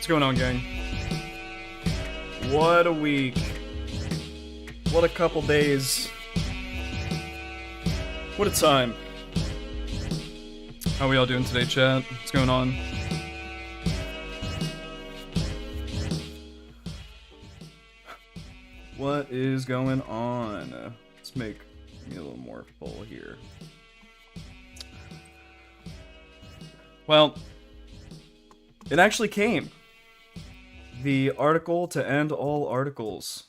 What's going on, gang? What a week. What a couple days. What a time. How we all doing today, chat? What's going on? What is going on? Let's make me a little more full here. Well, it actually came. The article to end all articles.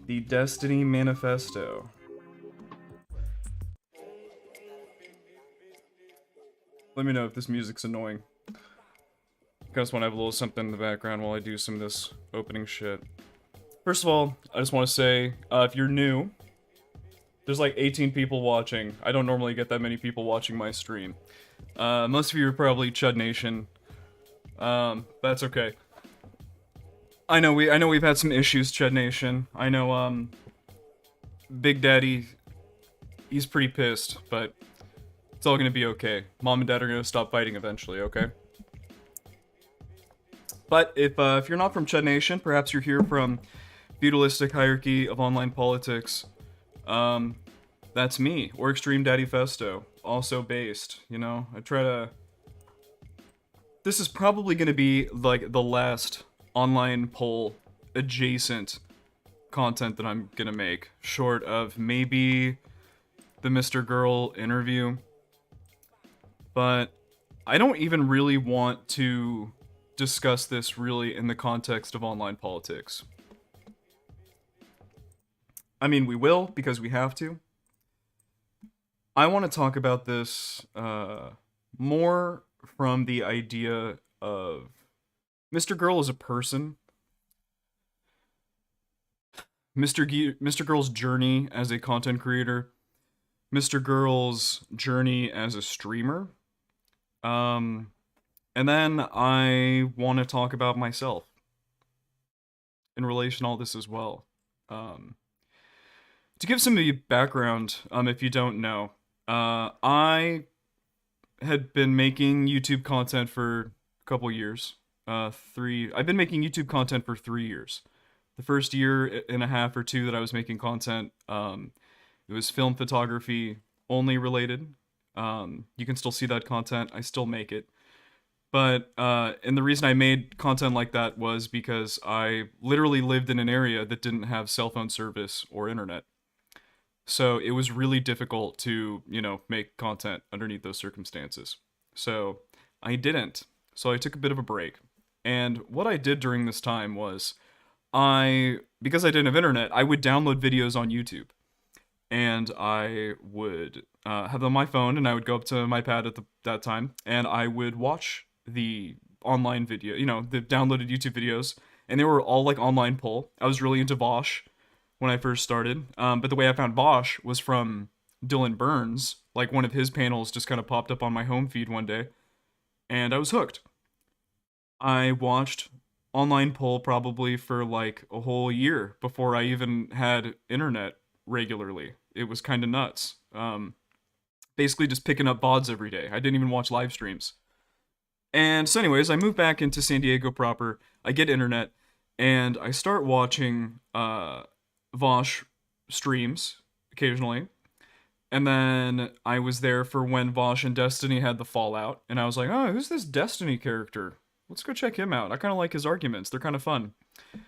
The Destiny Manifesto. Let me know if this music's annoying. I just want to have a little something in the background while I do some of this opening shit. First of all, I just want to say, if you're new, there's like 18 people watching. I don't normally get that many people watching my stream. Most of you are probably Chud Nation. That's okay. I know we've had some issues, Chud Nation. I know, Big Daddy, he's pretty pissed, but it's all gonna be okay. Mom and Dad are gonna stop fighting eventually, okay? But if you're not from Chud Nation, perhaps you're here from Feudalistic Hierarchy of Online Politics. That's me, or Extreme Daddy Festo, also based, you know? I try to... This is probably gonna be, like, the last online poll adjacent content that I'm gonna make, short of maybe the mrgirl interview. But I don't even really want to discuss this really in the context of online politics. I mean, we will, because we have to. I want to talk about this more from the idea of mrgirl as a person, mrgirl's journey as a content creator, mrgirl's journey as a streamer, and then I want to talk about myself in relation to all this as well. To give some of you background, if you don't know, I had been making YouTube content for a couple years. I've been making YouTube content for 3 years. The first year and a half or two that I was making content, it was film photography only related. You can still see that content. I still make it. But, and the reason I made content like that was because I literally lived in an area that didn't have cell phone service or internet. So it was really difficult to, you know, make content underneath those circumstances. So I didn't. So I took a bit of a break. And what I did during this time was because I didn't have internet, I would download videos on YouTube. And I would have them on my phone, and I would go up to my pad at that time, and I would watch the online video, you know, the downloaded YouTube videos, and they were all like online poll. I was really into Bosch when I first started, but the way I found Bosch was from Dylan Burns. Like, one of his panels just kind of popped up on my home feed one day, and I was hooked. I watched online poll probably for like a whole year before I even had internet regularly. It was kind of nuts. Basically just picking up VODs every day. I didn't even watch live streams. And so anyways, I moved back into San Diego proper. I get internet, and I start watching Vosh streams occasionally. And then I was there for when Vosh and Destiny had the fallout, and I was like, oh, who's this Destiny character? Let's go check him out. I kind of like his arguments. They're kind of fun. I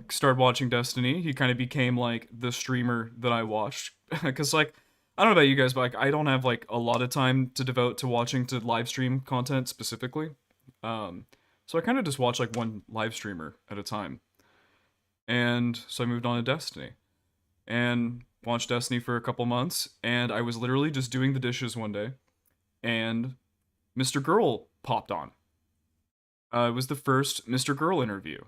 started watching Destiny. He kind of became like the streamer that I watched. Because like, I don't know about you guys, but like, I don't have like a lot of time to devote to watching to live stream content specifically. So I kind of just watch like one live streamer at a time. And so I moved on to Destiny. And watched Destiny for a couple months, and I was literally just doing the dishes one day, and mrgirl popped on. It was the first mrgirl interview.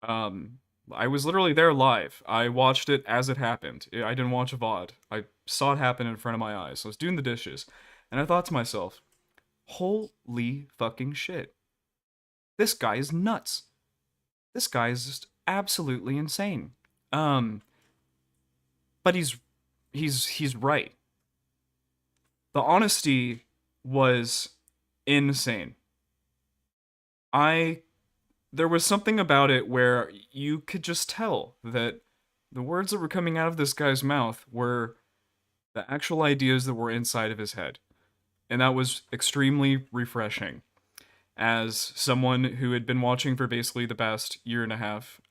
I was literally there live. I watched it as it happened. I didn't watch a VOD. I saw it happen in front of my eyes. I was doing the dishes, and I thought to myself, holy fucking shit. This guy is nuts. This guy is just absolutely insane. But he's right. The honesty was insane. I there was something about it where you could just tell that the words that were coming out of this guy's mouth were the actual ideas that were inside of his head. And that was extremely refreshing as someone who had been watching for basically the past year and a half.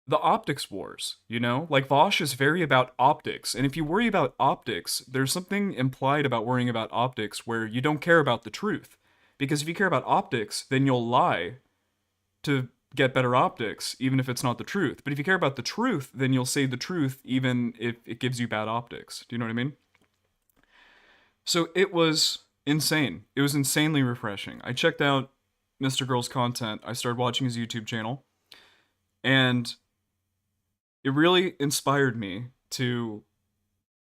The optics wars, you know? Like, Vosh is very about optics. And if you worry about optics, there's something implied about worrying about optics where you don't care about the truth. Because if you care about optics, then you'll lie to get better optics, even if it's not the truth. But if you care about the truth, then you'll say the truth, even if it gives you bad optics. Do you know what I mean? So it was insane. It was insanely refreshing. I checked out Mr. Girl's content. I started watching his YouTube channel, and it really inspired me to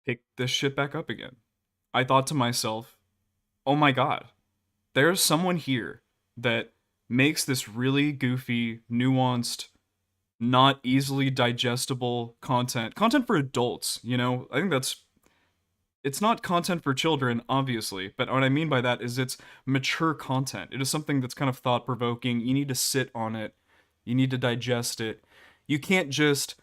pick this shit back up again. I thought to myself, oh my god, there's someone here that makes this really goofy, nuanced, not easily digestible content for adults, you know? I think that's it's not content for children, obviously, but what I mean by that is it's mature content. It is something that's kind of thought provoking. You need to sit on it, you need to digest it. You can't just,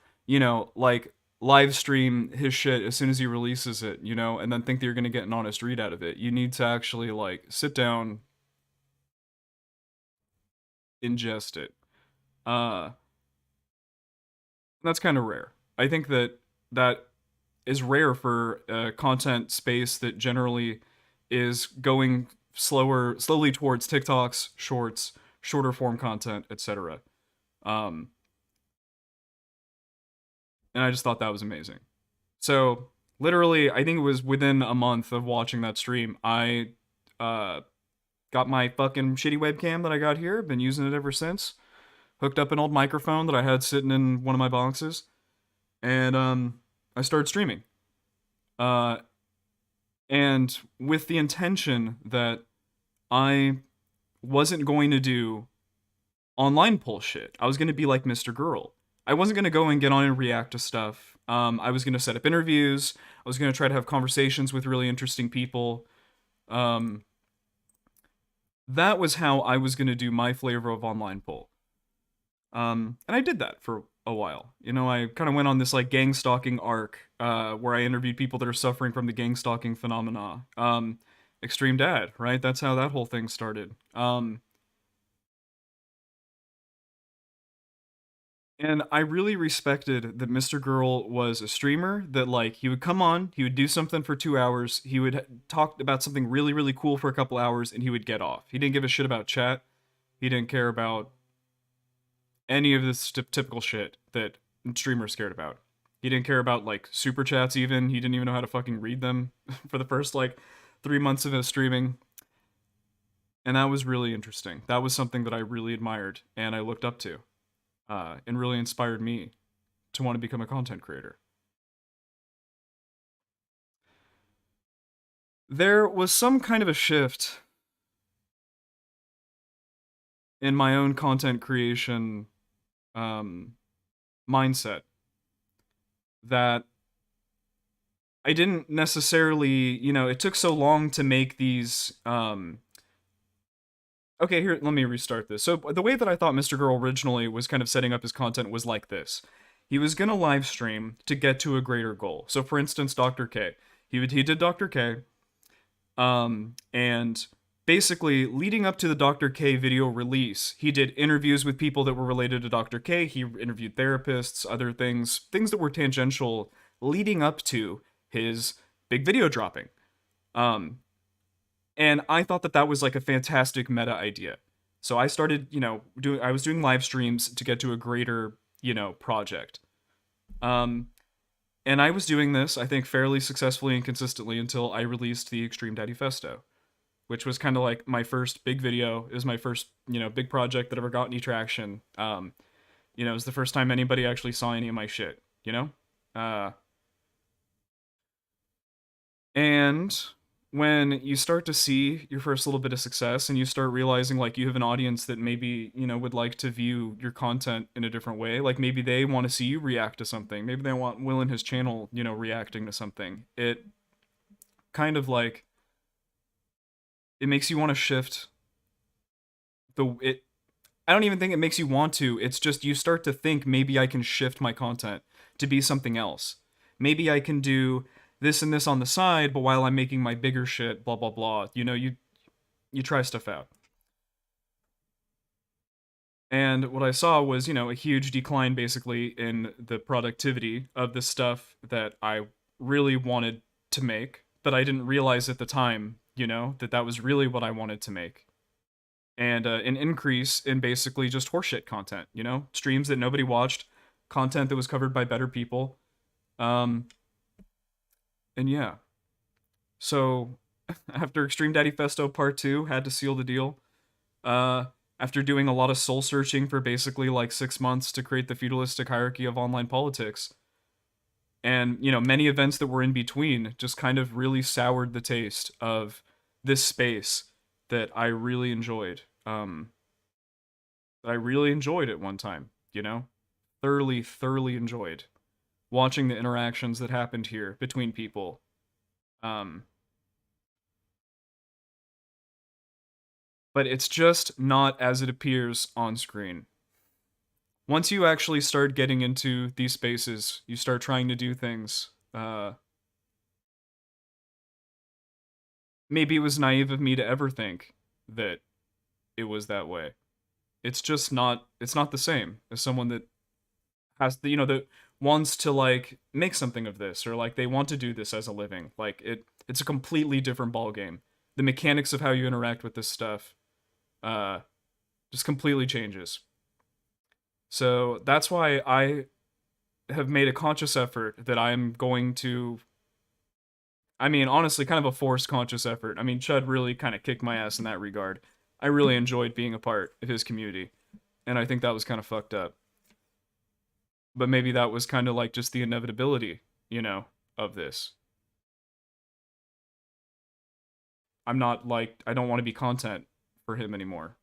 like live stream his shit as soon as he releases it, and then think that you're going to get an honest read out of it. You need to actually, like, sit down, ingest it. Uh, that's kind of rare. I think that is rare for a content space that generally is going slowly towards TikToks, shorts, shorter form content, etc. Um, and I just thought that was amazing. So literally, I think it was within a month of watching that stream, I uh, got my fucking shitty webcam that I got here. Been using it ever since. Hooked up an old microphone that I had sitting in one of my boxes, and I started streaming. Uh, and with the intention that I wasn't going to do online poll shit. I was going to be like Mr. Girl. I wasn't going to go and get on and react to stuff. I was going to set up interviews. I was going to try to have conversations with really interesting people. Um, that was how I was going to do my flavor of online poll. And I did that for a while. I kind of went on this like gang stalking arc where I interviewed people that are suffering from the gang stalking phenomena. Extreme Dad, right? That's how that whole thing started. And I really respected that Mr. Girl was a streamer, that like he would come on, he would do something for 2 hours, he would talk about something really, really cool for a couple hours, and he would get off. He didn't give a shit about chat. He didn't care about any of this typical shit that streamers cared about. He didn't care about like super chats even. He didn't even know how to fucking read them for the first like 3 months of his streaming. And that was really interesting. That was something that I really admired and I looked up to, and really inspired me to want to become a content creator. There was some kind of a shift in my own content creation um, mindset that I didn't necessarily, it took so long to make these. Okay, here, let me restart this. So, the way that I thought Mr. Girl originally was kind of setting up his content was like this. He was going to live stream to get to a greater goal. So, for instance, Dr. K. He did Dr. K. And basically, leading up to the Dr. K video release, he did interviews with people that were related to Dr. K. He interviewed therapists, other things that were tangential leading up to his big video dropping. And I thought that was like a fantastic meta idea. So I started, I was doing live streams to get to a greater, project. Um, and I was doing this, I think, fairly successfully and consistently until I released the Extreme Daddy Festo, which was kind of like my first big video. It was my first, big project that ever got any traction. It was the first time anybody actually saw any of my shit, And when you start to see your first little bit of success and you start realizing like you have an audience that maybe, would like to view your content in a different way, like maybe they want to see you react to something, maybe they want Will and his channel, reacting to something, it kind of like, it makes you want to shift the it I don't even think it makes you want to. It's just you start to think maybe I can shift my content to be something else. Maybe I can do this and this on the side, but while I'm making my bigger shit, blah blah blah. You try stuff out. And what I saw was, a huge decline basically in the productivity of the stuff that I really wanted to make, but I didn't realize at the time, that that was really what I wanted to make. And an increase in basically just horseshit content, streams that nobody watched, content that was covered by better people. Um, and yeah. So after Extreme Daddy Festo Part 2 had to seal the deal. Uh, After doing a lot of soul searching for basically like 6 months to create the feudalistic hierarchy of online politics. And, many events that were in between just kind of really soured the taste of this space that I really enjoyed. That I really enjoyed at one time, Thoroughly, thoroughly enjoyed watching the interactions that happened here between people. Um, but it's just not as it appears on screen. Once you actually start getting into these spaces, you start trying to do things. Maybe it was naive of me to ever think that it was that way. It's just not. It's not the same as someone that has the that wants to like make something of this, or like they want to do this as a living. Like it's a completely different ball game. The mechanics of how you interact with this stuff just completely changes. So that's why I have made a conscious effort that I'm going to. I mean, honestly, kind of a forced conscious effort. I mean, Chud really kind of kicked my ass in that regard. I really enjoyed being a part of his community, and I think that was kind of fucked up. But maybe that was kind of like just the inevitability, of this. I'm not like, I don't want to be content for him anymore.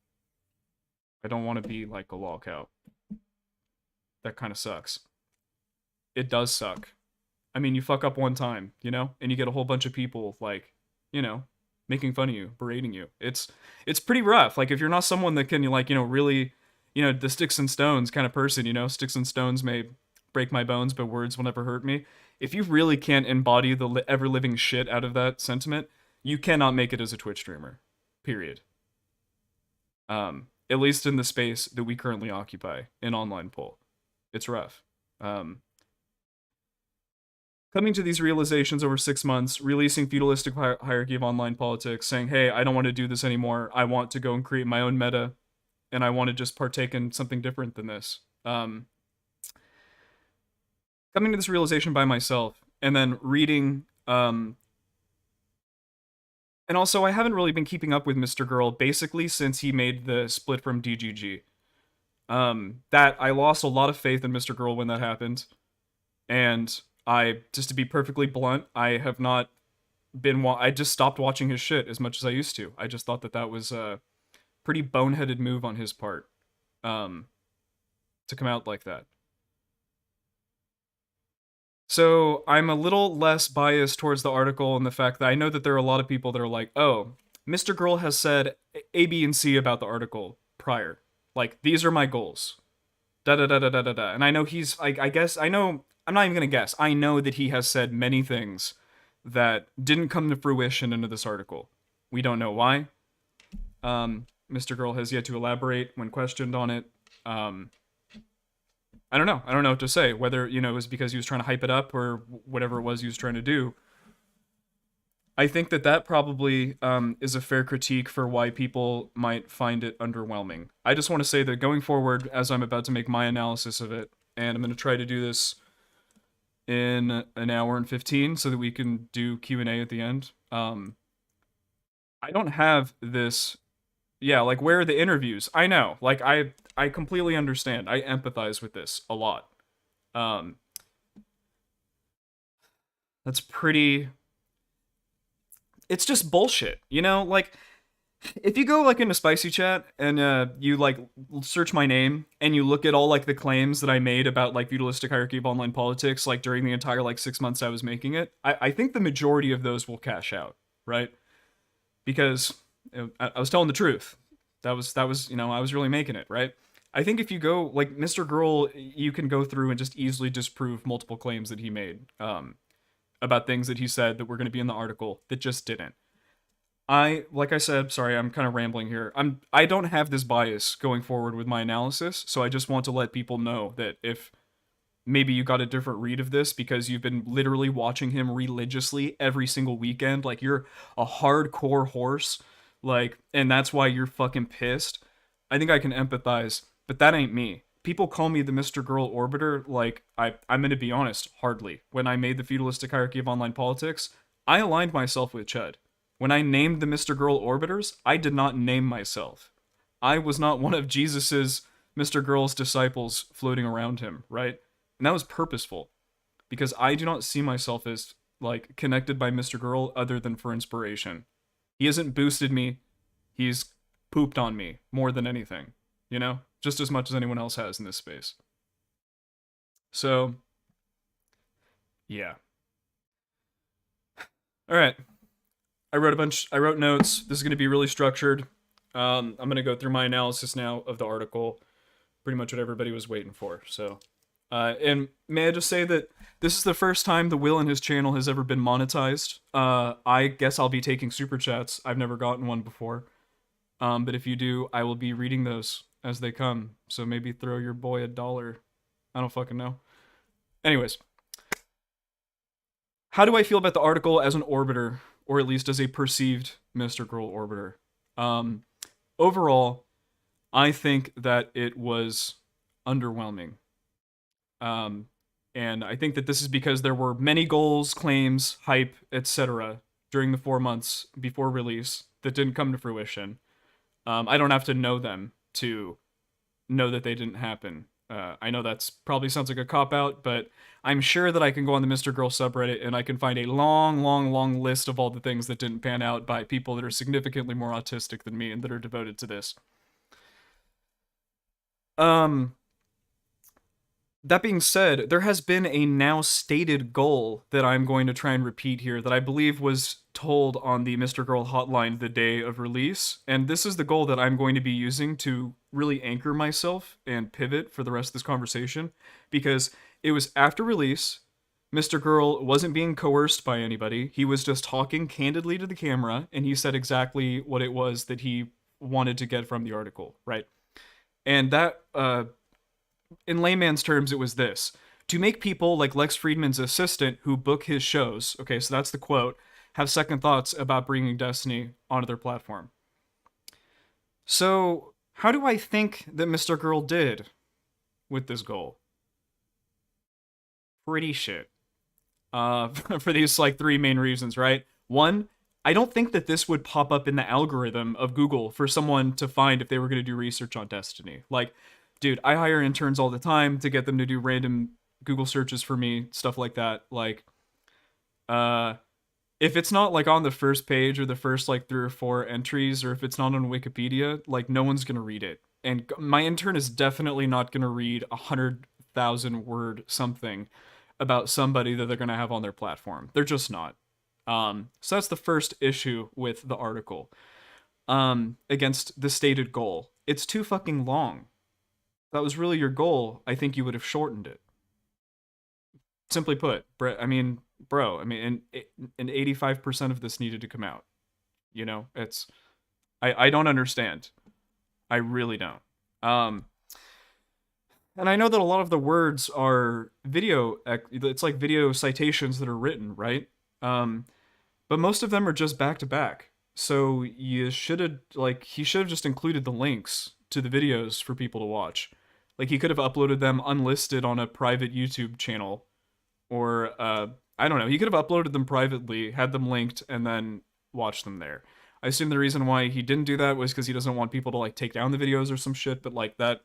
I don't want to be like a lol cow. That kind of sucks. It does suck. I mean, you fuck up one time, and you get a whole bunch of people like, making fun of you, berating you. It's pretty rough. Like if you're not someone that can like, really, the sticks and stones kind of person, sticks and stones may break my bones, but words will never hurt me. If you really can't embody the ever living shit out of that sentiment, you cannot make it as a Twitch streamer. Period. At least in the space that we currently occupy in online poll. It's rough. Coming to these realizations over 6 months, releasing feudalistic hierarchy of online politics, saying, hey, I don't want to do this anymore. I want to go and create my own meta, and I want to just partake in something different than this. Coming to this realization by myself, and then reading, and also I haven't really been keeping up with Mr. Girl basically since he made the split from DGG. That I lost a lot of faith in Mr. Girl when that happened, and just to be perfectly blunt, I have not been. I just stopped watching his shit as much as I used to. I just thought that was a pretty boneheaded move on his part, to come out like that. So I'm a little less biased towards the article and the fact that I know that there are a lot of people that are like, oh, Mr. Girl has said A, B, and C about the article prior. Like, these are my goals. Da da da da da da da. And I know he's, I guess, I know, I'm not even gonna guess. I know that he has said many things that didn't come to fruition into this article. We don't know why. Mr. Girl has yet to elaborate when questioned on it. I don't know. I don't know what to say. Whether, it was because he was trying to hype it up or whatever it was he was trying to do. I think that probably is a fair critique for why people might find it underwhelming. I just want to say that going forward, as I'm about to make my analysis of it, and I'm going to try to do this in an hour and 15 so that we can do Q&A at the end. I don't have this. Yeah, like, where are the interviews? I know. Like, I completely understand. I empathize with this a lot. That's pretty... It's just bullshit, Like, if you go, like, into Spicy Chat and you, like, search my name and you look at all, like, the claims that I made about, like, feudalistic hierarchy of online politics, like, during the entire, like, 6 months I was making it, I think the majority of those will cash out, right? Because I was telling the truth. That was I was really making it, right? I think if you go like Mr. Girl, you can go through and just easily disprove multiple claims that he made about things that he said that were going to be in the article that just didn't. Like I said, sorry, I'm kind of rambling here. I don't have this bias going forward with my analysis, so I just want to let people know that if maybe you got a different read of this because you've been literally watching him religiously every single weekend, like you're a hardcore horse, like, and that's why you're fucking pissed. I think I can empathize, but that ain't me. People call me the Mr. Girl Orbiter. Like, I'm going to be honest, hardly. When I made the feudalistic hierarchy of online politics, I aligned myself with Chud. When I named the Mr. Girl Orbiters, I did not name myself. I was not one of Jesus's Mr. Girl's disciples floating around him, right? And that was purposeful because I do not see myself as like connected by Mr. Girl other than for inspiration. He hasn't boosted me. He's pooped on me more than anything, just as much as anyone else has in this space. So, yeah. All right. I wrote notes. This is going to be really structured. I'm going to go through my analysis now of the article. Pretty much what everybody was waiting for. So, and may I just say that this is the first time the Will in his channel has ever been monetized. I guess I'll be taking super chats. I've never gotten one before. But if you do, I will be reading those as they come. So maybe throw your boy $1. I don't fucking know. Anyways. How do I feel about the article as an orbiter, or at least as a perceived Mr. Girl orbiter? Overall, I think that it was underwhelming. And I think that this is because there were many goals, claims, hype, etc. during the 4 months before release that didn't come to fruition. I don't have to know them to know that they didn't happen. I know that's probably sounds like a cop-out, but I'm sure that I can go on the Mr. Girl subreddit and I can find a long, long, long list of all the things that didn't pan out by people that are significantly more autistic than me and that are devoted to this. That being said, there has been a now stated goal that I'm going to try and repeat here that I believe was told on the Mr. Girl hotline the day of release, and this is the goal that I'm going to be using to really anchor myself and pivot for the rest of this conversation, because it was after release. Mr. Girl wasn't being coerced by anybody. He was just talking candidly to the camera, and he said exactly what it was that he wanted to get from the article, right? And that, in layman's terms, it was this. To make people like Lex Friedman's assistant who book his shows, okay, so that's the quote, have second thoughts about bringing Destiny onto their platform. So, how do I think that Mr. Girl did with this goal? Pretty shit. For these, like, 3 main reasons, right? 1, I don't think that this would pop up in the algorithm of Google for someone to find if they were going to do research on Destiny. Like, dude, I hire interns all the time to get them to do random Google searches for me, stuff like that. Like, if it's not, like, on the first page or the first, like, 3 or 4 entries, or if it's not on Wikipedia, like, no one's gonna read it. And my intern is definitely not gonna read 100,000 word something about somebody that they're gonna have on their platform. They're just not. So that's the first issue with the article. Against the stated goal. It's too fucking long. If that was really your goal, I think you would have shortened it. Simply put, and 85% of this needed to come out. It's, I don't understand. I really don't. And I know that a lot of the words are it's like video citations that are written, right? But most of them are just back to back. So he should have just included the links to the videos for people to watch. Like, he could have uploaded them unlisted on a private YouTube channel, or I don't know, he could have uploaded them privately, had them linked, and then watched them there. I assume the reason why he didn't do that was because he doesn't want people to, like, take down the videos or some shit, but, like, that,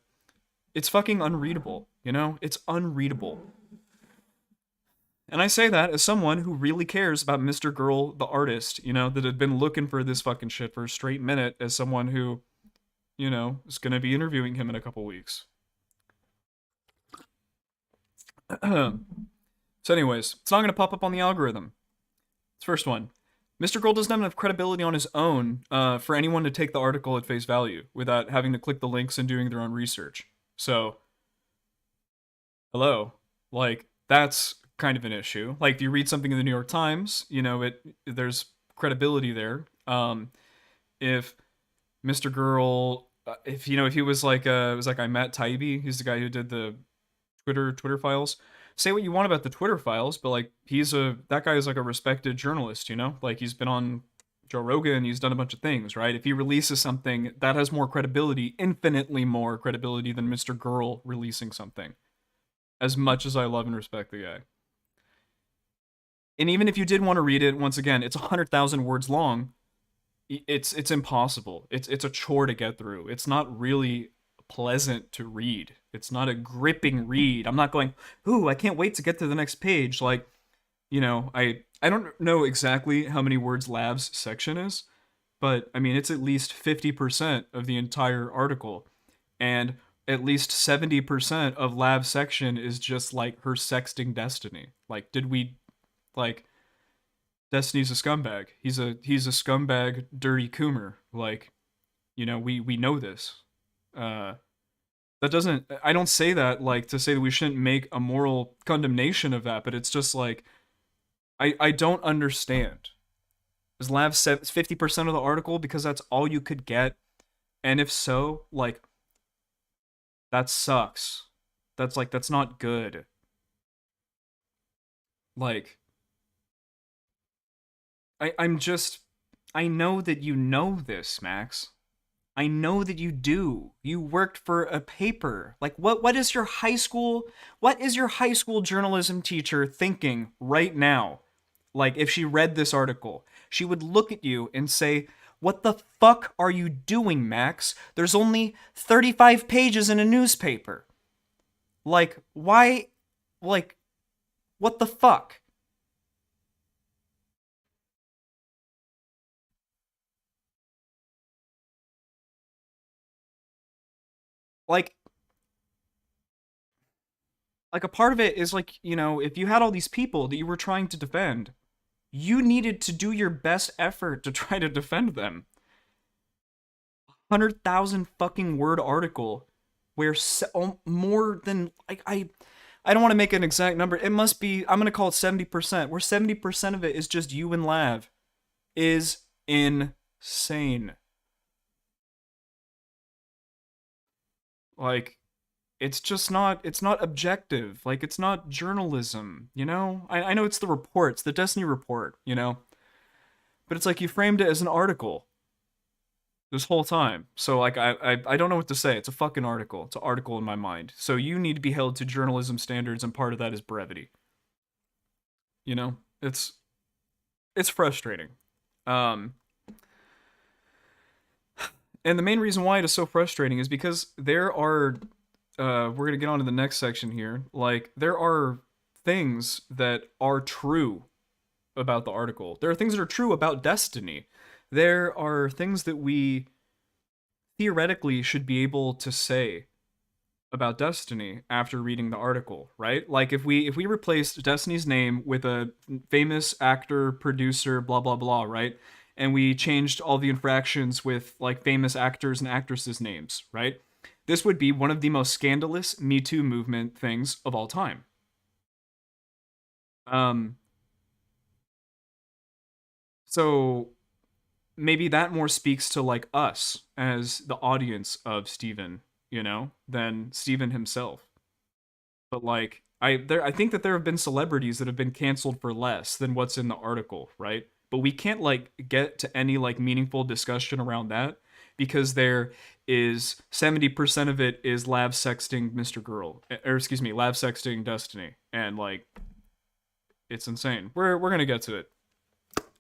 it's fucking unreadable, It's unreadable. And I say that as someone who really cares about Mr. Girl, the artist, that had been looking for this fucking shit for a straight minute, as someone who, is gonna be interviewing him in a couple weeks. So anyways, it's not going to pop up on the algorithm. It's first one. Mr. Girl doesn't have enough credibility on his own for anyone to take the article at face value without having to click the links and doing their own research. So, hello, like that's kind of an issue. Like, if you read something in the New York Times, you know it. There's credibility there. If Mr. Girl, if you know, if he was like, it was like I met Taibbi. He's the guy who did the Twitter files. Say what you want about the Twitter files, but like that guy is like a respected journalist, you know? Like he's been on Joe Rogan, he's done a bunch of things, right? If he releases something that has more credibility, infinitely more credibility than Mr. Girl releasing something. As much as I love and respect the guy. And even if you did want to read it, once again, it's 100,000 words long. It's impossible. It's a chore to get through. It's not really pleasant to read. It's not a gripping read. I'm not going, ooh, I can't wait to get to the next page. Like, you know, I don't know exactly how many words Lav's section is, but I mean, it's at least 50% of the entire article. And at least 70% of Lav's section is just like her sexting Destiny. Like, like, Destiny's a scumbag. He's a scumbag, dirty coomer. Like, you know, we know this. That doesn't. I don't say that like to say that we shouldn't make a moral condemnation of that, but it's just like I don't understand. Is Lav 50% of the article because that's all you could get? And if so, like that sucks. That's not good. Like I'm just I know that you know this, Max. I know that you do. You worked for a paper. Like what is your high school journalism teacher thinking right now? Like if she read this article, she would look at you and say, "What the fuck are you doing, Max? There's only 35 pages in a newspaper." Like why like what the fuck? Like a part of it is like, you know, if you had all these people that you were trying to defend, you needed to do your best effort to try to defend them. 100,000 fucking word article where more than like I don't want to make an exact number. It must be I'm going to call it 70%. Where 70% of it is just you and Lav is insane. Like it's not objective. Like it's not journalism, you know? I know it's the reports, the Destiny report, you know? But it's like you framed it as an article this whole time. So like I don't know what to say. It's a fucking article. It's an article in my mind. So you need to be held to journalism standards, and part of that is brevity. You know? It's frustrating. Um and the main reason why it is so frustrating is because there are we're gonna get on to the next section here. Like there are things that are true about the article. There are things that are true about Destiny. There are things that we theoretically should be able to say about Destiny after reading the article, right? Like if we replaced Destiny's name with a famous actor, producer, blah blah blah, right? And we changed all the infractions with like famous actors and actresses' names, right? This would be one of the most scandalous Me Too movement things of all time. Um, so maybe that more speaks to like us as the audience of Steven, you know, than Steven himself. But like I think that there have been celebrities that have been canceled for less than what's in the article, right? But we can't like get to any like meaningful discussion around that because there is 70% of it is Lav sexting Mr. Girl, or excuse me, Lav sexting Destiny, and like it's insane. We're gonna get to it.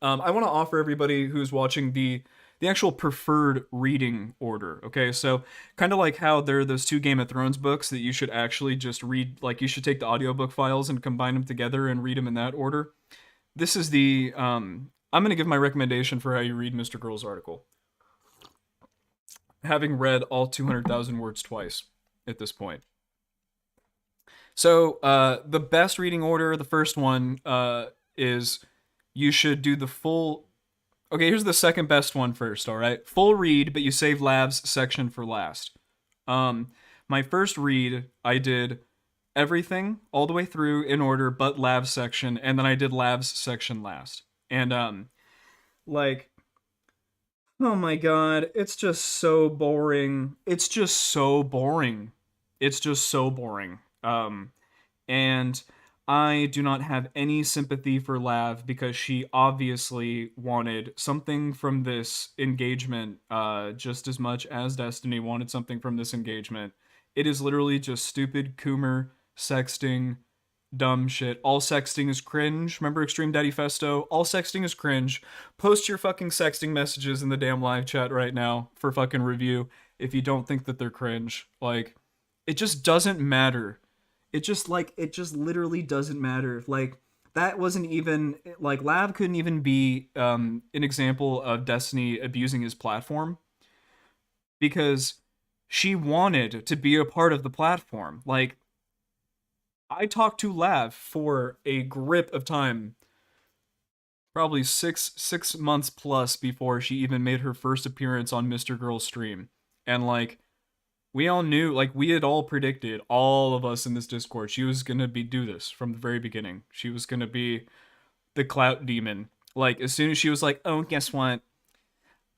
I want to offer everybody who's watching the actual preferred reading order. Okay, so kind of like how there are those two Game of Thrones books that you should actually just read, like you should take the audiobook files and combine them together and read them in that order. This is the I'm gonna give my recommendation for how you read Mr. Girl's article, having read all 200,000 words twice at this point. So the best reading order, the first one is you should do the full Okay, here's the second best one first, all right? Full read, but you save Lav's section for last. Um, my first read, I did everything all the way through in order but Lav's section, and then I did Lav's section last. And like, oh my god, it's just so boring. It's just so boring. It's just so boring. And I do not have any sympathy for Lav because she obviously wanted something from this engagement just as much as Destiny wanted something from this engagement. It is literally just stupid Coomer sexting, dumb shit. All sexting is cringe. Remember Extreme Daddy Festo? All sexting is cringe. Post your fucking sexting messages in the damn live chat right now for fucking review if you don't think that they're cringe. Like, it just doesn't matter. It just literally doesn't matter. Like, that wasn't even like Lav couldn't even be an example of Destiny abusing his platform because she wanted to be a part of the platform. Like, I talked to Lav for a grip of time, probably six months plus before she even made her first appearance on Mr. Girl's stream. And like, we all knew, like, we had all predicted, all of us in this Discord, she was gonna do this from the very beginning. She was gonna be the clout demon. Like, as soon as she was like, oh, guess what?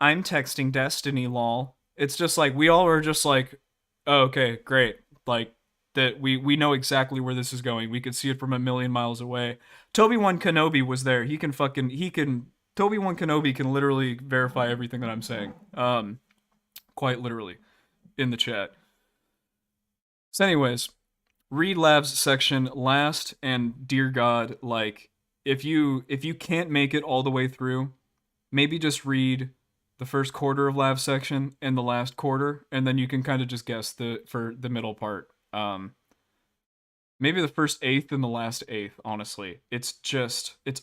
I'm texting Destiny, lol. It's just like, we all were just like, oh, okay, great. Like, that we know exactly where this is going. We could see it from a million miles away. Toby-Wan Kenobi was there. Toby-Wan Kenobi can literally verify everything that I'm saying. Quite literally. In the chat. So anyways, read Lav's section last, and dear God, like, if you can't make it all the way through, maybe just read the first quarter of Lav's section and the last quarter, and then you can kind of just guess for the middle part. Maybe the first eighth and the last eighth, honestly. It's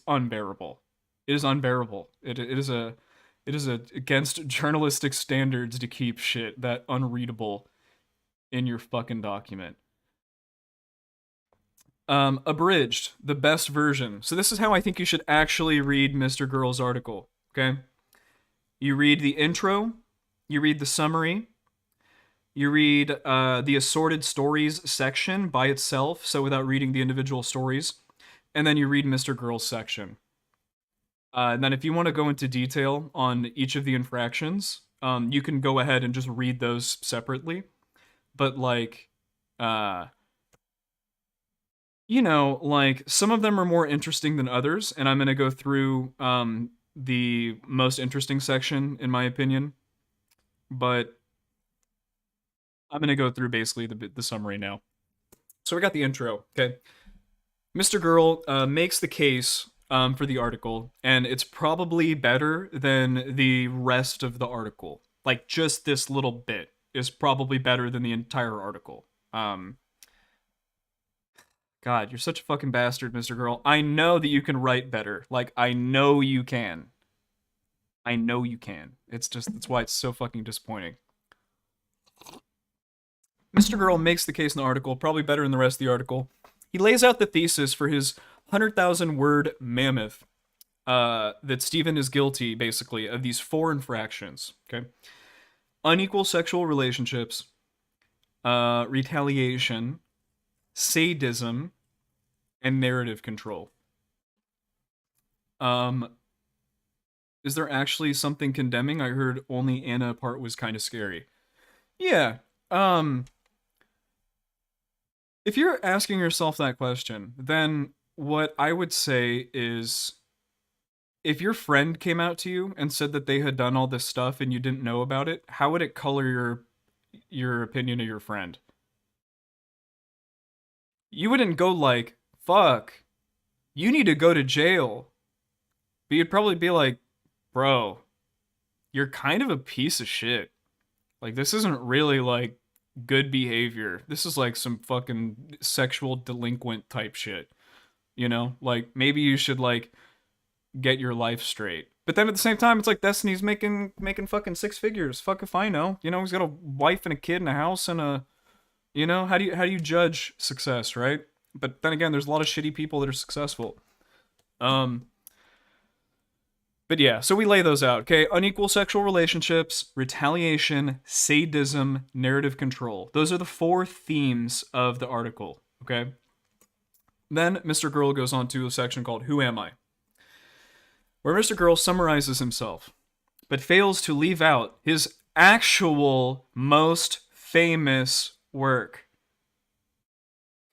unbearable. It is unbearable. It is against journalistic standards to keep shit that unreadable in your fucking document. Abridged, the best version. So this is how I think you should actually read Mr. Girl's article, okay? You read the intro, you read the summary, you read the assorted stories section by itself, so without reading the individual stories, and then you read Mr. Girl's section. And then if you want to go into detail on each of the infractions, you can go ahead and just read those separately. But like, you know, like, some of them are more interesting than others, and I'm going to go through the most interesting section, in my opinion. But I'm going to go through basically the summary now. So we got the intro, okay? Mr. Girl makes the case for the article, and it's probably better than the rest of the article. Like, just this little bit is probably better than the entire article. God, you're such a fucking bastard, Mr. Girl. I know that you can write better. Like, I know you can. I know you can. That's why it's so fucking disappointing. Mr. Girl makes the case in the article, probably better than the rest of the article. He lays out the thesis for his 100,000 word mammoth that Steven is guilty, basically, of these 4 infractions, okay? Unequal sexual relationships, retaliation, sadism, and narrative control. Is there actually something condemning? I heard only Anna part was kind of scary. Yeah, if you're asking yourself that question, then what I would say is, if your friend came out to you and said that they had done all this stuff and you didn't know about it, how would it color your opinion of your friend? You wouldn't go like, fuck, you need to go to jail. But you'd probably be like, bro, you're kind of a piece of shit. Like, this isn't really, like, good behavior. This is, like, some fucking sexual delinquent type shit. You know? Like, maybe you should, like, get your life straight. But then at the same time, it's like Destiny's making fucking 6 figures. Fuck if I know. You know, he's got a wife and a kid and a house and a... You know, how do you judge success, right? But then again, there's a lot of shitty people that are successful. But yeah, so we lay those out, okay? Unequal sexual relationships, retaliation, sadism, narrative control. Those are the 4 themes of the article, okay? Then Mr. Girl goes on to a section called Who Am I? Where Mr. Girl summarizes himself, but fails to leave out his actual most famous work.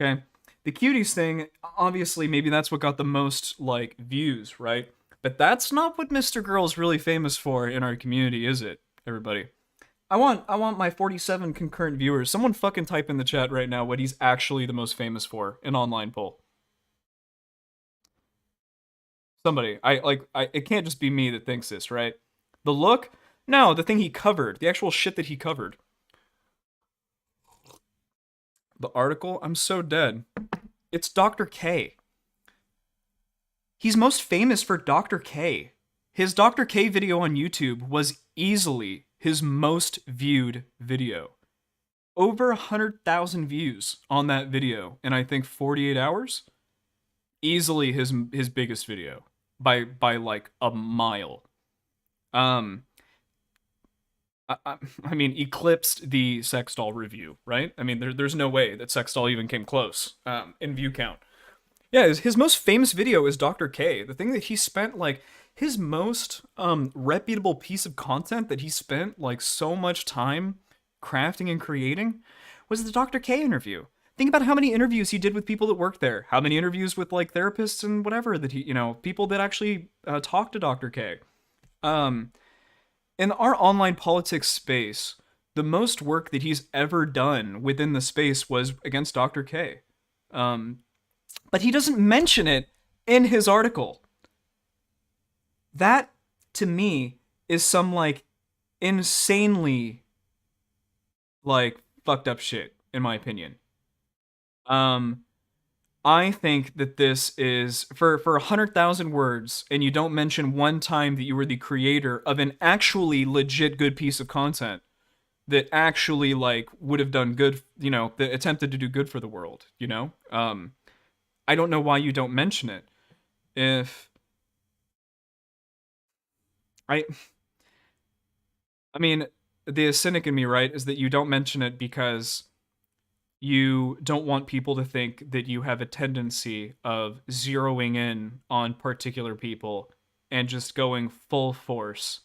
Okay? The cuties thing, obviously, maybe that's what got the most, like, views, right? But that's not what Mr. Girl's really famous for in our community, is it, everybody? I want my 47 concurrent viewers. Someone fucking type in the chat right now what he's actually the most famous for, an online poll. Somebody. It can't just be me that thinks this, right? The look? No, the thing he covered. The actual shit that he covered. The article? I'm so dead. It's Dr. K. He's most famous for Dr. K. His Dr. K video on YouTube was easily his most viewed video. Over 100,000 views on that video in, I think, 48 hours. Easily his biggest video by like a mile. I mean, eclipsed the sex doll review, right? I mean, there's no way that sex doll even came close in view count. Yeah, his most famous video is Dr. K. The thing that he spent, like, his most reputable piece of content that he spent, like, so much time crafting and creating was the Dr. K interview. Think about how many interviews he did with people that worked there. How many interviews with, like, therapists and whatever that he, people that actually talk to Dr. K. In our online politics space, the most work that he's ever done within the space was against Dr. K. But he doesn't mention it in his article. That, to me, is some, like, insanely, like, fucked up shit, in my opinion. I think that this is, for 100,000 words, and you don't mention one time that you were the creator of an actually legit good piece of content that actually, like, would have done good, that attempted to do good for the world, I don't know why you don't mention it. I mean, the cynic in me, right, is that you don't mention it because you don't want people to think that you have a tendency of zeroing in on particular people and just going full force,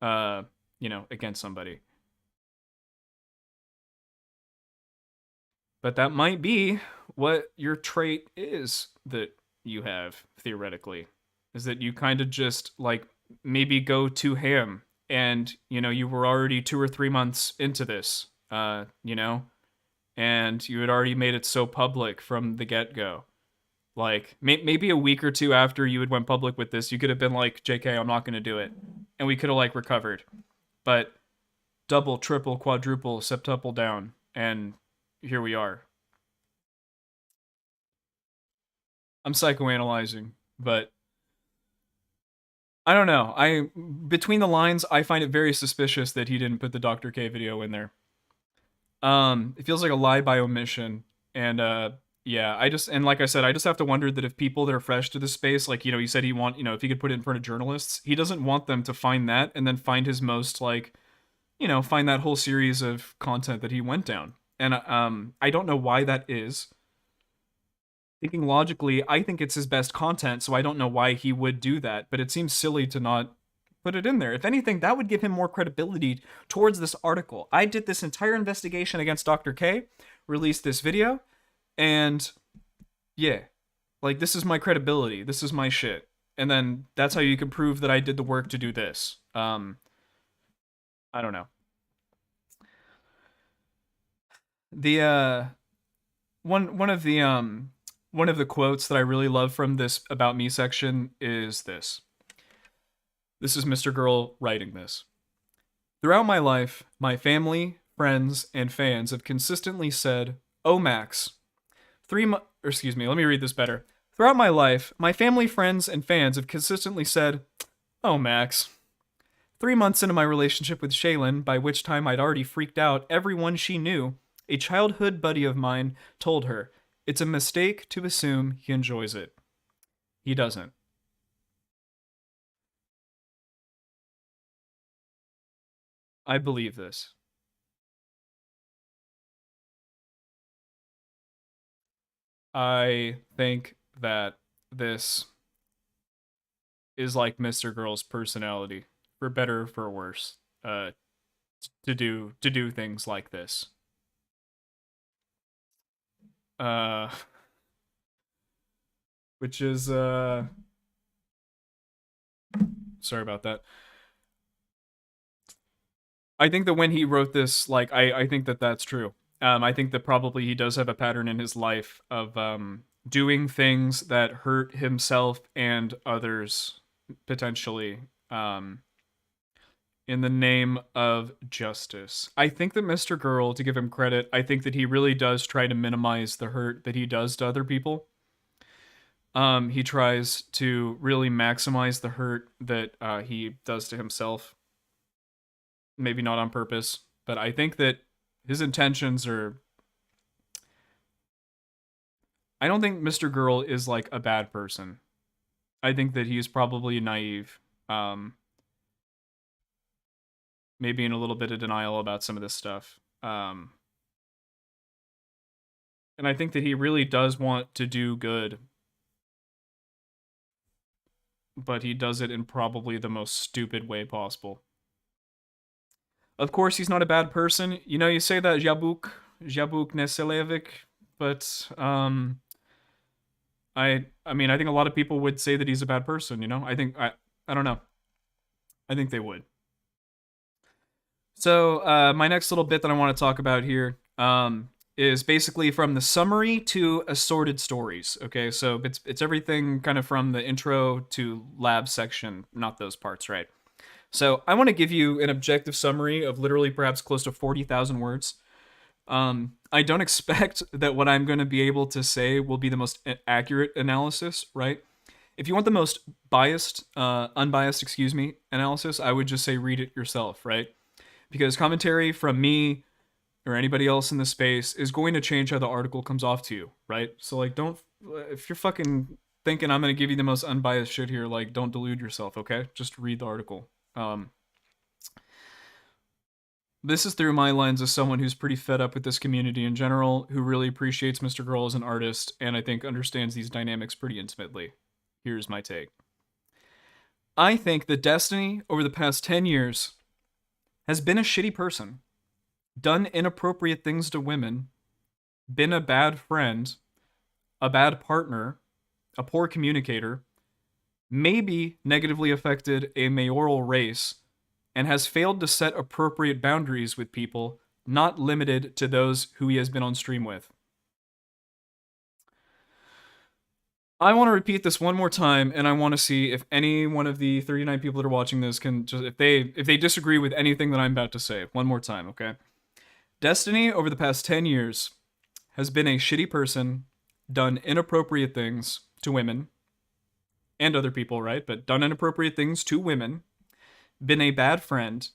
against somebody. But that might be what your trait is that you have, theoretically. Is that you kind of just, like, maybe go too ham. And, you were already 2 or 3 months into this, and you had already made it so public from the get-go. Like, maybe a week or 2 after you had went public with this, you could have been like, JK, I'm not going to do it. And we could have, like, recovered. But double, triple, quadruple, septuple down. And here we are. I'm psychoanalyzing, but I don't know. Between the lines, I find it very suspicious that he didn't put the Dr. K video in there. It feels like a lie by omission, and yeah, and like I said, I just have to wonder that if people that are fresh to the space, like, he said if he could put it in front of journalists, he doesn't want them to find that and then find his most, like, find that whole series of content that he went down. And I don't know why that is. Thinking logically, I think it's his best content, so I don't know why he would do that, but it seems silly to not put it in there. If anything, that would give him more credibility towards this article. I did this entire investigation against Dr. K, released this video, and yeah, like, this is my credibility. This is my shit. And then that's how you can prove that I did the work to do this. I don't know. The one of the quotes that I really love from this About Me section is this. This is Mr. Girl writing this. Throughout my life, my family, friends, and fans have consistently said, "Oh, Max." Let me read this better. Throughout my life, my family, friends, and fans have consistently said, "Oh, Max." 3 months into my relationship with Shaylin, by which time I'd already freaked out everyone she knew, a childhood buddy of mine told her, "It's a mistake to assume he enjoys it. He doesn't." I believe this. I think that this is like Mr. Girl's personality, for better or for worse. Uh, to do things like this. Uh, which is sorry about that. I think that when he wrote this, like, I think that that's true. I think that probably he does have a pattern in his life of doing things that hurt himself and others potentially in the name of justice. I think that Mr. Girl, to give him credit, I think that he really does try to minimize the hurt that he does to other people. He tries to really maximize the hurt that he does to himself. Maybe not on purpose, but I think that his intentions are. I don't think Mr. Girl is like a bad person. I think that he's probably naive. Maybe in a little bit of denial about some of this stuff. And I think that he really does want to do good, but he does it in probably the most stupid way possible. Of course, he's not a bad person. You know, you say that Jabuk Neselevic, but I mean, I think a lot of people would say that he's a bad person. You know, I don't know. I think they would. So my next little bit that I want to talk about here is basically from the summary to assorted stories. Okay, so it's everything kind of from the intro to lab section, not those parts, right? So I want to give you an objective summary of literally perhaps close to 40,000 words. I don't expect that what I'm going to be able to say will be the most accurate analysis, right? If you want the most unbiased, excuse me, analysis, I would just say read it yourself, right? Because commentary from me or anybody else in the space is going to change how the article comes off to you, right? So like, don't if you're fucking thinking I'm gonna give you the most unbiased shit here, like, don't delude yourself, okay? Just read the article. This is through my lens as someone who's pretty fed up with this community in general, who really appreciates Mr. Girl as an artist, and I think understands these dynamics pretty intimately. Here's my take. I think that Destiny, over the past 10 years, has been a shitty person, done inappropriate things to women, been a bad friend, a bad partner, a poor communicator, maybe negatively affected a mayoral race, and has failed to set appropriate boundaries with people, not limited to those who he has been on stream with. I want to repeat this one more time, and I want to see if any one of the 39 people that are watching this can just if they disagree with anything that I'm about to say. One more time, okay? Destiny over the past 10 years has been a shitty person, done inappropriate things to women and other people, right? But done inappropriate things to women, been a bad friend,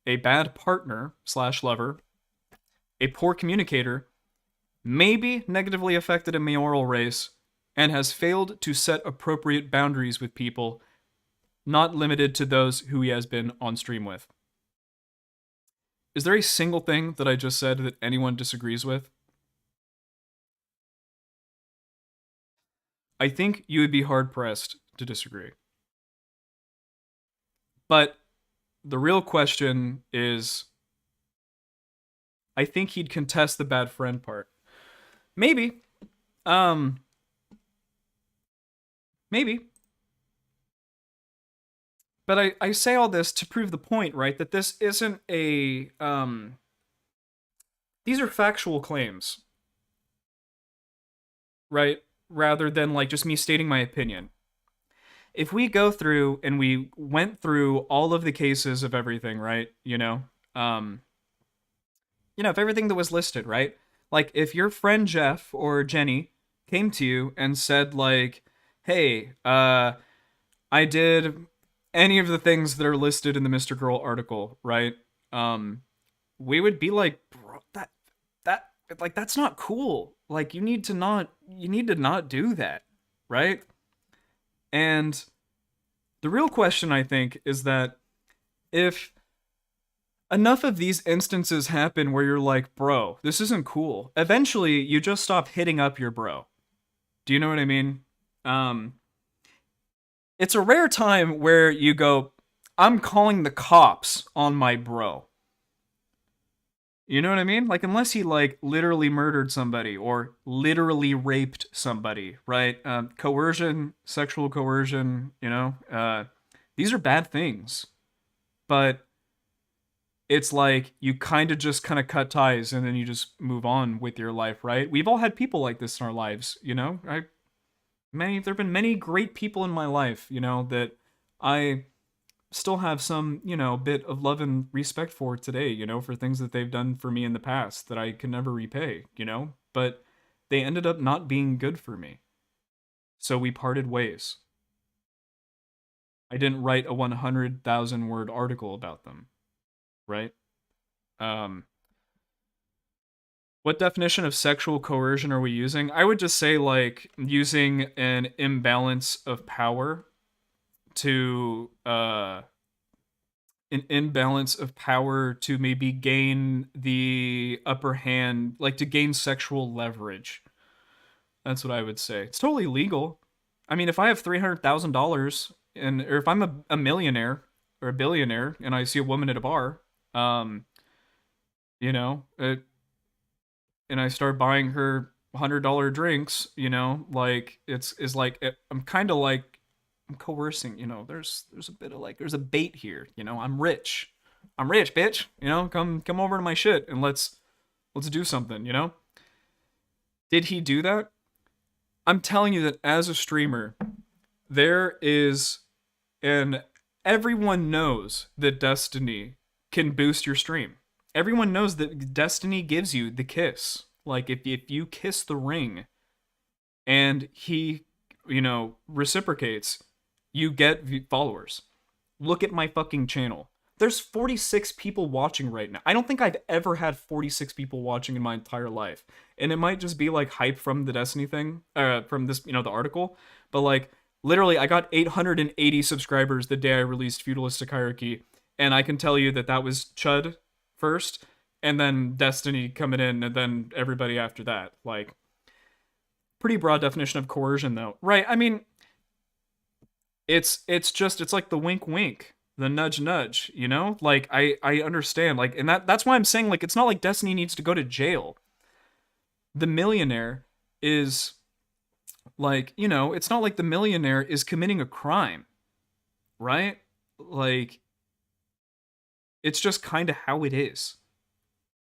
a bad partner slash lover, a poor communicator, maybe negatively affected a mayoral race, and has failed to set appropriate boundaries with people, not limited to those who he has been on stream with. Is there a single thing that I just said that anyone disagrees with? I think you would be hard pressed to disagree. But the real question is, I think he'd contest the bad friend part. Maybe. Maybe. But I say all this to prove the point, right? That this isn't a these are factual claims, right? Rather than like just me stating my opinion. If we go through and we went through all of the cases of everything, right? If everything that was listed, right? Like if your friend Jeff or Jenny came to you and said like, "Hey, I did any of the things that are listed in the Mr. Girl article," right? We would be like, "Bro, that like that's not cool. Like you need to not do that, right?" And the real question I think is that if enough of these instances happen where you're like, bro, this isn't cool. Eventually, you just stop hitting up your bro. Do you know what I mean? Um, it's a rare time where you go, I'm calling the cops on my bro. You know what I mean? Like, unless he, like, literally murdered somebody or literally raped somebody, right? Coercion, sexual coercion, these are bad things. But it's like you kind of cut ties and then you just move on with your life, right? We've all had people like this in our lives, there've been many great people in my life, that I still have some, bit of love and respect for today, for things that they've done for me in the past that I can never repay, but they ended up not being good for me. So we parted ways. I didn't write a 100,000 word article about them, right? Um, what definition of sexual coercion are we using? I would just say, like, using an imbalance of power to maybe gain the upper hand, like to gain sexual leverage. That's what I would say. It's totally legal. I mean, if I have $300,000 or if I'm a millionaire or a billionaire and I see a woman at a bar, um, you know, it, and I start buying her $100 drinks, like it's like I'm kind of like I'm coercing, there's a bit of like there's a bait here, I'm rich, bitch, come over to my shit and let's do something, Did he do that? I'm telling you that as a streamer, there is and everyone knows that Destiny can boost your stream. Everyone knows that Destiny gives you the kiss. Like if you kiss the ring and he, reciprocates, you get followers. Look at my fucking channel. There's 46 people watching right now. I don't think I've ever had 46 people watching in my entire life. And it might just be like hype from the Destiny thing, from this, the article. But like, literally, I got 880 subscribers the day I released Feudalistic Hierarchy. And I can tell you that was Chud first, and then Destiny coming in, and then everybody after that. Like, pretty broad definition of coercion, though. Right, I mean, it's like the wink wink, the nudge nudge, Like, I understand, like, and that's why I'm saying, like, it's not like Destiny needs to go to jail. The millionaire is, like, it's not like the millionaire is committing a crime, right? Like, it's just kind of how it is.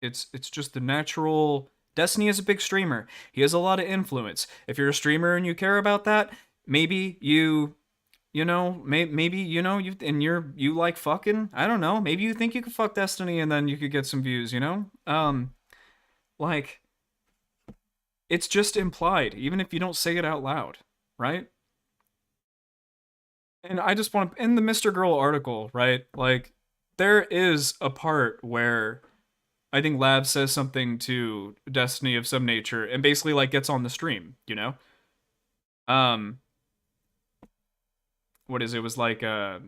It's just the natural. Destiny is a big streamer. He has a lot of influence. If you're a streamer and you care about that, maybe maybe you like fucking. I don't know. Maybe you think you could fuck Destiny and then you could get some views. Like, it's just implied, even if you don't say it out loud, right? And I just want to, in the Mr. Girl article, right? Like, there is a part where I think Lab says something to Destiny of some nature and basically like gets on the stream, Um what is it? It was like what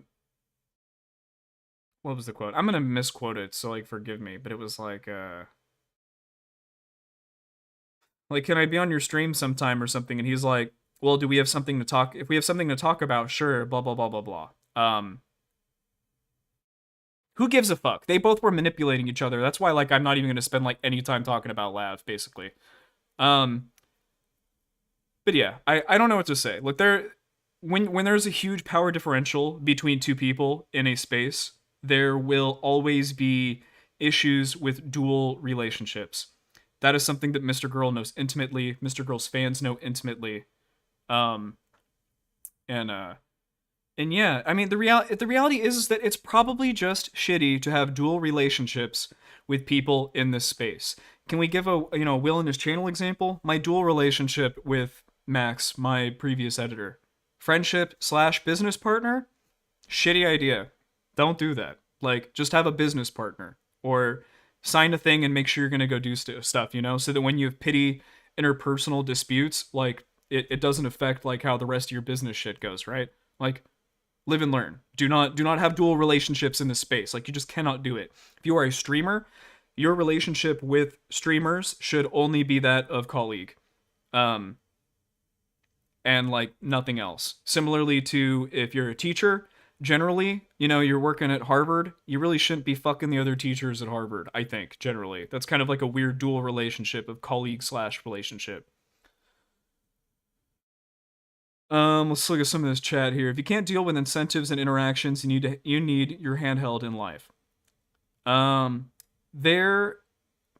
was the quote? I'm gonna misquote it, so like forgive me, but it was like, can I be on your stream sometime or something? And he's like, well, do we have something to talk? If we have something to talk about, sure, blah blah blah blah blah. Who gives a fuck? They both were manipulating each other. That's why, like, I'm not even gonna spend like any time talking about Lav, basically. But yeah, I don't know what to say. Look, when there's a huge power differential between two people in a space, there will always be issues with dual relationships. That is something that Mr. Girl knows intimately. Mr. Girl's fans know intimately. Um, and yeah, I mean, the reality is that it's probably just shitty to have dual relationships with people in this space. Can we give a Will in his channel example? My dual relationship with Max, my previous editor, friendship/business partner, shitty idea. Don't do that. Like, just have a business partner or sign a thing and make sure you're gonna go do stuff, so that when you have petty interpersonal disputes, like it doesn't affect like how the rest of your business shit goes, right? Like, Live and learn. Do not have dual relationships in this space. Like, you just cannot do it. If you are a streamer, your relationship with streamers should only be that of colleague. Um, and like nothing else. Similarly to if you're a teacher, generally, you're working at Harvard, you really shouldn't be fucking the other teachers at Harvard, I think, generally. That's kind of like a weird dual relationship of colleague slash relationship. Let's look at some of this chat here. If you can't deal with incentives and interactions, you need your handheld in life. Um, there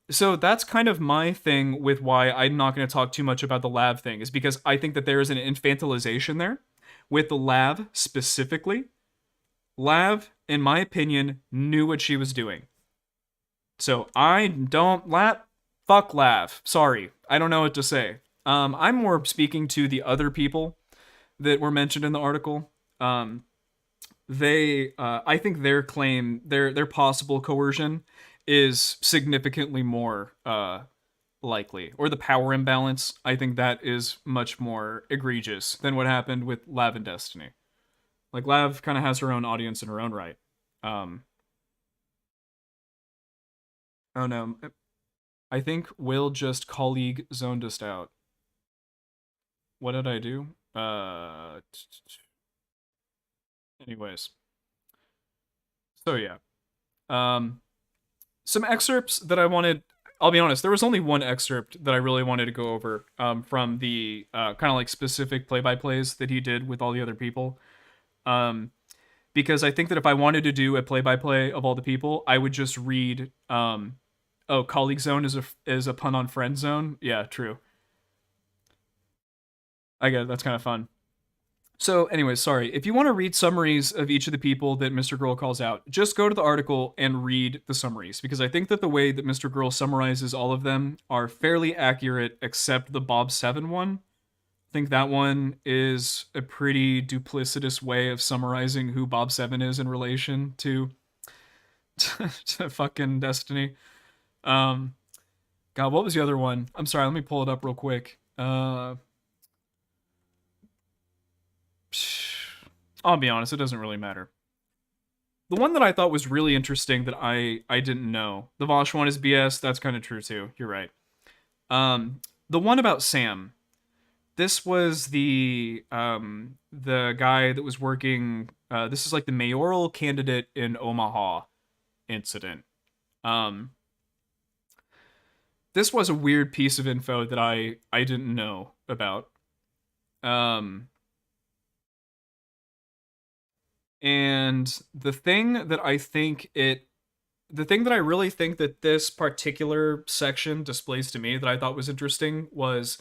So that's kind of my thing with why I'm not going to talk too much about the Lav thing, is because I think that there is an infantilization there with the Lav specifically. Lav, in my opinion, knew what she was doing. So I don't fuck Lav. Sorry, I don't know what to say. I'm more speaking to the other people that were mentioned in the article. I think their claim, their possible coercion, is significantly more likely, or the power imbalance. I think that is much more egregious than what happened with Lav and Destiny. Like, Lav kind of has her own audience in her own right. Oh no, I think Will just colleague zoned us out. What did I do? Anyways, so yeah. Some excerpts that I wanted. I'll be honest, there was only one excerpt that I really wanted to go over from the kind of like specific play-by-plays that he did with all the other people. Because I think that if I wanted to do a play-by-play of all the people, I would just read. Oh, colleague zone is a pun on friend zone. Yeah, true. I get it. That's kind of fun. So, anyways, sorry. If you want to read summaries of each of the people that Mr. Girl calls out, just go to the article and read the summaries, because I think that the way that Mr. Girl summarizes all of them are fairly accurate, except the Bob 7 one. I think that one is a pretty duplicitous way of summarizing who Bob 7 is in relation to fucking Destiny. God, what was the other one? I'm sorry, let me pull it up real quick. I'll be honest, it doesn't really matter. The one that I thought was really interesting that I didn't know. The Vosh one is BS. That's kind of true too. You're right. The one about Sam. This was the guy that was working. This is like the mayoral candidate in Omaha incident. This was a weird piece of info that I didn't know about. And the thing that I really think that this particular section displays to me that I thought was interesting was,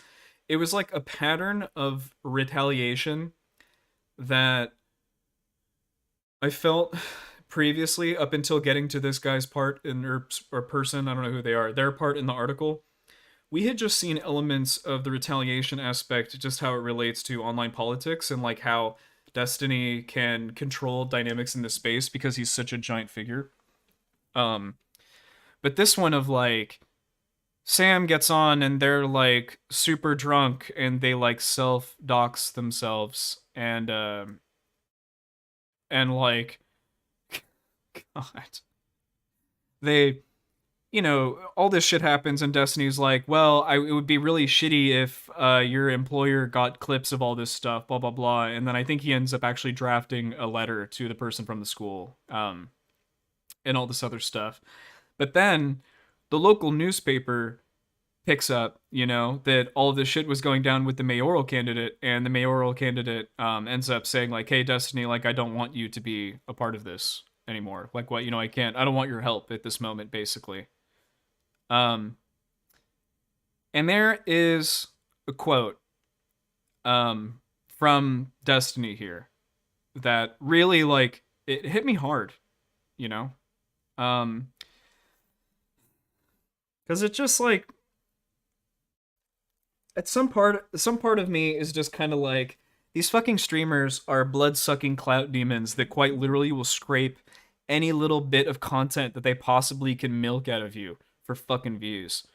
it was like a pattern of retaliation that I felt previously, up until getting to this guy's part or person, I don't know who they are, their part in the article. We had just seen elements of the retaliation aspect, just how it relates to online politics, and like how Destiny can control dynamics in the space because he's such a giant figure. But this one of like, Sam gets on and they're like super drunk and they like self dox themselves, and like, God, they, all this shit happens, and Destiny's like, well, it would be really shitty if your employer got clips of all this stuff, blah, blah, blah. And then I think he ends up actually drafting a letter to the person from the school, and all this other stuff. But then the local newspaper picks up, that all of this shit was going down with the mayoral candidate, and the mayoral candidate ends up saying like, hey, Destiny, like, I don't want you to be a part of this anymore. Like, what, I don't want your help at this moment, basically. And there is a quote from Destiny here that really, like, it hit me hard, because it just like, at some part of me is just kind of like, these fucking streamers are blood-sucking clout demons that quite literally will scrape any little bit of content that they possibly can milk out of you for fucking views.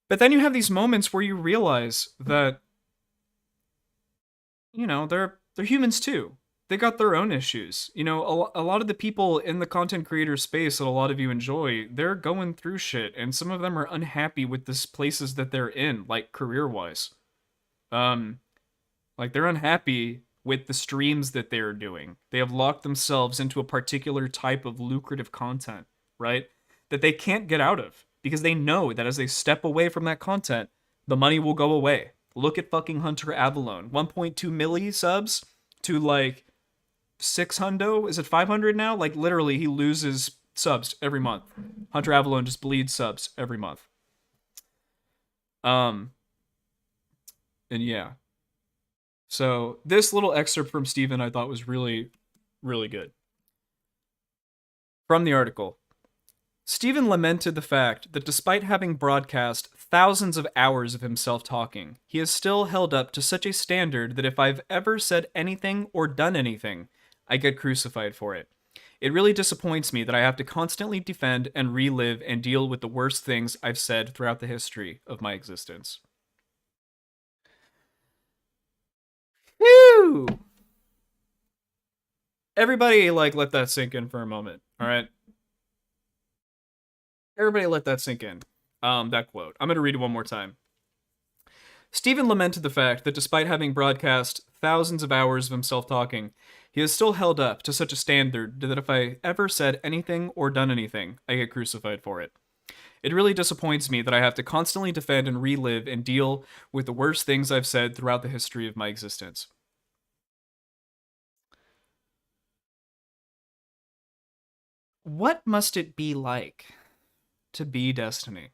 But then you have these moments where you realize that, they're humans too. They got their own issues. You know, a lot of the people in the content creator space that a lot of you enjoy, they're going through shit, and some of them are unhappy with the places that they're in, like career wise. Um, like they're unhappy with the streams that they're doing. They have locked themselves into a particular type of lucrative content, right? That they can't get out of because they know that as they step away from that content, the money will go away. Look at fucking Hunter Avalone. 1.2 milli subs to like 600. Is it 500 now? Like literally he loses subs every month. Hunter Avalone just bleeds subs every month. And yeah. So this little excerpt from Steven I thought was really, really good. From the article, Steven lamented the fact that despite having broadcast thousands of hours of himself talking, he is still held up to such a standard that if I've ever said anything or done anything, I get crucified for it. It really disappoints me that I have to constantly defend and relive and deal with the worst things I've said throughout the history of my existence. Whew! Everybody, like, let that sink in for a moment, all right? Everybody let that sink in. That quote. I'm going to read it one more time. Steven lamented the fact that despite having broadcast thousands of hours of himself talking, he is still held up to such a standard that if I ever said anything or done anything, I get crucified for it. It really disappoints me that I have to constantly defend and relive and deal with the worst things I've said throughout the history of my existence. What must it be like to be Destiny?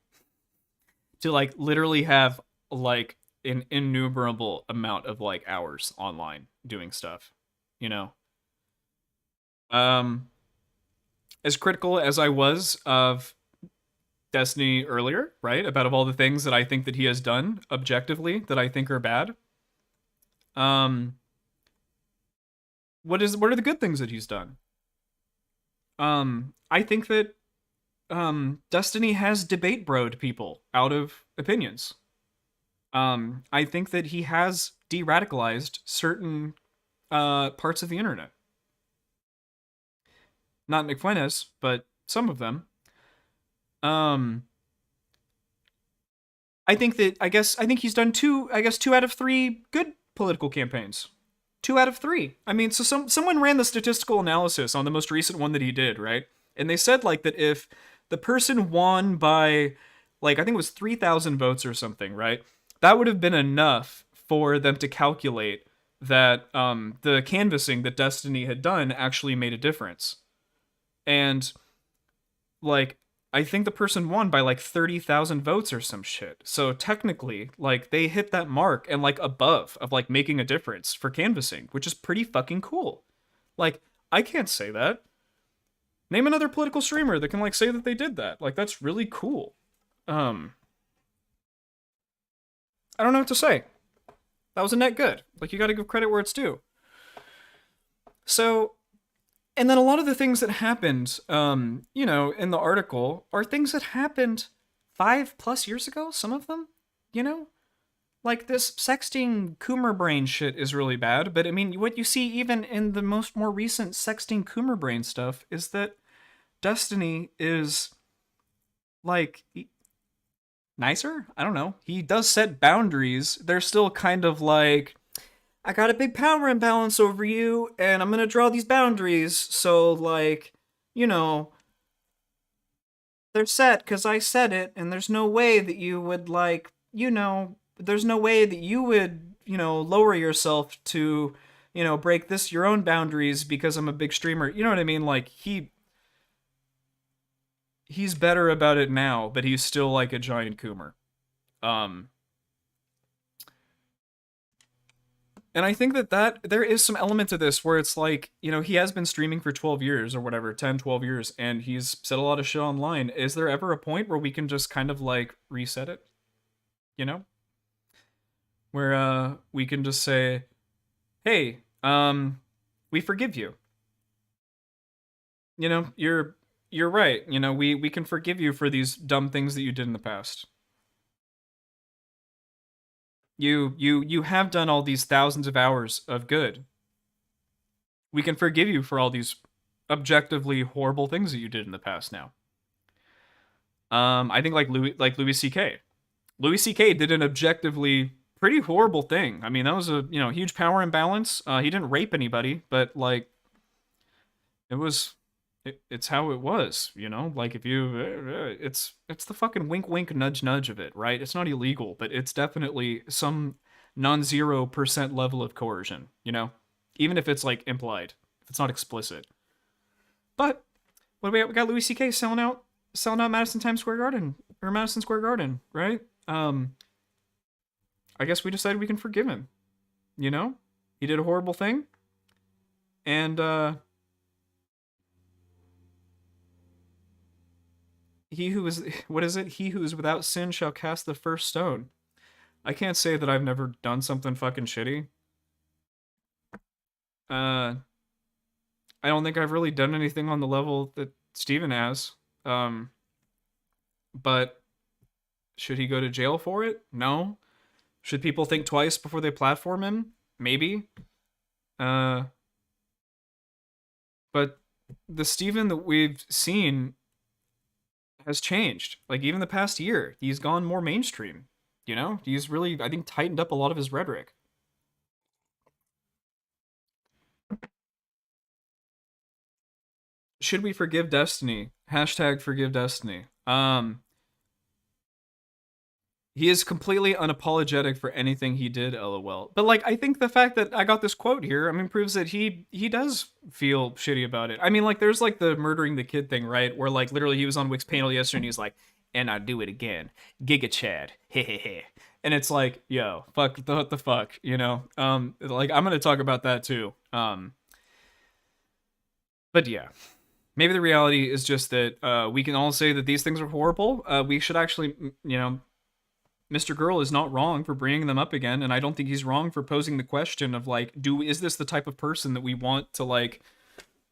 To like literally have like an innumerable amount of like hours online doing stuff, you know? As critical as I was of Destiny earlier, right? About of all the things that I think that he has done objectively that I think are bad. What are the good things that he's done? I think that Destiny has debate broed people out of opinions. I think that he has de-radicalized certain parts of the internet. Not Nick Fuentes, but some of them. I think he's done two out of three good political campaigns. 2 out of 3. I mean, so someone ran the statistical analysis on the most recent one that he did, right? And they said like that if the person won by like I think it was 3,000 votes or something, right? That would have been enough for them to calculate that the canvassing that Destiny had done actually made a difference. And like I think the person won by like 30,000 votes or some shit. So technically, like they hit that mark and like above of like making a difference for canvassing, which is pretty fucking cool. Like I can't say that. Name another political streamer that can like say that they did that. Like that's really cool. I don't know what to say. That was a net good. Like you got to give credit where it's due. So and then a lot of the things that happened, you know, in the article are things that happened 5+ years ago, some of them, you know? Like this sexting Coomer brain shit is really bad, but I mean, what you see even in the more recent sexting Coomer brain stuff is that Destiny is, like, nicer? I don't know. He does set boundaries. They're still kind of like, I got a big power imbalance over you, and I'm gonna draw these boundaries, so, like, you know, they're set because I said it, and there's no way that you would, like, you know, there's no way that you would, you know, lower yourself to, you know, break your own boundaries because I'm a big streamer. You know what I mean? Like, he's better about it now, but he's still, like, a giant Coomer. And I think that there is some element to this where it's like, you know, he has been streaming for 12 years or whatever, 10, 12 years, and he's said a lot of shit online. Is there ever a point where we can just kind of like reset it? You know? Where we can just say, hey, we forgive you. You know, you're right. You know, we can forgive you for these dumb things that you did in the past. You have done all these thousands of hours of good, we can forgive you for all these objectively horrible things that you did in the past now. I think like Louis C.K. Louis C.K. did an objectively pretty horrible thing. I mean, that was a huge power imbalance. He didn't rape anybody, but like it was, it's how it was. Like if you, it's the fucking wink wink nudge nudge of it, right? It's not illegal, but it's definitely some non-0% level of coercion. Even if it's like implied, if it's not explicit. But what do we got? We got Louis C.K. selling out Madison Square Garden, right? I guess we decided we can forgive him. He did a horrible thing, and he who is what is it? He who is without sin shall cast the first stone. I can't say that I've never done something fucking shitty. I don't think I've really done anything on the level that Steven has. But should he go to jail for it? No. Should people think twice before they platform him? Maybe. But the Steven that we've seen has changed. Like, even the past year, he's gone more mainstream. He's really, I think, tightened up a lot of his rhetoric. Should we forgive Destiny? Hashtag forgive Destiny. He is completely unapologetic for anything he did, lol. But like, I think the fact that I got this quote here, proves that he does feel shitty about it. I mean, like, there's like the murdering the kid thing, right? Where like literally he was on Wix panel yesterday and he's like, and I do it again, Giga Chad, hehehe. And it's like, yo, fuck, what the fuck, like, I'm gonna talk about that too. But yeah. Maybe the reality is just that we can all say that these things are horrible. We should actually, Mr. Girl is not wrong for bringing them up again, and I don't think he's wrong for posing the question of like, is this the type of person that we want to like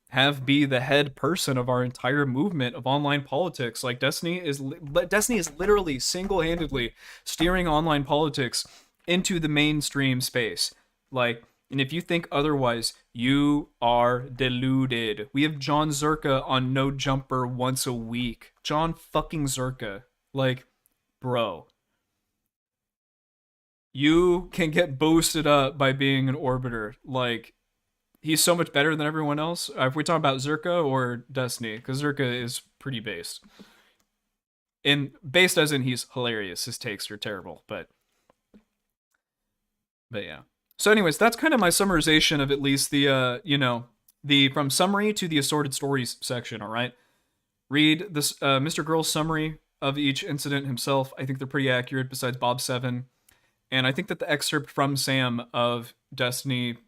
have be the head person of our entire movement of online politics? Like, Destiny is literally single-handedly steering online politics into the mainstream space. Like, and if you think otherwise, you are deluded. We have John Zerka on No Jumper once a week. John fucking Zerka. Like, bro. You can get boosted up by being an orbiter. Like, he's so much better than everyone else. If we're talking about Zerka or Destiny, because Zerka is pretty based. And based as in he's hilarious. His takes are terrible, but yeah. So anyways, that's kind of my summarization of at least the, the from summary to the assorted stories section, all right? Read this Mr. Girl's summary of each incident himself. I think they're pretty accurate besides Bob 7. And I think that the excerpt from Sam of Destiny,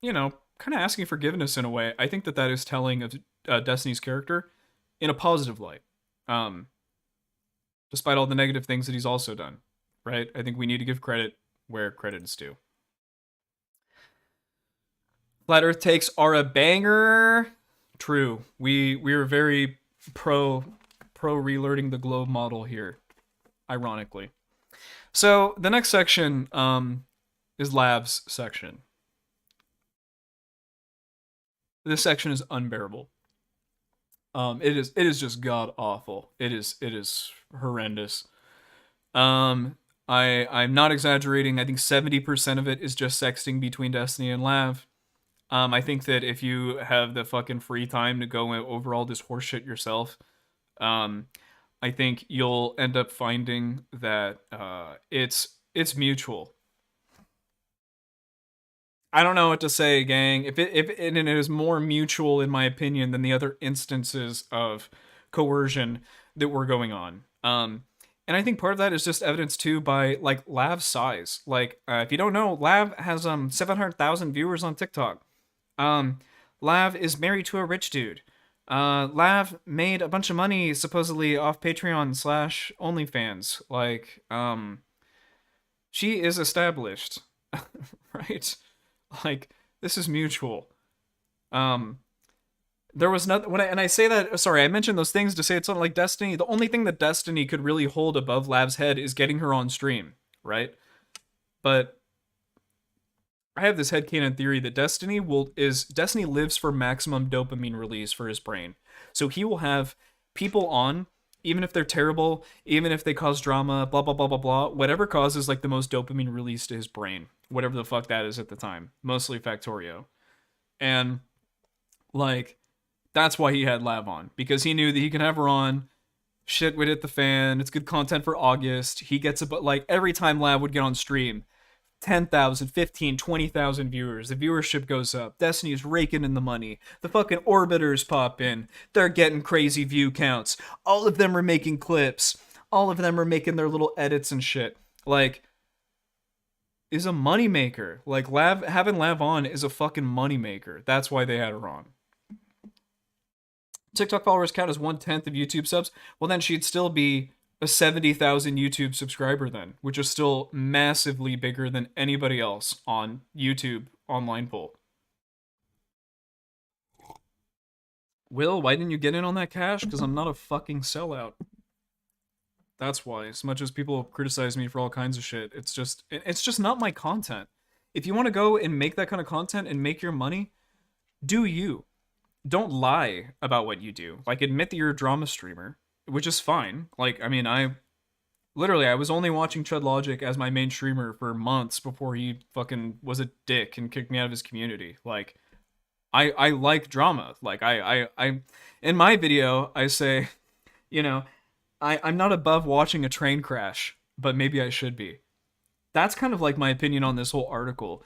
kind of asking forgiveness in a way, I think that that is telling of Destiny's character in a positive light. Despite all the negative things that he's also done, right? I think we need to give credit where credit is due. Flat Earth takes are a banger. True. We're very pro relearning the globe model here, ironically. So the next section is Lav's section. This section is unbearable. It is just god awful. It is horrendous. I'm not exaggerating. I think 70% of it is just sexting between Destiny and Lav. I think that if you have the fucking free time to go over all this horseshit yourself, I think you'll end up finding that it's mutual. I don't know what to say, gang. If it is more mutual, in my opinion, than the other instances of coercion that were going on. And I think part of that is just evidenced too by like Lav's size. Like, if you don't know, Lav has 700,000 viewers on TikTok. Lav is married to a rich dude. Lav made a bunch of money supposedly off Patreon / OnlyFans. Like, she is established, right? Like, this is mutual. There was nothing when I say that. Sorry, I mentioned those things to say it's not like Destiny. The only thing that Destiny could really hold above Lav's head is getting her on stream, right? But I have this headcanon theory that Destiny lives for maximum dopamine release for his brain. So he will have people on, even if they're terrible, even if they cause drama, blah blah blah blah blah, whatever causes like the most dopamine release to his brain, whatever the fuck that is at the time, mostly Factorio. And like that's why he had Lav on, because he knew that he could have her on, shit would hit the fan, it's good content for August. He gets about like every time Lav would get on stream, 10,000, 15, 20,000 viewers. The viewership goes up. Destiny's raking in the money. The fucking orbiters pop in. They're getting crazy view counts. All of them are making clips. All of them are making their little edits and shit. Like, is a moneymaker. Like, having Lav on is a fucking moneymaker. That's why they had her on. TikTok followers count as 1/10 of YouTube subs. Well, then she'd still be a 70,000 YouTube subscriber then, which is still massively bigger than anybody else on YouTube online poll. Will, why didn't you get in on that cash? Because I'm not a fucking sellout. That's why. As much as people criticize me for all kinds of shit, it's just not my content. If you want to go and make that kind of content and make your money, do you. Don't lie about what you do. Like, admit that you're a drama streamer, which is fine. Like, I mean, I was only watching Chud Logic as my main streamer for months before he fucking was a dick and kicked me out of his community. Like, I like drama. Like, I in my video, I say, you know, I'm not above watching a train crash, but maybe I should be. That's kind of like my opinion on this whole article.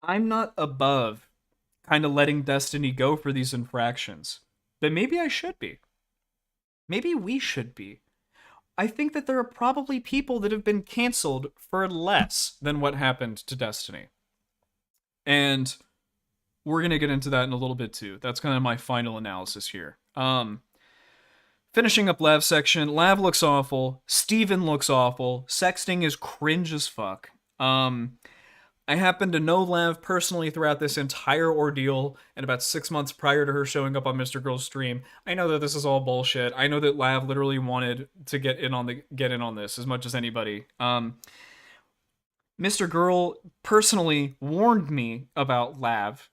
I'm not above kind of letting Destiny go for these infractions, but maybe I should be. Maybe we should be. I think that there are probably people that have been canceled for less than what happened to Destiny. And we're going to get into that in a little bit too. That's kind of my final analysis here. Finishing up Lav's section, Lav looks awful. Steven looks awful. Sexting is cringe as fuck. I happen to know Lav personally throughout this entire ordeal, and about 6 months prior to her showing up on Mr. Girl's stream. I know that this is all bullshit. I know that Lav literally wanted to get in on this as much as anybody. Mr. Girl personally warned me about Lav,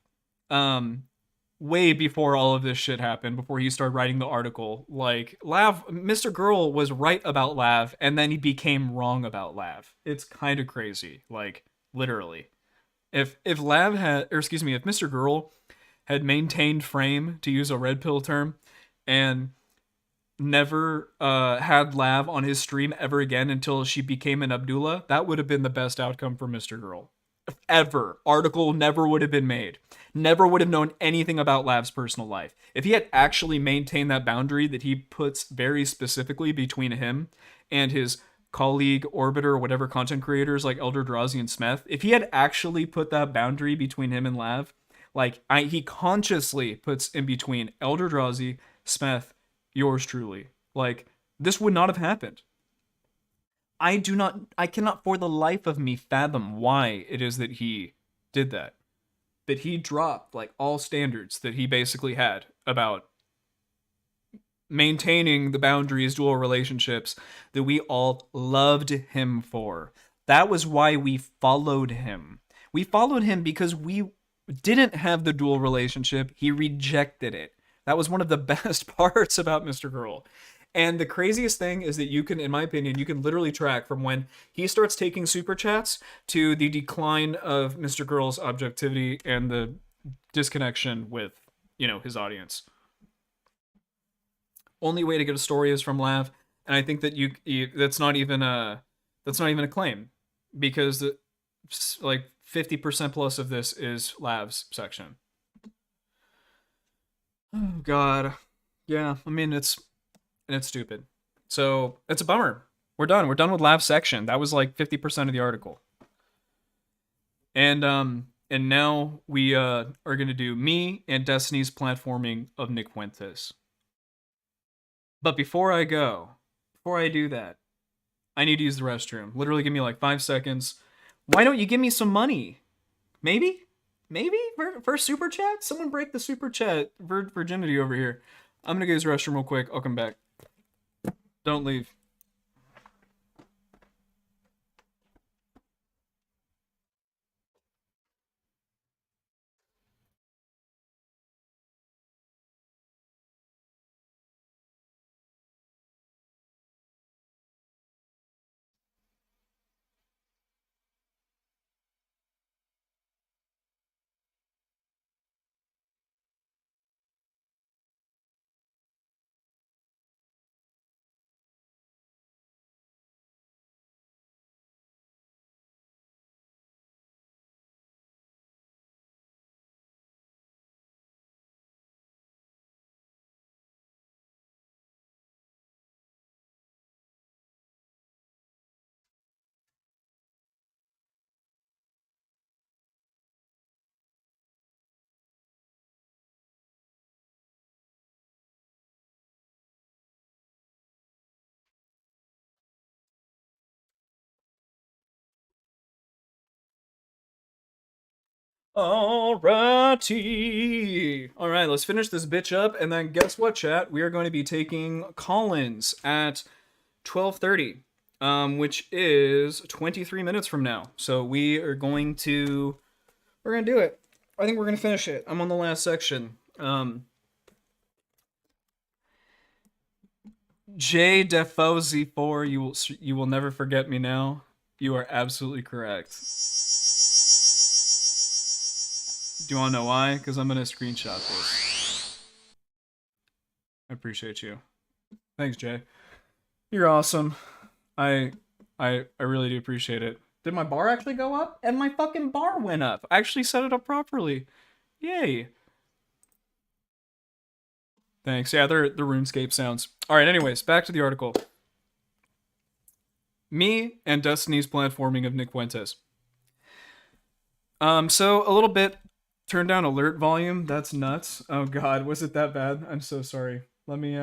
way before all of this shit happened, before he started writing the article. Like, Mr. Girl was right about Lav, and then he became wrong about Lav. It's kind of crazy. Like, literally. If Mr. Girl had maintained frame, to use a red pill term, and never had Lav on his stream ever again until she became an Abdullah, that would have been the best outcome for Mr. Girl. Ever. Article never would have been made. Never would have known anything about Lav's personal life. If he had actually maintained that boundary that he puts very specifically between him and his colleague, orbiter, whatever content creators like Elder Drazi and Smeth, if he had actually put that boundary between him and Lav, like he consciously puts in between Elder Drazi, Smeth, yours truly, like this would not have happened. I cannot for the life of me fathom why it is that he did that. That he dropped like all standards that he basically had about maintaining the boundaries, dual relationships that we all loved him for. That was why we followed him. We followed him because we didn't have the dual relationship. He rejected it. That was one of the best parts about Mr. Girl. And the craziest thing is that you can, in my opinion, you can literally track from when he starts taking super chats to the decline of Mr. Girl's objectivity and the disconnection with, his audience. Only way to get a story is from Lav, and I think that that's not even a claim, because like 50% plus of this is Lav's section. Oh God, yeah. I mean, it's stupid. So it's a bummer. We're done. We're done with Lav's section. That was like 50% of the article. And now we are gonna do me and Destiny's platforming of Nick Fuentes. But before I do that, I need to use the restroom. Literally give me like 5 seconds. Why don't you give me some money? Maybe for super chat? Someone break the super chat virginity over here. I'm gonna go use the restroom real quick. I'll come back. Don't leave. Alrighty. All right, let's finish this bitch up, and then guess what, chat? We are going to be taking call-ins at 12:30, which is 23 minutes from now. So we're gonna do it. I think we're gonna finish it. I'm on the last section. J Defoe Z4, you will never forget me now. You are absolutely correct. Do you want to know why? Because I'm gonna screenshot this. I appreciate you. Thanks, Jay. You're awesome. I really do appreciate it. Did my bar actually go up? And my fucking bar went up. I actually set it up properly. Yay. Thanks. Yeah, they're the RuneScape sounds. Alright, anyways, back to the article. Me and Destiny's platforming of Nick Fuentes. So a little bit, turn down alert volume. That's nuts. Oh god, was it that bad? I'm so sorry. Let me,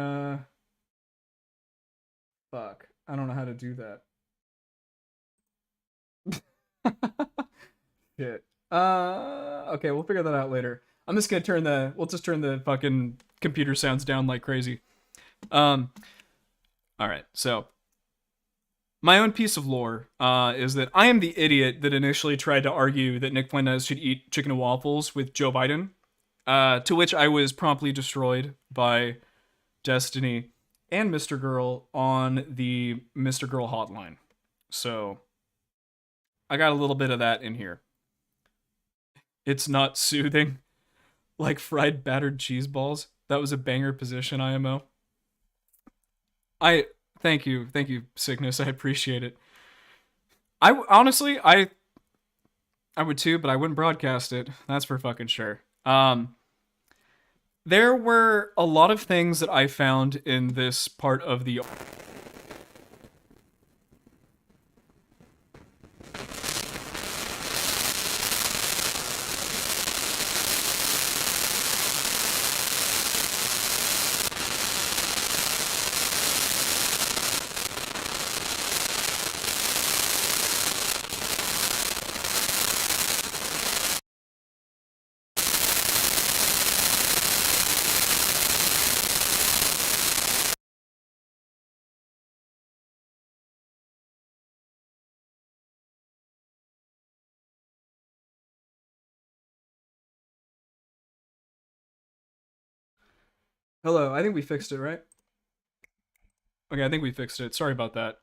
fuck. I don't know how to do that. Shit. Okay, we'll figure that out later. I'm just gonna we'll just turn the fucking computer sounds down like crazy. Alright, so my own piece of lore is that I am the idiot that initially tried to argue that Nick Fuentes should eat chicken and waffles with Joe Biden, to which I was promptly destroyed by Destiny and Mr. Girl on the Mr. Girl hotline. So I got a little bit of that in here. It's not soothing. Like fried battered cheese balls. That was a banger position, IMO. Thank you, Sickness. I appreciate it. Honestly, I would too, but I wouldn't broadcast it. That's for fucking sure. There were a lot of things that I found in this part of the Hello, I think we fixed it, right? Okay, I think we fixed it. Sorry about that.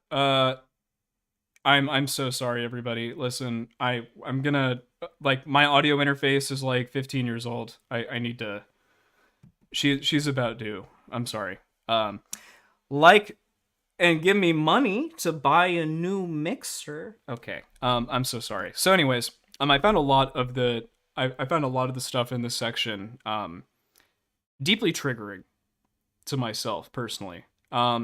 I'm so sorry, everybody. Listen, I'm gonna like my audio interface is like 15 years old. I need to. She's about due. I'm sorry. Like, and give me money to buy a new mixer. Okay. I'm so sorry. So, anyways, I found a lot of the I found a lot of the stuff in this section deeply triggering to myself personally. A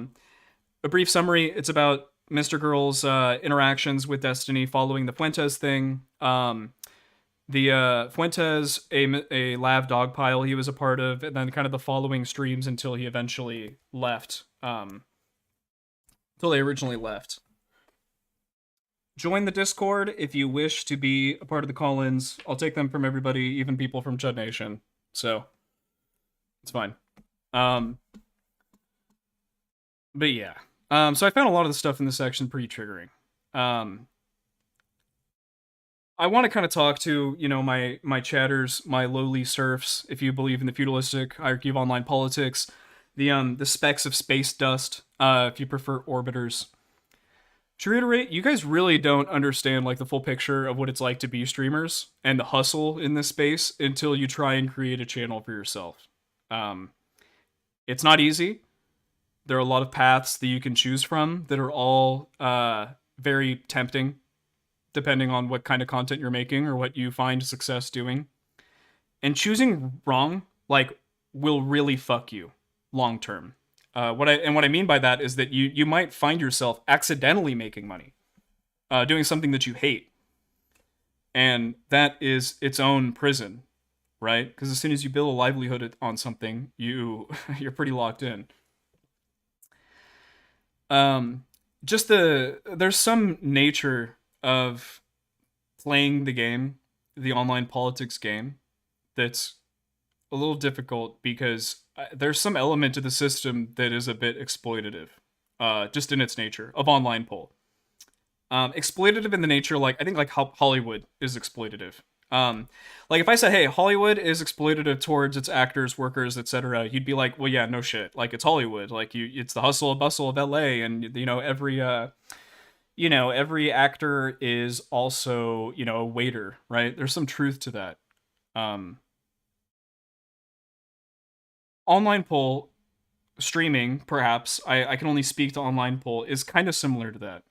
brief summary, it's about Mr. Girl's interactions with Destiny following the Fuentes thing. The Fuentes, a Lav dogpile he was a part of, and then kind of the following streams until he eventually left. Until they originally left. Join the Discord if you wish to be a part of the call-ins. I'll take them from everybody, even people from Chud Nation. So, it's fine. But yeah. So I found a lot of the stuff in this section pretty triggering. I want to kind of talk to, my chatters, my lowly serfs, if you believe in the feudalistic hierarchy of online politics, the specs of space dust, if you prefer orbiters. To reiterate, you guys really don't understand like the full picture of what it's like to be streamers and the hustle in this space until you try and create a channel for yourself. It's not easy. There are a lot of paths that you can choose from that are all very tempting, depending on what kind of content you're making or what you find success doing. And choosing wrong, will really fuck you long term. What I mean by that is that you might find yourself accidentally making money, doing something that you hate, and that is its own prison, right? Because as soon as you build a livelihood on something, you're pretty locked in. There's some nature of playing the game the online politics game that's a little difficult because there's some element to the system that is a bit exploitative, just in its nature of online poll. Exploitative in the nature, like I think, like how Hollywood is exploitative. Like if I said, "Hey, Hollywood is exploitative towards its actors, workers, etc.," you'd be like, "Well, yeah, no shit. Like it's Hollywood. Like it's the hustle and bustle of LA, and every actor is also a waiter, right? There's some truth to that. Um, Online poll streaming, perhaps I can only speak to online poll is kind of similar to that.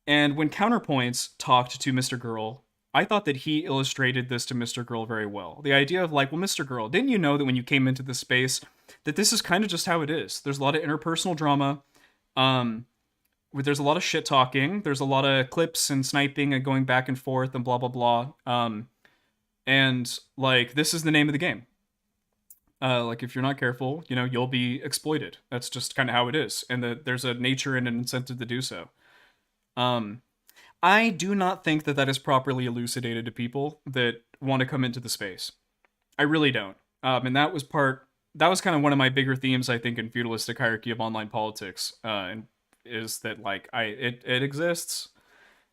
And when Counterpoints talked to Mr. Girl, I thought that he illustrated this to Mr. Girl very well. The idea of like, well, Mr. Girl, didn't you know that when you came into this space that this is kind of just how it is? There's a lot of interpersonal drama. Um, there's a lot of shit talking. There's a lot of clips and sniping and going back and forth and blah blah blah. And like this is the name of the game. Like if you're not careful, you'll be exploited. That's just kind of how it is, and there's a nature and an incentive to do so. Um, I do not think that that is properly elucidated to people that want to come into the space. I really don't. And that was part. That was kind of one of my bigger themes, I think, in feudalistic hierarchy of online politics. And is that like it exists.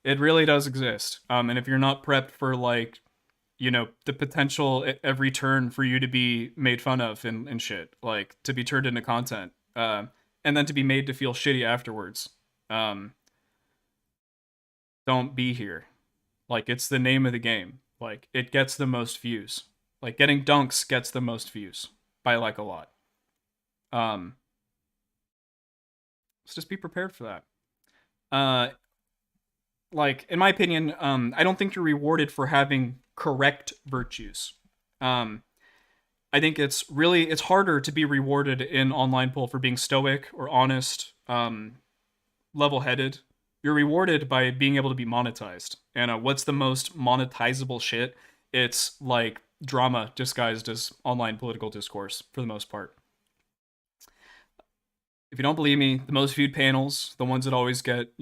It really does exist. And if you're not prepped for like the potential at every turn for you to be made fun of and shit, like to be turned into content, and then to be made to feel shitty afterwards. Um, don't be here. Like it's the name of the game. Like it gets the most views. Like getting dunks gets the most views by like a lot. Um, let's just be prepared for that. Uh, like in my opinion, I don't think you're rewarded for having correct virtues. Um, I think it's harder to be rewarded in online poll for being stoic or honest, level-headed. You're rewarded by being able to be monetized. And what's the most monetizable shit? It's like drama disguised as online political discourse for the most part. If you don't believe me, the most viewed panels, the ones that always get,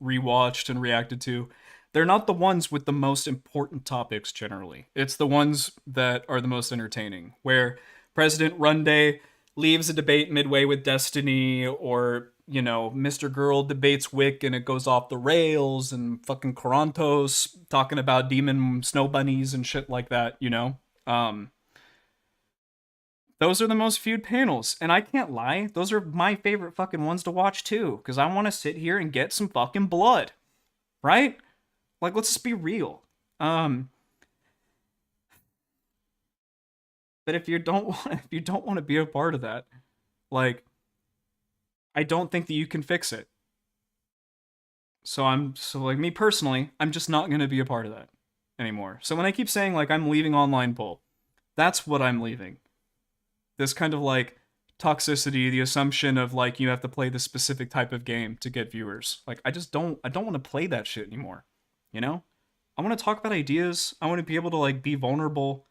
rewatched and reacted to, they're not the ones with the most important topics generally. It's the ones that are the most entertaining, where President Runday leaves a debate midway with Destiny, or, Mr. Girl debates Wick and it goes off the rails, and fucking Corantos talking about demon snow bunnies and shit like that. Um, those are the most viewed panels, and I can't lie, those are my favorite fucking ones to watch too, because I want to sit here and get some fucking blood, right? Like, let's just be real. Um, but if you don't want to be a part of that, like, I don't think that you can fix it. So like me personally, I'm just not gonna be a part of that anymore. So when I keep saying like I'm leaving online poll, that's what I'm leaving. This kind of like toxicity, the assumption of like you have to play this specific type of game to get viewers. Like I don't want to play that shit anymore. You know? I want to talk about ideas. I want to be able to like be vulnerable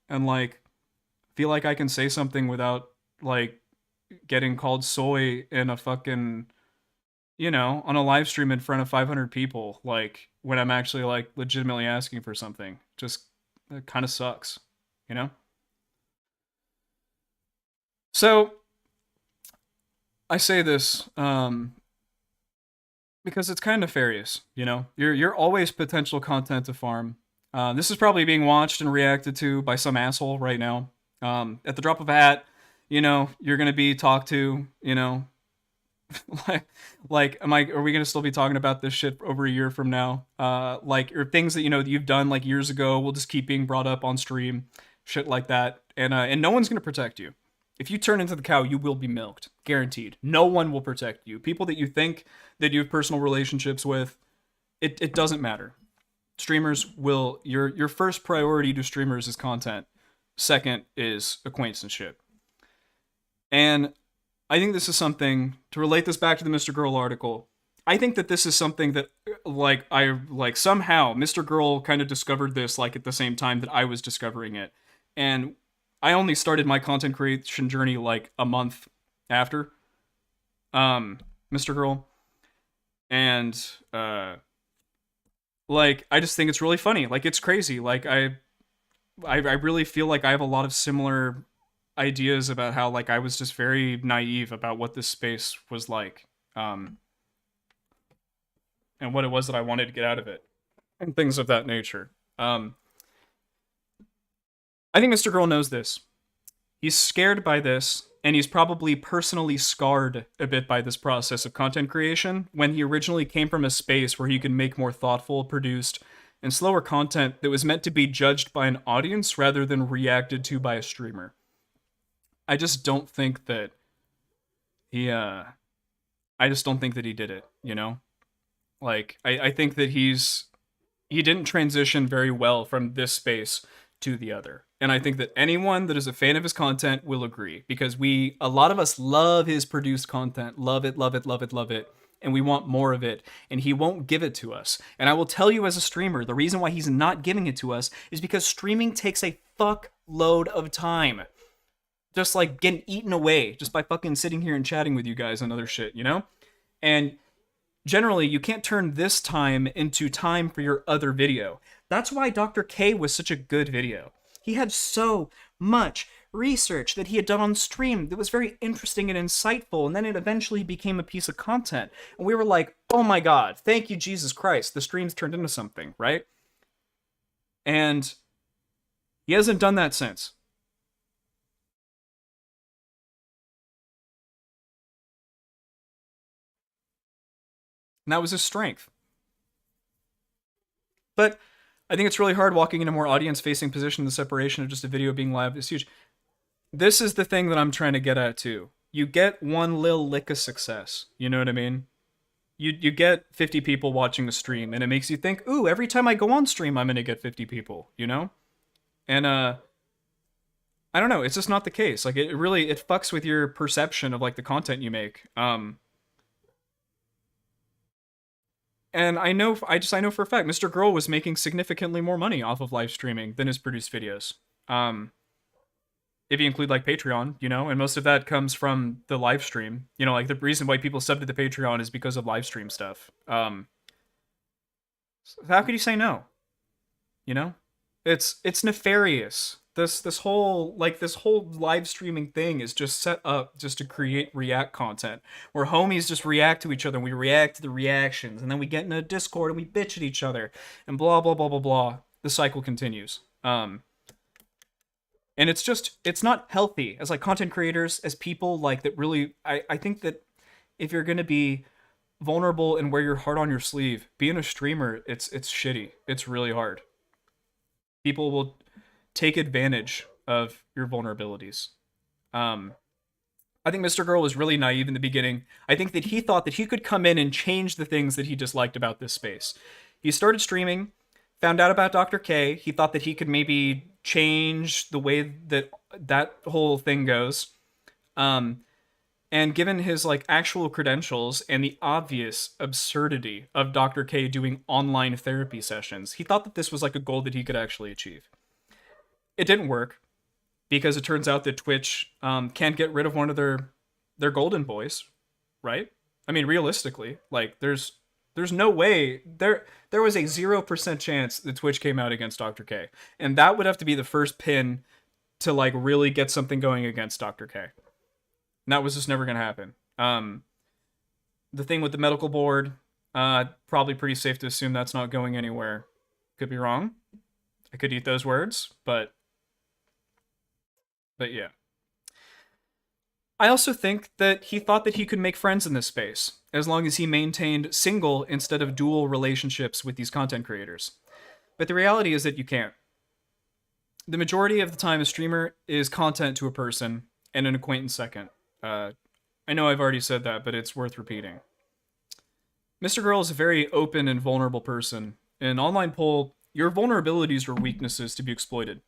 and like feel like I can say something without like getting called soy in a fucking, on a live stream in front of 500 people, like when I'm actually like legitimately asking for something. Just it kind of sucks, you know? So I say this because it's kind of nefarious, You're always potential content to farm. This is probably being watched and reacted to by some asshole right now. At the drop of a hat, you're gonna be talked to, like are we gonna still be talking about this shit over a year from now? Like or things that that you've done like years ago will just keep being brought up on stream, shit like that, and no one's gonna protect you. If you turn into the cow, you will be milked, guaranteed. No one will protect you. People that you think that you have personal relationships with, it doesn't matter. Streamers will your first priority to streamers is content. Second is acquaintanceship. And I think this is something to relate this back to the Mr. Girl article. I think that this is something that like somehow Mr. Girl kind of discovered this like at the same time that I was discovering it. And I only started my content creation journey like a month after Mr. Girl. And Like, I just think it's really funny. Like, it's crazy. Like, I really feel like I have a lot of similar ideas about how, like, I was just very naive about what this space was like, um, and what it was that I wanted to get out of it, and things of that nature. Um, I think Mr. Girl knows this. He's scared by this, and he's probably personally scarred a bit by this process of content creation when he originally came from a space where he could make more thoughtful, produced, and slower content that was meant to be judged by an audience rather than reacted to by a streamer. I just don't think that he I just don't think that he did it, you know? Like I think that he didn't transition very well from this space to the other. And I think that anyone that is a fan of his content will agree because a lot of us love his produced content, love it, love it, love it, love it, and we want more of it, and he won't give it to us. And I will tell you as a streamer, the reason why he's not giving it to us is because streaming takes a fuck load of time. Just like getting eaten away just by fucking sitting here and chatting with you guys and other shit, you know? And generally, you can't turn this time into time for your other video. That's why Dr. K was such a good video. He had so much research that he had done on stream that was very interesting and insightful, and then it eventually became a piece of content. And we were like, oh my god, thank you, Jesus Christ, the stream's turned into something, right? And he hasn't done that since. And that was his strength. But I think it's really hard walking in a more audience facing position. The separation of just a video being live is huge. This is the thing that I'm trying to get at too. You get one little lick of success. You know what I mean? You get 50 people watching a stream, and it makes you think, ooh, every time I go on stream, I'm gonna get 50 people. You know? And I don't know. It's just not the case. Like it fucks with your perception of like the content you make. And I know for a fact, Mr. Girl was making significantly more money off of live streaming than his produced videos. Um, if you include like Patreon, you know, and most of that comes from the live stream. You know, like the reason why people sub to the Patreon is because of live stream stuff. So how could you say no? You know, it's nefarious. This whole live streaming thing is just set up just to create react content where homies just react to each other and we react to the reactions and then we get in a Discord and we bitch at each other and blah blah blah blah blah. The cycle continues. And it's not healthy as like content creators, as people like that really I think that if you're gonna be vulnerable and wear your heart on your sleeve, being a streamer, it's shitty. It's really hard. People will take advantage of your vulnerabilities. Um, I think Mr. Girl was really naive in the beginning. I think that he thought that he could come in and change the things that he disliked about this space. He started streaming, found out about Dr. K. He thought that he could maybe change the way that that whole thing goes. Um, and given his like actual credentials and the obvious absurdity of Dr. K doing online therapy sessions, he thought that this was like a goal that he could actually achieve. It didn't work because it turns out that Twitch can't get rid of one of their golden boys, right? I mean, realistically, like there's no way there was a 0% chance that Twitch came out against Dr. K, and that would have to be the first pin to like really get something going against Dr. K. And that was just never gonna happen. The thing with the medical board, probably pretty safe to assume that's not going anywhere. Could be wrong. I could eat those words, but yeah. I also think that he thought that he could make friends in this space, as long as he maintained single instead of dual relationships with these content creators. But the reality is that you can't. The majority of the time, a streamer is content to a person and an acquaintance second. I know I've already said that, but it's worth repeating. Mr. Girl is a very open and vulnerable person. In an online poll, your vulnerabilities are weaknesses to be exploited.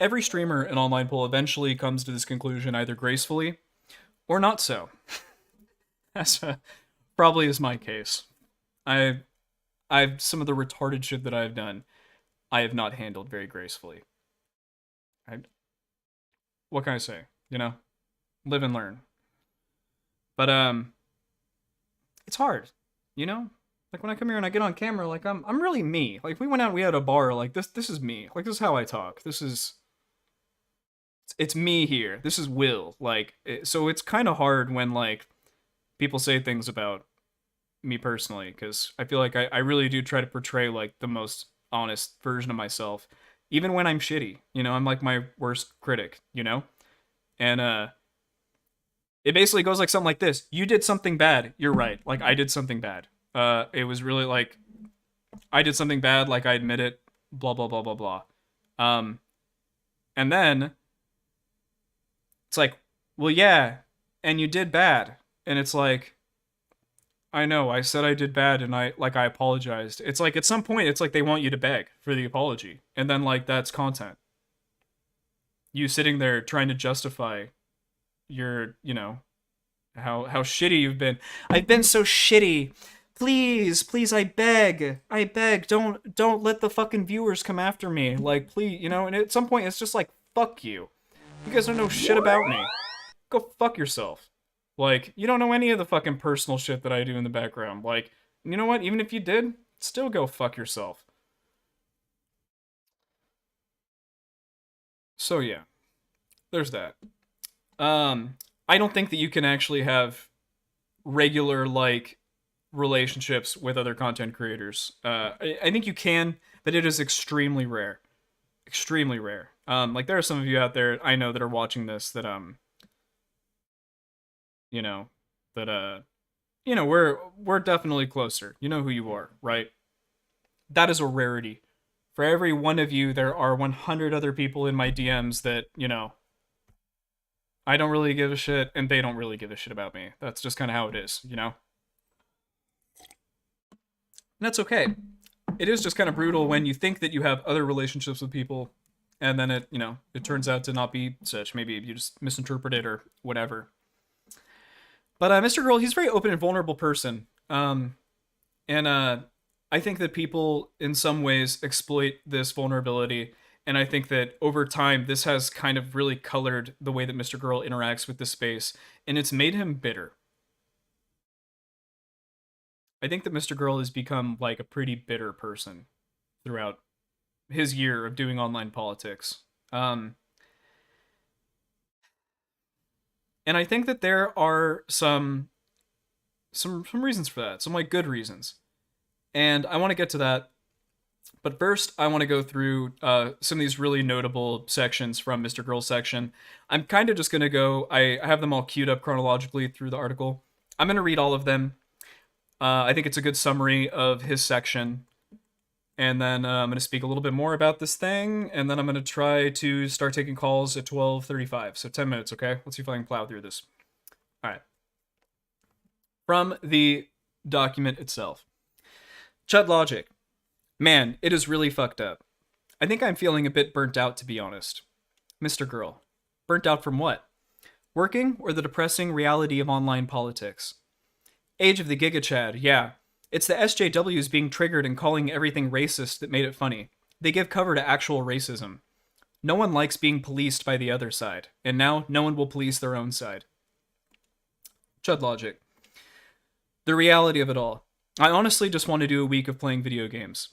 Every streamer in online poll eventually comes to this conclusion either gracefully or not so. That's probably is my case. I I've some of the retarded shit that I've done, I have not handled very gracefully. I, what can I say? You know, live and learn. But it's hard, you know. Like when I come here and I get on camera, like I'm really me. Like if we went out, and we had a bar, like this is me. Like this is how I talk. This is it's me here. This is Will. Like so it's kind of hard when like people say things about me personally because I feel like I really do try to portray like the most honest version of myself, even when I'm shitty. You know, I'm like my worst critic. You know, and it basically goes like something like this: You did something bad. You're right. Like I did something bad. It was really like I did something bad. Like I admit it. Blah blah blah blah blah. Um, and then it's like, well, yeah, and you did bad, and it's like, I know, I said I did bad, and I apologized. It's like at some point, it's like they want you to beg for the apology, and then like that's content. You sitting there trying to justify your, you know, how shitty you've been. I've been so shitty. Please, I beg, don't let the fucking viewers come after me. Like, please, you know. And at some point, it's just like, fuck you. You guys don't know shit about me. Go fuck yourself. Like, you don't know any of the fucking personal shit that I do in the background. Like, you know what? Even if you did, still go fuck yourself. So yeah, there's that. I don't think that you can actually have regular like relationships with other content creators. I think you can, but it is extremely rare. Extremely rare. Like there are some of you out there I know that are watching this that you know, that you know, we're definitely closer. You know who you are, right? That is a rarity. For every one of you, there are 100 other people in my DMs that, you know, I don't really give a shit, and they don't really give a shit about me. That's just kind of how it is, you know? And that's okay. It is just kind of brutal when you think that you have other relationships with people, and then it, you know, it turns out to not be such. Maybe you just misinterpret it or whatever. But Mr. Girl, he's a very open and vulnerable person. And I think that people, in some ways, exploit this vulnerability. And I think that over time, this has kind of really colored the way that Mr. Girl interacts with the space, and it's made him bitter. I think that Mr. Girl has become like a pretty bitter person throughout his year of doing online politics. And I think that there are some reasons for that, some like good reasons. And I want to get to that. But first, I want to go through some of these really notable sections from Mr. Girl's section. I'm kind of just going to go, I have them all queued up chronologically through the article. I'm going to read all of them. I think it's a good summary of his section. And then I'm going to speak a little bit more about this thing. And then I'm going to try to start taking calls at 12:35. So 10 minutes, okay? Let's see if I can plow through this. All right. From the document itself. Chud Logic. Man, it is really fucked up. I think I'm feeling a bit burnt out, to be honest. Mr. Girl. Burnt out from what? Working or the depressing reality of online politics? Age of the Giga Chad, yeah. It's the SJWs being triggered and calling everything racist that made it funny. They give cover to actual racism. No one likes being policed by the other side, and now no one will police their own side. Chud Logic. The reality of it all. I honestly just want to do a week of playing video games.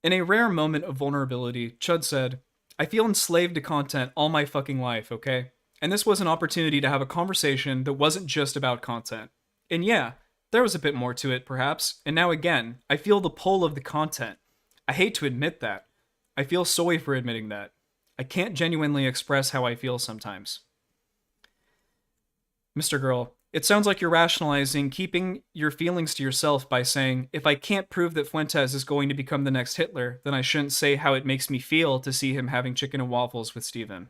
In a rare moment of vulnerability, Chud said, I feel enslaved to content all my fucking life, okay? And this was an opportunity to have a conversation that wasn't just about content. And yeah, there was a bit more to it, perhaps, and now again, I feel the pull of the content. I hate to admit that. I feel sorry for admitting that. I can't genuinely express how I feel sometimes. Mr. Girl, it sounds like you're rationalizing keeping your feelings to yourself by saying, if I can't prove that Fuentes is going to become the next Hitler, then I shouldn't say how it makes me feel to see him having chicken and waffles with Steven.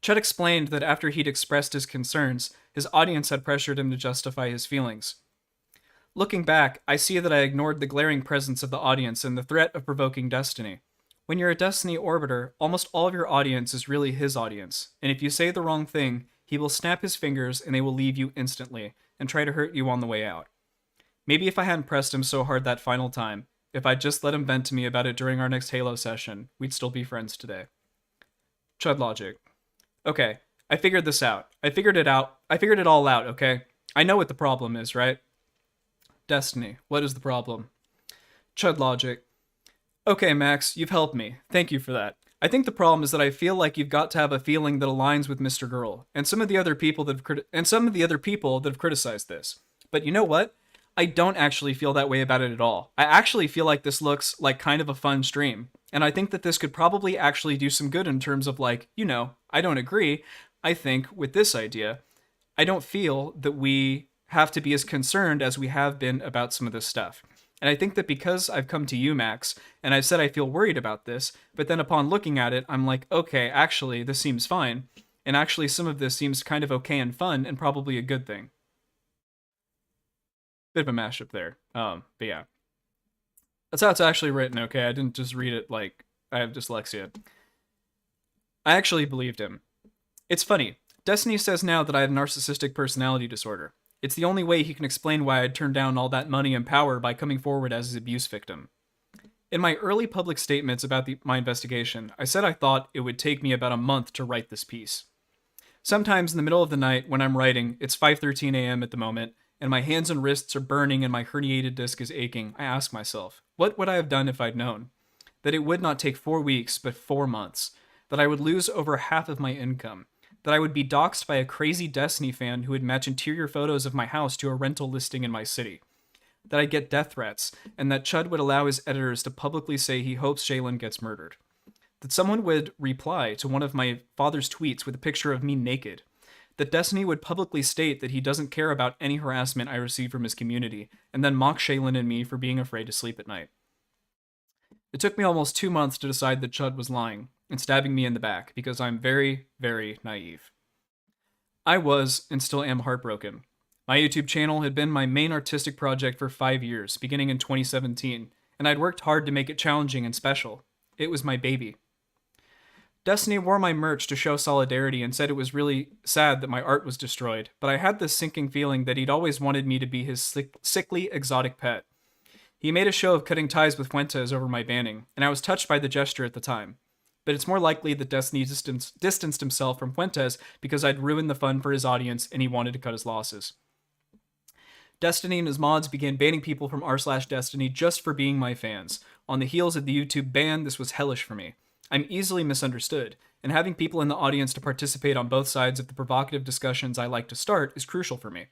Chet explained that after he'd expressed his concerns, his audience had pressured him to justify his feelings. Looking back, I see that I ignored the glaring presence of the audience and the threat of provoking Destiny. When you're a Destiny orbiter, almost all of your audience is really his audience, and if you say the wrong thing, he will snap his fingers and they will leave you instantly, and try to hurt you on the way out. Maybe if I hadn't pressed him so hard that final time, if I'd just let him vent to me about it during our next Halo session, we'd still be friends today. Chud Logic. Okay, I figured this out. I figured it all out, okay? I know what the problem is, right? Destiny. What is the problem? Chud Logic. Okay, Max, you've helped me. Thank you for that. I think the problem is that I feel like you've got to have a feeling that aligns with Mr. Girl and some of the other people that have criticized this. But you know what? I don't actually feel that way about it at all. I actually feel like this looks like kind of a fun stream. And I think that this could probably actually do some good in terms of like, I don't agree. I think with this idea, I don't feel that we have to be as concerned as we have been about some of this stuff. And I think that because I've come to you, Max, and I've said I feel worried about this, but then upon looking at it, I'm like, okay, actually, this seems fine. And actually, some of this seems kind of okay and fun and probably a good thing. Bit of a mashup there. But yeah. That's how it's actually written, okay? I didn't just read it like I have dyslexia. I actually believed him. It's funny. Destiny says now that I have narcissistic personality disorder. It's the only way he can explain why I'd turned down all that money and power by coming forward as his abuse victim. In my early public statements about my investigation, I said I thought it would take me about a month to write this piece. Sometimes in the middle of the night when I'm writing, it's 5:13 a.m. at the moment, and my hands and wrists are burning and my herniated disc is aching, I ask myself, what would I have done if I'd known? That it would not take 4 weeks, but 4 months. That I would lose over half of my income. That I would be doxxed by a crazy Destiny fan who would match interior photos of my house to a rental listing in my city. That I'd get death threats, and that Chud would allow his editors to publicly say he hopes Shaylin gets murdered. That someone would reply to one of my father's tweets with a picture of me naked. That Destiny would publicly state that he doesn't care about any harassment I receive from his community, and then mock Shaylin and me for being afraid to sleep at night. It took me almost 2 months to decide that Chud was lying and stabbing me in the back because I'm very, very naive. I was, and still am, heartbroken. My YouTube channel had been my main artistic project for 5 years, beginning in 2017, and I'd worked hard to make it challenging and special. It was my baby. Destiny wore my merch to show solidarity and said it was really sad that my art was destroyed, but I had this sinking feeling that he'd always wanted me to be his sickly, exotic pet. He made a show of cutting ties with Fuentes over my banning, and I was touched by the gesture at the time. But it's more likely that Destiny distanced himself from Fuentes because I'd ruined the fun for his audience and he wanted to cut his losses. Destiny and his mods began banning people from r/Destiny just for being my fans. On the heels of the YouTube ban, this was hellish for me. I'm easily misunderstood, and having people in the audience to participate on both sides of the provocative discussions I like to start is crucial for me.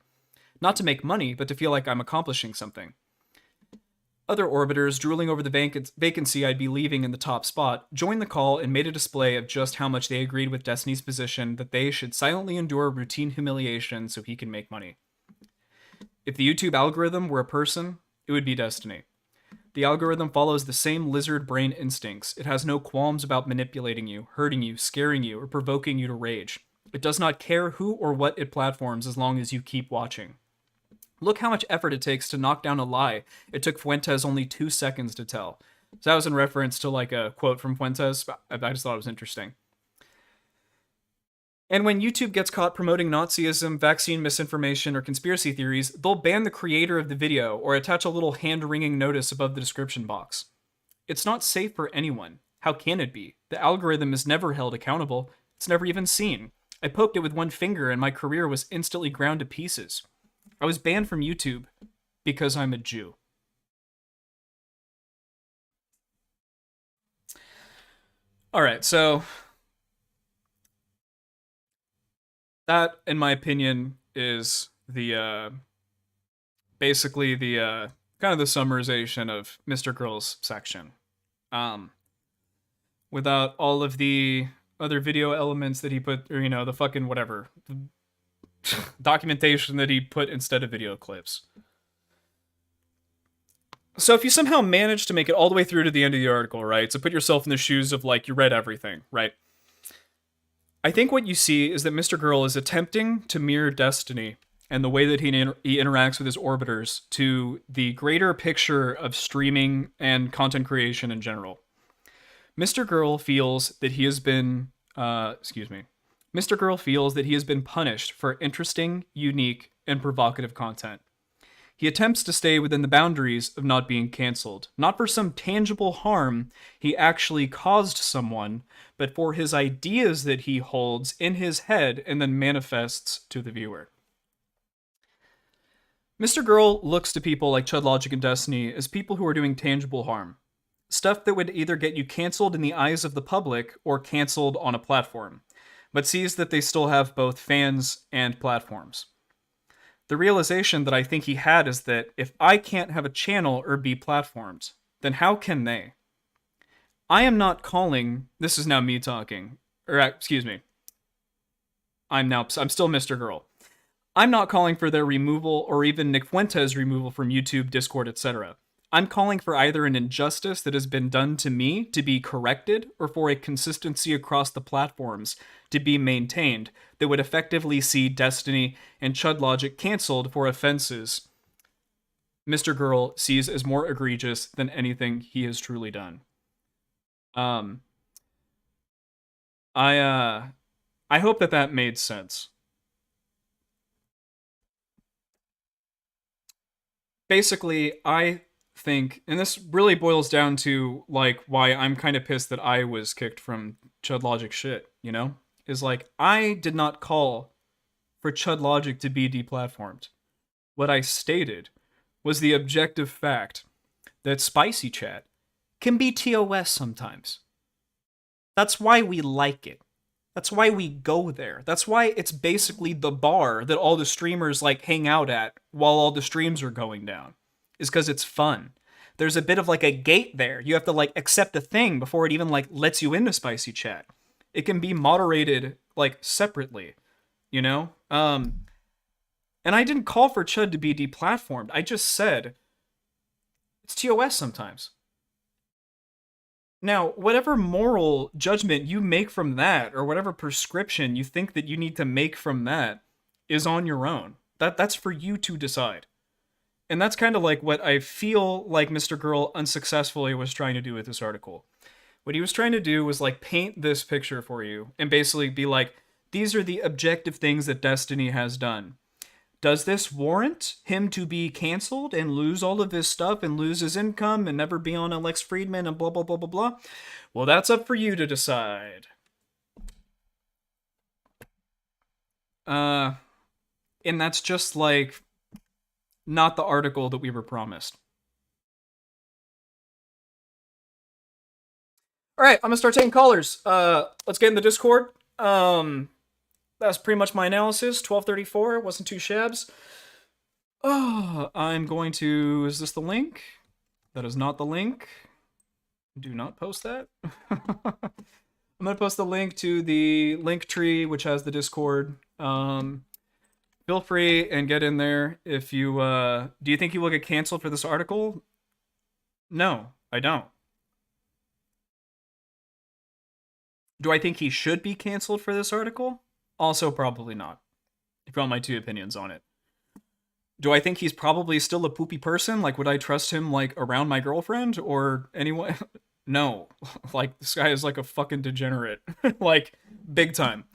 Not to make money, but to feel like I'm accomplishing something. Other orbiters, drooling over the vacancy I'd be leaving in the top spot, joined the call and made a display of just how much they agreed with Destiny's position that they should silently endure routine humiliation so he can make money. If the YouTube algorithm were a person, it would be Destiny. The algorithm follows the same lizard brain instincts. It has no qualms about manipulating you, hurting you, scaring you, or provoking you to rage. It does not care who or what it platforms as long as you keep watching. Look how much effort it takes to knock down a lie it took Fuentes only 2 seconds to tell. So that was in reference to like a quote from Fuentes. I just thought it was interesting. And when YouTube gets caught promoting Nazism, vaccine misinformation, or conspiracy theories, they'll ban the creator of the video or attach a little hand-wringing notice above the description box. It's not safe for anyone. How can it be? The algorithm is never held accountable. It's never even seen. I poked it with one finger and my career was instantly ground to pieces. I was banned from YouTube because I'm a Jew. All right, so that, in my opinion, is the basically the kind of the summarization of Mr. Girl's section. Without all of the other video elements that he put, or the fucking whatever documentation that he put instead of video clips. So if you somehow manage to make it all the way through to the end of the article, right? So put yourself in the shoes of like you read everything, right? I think what you see is that Mr. Girl is attempting to mirror Destiny and the way that he interacts with his orbiters to the greater picture of streaming and content creation in general. Mr. Girl feels that he has been, Mr. Girl feels that he has been punished for interesting, unique, and provocative content. He attempts to stay within the boundaries of not being canceled, not for some tangible harm he actually caused someone, but for his ideas that he holds in his head and then manifests to the viewer. Mr. Girl looks to people like Chud Logic and Destiny as people who are doing tangible harm. Stuff that would either get you canceled in the eyes of the public or canceled on a platform, but sees that they still have both fans and platforms. The realization that I think he had is that if I can't have a channel or be platformed, then how can they? I am not calling, this is now me talking, or excuse me, I'm still Mr. Girl. I'm not calling for their removal or even Nick Fuentes' removal from YouTube, Discord, etc. I'm calling for either an injustice that has been done to me to be corrected or for a consistency across the platforms to be maintained that would effectively see Destiny and Chud Logic canceled for offenses Mr. Girl sees as more egregious than anything he has truly done. I hope that made sense. Basically, I think, and this really boils down to like why I'm kind of pissed that I was kicked from Chud Logic shit, you know? Is like I did not call for Chud Logic to be deplatformed. What I stated was the objective fact that Spicy Chat can be TOS sometimes. That's why we like it. That's why we go there. That's why it's basically the bar that all the streamers like hang out at while all the streams are going down. Is because it's fun. There's a bit of like a gate there. You have to like accept a thing before it even like lets you into Spicy Chat. It can be moderated like separately, you know? And I didn't call for Chud to be deplatformed. I just said it's TOS sometimes. Now, whatever moral judgment you make from that, or whatever prescription you think that you need to make from that, is on your own. That's for you to decide. And that's kind of like what I feel like Mr. Girl unsuccessfully was trying to do with this article. What he was trying to do was like paint this picture for you and basically be like, these are the objective things that Destiny has done. Does this warrant him to be canceled and lose all of his stuff and lose his income and never be on Alex Friedman and blah, blah, blah, blah, blah? Well, that's up for you to decide. And that's just like not the article that we were promised. All right, I'm gonna start taking callers. Let's get in the Discord. That's pretty much my analysis. 1234 wasn't too shabs. Oh, I'm going to. Is this the link? That is not the link. Do not post that. I'm gonna post the link to the link tree, which has the Discord. Feel free and get in there if you. Do you think you will get canceled for this article? No, I don't. Do I think he should be canceled for this article? Also, probably not. If you want my two opinions on it. Do I think he's probably still a poopy person? Like, would I trust him, like, around my girlfriend or anyone? No. Like, this guy is like a fucking degenerate. Like, big time.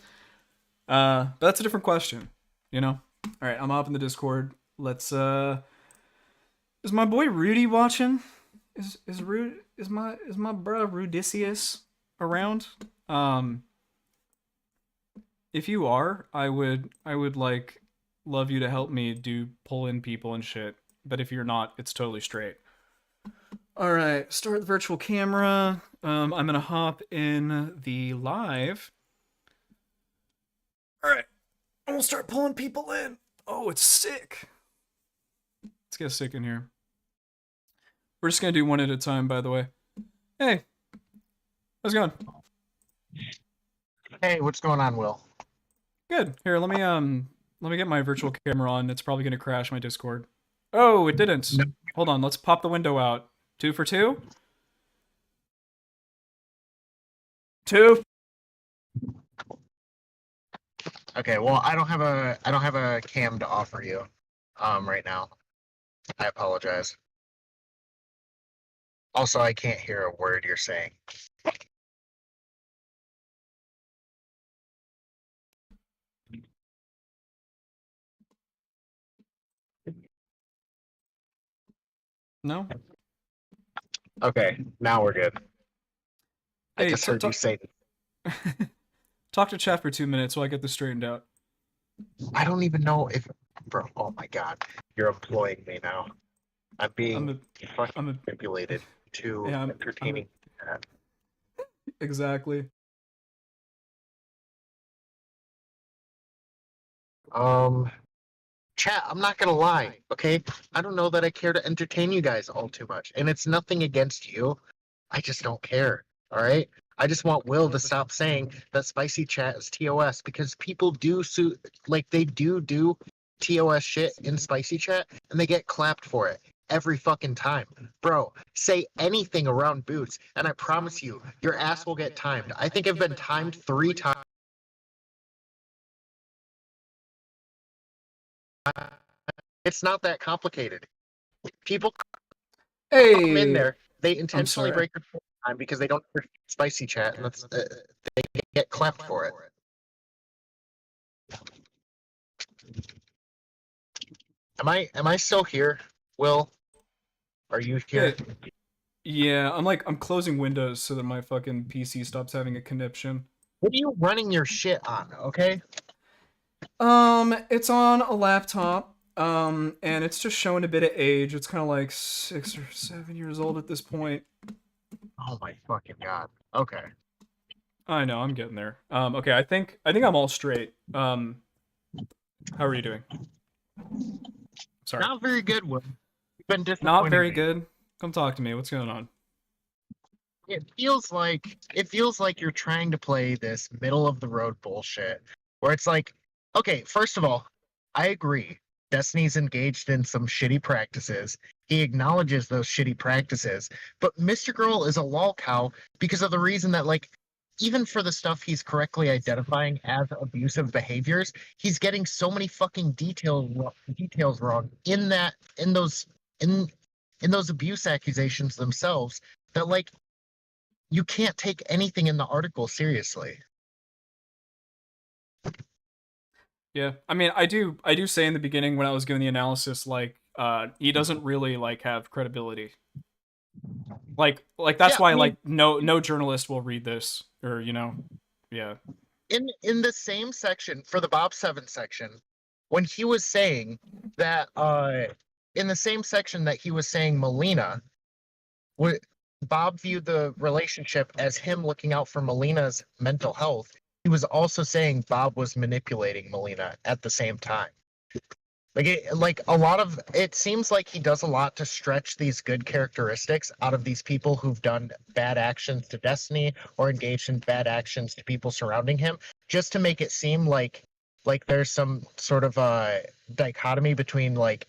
But that's a different question, you know? Alright, I'm up in the Discord. Let's, Is my boy Rudy watching? Is my bro Rudicius around? If you are, I would like love you to help me do pull in people and shit. But if you're not, it's totally straight. All right, start the virtual camera. I'm gonna hop in the live. All right, I'm gonna start pulling people in. Oh, it's sick. Let's get sick in here. We're just gonna do one at a time, by the way. Hey, how's it going? Hey, what's going on, Will? Good. Here, let me get my virtual camera on. It's probably gonna crash my Discord. Oh, it didn't. No. Hold on, let's pop the window out. 2 for 2? 2? Okay, well, I don't have a cam to offer you right now. I apologize. Also, I can't hear a word you're saying. No? Okay, now we're good. I Hey, just heard you say talk to chat for 2 minutes while I get this straightened out. I don't even know if bro. Oh my god, you're employing me now. I'm being fucking I'm a, manipulated to yeah, entertaining. exactly. Chat, I'm not gonna lie, okay? I don't know that I care to entertain you guys all too much, and it's nothing against you. I just don't care. All right. I just want Will to stop saying that spicy chat is TOS because people do they do TOS shit in spicy chat and they get clapped for it every fucking time. Bro, say anything around boots and I promise you, your ass will get timed. I think I've been timed 3 times. It's not that complicated. People come in Hey, there, they I'm intentionally sorry. break the time because they don't understand spicy chat and they get clapped for it. Am I still here, Will? Are you here? Yeah, I'm closing Windows so that my fucking PC stops having a conniption. What are you running your shit on, okay? It's on a laptop. And it's just showing a bit of age. It's kind of like 6 or 7 years old at this point. Oh my fucking god. Okay. I know, I'm getting there. Okay, I think I'm all straight. How are you doing? Sorry. Not very good, Will. You've been disappointing Not very me. good. Come talk to me. What's going on? It feels like you're trying to play this middle of the road bullshit where it's like, okay, first of all, I agree. Destiny's engaged in some shitty practices. He acknowledges those shitty practices, but Mr. Girl is a lol cow because of the reason that like even for the stuff he's correctly identifying as abusive behaviors, he's getting so many fucking details wrong in in those abuse accusations themselves that like you can't take anything in the article seriously. Yeah, I mean, I do say in the beginning when I was giving the analysis, like, he doesn't really like have credibility. Like that's Yeah, why I mean, no journalist will read this or yeah. in the same section for the Bob 7 section, when he was saying that in the same section that he was saying Melina, Bob viewed the relationship as him looking out for Melina's mental health. He was also saying Bob was manipulating Melina at the same time. Like a lot of it seems like he does a lot to stretch these good characteristics out of these people who've done bad actions to Destiny or engaged in bad actions to people surrounding him, just to make it seem like there's some sort of a dichotomy between like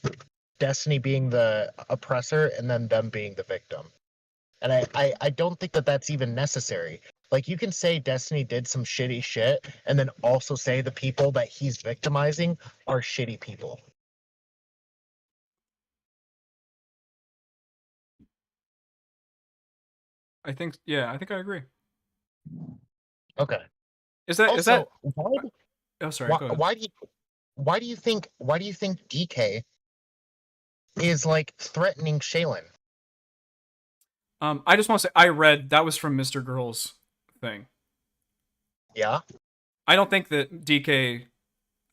Destiny being the oppressor and then them being the victim. And I don't think that that's even necessary. Like, you can say Destiny did some shitty shit and then also say the people that he's victimizing are shitty people. I think I agree. Okay. Is that Also, Oh, sorry, go ahead. why do you think DK is like threatening Shaylin? I just want to say I read that was from Mr. Girl's thing. Yeah. I don't think that DK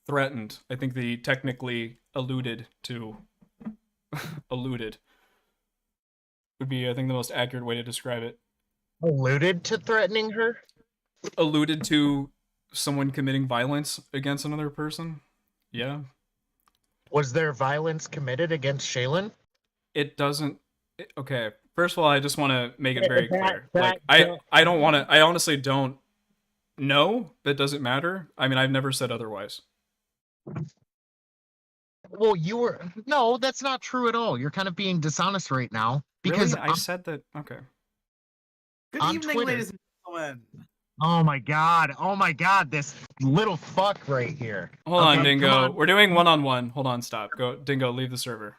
threatened. I think they technically alluded would be, I think, the most accurate way to describe it. Alluded to threatening her? Alluded to someone committing violence against another person. Yeah. Was there violence committed against Shaylin? It doesn't. Okay. First of all, I just want to make it very clear. That, I don't want to. I honestly don't know. That doesn't matter. I mean, I've never said otherwise. well, no, that's not true at all. You're kind of being dishonest right now because Really? I said that. Okay. Good on evening, Twitter, ladies and gentlemen. oh my god, this little fuck right here. Hold on, Okay, Dingo. come on. We're doing one-on-one. Hold on, stop. Go, Dingo. Leave the server,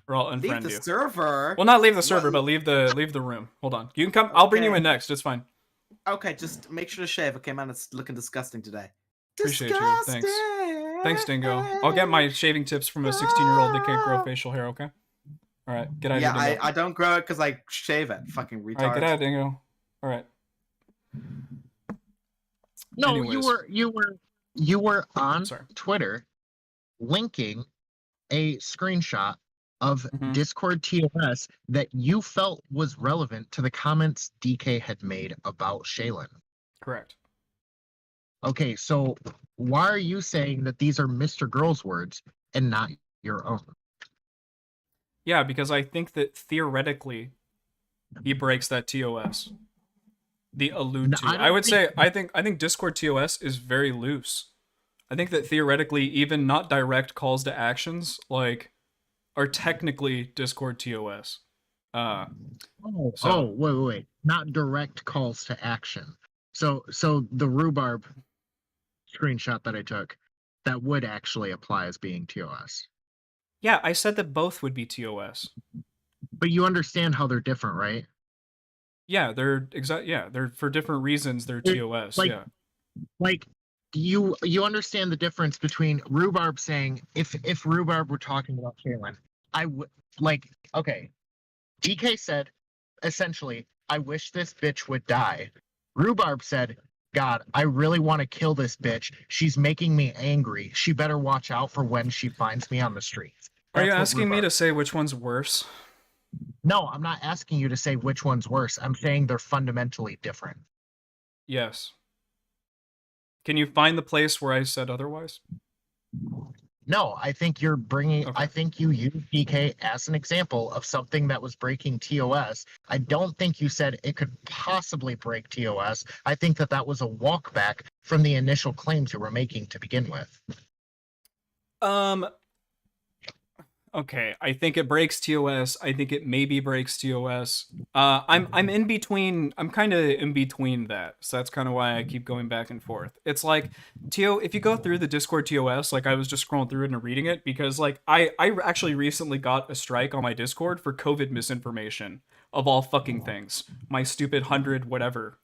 or I'll Leave unfriend the you. server. Well, not leave the server, What? but leave the room. Hold on. You can come. I'll bring you Okay. in next. It's fine. Okay, just make sure to shave. Okay, man, it's looking disgusting today. Appreciate you. Thanks. Thanks, Dingo. I'll get my shaving tips from a 16-year-old that can't grow facial hair. Okay. All right. Get out of Yeah, here, Dingo. I don't grow it because I shave it. Fucking retard. All right. Get out, Dingo. All right. No, Anyways. you were on Sorry. Twitter linking a screenshot of Mhm. Discord TOS that you felt was relevant to the comments DK had made about Shaylin. Correct. Okay, so why are you saying that these are Mr. Girl's words and not your own? Yeah, because I think that theoretically he breaks that TOS. The allude to. I would say I think Discord TOS is very loose. I think that theoretically even not direct calls to actions like are technically Discord TOS. So Wait. Not direct calls to action. So the rhubarb screenshot that I took, that would actually apply as being TOS. yeah, I said that both would be TOS. But you understand how they're different, right? Yeah, they're yeah, they're for different reasons they're TOS, like, yeah. Like you understand the difference between rhubarb saying if rhubarb were talking about Kaylin, I would like okay. DK said essentially, I wish this bitch would die. Rhubarb said, God, I really want to kill this bitch. She's making me angry. She better watch out for when she finds me on the streets. Are you That's what asking me Rhubarb- to say which one's worse? No, I'm not asking you to say which one's worse. I'm saying they're fundamentally different. Yes. Can you find the place where I said otherwise? No, I think you're bringing. Okay. I think you use DK as an example of something that was breaking TOS. I don't think you said it could possibly break TOS. I think that was a walkback from the initial claims you were making to begin with. Okay, I think it breaks TOS. I think it maybe breaks TOS. I'm in between. I'm kind of in between that. So that's kind of why I keep going back and forth. It's like if you go through the Discord TOS, like I was just scrolling through it and reading it because like I actually recently got a strike on my Discord for COVID misinformation of all fucking things. My stupid 100 whatever.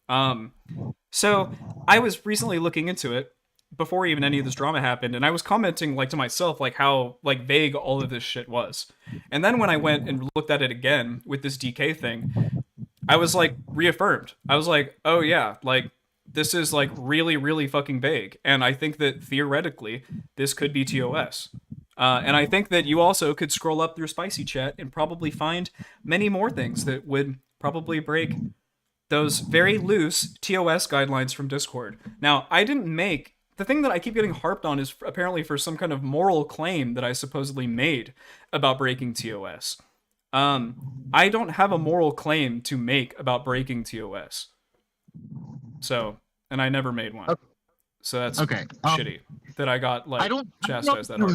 So I was recently looking into it before even any of this drama happened, and I was commenting like to myself like how like vague all of this shit was. And then when I went and looked at it again with this DK thing, I was like reaffirmed. I was like, oh yeah, like this is like really really fucking vague, and I think that theoretically this could be TOS. And I think that you also could scroll up through Spicy Chat and probably find many more things that would probably break those very loose TOS guidelines from Discord. Now, I didn't make the thing that I keep getting harped on is apparently for some kind of moral claim that I supposedly made about breaking TOS. I don't have a moral claim to make about breaking TOS. So, and I never made one. Okay. So that's okay. shitty that I got like chastised that hard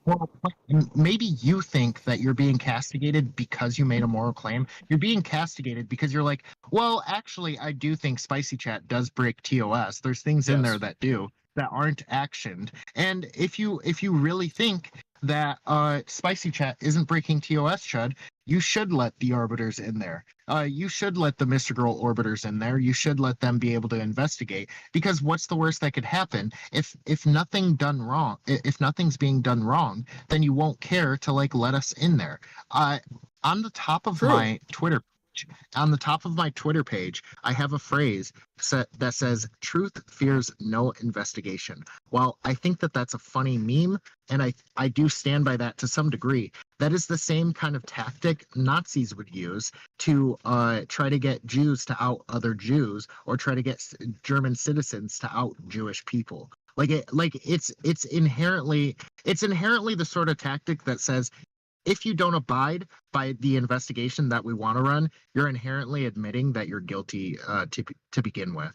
for that. Maybe you think that you're being castigated because you made a moral claim. You're being castigated because you're like, well, actually, I do think Spicy Chat does break TOS. There's things in there that do that aren't actioned. And if you really think that Spicy Chat isn't breaking TOS, Chud, you should let the arbiters in there. You should let the Mr. Girl orbiters in there. You should let them be able to investigate. Because what's the worst that could happen if nothing's being done wrong, then you won't care to like let us in there. On the top of my Twitter page, I have a phrase that says truth fears no investigation. While I think that that's a funny meme, and I do stand by that to some degree, that is the same kind of tactic Nazis would use to try to get Jews to out other Jews, or try to get German citizens to out Jewish people. It's inherently the sort of tactic that says, if you don't abide by the investigation that we want to run, you're inherently admitting that you're guilty to begin with.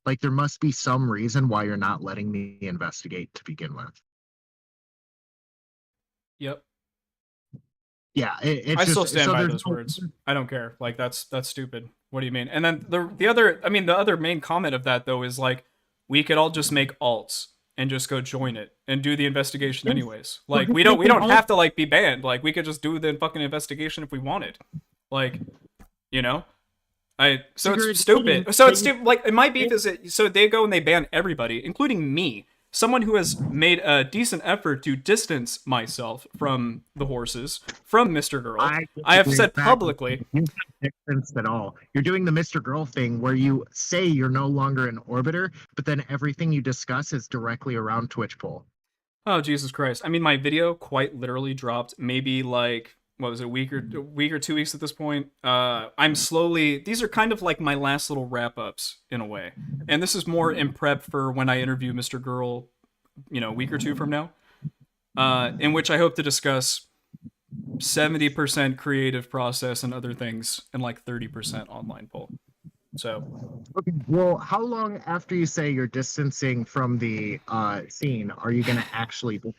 Like, there must be some reason why you're not letting me investigate to begin with. Yep. Yeah, I still stand by those words. I don't care. Like that's stupid. What do you mean? And then the other main comment of that though is like, we could all just make alts and just go join it and do the investigation anyways. Like we don't have to like be banned. Like we could just do the fucking investigation if we wanted. Like, you know? So it's stupid. So it's stupid. Like, my beef is so they go and they ban everybody, including me, someone who has made a decent effort to distance myself from the horses, from Mr. Girl. I have said publicly. You don't distance at all. You're doing the Mr. Girl thing where you say you're no longer an orbiter, but then everything you discuss is directly around Twitch poll. Oh, Jesus Christ. I mean, my video quite literally dropped maybe like, what was it, a week or 2 weeks at this point. I'm slowly, these are kind of like my last little wrap ups in a way. And this is more in prep for when I interview Mr. Girl, a week or two from now, in which I hope to discuss 70% creative process and other things and like 30% online poll. So, Okay. Well, how long after you say you're distancing from the scene are you going to actually distance?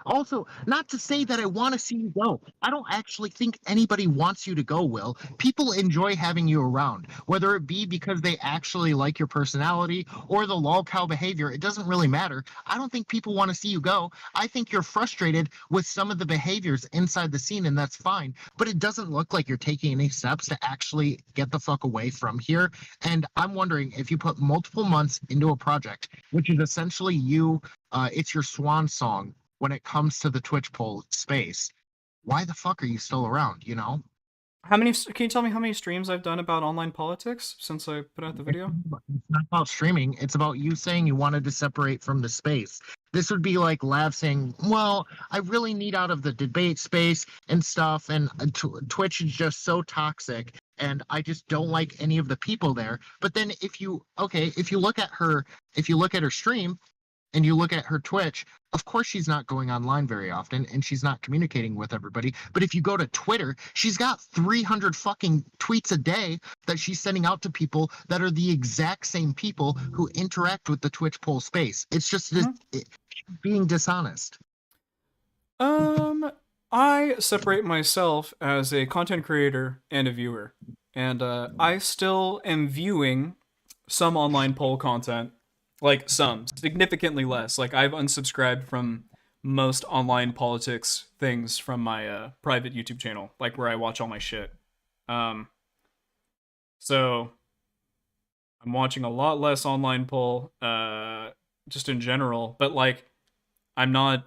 Also, not to say that I want to see you go. I don't actually think anybody wants you to go, Will. People enjoy having you around, whether it be because they actually like your personality or the lolcow behavior. It doesn't really matter. I don't think people want to see you go. I think you're frustrated with some of the behaviors inside the scene, and that's fine. But it doesn't look like you're taking any steps to actually get the fuck away from here. And I'm wondering if you put multiple months into a project, which is essentially you, it's your swan song when it comes to the Twitch poll space. Why the fuck are you still around? You know? can you tell me how many streams I've done about online politics since I put out the video? It's not about streaming. It's about you saying you wanted to separate from the space. This would be like Lav saying, well, I really need out of the debate space and stuff. And Twitch is just so toxic. And I just don't like any of the people there. But then if you look at her stream and you look at her Twitch, of course she's not going online very often and she's not communicating with everybody. But if you go to Twitter, she's got 300 fucking tweets a day that she's sending out to people that are the exact same people who interact with the Twitch poll space. It's just being dishonest. I separate myself as a content creator and a viewer. And I still am viewing some online poll content. Like some, significantly less. Like I've unsubscribed from most online politics things from my private YouTube channel, like where I watch all my shit. So I'm watching a lot less online poll, just in general. But like, I'm not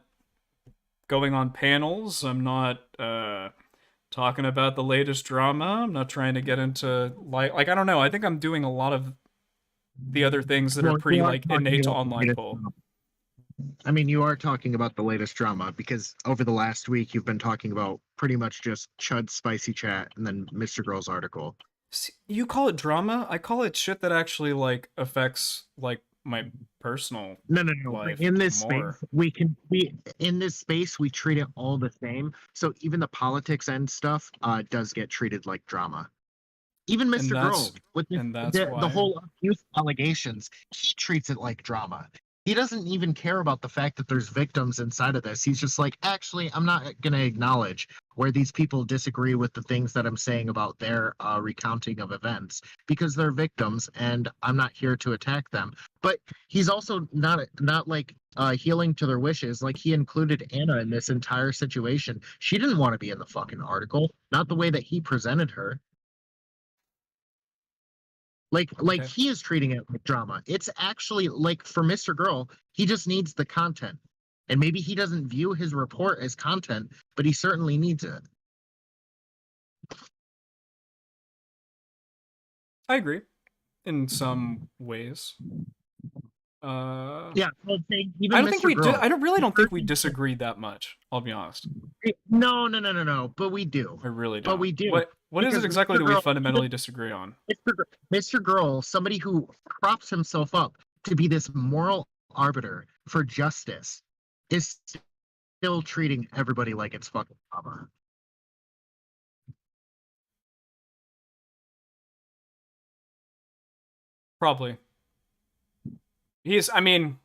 going on panels. I'm not talking about the latest drama. I'm not trying to get into like I don't know. I think I'm doing a lot of the other things that are pretty like innate to online poll. I mean, you are talking about the latest drama because over the last week you've been talking about pretty much just Chud's spicy chat and then Mr. Girl's article. See, you call it drama? I call it shit that actually like affects like my personal life. In this more. space, we treat it all the same. So even the politics and stuff does get treated like drama. Even Mr. Girl, with the whole abuse allegations, he treats it like drama. He doesn't even care about the fact that there's victims inside of this. He's just like, actually, I'm not going to acknowledge where these people disagree with the things that I'm saying about their recounting of events because they're victims and I'm not here to attack them. But he's also not like healing to their wishes. Like he included Anna in this entire situation. She didn't want to be in the fucking article, not the way that he presented her. Like Okay. he is treating it like drama. It's actually like for Mr. Girl, he just needs the content. And maybe he doesn't view his report as content, but he certainly needs it. I agree in some ways. Yeah, well, even I don't Mr. think we Girl, I don't think we disagree that much. I'll be honest. No, but we do. I really don't. But we do. What is it Because exactly Mr. that we Girl- fundamentally disagree on? Mr. Girl, somebody who props himself up to be this moral arbiter for justice, is still treating everybody like it's fucking drama. Probably. I mean,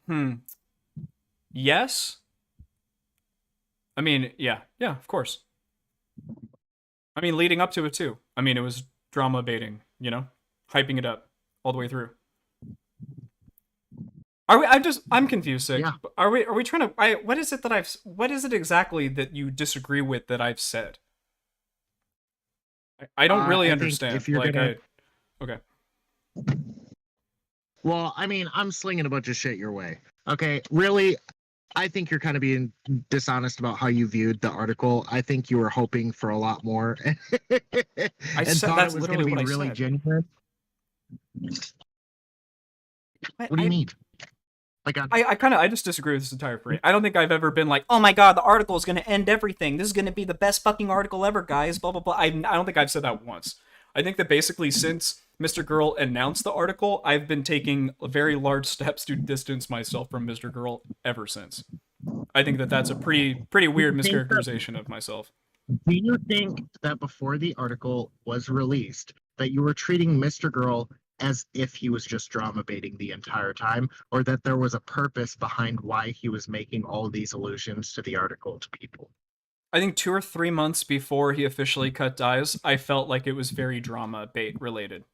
yes. I mean, yeah, of course. I mean, leading up to it too. I mean, it was drama baiting, hyping it up all the way through. Are we? I'm confused. Sick. Yeah. Are we trying to? What is it exactly that you disagree with that I've said? I don't really understand. If you're okay. Well, I mean, I'm slinging a bunch of shit your way. Okay, really, I think you're kind of being dishonest about how you viewed the article. I think you were hoping for a lot more. I said that's it was literally gonna be what I really said. genuine. What do you mean? Like on I just disagree with this entire frame. I don't think I've ever been like, oh my god, the article is going to end everything. This is going to be the best fucking article ever, guys. Blah blah blah. I don't think I've said that once. I think that basically since Mr. Girl announced the article, I've been taking very large steps to distance myself from Mr. Girl ever since. I think that that's a pretty weird mischaracterization of myself. Do you think that before the article was released, that you were treating Mr. Girl as if he was just drama baiting the entire time, or that there was a purpose behind why he was making all these allusions to the article to people? I think 2 or 3 months before he officially cut ties, I felt like it was very drama bait related.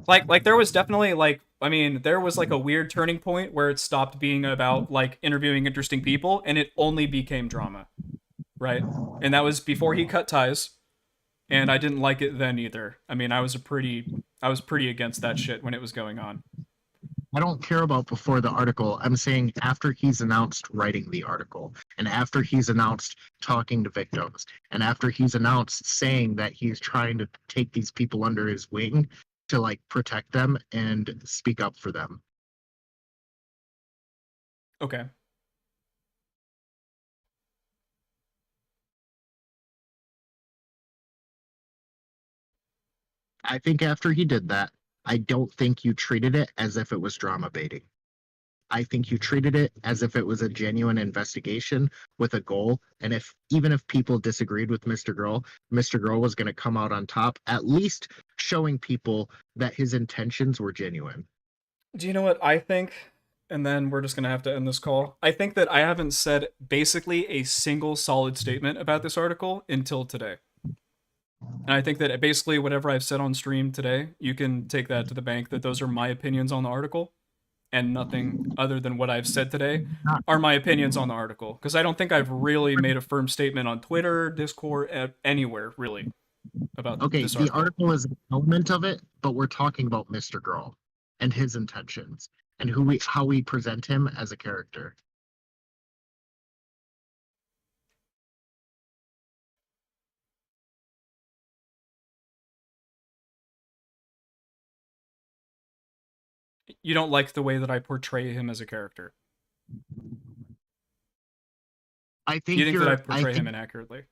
Like there was definitely like, I mean, there was like a weird turning point where it stopped being about like interviewing interesting people and it only became drama, right? And that was before he cut ties, and I didn't like it then either. I mean, I was pretty against that shit when it was going on. I don't care about before the article. I'm saying after he's announced writing the article, and after he's announced talking to victims, and after he's announced saying that he's trying to take these people under his wing to like protect them and speak up for them. Okay. I think after he did that, I don't think you treated it as if it was drama baiting. I think you treated it as if it was a genuine investigation with a goal. And even if people disagreed with Mr. Girl, Mr. Girl was going to come out on top, at least showing people that his intentions were genuine. Do you know what I think? And then we're just going to have to end this call. I think that I haven't said basically a single solid statement about this article until today. And I think that basically whatever I've said on stream today, you can take that to the bank, that those are my opinions on the article, and nothing other than what I've said today are my opinions on the article. Because I don't think I've really made a firm statement on Twitter, Discord, anywhere, really, about this article. The article is an element of it, but we're talking about Mr. Girl and his intentions and how we present him as a character. You don't like the way that I portray him as a character. I think you think that I portray him inaccurately.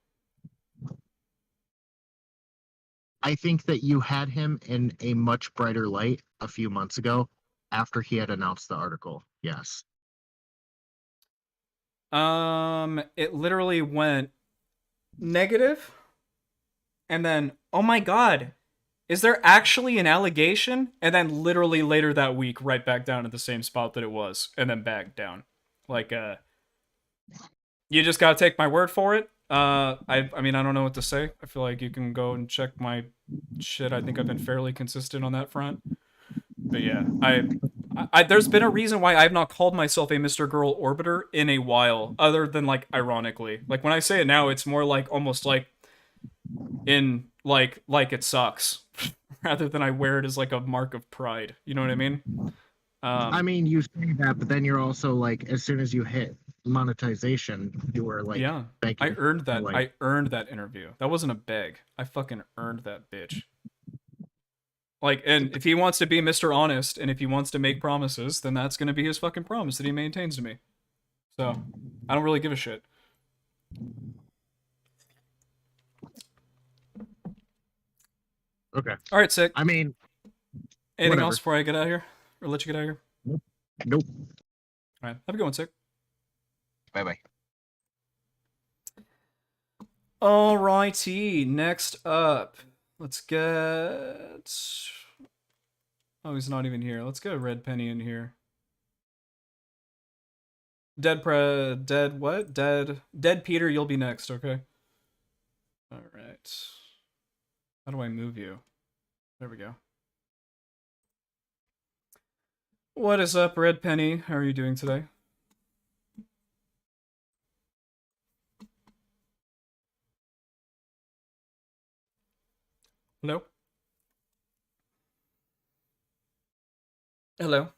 I think that you had him in a much brighter light a few months ago after he had announced the article. Yes. It literally went negative, and then, oh my god, is there actually an allegation? And then literally later that week, right back down at the same spot that it was, and then back down. Like, you just gotta take my word for it. I mean, I don't know what to say. I feel like you can go and check my shit. I think I've been fairly consistent on that front. But yeah, I there's been a reason why I've not called myself a Mr. Girl Orbiter in a while, other than like ironically. Like when I say it now, it's more like almost like in like it sucks, rather than I wear it as like a mark of pride. You know what I mean? I mean, you say that, but then you're also like, as soon as you hit monetization, you were like, yeah, begging, I earned that. like, I earned that interview. That wasn't a beg. I fucking earned that bitch. Like, and if he wants to be Mr. Honest, and if he wants to make promises, then that's gonna be his fucking promise that he maintains to me. So, I don't really give a shit. okay. All right, sick. I mean, anything whatever. else before I get out of here, or let you get out of here? Nope. All right, have a good one, sick. Bye bye. Alrighty, next up, let's get. Oh, he's not even here. Let's get a Red Penny in here. Dead Peter, you'll be next, okay? Alright. How do I move you? There we go. What is up, Red Penny? How are you doing today? Hello? Hello?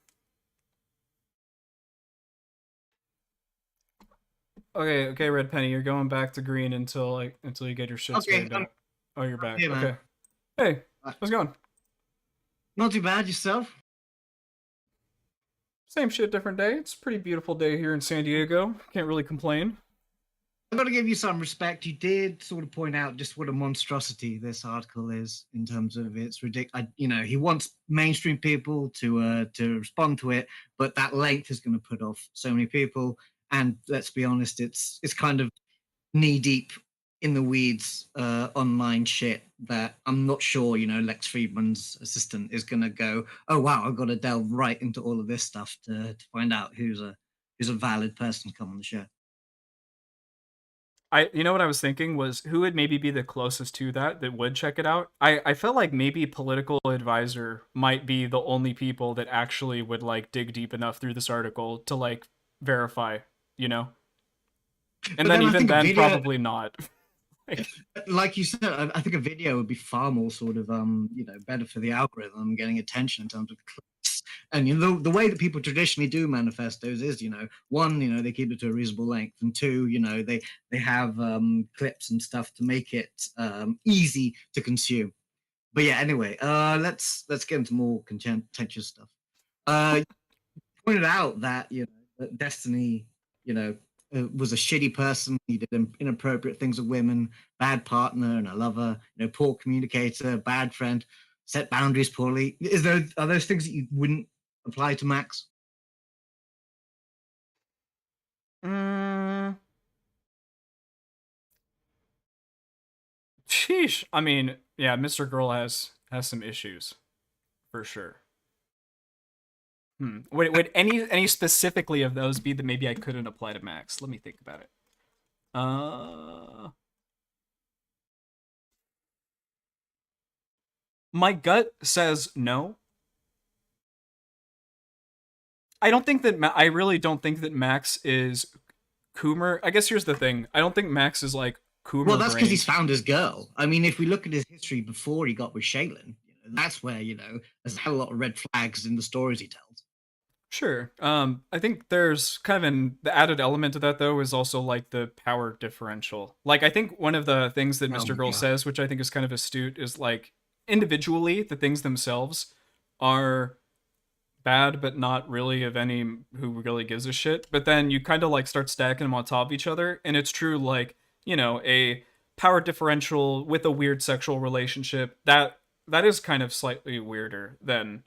Okay, Red Penny, you're going back to green until you get your shit straightened out. Oh, you're back. Hey, man. Okay. Hey, how's it going? Not too bad, yourself? Same shit, different day. It's a pretty beautiful day here in San Diego. Can't really complain. I've got to give you some respect. You did sort of point out just what a monstrosity this article is in terms of its ridiculous. You know, he wants mainstream people to respond to it, but that length is going to put off so many people. And let's be honest, it's kind of knee deep in the weeds online shit that I'm not sure, you know, Lex Friedman's assistant is going to go, oh wow, I've got to delve right into all of this stuff to find out who's a valid person to come on the show. You know what I was thinking was who would maybe be the closest to that would check it out. I felt like maybe political advisor might be the only people that actually would like dig deep enough through this article to like verify, you know. And then even then, video, probably not. Like you said, I think a video would be far more sort of you know, better for the algorithm, getting attention in terms of clicks. And you know, the way that people traditionally do manifestos is, you know, one, you know, they keep it to a reasonable length, and two, you know, they have clips and stuff to make it easy to consume. But yeah, anyway, let's get into more contentious stuff. You pointed out that, you know, that Destiny, you know, was a shitty person. He did inappropriate things with women, bad partner and a lover, you know, poor communicator, bad friend, set boundaries poorly. Are those things that you wouldn't apply to Max? Sheesh. I mean, yeah, Mr. Girl has some issues, for sure. Would any specifically of those be that maybe I couldn't apply to Max? Let me think about it. My gut says no. I really don't think that Max is Coomer. I guess here's the thing. I don't think Max is like Coomer. Well, that's because he's found his girl. I mean, if we look at his history before he got with Shaylin, you know, that's where, you know, there's a lot of red flags in the stories he tells. Sure. I think there's kind of the added element to that, though, is also like the power differential. Like, I think one of the things that Mr. Girl says, which I think is kind of astute, is like individually, the things themselves are bad, but not really of any who really gives a shit. But then you kind of like start stacking them on top of each other, and it's true, like, you know, a power differential with a weird sexual relationship, that is kind of slightly weirder than,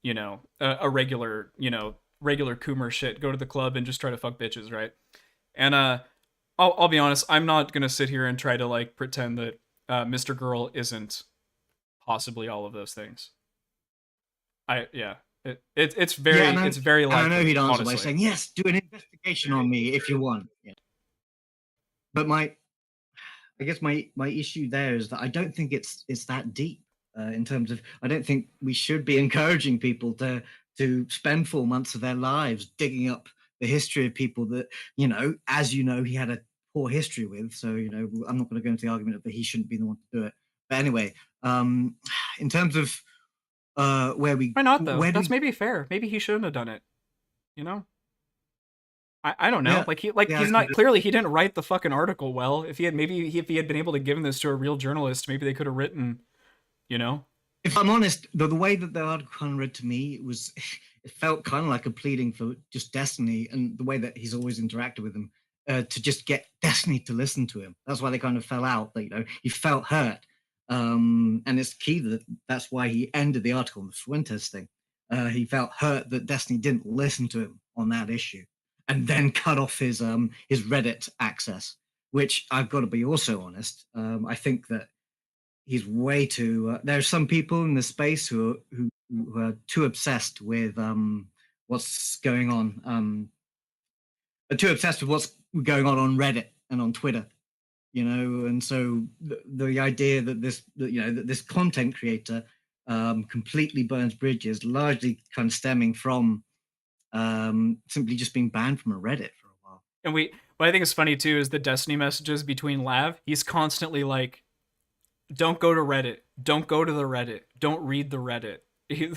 you know, a regular, you know, regular Coomer shit, go to the club and just try to fuck bitches, right? And I'll be honest, I'm not gonna sit here and try to like pretend that Mr. Girl isn't possibly all of those things. It's very likely. I know he'd answer by saying, yes, do an investigation on me if you want. Yeah. But I guess my issue there is that I don't think it's that deep. In terms of, I don't think we should be encouraging people to spend 4 months of their lives digging up the history of people that, you know, as you know, he had a poor history with. So, you know, I'm not going to go into the argument that he shouldn't be the one to do it. But anyway, in terms of where we... Why not, though? That's maybe fair. Maybe he shouldn't have done it. You know? I don't know. Yeah, he's not... Clearly, he didn't write the fucking article well. If he had been able to give this to a real journalist, maybe they could have written... You know, if I'm honest, the way that the article kind of read to me, it felt kind of like a pleading for just Destiny, and the way that he's always interacted with him to just get Destiny to listen to him. That's why they kind of fell out. You know, he felt hurt, and it's key that's why he ended the article on the Fuentes thing. He felt hurt that Destiny didn't listen to him on that issue, and then cut off his Reddit access. Which I've got to be also honest. I think that. He's way too. There are some people in the space who are too obsessed with what's going on. Too obsessed with what's going on Reddit and on Twitter, you know. And so the idea that this content creator completely burns bridges, largely kind of stemming from simply just being banned from a Reddit for a while. And what I think is funny too is the Destiny messages between Lav. He's constantly like, don't go to Reddit. Don't go to the Reddit. Don't read the Reddit.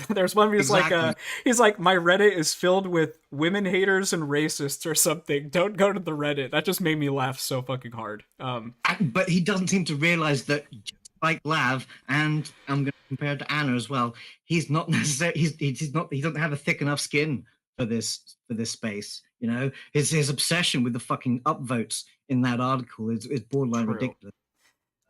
There's one where he's like, my Reddit is filled with women haters and racists or something. Don't go to the Reddit. That just made me laugh so fucking hard. But he doesn't seem to realize that, just like Lav, and I'm going to compare it to Anna as well. He's not necessarily. He doesn't have a thick enough skin for this space. You know, his obsession with the fucking upvotes in that article is borderline True. ridiculous.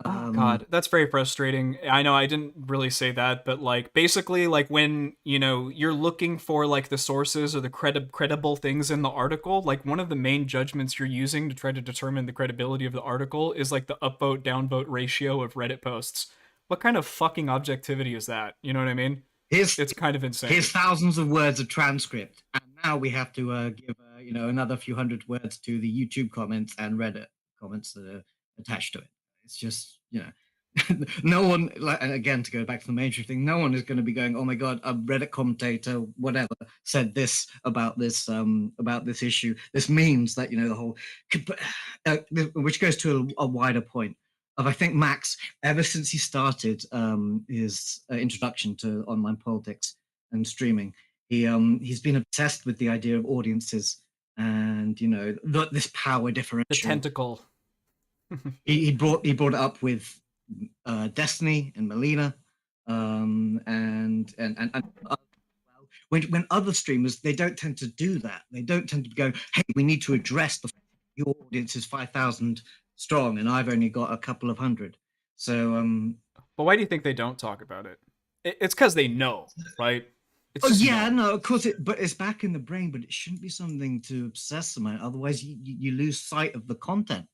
Oh God, that's very frustrating. I know I didn't really say that, but like basically like when, you know, you're looking for like the sources or the credible things in the article, like one of the main judgments you're using to try to determine the credibility of the article is like the upvote downvote ratio of Reddit posts. What kind of fucking objectivity is that? You know what I mean? It's kind of insane. Here's thousands of words of transcript, and now we have to give you know, another few hundred words to the YouTube comments and Reddit comments that are attached to it. It's just, you know, no one, like, and again, to go back to the mainstream thing, no one is going to be going, oh my God, a Reddit commentator, whatever, said this about this issue. This means that, you know, the whole, which goes to a wider point of, I think Max, ever since he started his introduction to online politics and streaming, he's been obsessed with the idea of audiences and, you know, this power differential. The tentacle. he brought it up with Destiny and Melina, and when other streamers, they don't tend to do that. They don't tend to go, hey, we need to address the your audience is 5,000 strong and I've only got a couple of hundred. So but why do you think they don't talk about it? It's because they know, right? It's no, of course but it's back in the brain, but it shouldn't be something to obsess about. Otherwise you lose sight of the content.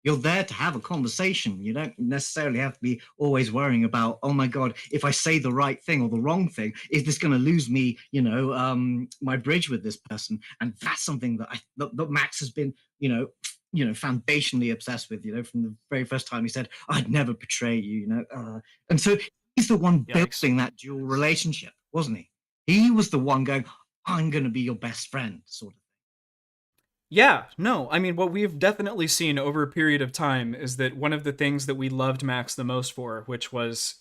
You're there to have a conversation. You don't necessarily have to be always worrying about, oh my God, if I say the right thing or the wrong thing, is this going to lose me, you know, my bridge with this person? And that's something that that Max has been, you know, foundationally obsessed with, you know, from the very first time he said, I'd never betray you, you know. And so he's the one building that dual relationship, wasn't he? He was the one going, I'm going to be your best friend, sort of. Yeah, no, I mean, what we've definitely seen over a period of time is that one of the things that we loved Max the most for, which was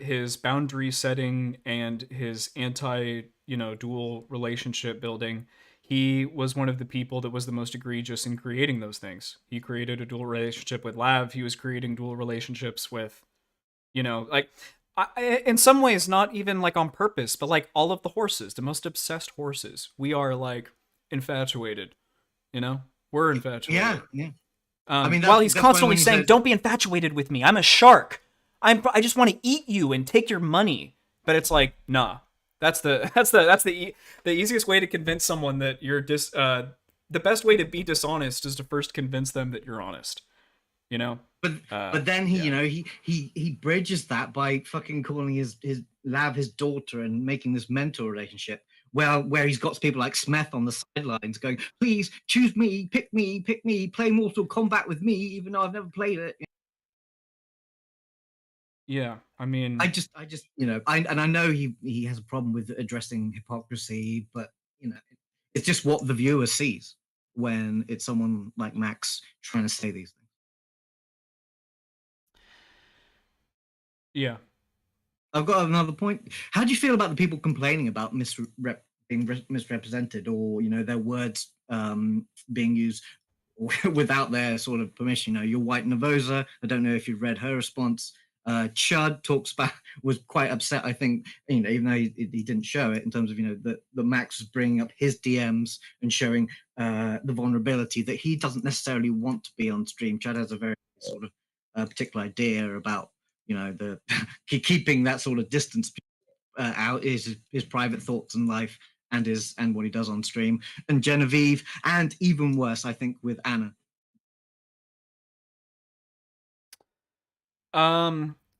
his boundary setting and his dual relationship building, he was one of the people that was the most egregious in creating those things. He created a dual relationship with Lav. He was creating dual relationships with, you know, like, in some ways, not even like on purpose, but like all of the horses, the most obsessed horses. We are like infatuated. You know, we're infatuated. Yeah. I mean, while he's constantly saying, "Don't be infatuated with me. I'm a shark. I just want to eat you and take your money." But it's like, nah. That's the easiest way to convince someone that you're the best way to be dishonest is to first convince them that you're honest. You know. But then you know, he bridges that by fucking calling his Lav his daughter and making this mentor relationship. Where he's got people like Smeth on the sidelines going, please choose me, pick me, play Mortal Kombat with me, even though I've never played it. Yeah, I mean, I just, you know, I know he has a problem with addressing hypocrisy, but you know, it's just what the viewer sees when it's someone like Max trying to say these things. Yeah. I've got another point. How do you feel about the people complaining about being misrepresented, or you know, their words being used without their sort of permission? You know, your white Navosa. I don't know if you've read her response. Chud was quite upset. I think, you know, even though he didn't show it, in terms of, you know, that Max was bringing up his DMs and showing the vulnerability that he doesn't necessarily want to be on stream. Chud has a very sort of particular idea about, you know, the keeping that sort of distance out is his private thoughts and life and what he does on stream. And Genevieve, and even worse, I think, with Anna.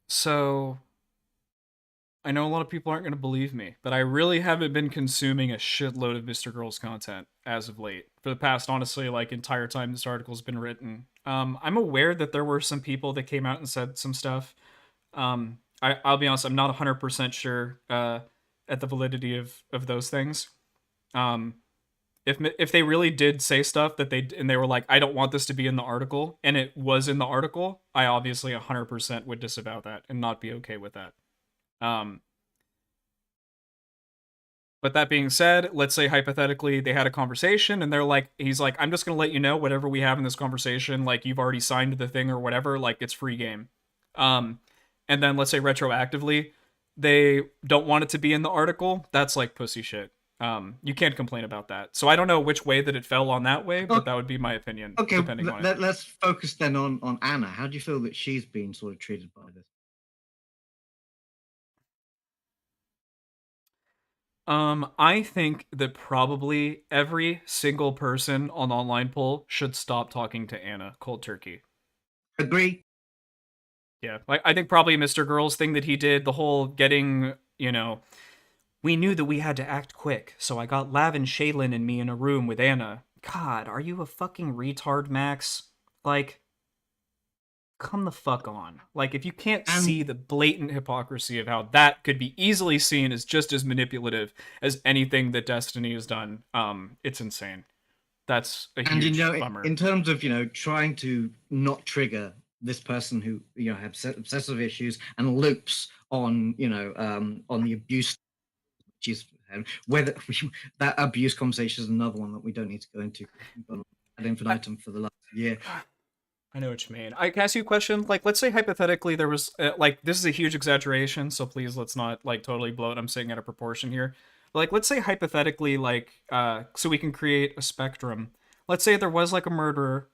So I know a lot of people aren't going to believe me, but I really haven't been consuming a shitload of Mr. Girl's content as of late. For the past, honestly, like, entire time this article's been written. I'm aware that there were some people that came out and said some stuff. I'll be honest, I'm not 100% sure at the validity of those things. If they really did say stuff that they were like, I don't want this to be in the article, and it was in the article, I obviously 100% would disavow that and not be okay with that. But that being said, let's say hypothetically they had a conversation and he's like, I'm just going to let you know whatever we have in this conversation, like, you've already signed the thing or whatever, like, it's free game. And then let's say retroactively they don't want it to be in the article. That's like pussy shit. You can't complain about that. So I don't know which way that it fell on that way, but that would be my opinion, Okay, depending on it. let's focus then on Anna. How do you feel that she's been sort of treated by this? I think that probably every single person on online poll should stop talking to Anna cold turkey. Agree. Yeah, like I think probably Mr. Girl's thing that he did, the whole getting, we knew that we had to act quick, so I got Lav and Shaylin and me in a room with Anna. God, are you a fucking retard, Max? Like, come the fuck on. Like, if you can't see the blatant hypocrisy of how that could be easily seen as just as manipulative as anything that Destiny has done, it's insane. That's a huge bummer. In terms of trying to not trigger this person who has obsessive issues and loops on on the abuse, which is whether that abuse conversation is another one that we don't need to go into ad infinitum for the last year. I know what you mean. I can ask you a question. Like, let's say hypothetically there was this is a huge exaggeration, so please let's not like totally blow it. I'm saying out of proportion here. Like, let's say hypothetically, so we can create a spectrum. Let's say there was like a murderer,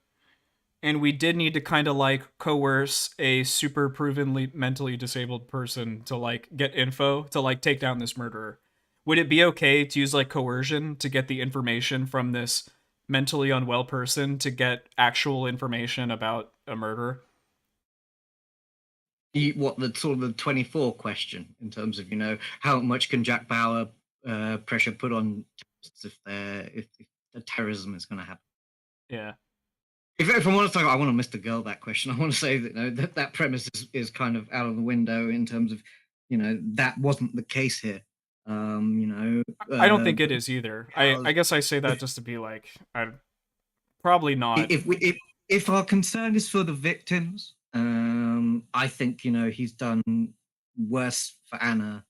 and we did need to kind of like coerce a super provenly mentally disabled person to like get info to like take down this murderer. Would it be okay to use like coercion to get the information from this mentally unwell person to get actual information about a murder? What the sort of the 24 question in terms of how much can Jack Bauer pressure put on if the terrorism is going to happen? Yeah. If I want to talk, I want to Mr. Girl that question. I want to say that that premise is kind of out of the window in terms of that wasn't the case here. I don't think it is either. I guess I say that just to be like, I'm probably not. If our concern is for the victims, I think he's done worse for Anna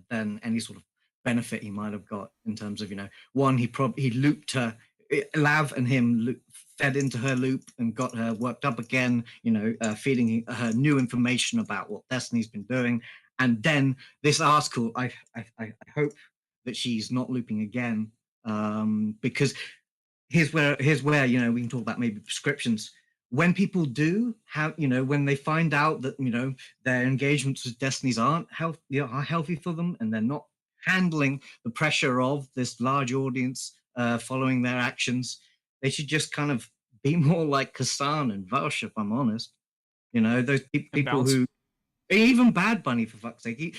than any sort of benefit he might have got in terms of one, he looped her, Lav and him fed into her loop and got her worked up again, feeding her new information about what Destiny's been doing. And then this article, I hope that she's not looping again, because here's where we can talk about maybe prescriptions. When people do have, when they find out that their engagements with Destiny's aren't healthy for them, and they're not handling the pressure of this large audience following their actions, they should just kind of be more like Kasan and Valsh, if I'm honest. Those people who, even Bad Bunny, for fuck's sake,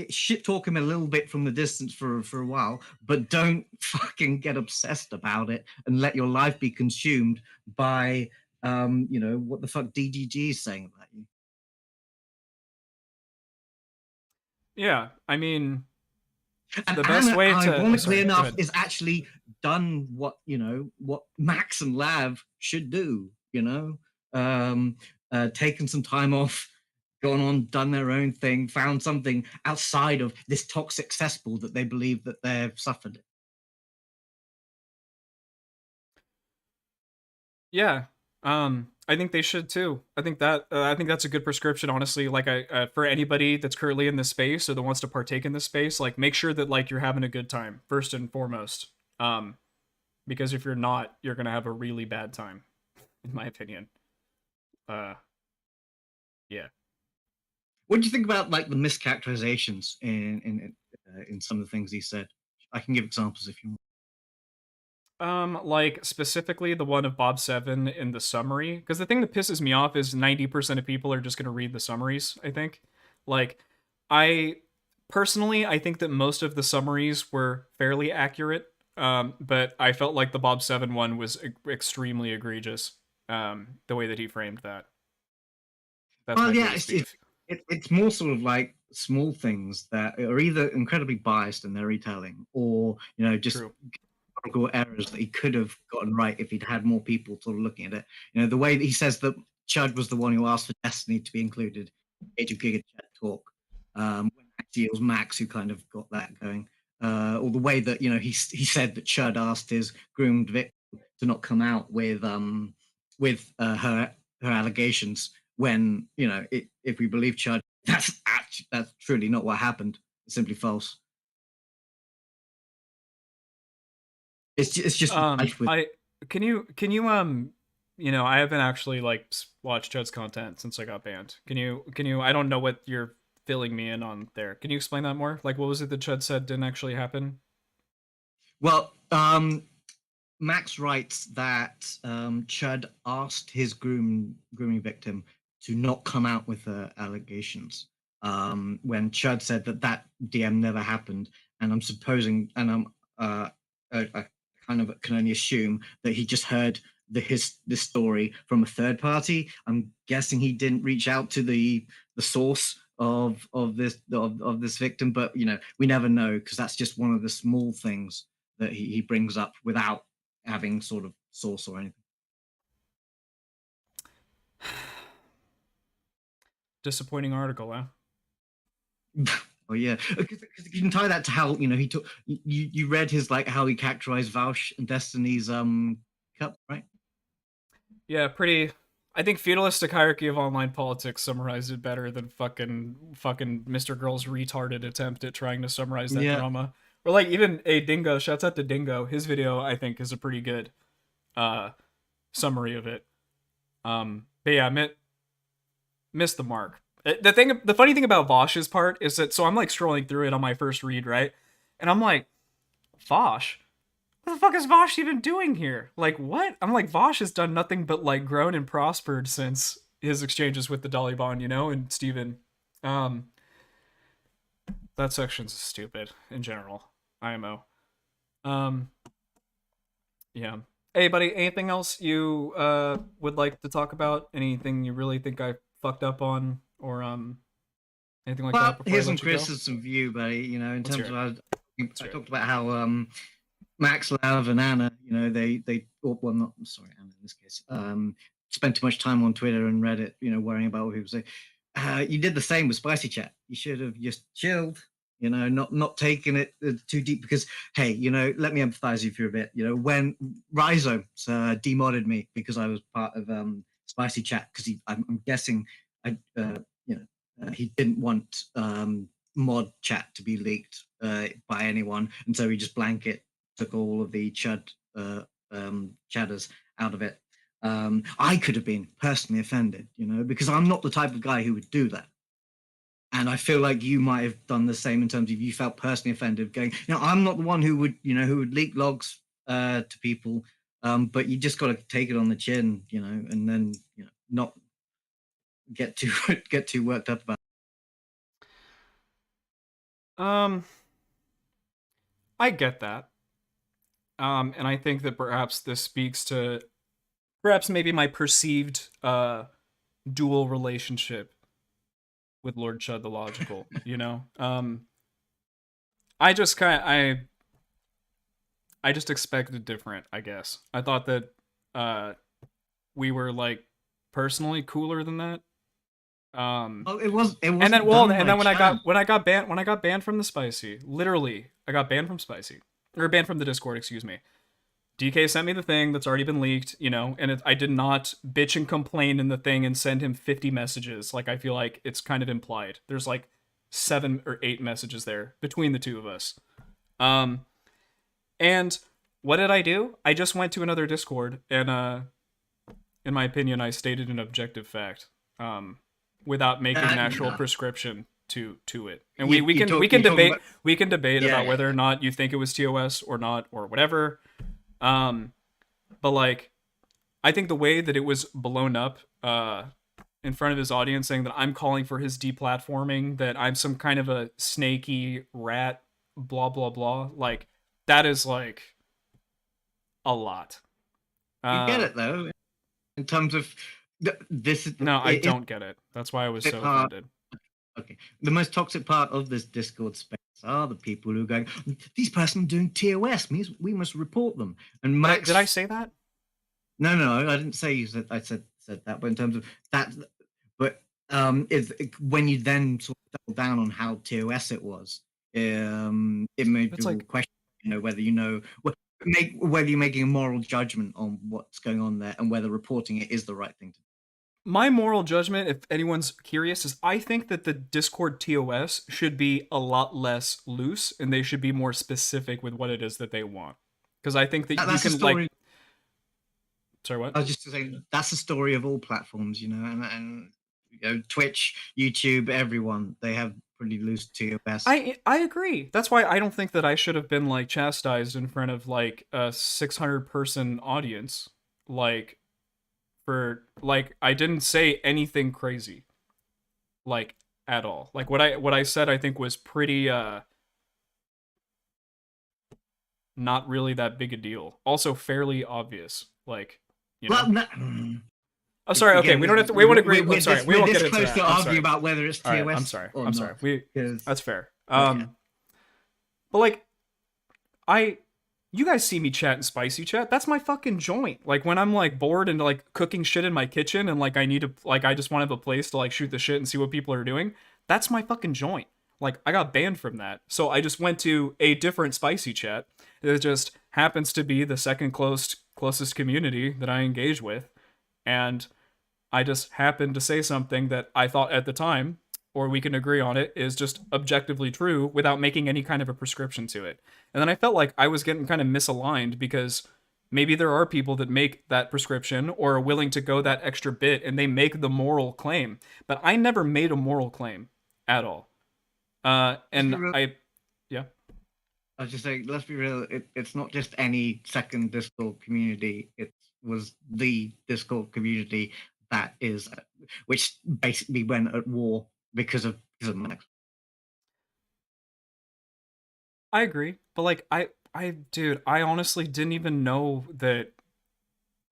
shit talk him a little bit from the distance for a while, but don't fucking get obsessed about it and let your life be consumed by what the fuck DDG is saying about you. Yeah, I mean, and the best Anna, way to ironically enough, is actually done what Max and Lav should do. Taken some time off, gone on, done their own thing, found something outside of this toxic cesspool that they believe that they've suffered. Yeah, I think they should too. I think that's a good prescription, honestly. Like, for anybody that's currently in this space or that wants to partake in this space, like, make sure that like you're having a good time first and foremost. Because if you're not, you're gonna have a really bad time, in my opinion. Yeah. What do you think about like the mischaracterizations in some of the things he said? I can give examples if you want. Like specifically the one of Bob 7 in the summary, because the thing that pisses me off is 90% of people are just gonna read the summaries. I think, like, I personally, I think that most of the summaries were fairly accurate. But I felt like the Bob 7 one was extremely egregious. The way that he framed that. That's my biggest beef. It's more sort of like small things that are either incredibly biased in their retelling, or just errors that he could have gotten right if he'd had more people sort of looking at it. The way that he says that Chud was the one who asked for Destiny to be included in Age of Giga Chat talk, when actually it was Max who kind of got that going. Or the way that he said that Chud asked his groomed victim to not come out with her allegations, when if we believe Chud, that's truly not what happened. It's simply false. It's just life with I can you I haven't actually like watched Chud's content since I got banned. Can you I don't know what you're filling me in on there. Can you explain that more? Like, what was it that Chud said didn't actually happen? well, Max writes that Chud asked his grooming victim to not come out with the allegations. When Chud said that DM never happened, and I'm supposing, and I kind of can only assume that he just heard this story from a third party. I'm guessing he didn't reach out to the source of this victim, but we never know, because that's just one of the small things that he brings up without having sort of source or anything. Disappointing article, huh? Oh yeah, because you can tie that to how he took. You read his like how he characterized Vaush and Destiny's cup, right? Yeah, pretty. I think feudalistic hierarchy of online politics summarized it better than fucking Mr. Girl's retarded attempt at trying to summarize that drama. Or like even a Dingo, shouts out to Dingo. His video I think is a pretty good summary of it. But yeah, missed the mark. The funny thing about Vosh's part is that, so I'm like scrolling through it on my first read, right? And I'm like, Vosh? What the fuck is Vosh even doing here? Like, what? I'm like, Vosh has done nothing but like grown and prospered since his exchanges with the Dolly Bond, and Steven. That section's stupid in general. IMO. Yeah. Hey, buddy, anything else you would like to talk about? Anything you really think I fucked up on, or anything like that? Here's some criticism of you, buddy. In terms of I talked about how Max, Lav, and Anna, they not sorry, Anna in this case, spent too much time on Twitter and Reddit, worrying about what people say. You did the same with Spicy Chat. You should have just chilled, not taking it too deep, because hey, let me empathize with you for a bit. When Rhizome demodded me because I was part of Spicy Chat, because I'm guessing he didn't want mod chat to be leaked by anyone, and so he just blanket took all of the chatters out of it. I could have been personally offended, because I'm not the type of guy who would do that. And I feel like you might have done the same in terms of you felt personally offended, going, I'm not the one who would leak logs to people, but you just got to take it on the chin, and then not get too worked up about it. I get that. And I think that perhaps this speaks to maybe my perceived dual relationship with Lord Chud the Logical, I just I just expected different, I guess. I thought that we were like personally cooler than that. it was and then when I got banned from the Spicy, literally I got banned from Spicy, or banned from the Discord, excuse me. DK sent me the thing that's already been leaked, and I did not bitch and complain in the thing and send him 50 messages. Like, I feel like it's kind of implied. There's like 7 or 8 messages there between the two of us. And what did I do? I just went to another Discord and, in my opinion, I stated an objective fact, without making an actual prescription to it. And we can debate about whether or not you think it was TOS or not, or whatever. But like, I think the way that it was blown up in front of his audience, saying that I'm calling for his deplatforming, that I'm some kind of a snaky rat, blah blah blah, like that is like a lot. You get it though, in terms of this. No, I don't get it. That's why I was so offended. Okay, the most toxic part of this Discord space are the people who are going, these person are doing TOS, we must report them. And Max, did I say that? No, I didn't say you said. I said that, but in terms of that, but when you then sort of double down on how TOS it was, it made people question, whether whether you're making a moral judgment on what's going on there and whether reporting it is the right thing to do. My moral judgment, if anyone's curious, is I think that the Discord TOS should be a lot less loose, and they should be more specific with what it is that they want. because I think that you That's a can story. like. Sorry, what? I was just saying that's the story of all platforms, and Twitch, YouTube, everyone they have pretty loose TOS. I agree. That's why I don't think that I should have been like chastised in front of like a 600-person audience, like for like I didn't say anything crazy, like at all. Like what I said I think was pretty not really that big a deal. Also fairly obvious, like Well, no, Oh, sorry. Okay, again, we don't have to. We won't agree. I'm sorry. We won't we're get this into close that. to I'm argue sorry. about whether it's All TOS right, I'm sorry. or I'm not. sorry. 'Cause- That's fair. yeah. But like, you guys see me chat in spicy chat. That's my fucking joint. Like when I'm like bored and like cooking shit in my kitchen and like I need to like I just want to have a place to like shoot the shit and see what people are doing. That's my fucking joint. Like I got banned from that, so I just went to a different spicy chat. It just happens to be the second closest community that I engage with, and I just happened to say something that I thought at the time, or we can agree on it, is just objectively true without making any kind of a prescription to it. And then I felt like I was getting kind of misaligned because maybe there are people that make that prescription or are willing to go that extra bit and they make the moral claim. But I never made a moral claim at all. Yeah. I was just saying, let's be real. It's not just any second Discord community. It was the Discord community that is, which basically went at war because of Max. I agree, but like dude, I honestly didn't even know that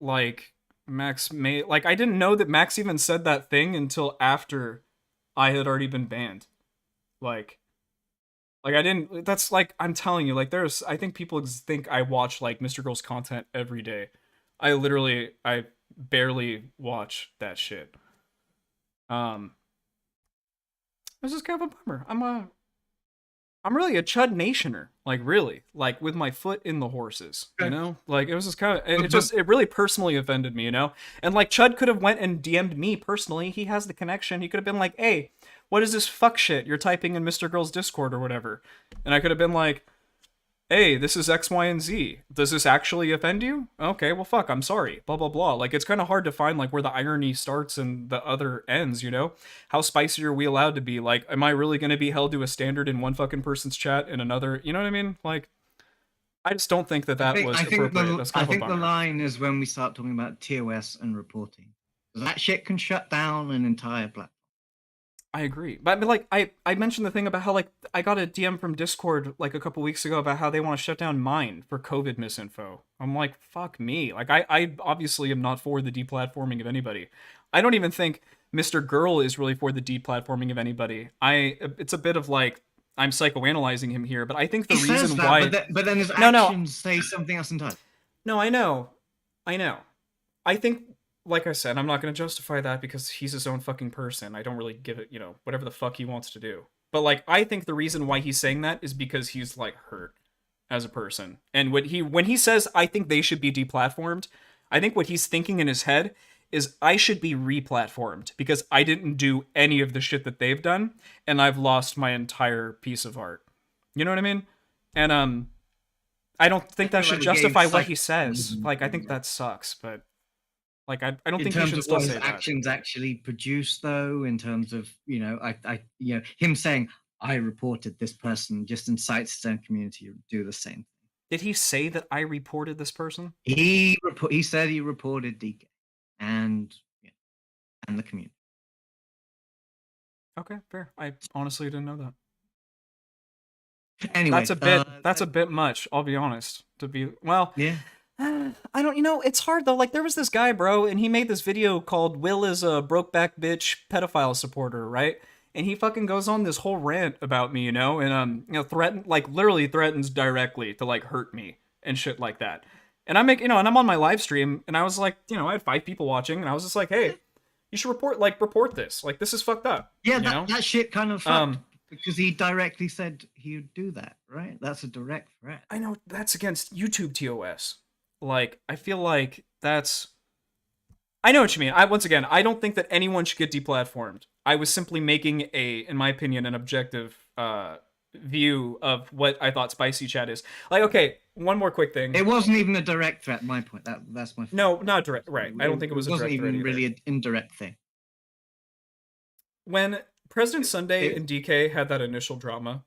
like Max made like I didn't know that Max even said that thing until after I had already been banned. Like I didn't that's like I'm telling you, like I think people think I watch like Mr. Girl's content every day. I barely watch that shit. This is kind of a bummer. I'm really a Chud Nationer, like really, like with my foot in the horses, you know. Like it was just kind of, it really personally offended me, you know. And like Chud could have went and DM'd me personally. He has the connection. He could have been like, "Hey, what is this fuck shit you're typing in Mr. Girl's Discord or whatever?" And I could have been like, "Hey, this is X, Y, and Z. Does this actually offend you? Okay, well, fuck, I'm sorry. Blah, blah, blah." Like, it's kind of hard to find, like, where the irony starts and the other ends, you know? How spicy are we allowed to be? Like, am I really going to be held to a standard in one fucking person's chat and another? You know what I mean? Like, I just don't think that was appropriate. That's kind I think of a the bummer. line is when we start talking about TOS and reporting. That shit can shut down an entire platform. I agree. But I mean, like, I mentioned the thing about how, like, I got a DM from Discord, like, a couple weeks ago about how they want to shut down mine for COVID misinfo. I'm like, fuck me. Like, I obviously am not for the deplatforming of anybody. I don't even think Mr. Girl is really for the deplatforming of anybody. It's a bit of, like, I'm psychoanalyzing him here, but I think the reason why... But then his actions say something else entirely. No, I know. I think... Like I said, I'm not going to justify that because he's his own fucking person. I don't really give it, you know, whatever the fuck he wants to do. But, like, I think the reason why he's saying that is because he's, like, hurt as a person. And when he says, I think they should be deplatformed, I think what he's thinking in his head is I should be replatformed because I didn't do any of the shit that they've done, and I've lost my entire piece of art. You know what I mean? And, I don't think that should justify what he says. Like, I think that sucks, but... Like I don't think he should still say that. In terms of what his actions actually produce, though, in terms of him saying I reported this person just incites his own community to do the same. Did he say that I reported this person? He said he reported DK and the community. Okay, fair. I honestly didn't know that. Anyway, that's a bit much. I'll be honest. Yeah. I don't, it's hard though. Like there was this guy, bro, and he made this video called "Will is a brokeback bitch pedophile supporter," right? And he fucking goes on this whole rant about me, and literally threatens directly to like hurt me and shit like that. And and I'm on my live stream, and I was like, I had 5 people watching, and I was just like, hey, you should report this. Like this is fucked up. Yeah, that shit kind of fucked. Because he directly said he would do that, right? That's a direct threat. I know that's against YouTube TOS. Like, I feel like that's... I know what you mean. I don't think that anyone should get deplatformed. I was simply making in my opinion, an objective view of what I thought spicy chat is. Like, okay, one more quick thing. It wasn't even a direct threat. My point. That's my. No, not direct. Right. I don't think it was a direct wasn't threat even either. really an indirect thing. When President Sunday and DK had that initial drama,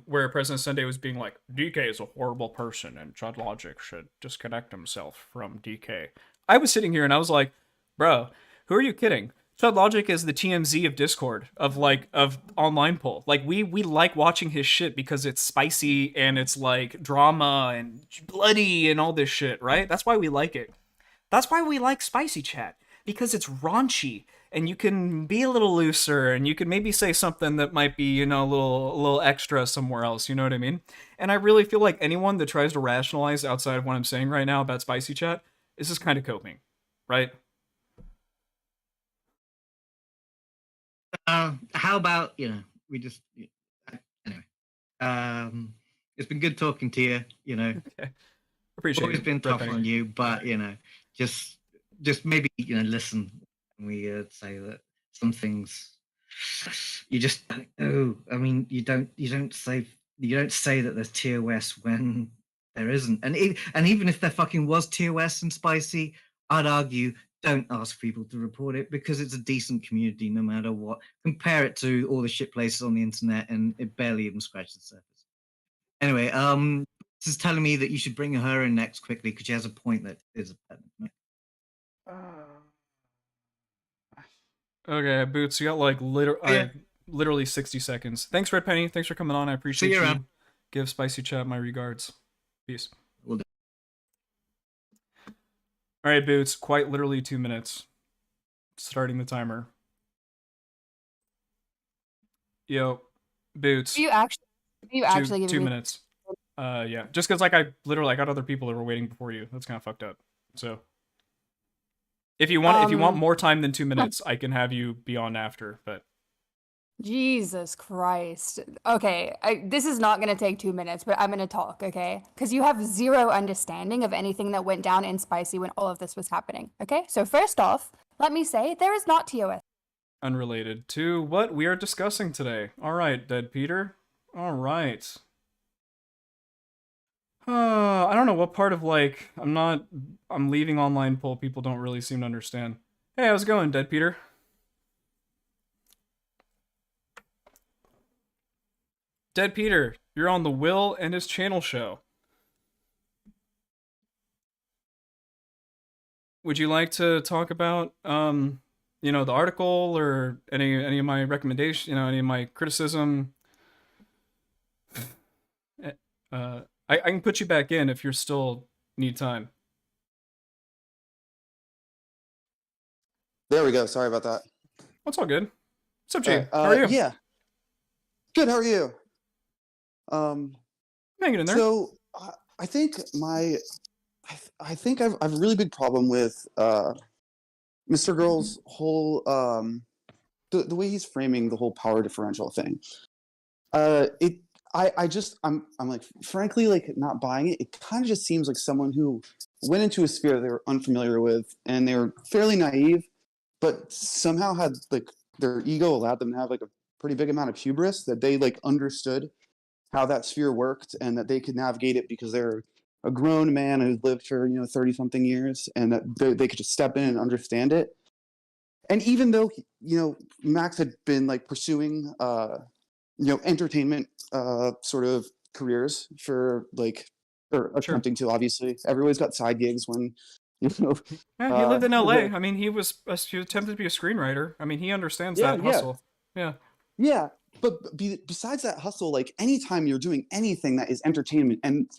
where President Sunday was being like, DK is a horrible person and Chud Logic should disconnect himself from DK. I was sitting here and I was like, bro, who are you kidding? Chud Logic is the TMZ of Discord, of online poll. Like, we like watching his shit because it's spicy and it's like drama and bloody and all this shit, right? That's why we like it. That's why we like spicy chat, because it's raunchy and you can be a little looser and you can maybe say something that might be, you know, a little extra somewhere else, you know what I mean? And I really feel like anyone that tries to rationalize outside of what I'm saying right now about spicy chat is just kind of coping, right? How about, you know, we just anyway. It's been good talking to you, you know. Okay. Appreciate Always it. been tough on you, but you know, just maybe, you know, listen when we say that some things you just don't know. I mean, you don't say that there's TOS when there isn't, and even if there fucking was TOS and spicy, I'd argue don't ask people to report it because it's a decent community no matter what. Compare it to all the shit places on the internet and it barely even scratched the surface. Anyway, this is telling me that you should bring her in next quickly because she has a point that is a Okay, Boots, you got like literally 60 seconds. Thanks, Red Penny. Thanks for coming on. I appreciate you. Around. Give Spicy Chat my regards. Peace. Will do. All right, Boots. Quite literally 2 minutes. Starting the timer. Yo, Boots. You actually give 2 me minutes. Yeah. Just because like I got other people that were waiting before you. That's kind of fucked up. So if you want more time than 2 minutes, I can have you be on after. But Jesus Christ. Okay, this is not going to take 2 minutes, but I'm going to talk, okay? Because you have zero understanding of anything that went down in Spicy when all of this was happening, okay? So first off, let me say, there is not TOS. unrelated to what we are discussing today. All right, Dead Peter. All right. I don't know what part of like I'm leaving online poll people don't really seem to understand. Hey, how's it going, Dead Peter? Dead Peter, you're on the Will and his channel show. Would you like to talk about you know, the article or any of my recommendations, you know, any of my criticism? I can put you back in if you still need time. There we go. Sorry about that. That's all good. What's up, Jay? How are you? Yeah. Good. How are you? Hanging in there. So I think I think I've a really big problem with Mr. Girl's whole the way he's framing the whole power differential thing. I'm like, frankly, like, not buying it. It kind of just seems like someone who went into a sphere they were unfamiliar with and they were fairly naive, but somehow had like their ego allowed them to have like a pretty big amount of hubris that they like understood how that sphere worked and that they could navigate it because they're a grown man who's lived for, you know, 30 something years, and that they could just step in and understand it. And even though, you know, Max had been like pursuing you know, entertainment sort of careers for like, or attempting to, obviously everybody's got side gigs when, you know. Yeah, he lived in LA. I mean, he attempted to be a screenwriter. I mean, he understands that hustle. Yeah. But besides that hustle, like, anytime you're doing anything that is entertainment, and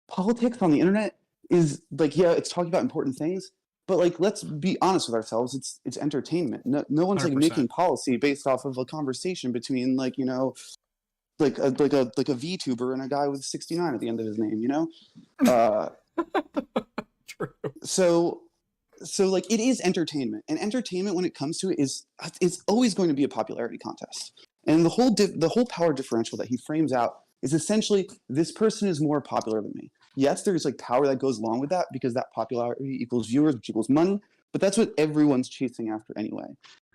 politics on the internet is like, yeah, it's talking about important things, but like, let's be honest with ourselves. It's entertainment. No one's like 100%. Making policy based off of a conversation between, like, you know, like a VTuber and a guy with 69 at the end of his name, you know? True. So like, it is entertainment, and entertainment, when it comes to it, it's always going to be a popularity contest. And the whole power differential that he frames out is essentially, this person is more popular than me. Yes, there's like power that goes along with that because that popularity equals viewers, which equals money, but that's what everyone's chasing after anyway.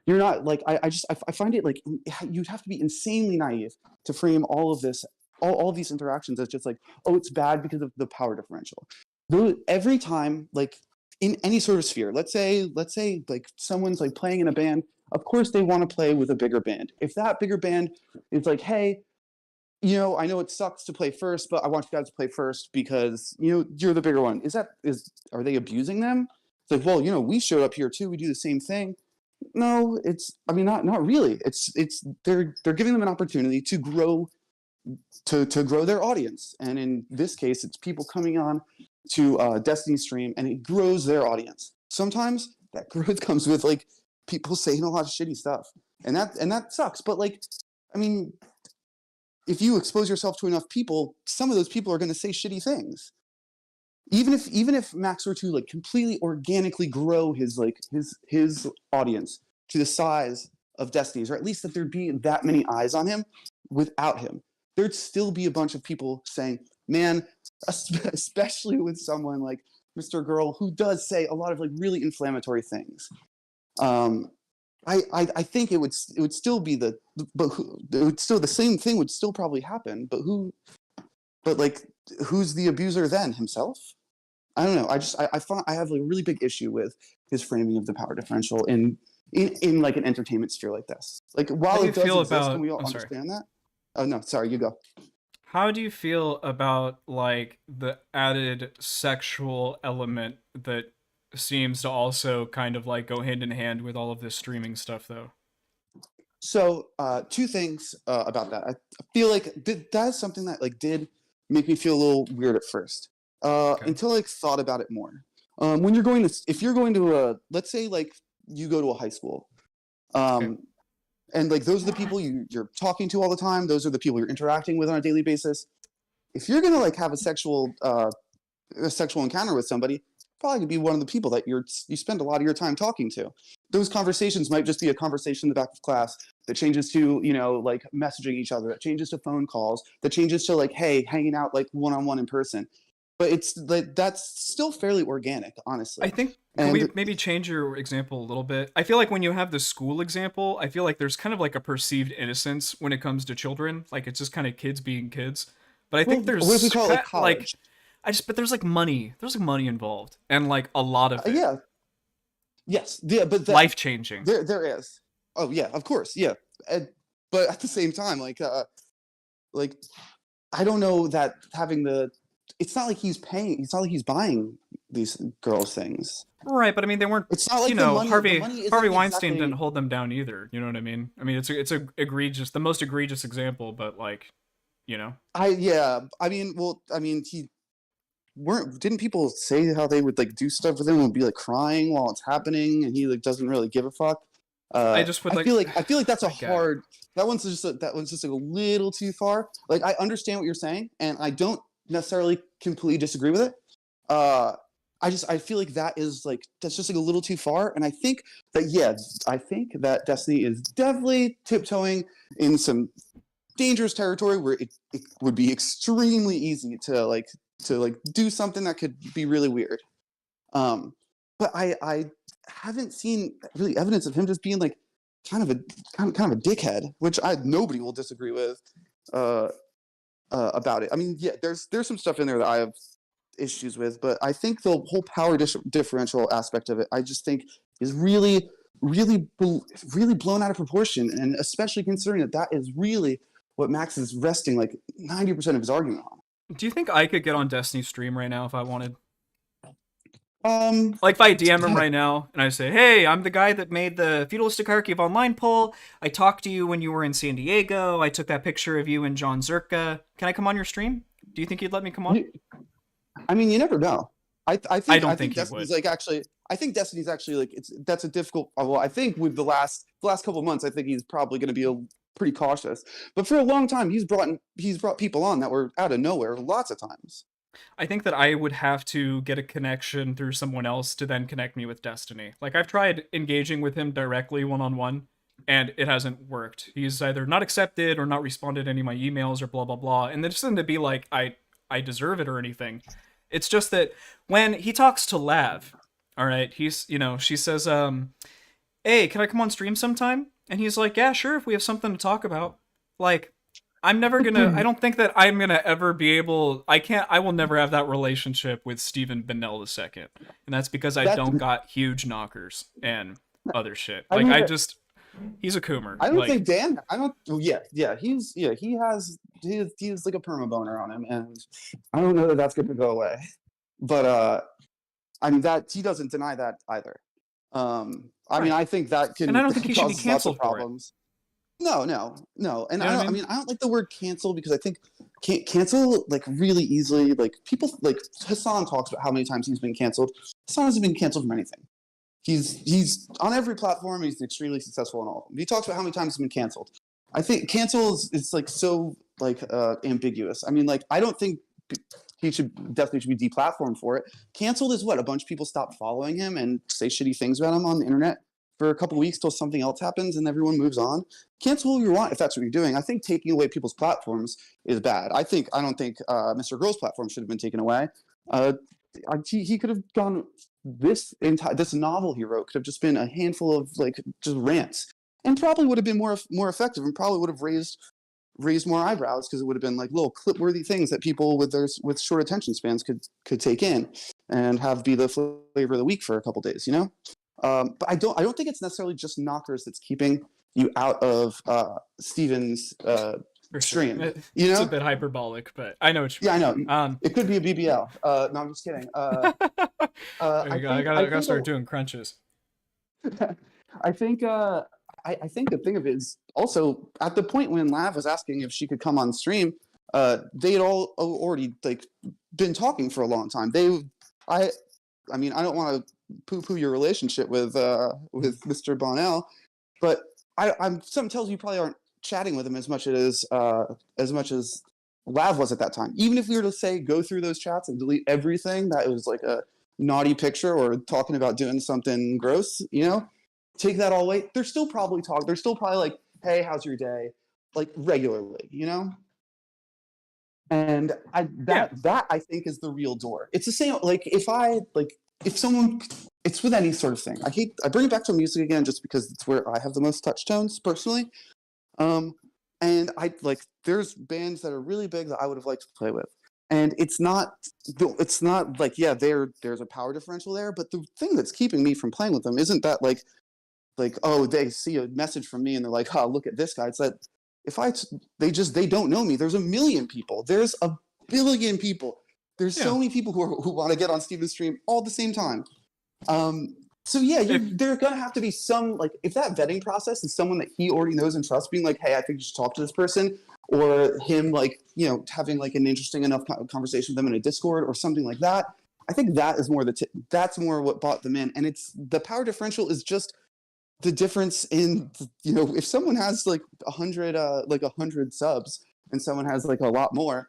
You're not like, I find it like, you'd have to be insanely naive to frame all of this all these interactions as just like, oh, it's bad because of the power differential. Every time, like in any sort of sphere, let's say like someone's like playing in a band, of course they want to play with a bigger band. If that bigger band is like, hey, I know it sucks to play first, but I want you guys to play first because you're the bigger one. Are they abusing them? It's like, well, we showed up here too. We do the same thing. No, not really. They're giving them an opportunity to grow, to grow their audience, and in this case, it's people coming on to Destiny stream, and it grows their audience. Sometimes that growth comes with like people saying a lot of shitty stuff, and that sucks. But like, if you expose yourself to enough people, some of those people are going to say shitty things. Even if Max were to like completely organically grow his audience to the size of Destiny's, or at least that there'd be that many eyes on him, without him, there'd still be a bunch of people saying, man, especially with someone like Mr. Girl, who does say a lot of like really inflammatory things. I think it would still be the same thing would still probably happen, but who's the abuser then? Himself? I don't know. I have a really big issue with his framing of the power differential in like an entertainment sphere like this. Like, while it does exist, and we all understand that. Oh no, sorry, you go. How do you feel about like the added sexual element that seems to also kind of like go hand in hand with all of this streaming stuff, though? So, two things about that. I feel like that's something that like did make me feel a little weird at first, until I like thought about it more. When if you're going to let's say like you go to a high school, and like those are the people you're talking to all the time. Those are the people you're interacting with on a daily basis. If you're gonna like have a sexual encounter with somebody, probably could be one of the people that you spend a lot of your time talking to. Those conversations might just be a conversation in the back of class that changes to, like messaging each other, that changes to phone calls, that changes to like, hey, hanging out like one-on-one in person. But it's like, that's still fairly organic, honestly. I think, can we maybe change your example a little bit? I feel like when you have the school example, I feel like there's kind of like a perceived innocence when it comes to children. Like it's just kind of kids being kids. But I think there's what if we call it like college? But there's like money. There's like money involved, and like a lot of it. Yeah. Yes. Yeah. But life changing. There is. Oh yeah. Of course. Yeah. But at the same time, like I don't know that having it's not like he's paying. It's not like he's buying these girls things. Right. But I mean, they weren't. It's not like Harvey Weinstein didn't hold them down either. You know what I mean? I mean, it's a egregious, the most egregious example, but like, didn't people say how they would like do stuff with him and be like crying while it's happening, and he like doesn't really give a fuck? I feel like that's hard. That one's just like a little too far. Like, I understand what you're saying, and I don't necessarily completely disagree with it. I feel like that's just like a little too far, and I think that Destiny is definitely tiptoeing in some dangerous territory where it would be extremely easy to do something that could be really weird. But I haven't seen really evidence of him just being like kind of a dickhead, which nobody will disagree with about it. I mean, yeah, there's some stuff in there that I have issues with, but I think the whole power differential aspect of it, I just think is really blown out of proportion, and especially considering that is really what Max is resting like 90% of his argument on. Do you think I could get on Destiny's stream right now if I wanted? Like if I DM him right now and I say, hey, I'm the guy that made the feudalistic hierarchy of online poll. I talked to you when you were in San Diego. I took that picture of you and John Zerka. Can I come on your stream? Do you think you'd let me come on? I mean, you never know. I think Destiny's like actually. I think Destiny's actually like that's a difficult. Well, I think with the last couple of months, I think he's probably going to be pretty cautious. But for a long time, he's brought people on that were out of nowhere lots of times. I think that I would have to get a connection through someone else to then connect me with Destiny. Like, I've tried engaging with him directly one-on-one, and it hasn't worked. He's either not accepted or not responded to any of my emails or blah, blah, blah. And this isn't to be like, I deserve it or anything. It's just that when he talks to Lav, all right, he's, she says, hey, can I come on stream sometime? And he's like, yeah, sure, if we have something to talk about. Like, I'm never gonna. I don't think that I'm gonna ever be able. I will never have that relationship with Stephen Bennell II, and that's because I That- don't got huge knockers and other shit. I Like mean, he's a coomer. I don't like, think Dan. I don't. Oh, yeah. He's like a perma boner on him, and I don't know that that's going to go away. But I mean that he doesn't deny that either. I mean, I think that can. And I don't think he should be cause lots of canceled for it. problems. No, and You know what I I mean? mean, I don't like the word cancel because I think cancel like really easily. Like people like Hassan talks about how many times he's been canceled. Hassan hasn't been canceled from anything. He's on every platform. He's extremely successful in all of them. He talks about how many times he's been canceled. I think cancel is like so like ambiguous. I mean, like I don't think he definitely should be deplatformed for it. Canceled is what a bunch of people stop following him and say shitty things about him on the internet for a couple of weeks till something else happens and everyone moves on. Cancel who you want if that's what you're doing. I think taking away people's platforms is bad. I don't think Mr. Girl's platform should have been taken away. He could have gone. This novel he wrote could have just been a handful of like just rants, and probably would have been more effective, and probably would have raised more eyebrows because it would have been like little clip-worthy things that people with short attention spans could take in and have be the flavor of the week for a couple days, you know. But I don't think it's necessarily just knockers that's keeping you out of Steven's stream. You know, it's a bit hyperbolic, but I know what you mean. Yeah, I know. It could be a BBL. No, I'm just kidding. I gotta start doing crunches. I think the thing of it is also at the point when Lav was asking if she could come on stream, they had all already like been talking for a long time. I mean, I don't want to poo-poo your relationship with Mr. Bonnell, but something tells me you probably aren't chatting with him as much as Lav was at that time. Even if we were to say go through those chats and delete everything that was like a naughty picture or talking about doing something gross, you know, take that all away. They're still probably talking. They're still probably like, hey, how's your day? Like regularly, you know? And that I think is the real door. It's the same, like if someone, it's with any sort of thing. I bring it back to music again just because it's where I have the most touch tones personally. And there's bands that are really big that I would have liked to play with. And it's not like, yeah, there's a power differential there, but the thing that's keeping me from playing with them isn't that like, oh, they see a message from me and they're like, oh, look at this guy. It's that they don't know me. There's a million people. There's a billion people. There's so many people who want to get on Steven's stream all at the same time. So yeah, there gonna have to be some, like, if that vetting process is someone that he already knows and trusts, being like, hey, I think you should talk to this person, or him, like, you know, having like an interesting enough conversation with them in a Discord or something like that. I think that is more that's more what brought them in, and it's the power differential is just the difference in, you know, if someone has like 100 subs and someone has like a lot more.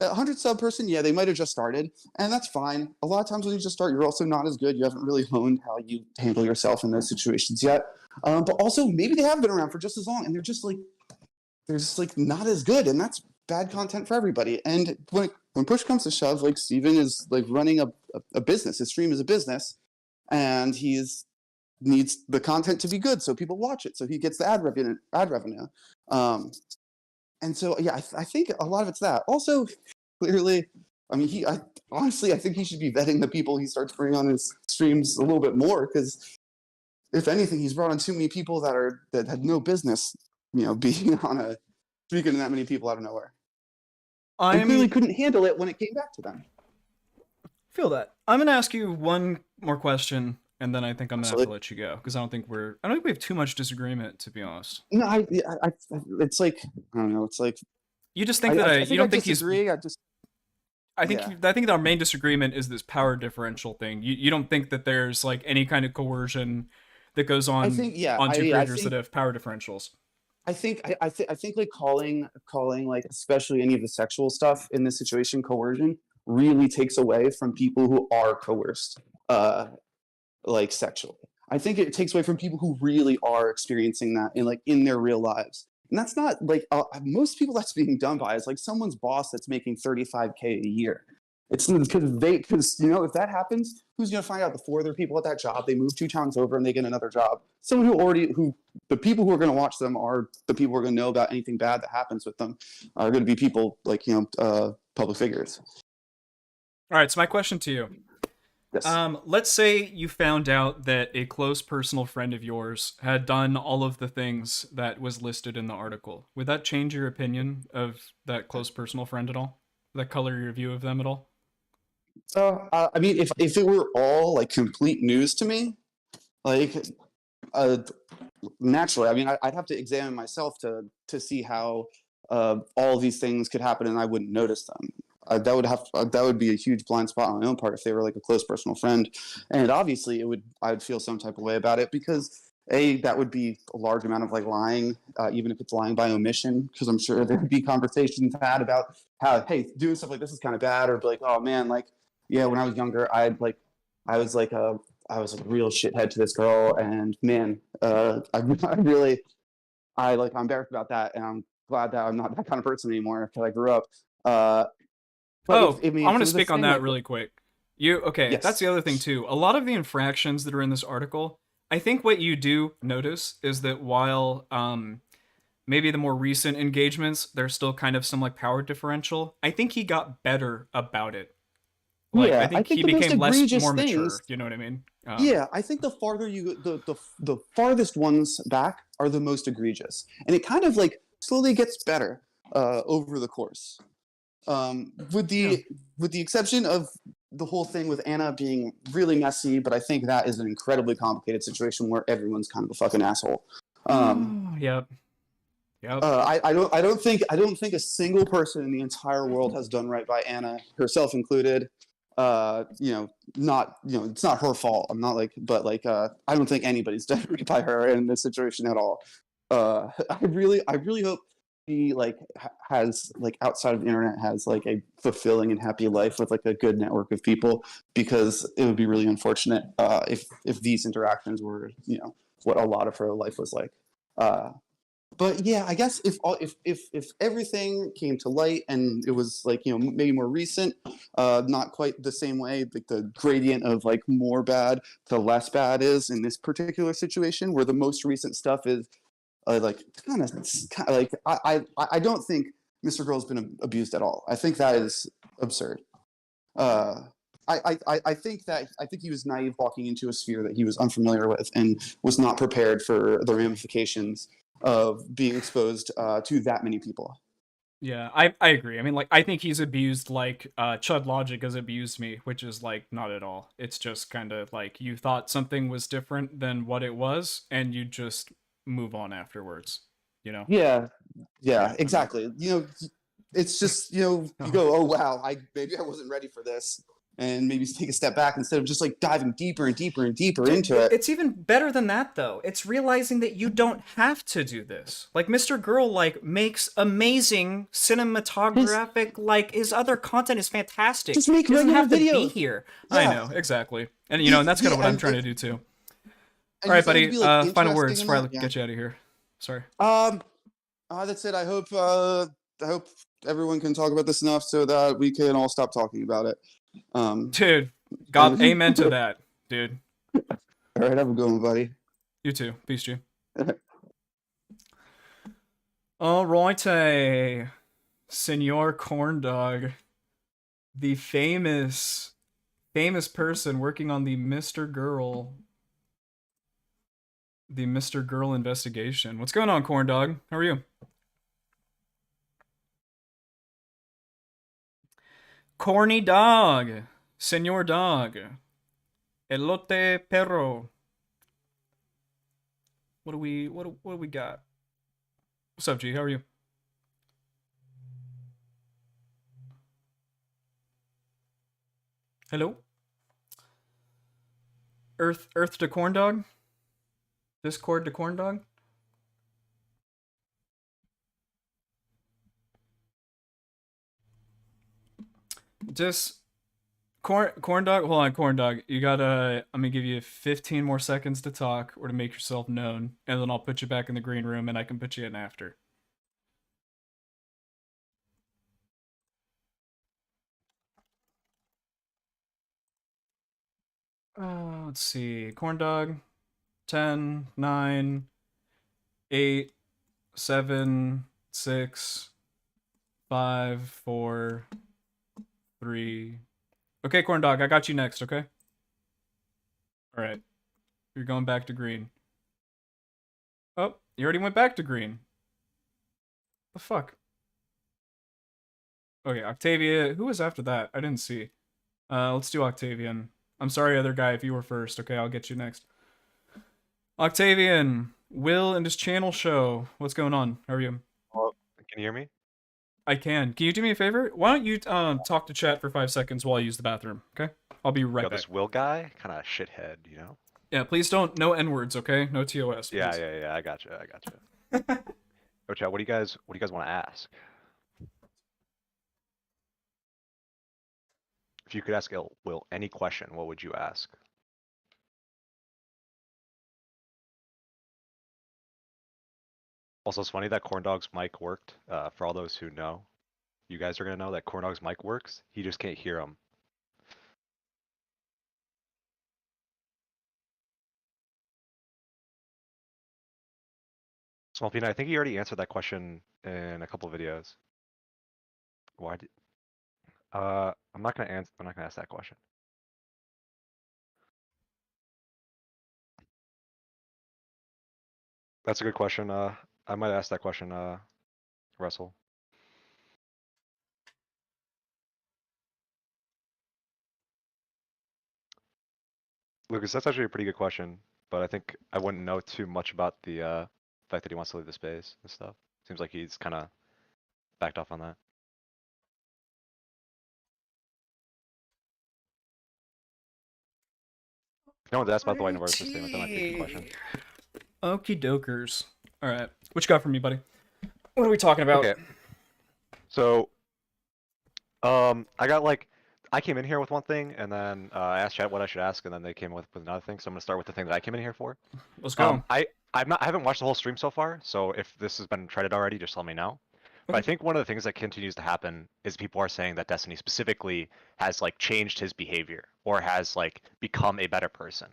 A 100 sub person, yeah, they might have just started, and that's fine. A lot of times when you just start, you're also not as good. You haven't really honed how you handle yourself in those situations yet. But also, maybe they have been around for just as long, and they're just like not as good, and that's bad content for everybody. And when push comes to shove, like Steven is like running a business. His stream is a business, and needs the content to be good so people watch it, so he gets the ad revenue. And so, yeah, I think a lot of it's that. Also, clearly, I mean, honestly, I think he should be vetting the people he starts bringing on his streams a little bit more, because if anything, he's brought on too many people that had no business, you know, being speaking to that many people out of nowhere. And clearly couldn't handle it when it came back to them. Feel that. I'm gonna ask you one more question, and then I think I'm gonna have to let you go, because I don't think we have too much disagreement, to be honest. No, it's like, I don't know. It's like you just think that you don't think he's. I think our main disagreement is this power differential thing. You don't think that there's like any kind of coercion that goes on on two creators that have power differentials. I think like calling like especially any of the sexual stuff in this situation coercion really takes away from people who are coerced like sexually. I think it takes away from people who really are experiencing that in their real lives. And that's not like most people that's being done by is like someone's boss that's making $35K a year. It's because if that happens, who's gonna find out? The 4 other people at that job, they move 2 towns over and they get another job. Someone the people who are gonna watch them are the people who are gonna know about anything bad that happens with them are gonna be people like public figures. All right, so my question to you. Yes. Let's say you found out that a close personal friend of yours had done all of the things that was listed in the article. Would that change your opinion of that close personal friend at all? Would that color your view of them at all? I mean, if it were all like complete news to me, like naturally, I mean, I'd have to examine myself to see how all of these things could happen and I wouldn't notice them. That would be a huge blind spot on my own part if they were like a close personal friend, and obviously I'd feel some type of way about it because that would be a large amount of like lying, even if it's lying by omission, because I'm sure there'd be conversations had about how, hey, doing stuff like this is kind of bad, or be like, oh man, like yeah, when I was younger, I was a real shithead to this girl, and man, I'm embarrassed about that, and I'm glad that I'm not that kind of person anymore because I grew up. I want to speak on that like, really quick. That's Yes. the other thing too. A lot of the infractions that are in this article, I think what you do notice is that while maybe the more recent engagements, there's still kind of some like power differential. I think he got better about it. Like Yeah, I think he the most became egregious more things, mature. You know what I mean? Yeah, I think the farther you the farthest ones back are the most egregious, and it kind of like slowly gets better over the course. With the exception of the whole thing with Anna being really messy, but I think that is an incredibly complicated situation where everyone's kind of a fucking asshole. Yep. I don't think a single person in the entire world has done right by Anna, herself included. It's not her fault. I'm not like, but like, I don't think anybody's done right by her in this situation at all. I really hope she like has like outside of the internet has like a fulfilling and happy life with like a good network of people, because it would be really unfortunate if these interactions were what a lot of her life was like. But yeah, I guess if everything came to light and it was like maybe more recent, not quite the same way, like the gradient of like more bad to less bad is in this particular situation, where the most recent stuff is like kind of like I don't think Mr. Girl's been abused at all. I think that is absurd. I think he was naive walking into a sphere that he was unfamiliar with and was not prepared for the ramifications of being exposed to that many people. Yeah, I agree. I mean, like, I think he's abused like Chud Logic has abused me, which is like not at all. It's just kind of like you thought something was different than what it was, and you just move on afterwards. Yeah, exactly. It's just you go, oh wow, maybe I wasn't ready for this, and maybe take a step back instead of just like diving deeper and deeper and deeper into it. It's even better than that, though. It's realizing that you don't have to do this. Like, Mr. Girl, like, makes amazing cinematographic, like, his other content is fantastic. Just make he doesn't regular have to be videos. here. Yeah. I know, exactly. And, and that's kind of what I'm trying to do, too. All right, buddy, final words before I get you out of here. Sorry. That's it. I hope everyone can talk about this enough so that we can all stop talking about it. Dude, God, amen to that, dude. All right, have a good one, buddy. You too. Peace, G. Alrighty, Senor Corndog, the famous person working on the Mr. Girl investigation. What's going on, Corndog? How are you? Corny dog, Senor Dog, Elote Perro. What do we got? What's up, G? How are you? Hello? Earth to Corndog? Discord to Corndog? Just corn dog. Hold on, corn dog. You gotta. I'm gonna give you 15 more seconds to talk or to make yourself known, and then I'll put you back in the green room, and I can put you in after. Let's see. Corn dog. 10, 9, 8, 7, 6, 5, 4, 3. Okay, corn dog, I got you next, okay? Alright. You're going back to green. Oh, you already went back to green. The fuck? Okay, Octavia. Who was after that? I didn't see. Let's do Octavian. I'm sorry, other guy, if you were first. Okay, I'll get you next. Octavian, Will and his channel show. What's going on? How are you? Well, can you hear me? I can. Can you do me a favor? Why don't you talk to chat for 5 seconds while I use the bathroom, okay? I'll be right Yo, back. this Will guy, kind of shithead, you know? Yeah, please don't. No N-words, okay? No TOS. Please. Yeah. I gotcha. Oh, chat. What do you guys want to ask? If you could ask Will any question, what would you ask? Also, it's funny that Corndog's mic worked. For all those who know, you guys are gonna know that Corndog's mic works. He just can't hear him. Small Peanut, I think he already answered that question in a couple of videos. Why did? I'm not gonna answer. I'm not gonna ask that question. That's a good question. I might ask that question, Russell. Lucas, that's actually a pretty good question, but I think I wouldn't know too much about the fact that he wants to leave the space and stuff. Seems like he's kind of backed off on that. If no one's asked about the white universe system, that might be a good question. Okie dokers. Alright. What you got for me, buddy? What are we talking about? Okay. So, I came in here with one thing, and then I asked chat what I should ask, and then they came with another thing. So I'm gonna start with the thing that I came in here for. Let's go. I haven't watched the whole stream so far, so if this has been treaded already, just let me know. But I think one of the things that continues to happen is people are saying that Destiny specifically has like changed his behavior or has like become a better person.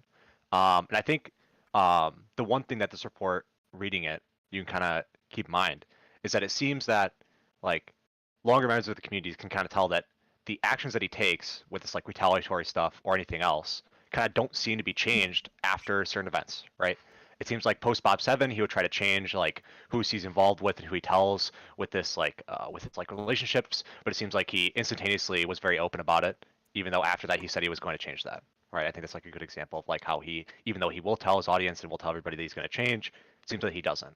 And I think the one thing that this report, reading it, you can kind of keep in mind is that it seems that like longer members of the community can kind of tell that the actions that he takes with this like retaliatory stuff or anything else kind of don't seem to be changed after certain events, right? It seems like post Bob 7, he would try to change like who he's involved with and who he tells with this like with its like relationships, but it seems like he instantaneously was very open about it, even though after that he said he was going to change that. Right? I think that's like a good example of like how he, even though he will tell his audience and will tell everybody that he's going to change, it seems like he doesn't.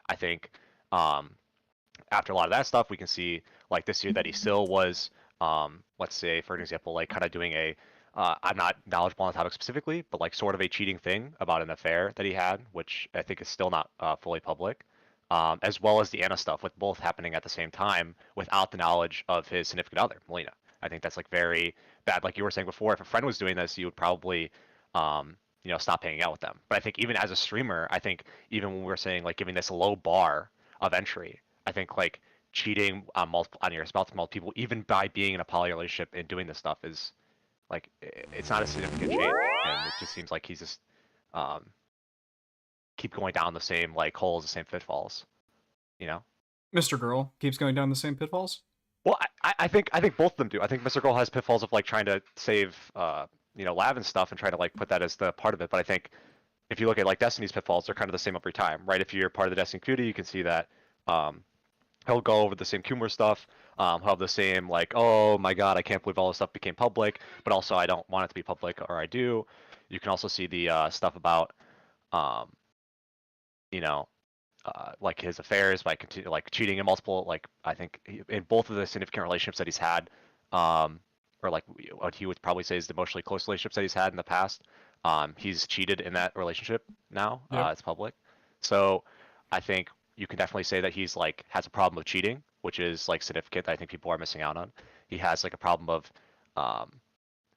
I think after a lot of that stuff, we can see like this year that he still was, let's say for an example, like kind of doing a I'm not knowledgeable on the topic specifically, but like sort of a cheating thing about an affair that he had, which I think is still not fully public, as well as the Anna stuff, with both happening at the same time without the knowledge of his significant other, Melina. I think that's like very bad. Like you were saying before, if a friend was doing this, you would probably, stop hanging out with them. But I think even as a streamer, I think even when we're saying like giving this a low bar of entry, I think like cheating on your spouse, multiple people, even by being in a poly relationship and doing this stuff is like it's not a significant change, and it just seems like he's just keep going down the same like holes, the same pitfalls, you know. Mr. Girl keeps going down the same pitfalls. Well, I think both of them do. I think Mr. Girl has pitfalls of like trying to save Lav and stuff and trying to like put that as the part of it. But I think if you look at like Destiny's pitfalls, they're kind of the same every time, right? If you're part of the Destiny community, you can see that he'll go over the same Kumar stuff. He'll have the same like, oh my god, I can't believe all this stuff became public, but also I don't want it to be public, or I do. You can also see the stuff about like his affairs by like cheating in multiple, like I think in both of the significant relationships that he's had, or like what he would probably say is the emotionally close relationships that he's had in the past, he's cheated in that relationship now. Yep. It's public, so I think you can definitely say that he's like has a problem with cheating, which is like significant that I think people are missing out on. He has like a problem of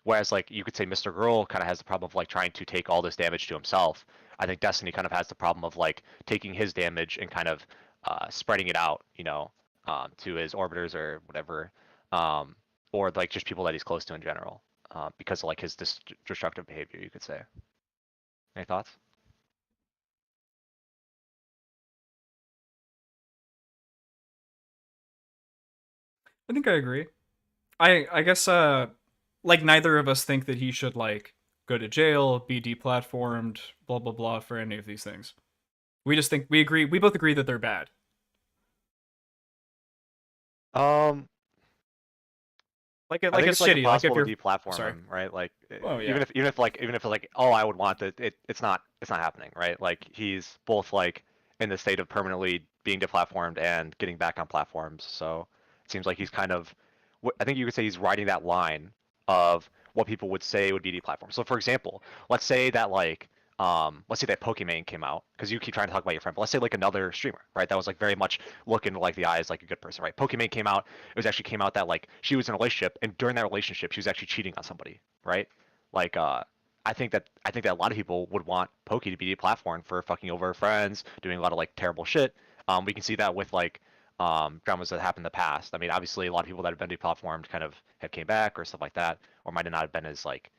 whereas like you could say Mr. Girl kind of has the problem of like trying to take all this damage to himself. I think Destiny kind of has the problem of like taking his damage and kind of spreading it out, to his orbiters or whatever, or like just people that he's close to in general. because of like his destructive behavior, you could say. Any thoughts? I think I agree. I guess like neither of us think that he should like go to jail, be deplatformed, blah blah blah for any of these things. We just think we both agree that they're bad. Um, Like I like think it's it's like shitty. Like if impossible you're to deplatform sorry. him, right? Like Oh, yeah. even if like oh I would want that it's not happening, right? Like he's both like in the state of permanently being deplatformed and getting back on platforms. So it seems like he's kind of I think you could say he's riding that line of what people would say would be deplatformed. So for example, let's say that Pokimane came out because you keep trying to talk about your friend, but let's say like another streamer, right? That was like very much looking like the eyes like a good person, right? Pokimane came out. Came out that like she was in a relationship, and during that relationship, she was actually cheating on somebody, right? Like I think that a lot of people would want Pokey to be deplatformed for fucking over her friends, doing a lot of like terrible shit. We can see that with like dramas that happened in the past. I mean, obviously, a lot of people that have been deplatformed kind of have came back or stuff like that, or might have not have been as like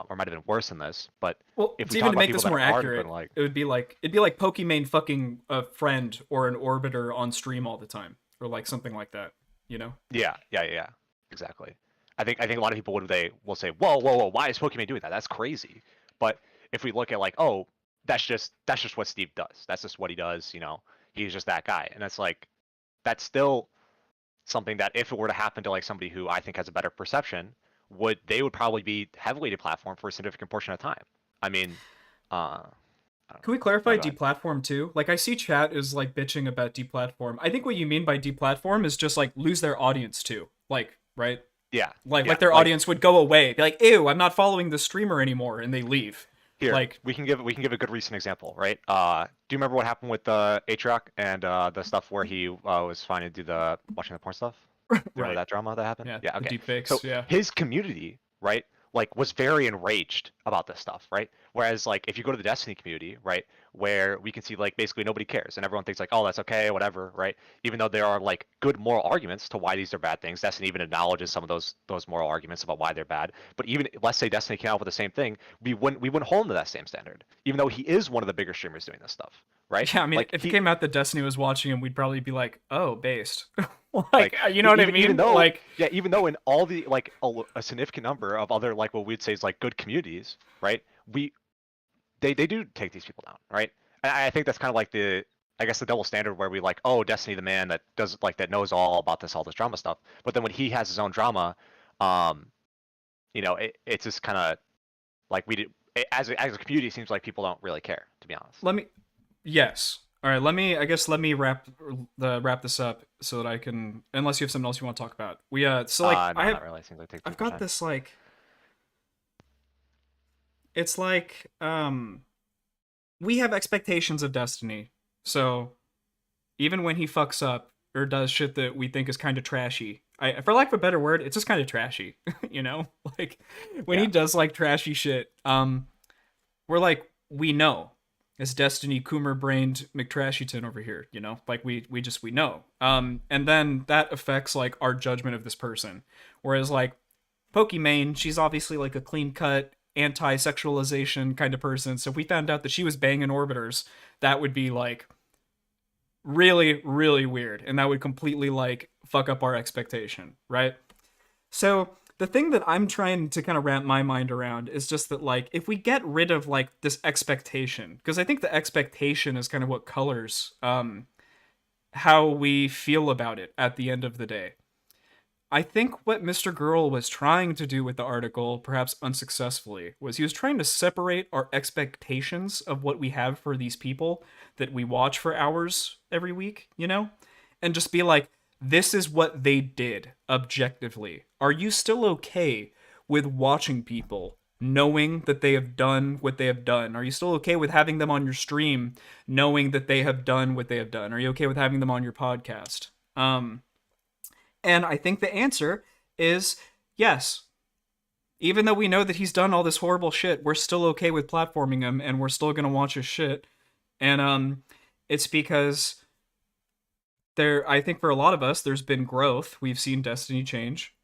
or might have been worse than this. But Well, if to we even talk about make people this that more are accurate, like, it'd be like Pokimane fucking a friend or an orbiter on stream all the time, or like something like that. You know? yeah, exactly. I think a lot of people will say, whoa, why is Pokemon doing that? That's crazy. But if we look at like, oh, that's just what Steve does. That's just what he does. You know, he's just that guy, and it's like that's still something that if it were to happen to like somebody who I think has a better perception, would probably be heavily deplatformed for a significant portion of time. I mean, I don't Can we know. clarify Go ahead. deplatform too? Like I see chat is like bitching about deplatform. I think what you mean by deplatform is just like lose their audience too. Like, right? Yeah, Like their audience would go away. Be like, ew, I'm not following the streamer anymore, and they leave. Here, Like we can give a good recent example, right? Do you remember what happened with Aatrox and the stuff where he was fine to do the watching the porn stuff? Do you remember Right. that drama that happened? Yeah, Yeah, the okay. deepfakes, So yeah. his community, right, like was very enraged about this stuff, right? Whereas like if you go to the Destiny community, right, where we can see like basically nobody cares and everyone thinks like, oh, that's okay, whatever, right? Even though there are like good moral arguments to why these are bad things, Destiny even acknowledges some of those moral arguments about why they're bad. But even let's say Destiny came out with the same thing, we wouldn't hold him to that same standard, even though he is one of the bigger streamers doing this stuff, right? Yeah, I mean, Like if it he, came out that Destiny was watching him, we'd probably be like, "Oh, based." like, like you know what I mean? even though Like, yeah, even though in all the like a significant number of other like what we'd say is like good communities, right? They do take these people down, right? And I think that's kind of like I guess the double standard where we like, oh, Destiny the man that does like that knows all about all this drama stuff, but then when he has his own drama, um it's just kind of like as a community, it seems like people don't really care, to be honest. yes. All right, let me wrap this up so that I can, unless you have something else you want to talk about. So like No, not really. It seems like I've got this like, it's like we have expectations of Destiny. So even when he fucks up or does shit that we think is kind of trashy, for lack of a better word, it's just kind of trashy, you know? Like when he does like trashy shit, we're like, we know. It's Destiny Coomer brained McTrashyton over here, you know? Like we know. And then that affects like our judgment of this person. Whereas like Pokimane, she's obviously like a clean cut anti-sexualization kind of person. So if we found out that she was banging orbiters, that would be like really, really weird. And that would completely like fuck up our expectation, right? So the thing that I'm trying to kind of wrap my mind around is just that like if we get rid of like this expectation, because I think the expectation is kind of what colors how we feel about it at the end of the day. I think what Mr. Girl was trying to do with the article, perhaps unsuccessfully, was he was trying to separate our expectations of what we have for these people that we watch for hours every week, you know? And just be like, this is what they did objectively. Are you still okay with watching people knowing that they have done what they have done? Are you still okay with having them on your stream knowing that they have done what they have done? Are you okay with having them on your podcast? And I think the answer is yes. Even though we know that he's done all this horrible shit, we're still okay with platforming him and we're still gonna watch his shit. And it's because I think for a lot of us, there's been growth. We've seen Destiny change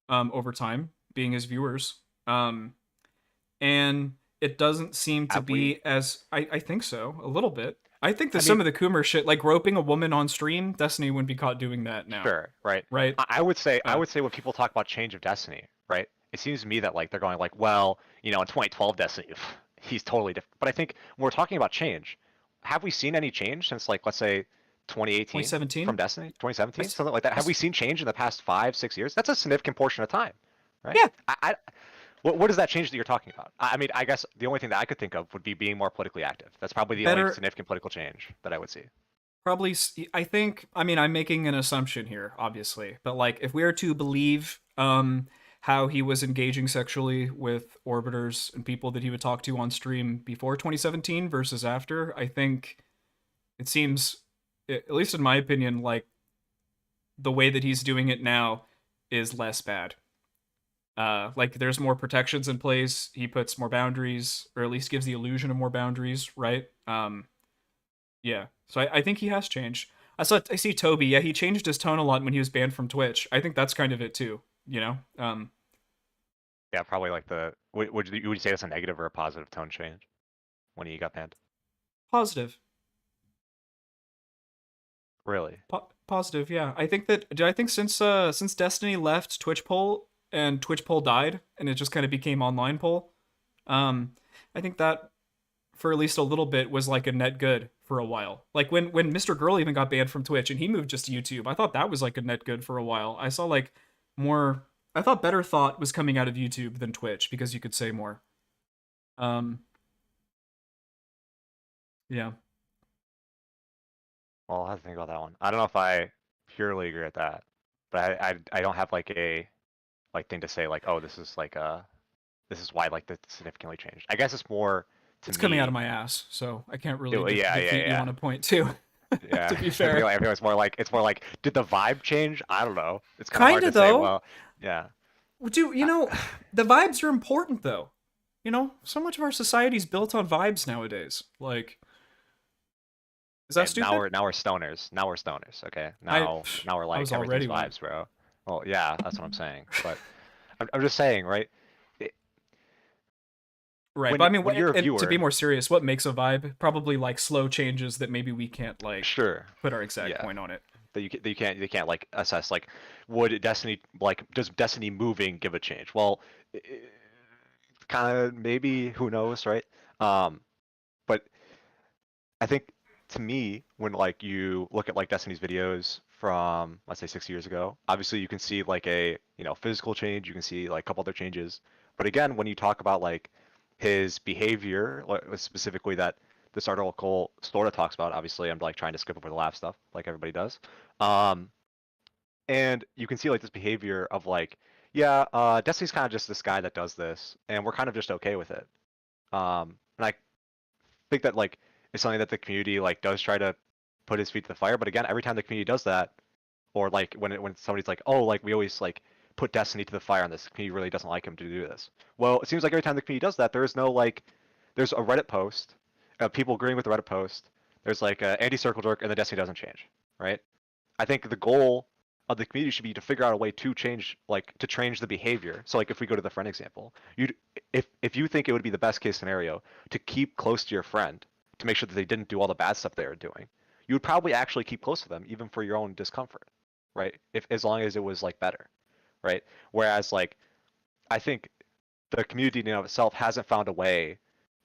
over time, being as viewers. And it doesn't seem to Have we? be as I think so, a little bit. I think that I some mean, of the Coomer shit, like roping a woman on stream, Destiny wouldn't be caught doing that now. sure, right? Right? I would say Uh, when people talk about change of Destiny, right? It seems to me that like they're going like, well, you know, in 2012 Destiny, he's totally different. But I think when we're talking about change, have we seen any change since like let's say 2018 from 2017? Destiny, I 2017, s- something like that? I Have we s- seen change in the past 5, 6 years? That's a significant portion of time, right? Yeah. What is that change that you're talking about? I mean, I guess the only thing that I could think of would be being more politically active. That's probably the only Better significant political change that I would see. probably I think, I mean, I'm making an assumption here, obviously, but like if we are to believe how he was engaging sexually with orbiters and people that he would talk to on stream before 2017 versus after, I think it seems, at least in my opinion, like the way that he's doing it now is less bad. Like there's more protections in place. He puts more boundaries, or at least gives the illusion of more boundaries, right? Yeah. So I think he has changed. I see Toby. Yeah, he changed his tone a lot when he was banned from Twitch. I think that's kind of it too. You know. Yeah, probably like the would you say that's a negative or a positive tone change when he got banned? Positive. Really? Positive. Yeah. I think that. I think since Destiny left Twitch poll and Twitch poll died and it just kind of became online poll. I think that for at least a little bit was like a net good for a while. Like when Mr. Girl even got banned from Twitch and he moved just to YouTube, I thought that was like a net good for a while. I saw like more. I thought better thought was coming out of YouTube than Twitch because you could say more. Um. Yeah. Well, I'll have to think about that one. I don't know if I purely agree with that, but I don't have like a like thing to say like, oh, this is like this is why like this significantly changed. I guess it's more to It's coming out of me. my ass, so I can't really Yeah, defeat you yeah, on a point too. yeah. To be I feel fair. like it's more like did the vibe change? I don't know. It's kind of hard Kinda to say. though. Well, yeah. Dude, you I- know, the vibes are important though. You know, so much of our society's built on vibes nowadays. Like, is that And now stupid? we're stoners. Now we're stoners. Okay. I Now we're I like was everything's already one. vibes, bro. Well, yeah, that's what I'm saying. But I'm just saying, right? It, Right, but I mean, when you're a and to be viewer, more serious, what makes a vibe? Probably like slow changes that maybe we can't like sure, put our exact yeah, point on it. that you can't like assess like would Destiny like does Destiny moving give a change? Well, kind of maybe who knows, right? But I think to me, when like you look at like Destiny's videos from let's say 6 years ago, obviously you can see like a physical change, you can see like a couple other changes. But again, when you talk about like his behavior, like, specifically that this article sort of talks about, obviously I'm like trying to skip over the laugh stuff like everybody does. Um, and you can see like this behavior of like, yeah, Destiny's kind of just this guy that does this, and we're kind of just okay with it. And I think that like it's something that the community like does try to put his feet to the fire. But again, every time the community does that, or like when somebody's like, oh, like we always like put Destiny to the fire on this, the community really doesn't like him to do this. Well, it seems like every time the community does that, there is no like, there's a Reddit post, people agreeing with the Reddit post. There's like Andy Circle Jerk, and the Destiny doesn't change, right? I think the goal of the community should be to figure out a way to change, like to change the behavior. So like if we go to the friend example, you if you think it would be the best case scenario to keep close to your friend to make sure that they didn't do all the bad stuff they were doing, you would probably actually keep close to them even for your own discomfort, right? If as long as it was like better, right? Whereas like I think the community in and of itself hasn't found a way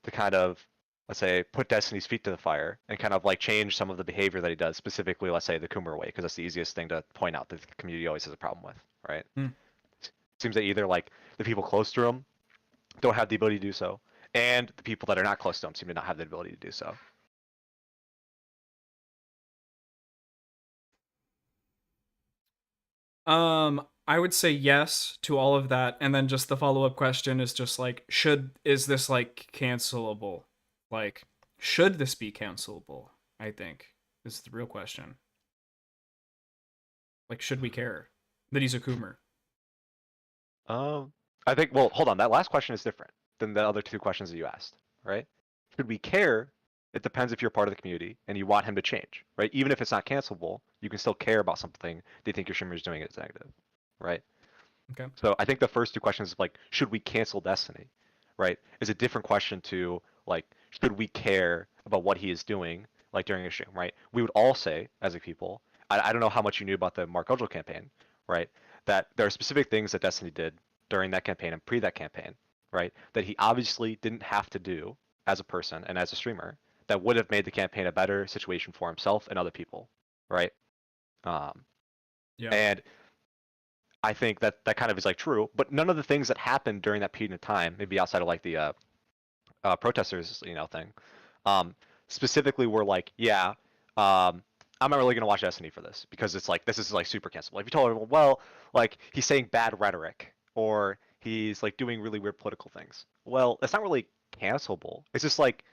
to kind of let's say put Destiny's feet to the fire and kind of like change some of the behavior that he does, specifically let's say the Coomer way, because that's the easiest thing to point out that the community always has a problem with, right? Hmm. Seems that either like the people close to him don't have the ability to do so, and the people that are not close to him seem to not have the ability to do so. I would say yes to all of that, and then just the follow-up question is just like, is this like cancelable? Like, should this be cancelable? I think is the real question. Like, should we care that he's a Coomer? I think, well, hold on, that last question is different than the other two questions that you asked, right? Should we care? It depends if you're part of the community and you want him to change, right? Even if it's not cancelable, you can still care about something they think your streamer is doing is negative, right? Okay. So I think the first two questions, like, should we cancel Destiny, right, is a different question to, like, should we care about what he is doing, like, during a stream, right? We would all say, as a people, I don't know how much you knew about the Mark Ugel campaign, right, that there are specific things that Destiny did during that campaign and pre that campaign, right, that he obviously didn't have to do as a person and as a streamer that would have made the campaign a better situation for himself and other people, right? Um, Yeah. and I think that that kind of is like true, but none of the things that happened during that period of time, maybe outside of like the protesters, thing, um, specifically were like, yeah, I'm not really gonna watch Destiny for this because it's like this is like super cancelable. Like if you told everyone, well, like he's saying bad rhetoric or he's like doing really weird political things. Well, it's not really cancelable. It's just like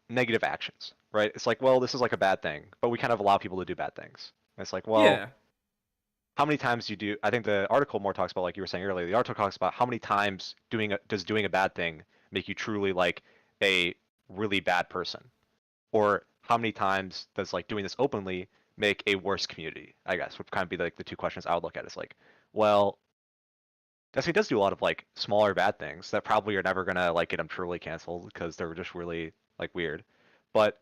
negative actions, right? It's like, well, this is like a bad thing, but we kind of allow people to do bad things. And it's like, well, Yeah. how many times you do? I think the article more talks about, like you were saying earlier, the article talks about how many times doing a bad thing make you truly like a really bad person, or how many times does like doing this openly make a worse community? I guess would kind of be like the two questions I would look at. It's like, well, Destiny does do a lot of like smaller bad things that probably are never gonna like get him truly canceled because they're just really like weird, but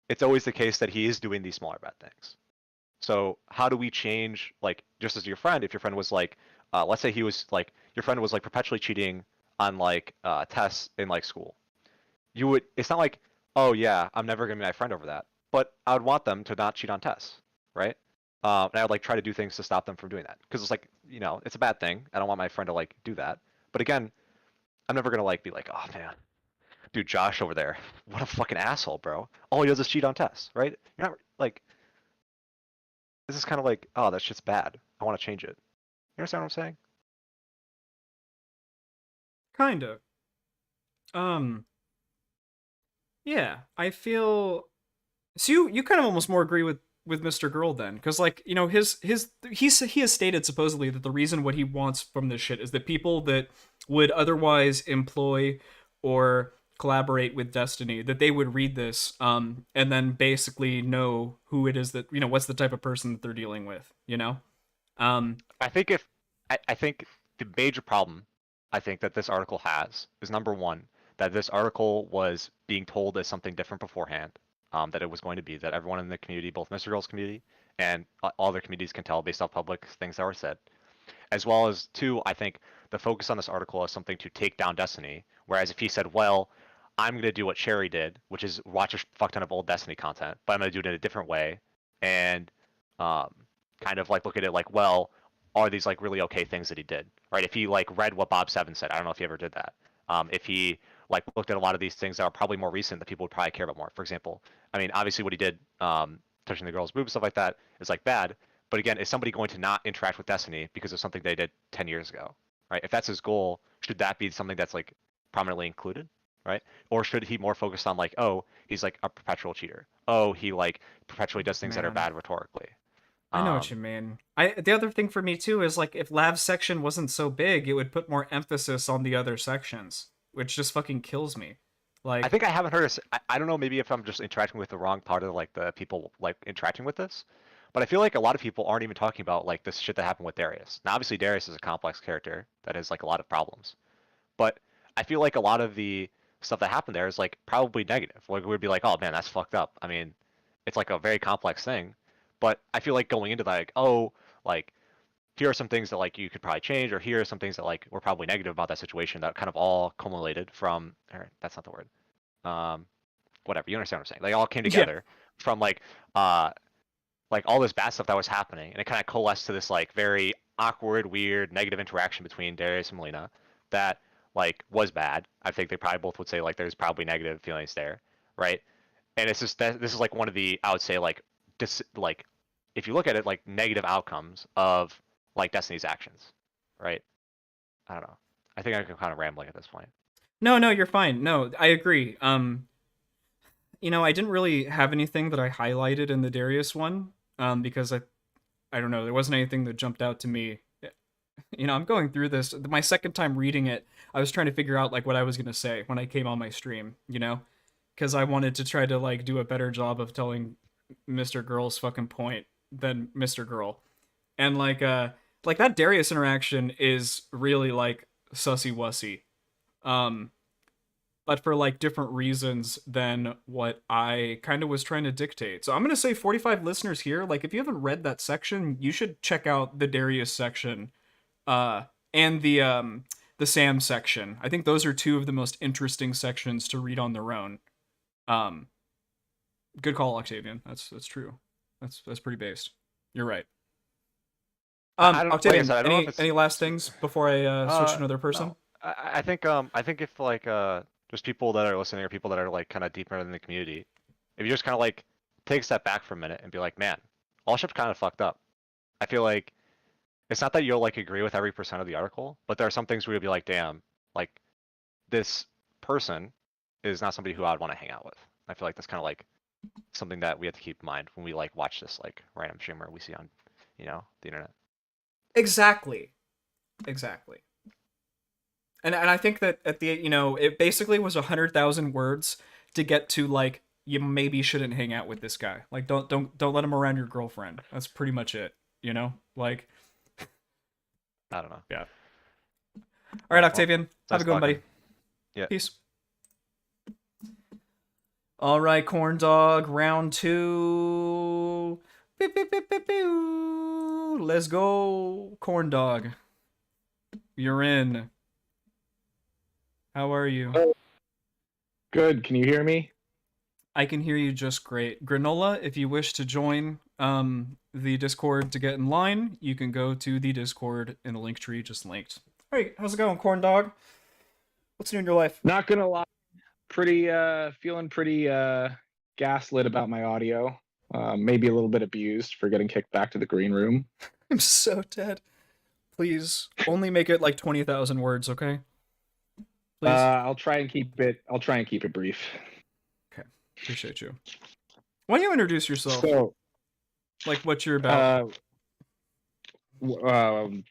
it's always the case that he is doing these smaller bad things. So how do we change, like, just as your friend, if your friend was like, let's say he was like, your friend was like perpetually cheating on like tests in like school. It's not like, oh yeah, I'm never gonna be my friend over that. But I would want them to not cheat on tests, right? And I would like try to do things to stop them from doing that. Because it's like, it's a bad thing. I don't want my friend to like do that. But again, I'm never gonna like be like, oh man, dude, Josh over there, what a fucking asshole, bro. All he does is cheat on tests, right? You're not like, this is kind of like, oh, that shit's bad. I want to change it. You understand what I'm saying? Kind of. Yeah, I feel. So you kind of almost more agree with Mr. Girl then, because like he has stated supposedly that the reason what he wants from this shit is that people that would otherwise employ or collaborate with Destiny, that they would read this and then basically know who it is that what's the type of person that they're dealing with, um I think the major problem I think that this article has is number one, that this article was being told as something different beforehand, that it was going to be, that everyone in the community, both Mr. Girl's community and all other communities can tell based off public things that were said. As well as two, I think the focus on this article is something to take down Destiny. Whereas if he said, well, I'm gonna do what Cherry did, which is watch a fuck ton of old Destiny content, but I'm gonna do it in a different way, and um, kind of like look at it like, well, are these like really okay things that he did, right? If he like read what Bob Seven said, I don't know if he ever did that. If he like looked at a lot of these things that are probably more recent that people would probably care about more. For example, I mean, obviously what he did, touching the girl's boobs, stuff like that, is like bad. But again, is somebody going to not interact with Destiny because of something they did 10 years ago, right? If that's his goal, should that be something that's like prominently included, right? Or should he more focus on like, oh, he's like a perpetual cheater. Oh, he like perpetually does things that are Man, bad rhetorically. I know what you mean. The other thing for me too is like if Lav's section wasn't so big, it would put more emphasis on the other sections, which just fucking kills me. I Like, think I haven't heard. I don't know. Maybe if I'm just interacting with the wrong part of like the people like interacting with this, but I feel like a lot of people aren't even talking about like this shit that happened with Darius. Now, obviously, Darius is a complex character that has like a lot of problems, but I feel like a lot of the stuff that happened there is like probably negative. Like we'd be like, oh man, that's fucked up. I mean, it's like a very complex thing, but I feel like going into that, like, oh, like here are some things that like you could probably change, or here are some things that like were probably negative about that situation that kind of all culminated from. Or that's not the word. Um, Whatever, you understand what I'm saying? They all came yeah, together from uh like all this bad stuff that was happening, and it kind of coalesced to this like very awkward, weird, negative interaction between Darius and Melina that like was bad. I think they probably both would say like there's probably negative feelings there, right? And it's just that this is like one of the, I would say, like like if you look at it, like negative outcomes of like Destiny's actions, right? I don't know. I think I'm kind of rambling at this point. no, you're fine. No, I agree. I didn't really have anything that I highlighted in the Darius one, because I don't know, there wasn't anything that jumped out to me. I'm going through this. My second time reading it, I was trying to figure out like what I was gonna say when I came on my stream, because I wanted to try to like do a better job of telling Mr. Girl's fucking point than Mr. Girl, and like like that Darius interaction is really like sussy wussy. But for like different reasons than what I kind of was trying to dictate. So I'm gonna say 45 listeners here. Like, if you haven't read that section, you should check out the Darius section, and the Sam section. I think those are two of the most interesting sections to read on their own. Good call, Octavian. That's true. That's pretty based. You're right. I don't- like I Octavian, said, I don't know if it's- any last things before I switch to another person? No. I think if like just people that are listening or people that are like kind of deeper in the community, if you just kind of like take a step back for a minute and be like, man, all ship's kind of fucked up. I feel like it's not that you'll like agree with every percent of the article, but there are some things where you'll be like, damn, like this person is not somebody who I would want to hang out with. I feel like that's kind of like something that we have to keep in mind when we like watch this like random streamer we see on, the internet. Exactly. And I think that at the it basically was 100,000 words to get to like, you maybe shouldn't hang out with this guy. Like, don't let him around your girlfriend. That's pretty much it. Like, I don't know. yeah. All right, Octavian, have a good one, buddy. Yeah. Peace. All right, corn dog, round 2. Beep, beep, beep, beep, beep. Let's go, corn dog. You're in. How are you? Good. Can you hear me? I can hear you just great. Granola, if you wish to join the Discord to get in line, you can go to the Discord in the link tree just linked. All right, how's it going, corn dog? What's new in your life? Not gonna lie, feeling pretty gaslit about my audio. Maybe a little bit abused for getting kicked back to the green room. I'm so dead. Please, only make it like 20,000 words, okay? Please. I'll try and keep it brief. Okay, appreciate you. Why don't you introduce yourself? So, like what you're about. You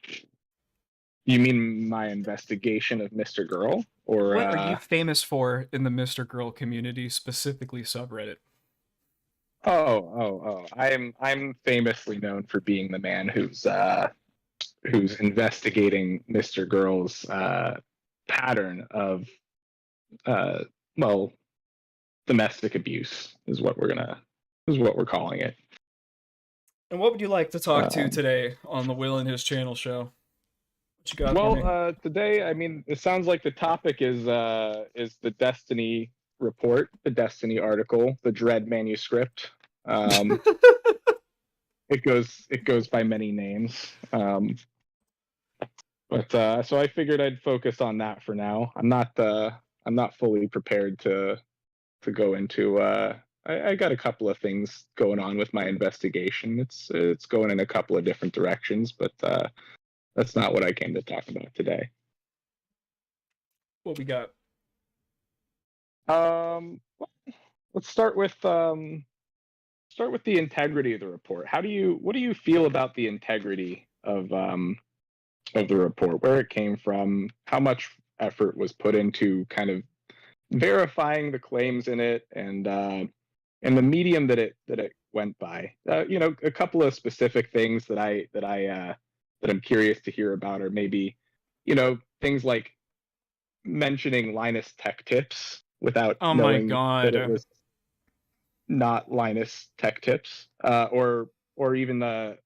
mean my investigation of Mr. Girl, or What are you famous for in the Mr. Girl community, specifically subreddit? I'm famously known for being the man who's investigating Mr. Girl's pattern of domestic abuse is what we're calling it. And what would you like to talk to today on the Will and His Channel show? What you got for me? Today, I mean, it sounds like the topic is the Destiny report, the Destiny article, the Dread manuscript. It goes by many names. But so I figured I'd focus on that for now. I'm not fully prepared to go into. I got a couple of things going on with my investigation. It's going in a couple of different directions, but that's not what I came to talk about today. What we got? Let's start with the integrity of the report. What do you feel about the integrity of the report, where it came from, how much effort was put into kind of verifying the claims in it, and the medium that it went by? A couple of specific things that I'm curious to hear about, or maybe things like mentioning Linus Tech Tips without knowing that it was not Linus Tech Tips, or even the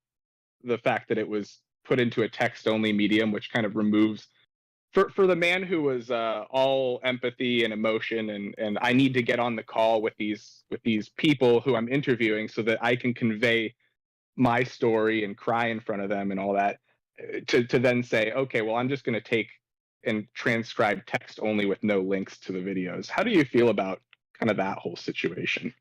fact that it was put into a text-only medium, which kind of removes, for the man who was all empathy and emotion, and I need to get on the call with these people who I'm interviewing so that I can convey my story and cry in front of them and all that, to then say, okay, well, I'm just going to take and transcribe text only with no links to the videos. How do you feel about kind of that whole situation?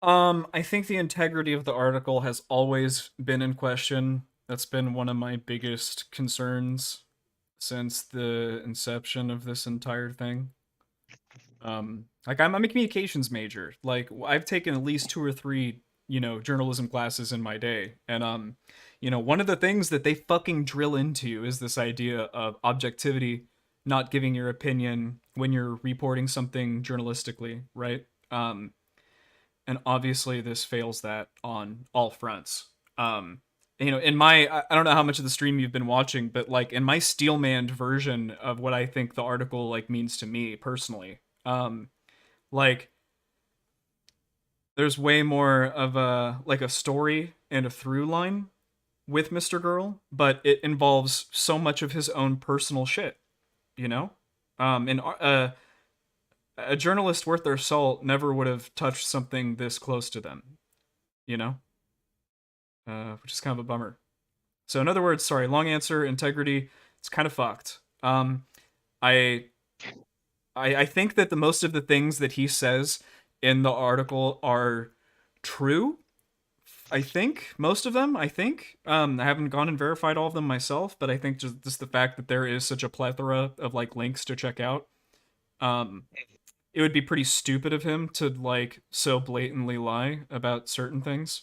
I think the integrity of the article has always been in question. That's been one of my biggest concerns since the inception of this entire thing. Like, I'm a communications major. Like, I've taken at least 2 or 3, journalism classes in my day. And, one of the things that they fucking drill into is this idea of objectivity, not giving your opinion when you're reporting something journalistically, right? And obviously this fails that on all fronts. You know, in my, I don't know how much of the stream you've been watching, but like in my steelmanned version of what I think the article like means to me personally, like there's way more of a like a story and a through line with Mr. Girl, but it involves so much of his own personal shit, you know? And a journalist worth their salt never would have touched something this close to them, you know? Which is kind of a bummer. So in other words, sorry, long answer, integrity, it's kind of fucked. I think that the most of the things that he says in the article are true. I think most of them. I haven't gone and verified all of them myself, but I think just the fact that there is such a plethora of like links to check out, it would be pretty stupid of him to like so blatantly lie about certain things.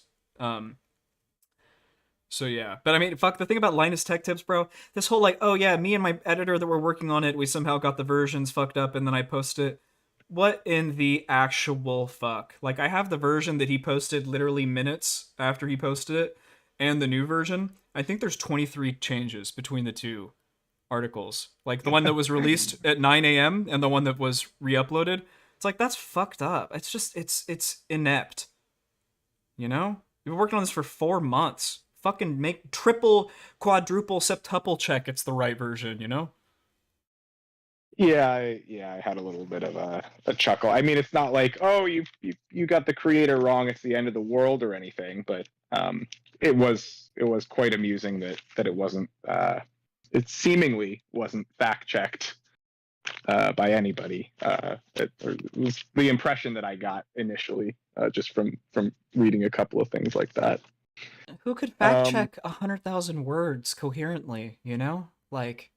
So yeah, but I mean, fuck, the thing about Linus Tech Tips, bro, this whole like, oh yeah, me and my editor that were working on it, we somehow got the versions fucked up and then I posted it. What in the actual fuck? Like, I have the version that he posted literally minutes after he posted it, and the new version. I think there's 23 changes between the two articles. Like, the one that was released at 9 a.m. and the one that was re-uploaded. It's like, that's fucked up. It's just, it's inept. You know? We've been working on this for 4 months. Fucking make triple, quadruple, septuple check it's the right version, you know? Yeah, I had a little bit of a chuckle. I mean, it's not like, oh, you got the creator wrong, it's the end of the world or anything, but it was quite amusing that it wasn't it seemingly wasn't fact checked by anybody. It was the impression that I got initially just from reading a couple of things like that. Who could fact check 100,000 words coherently, you know? Like,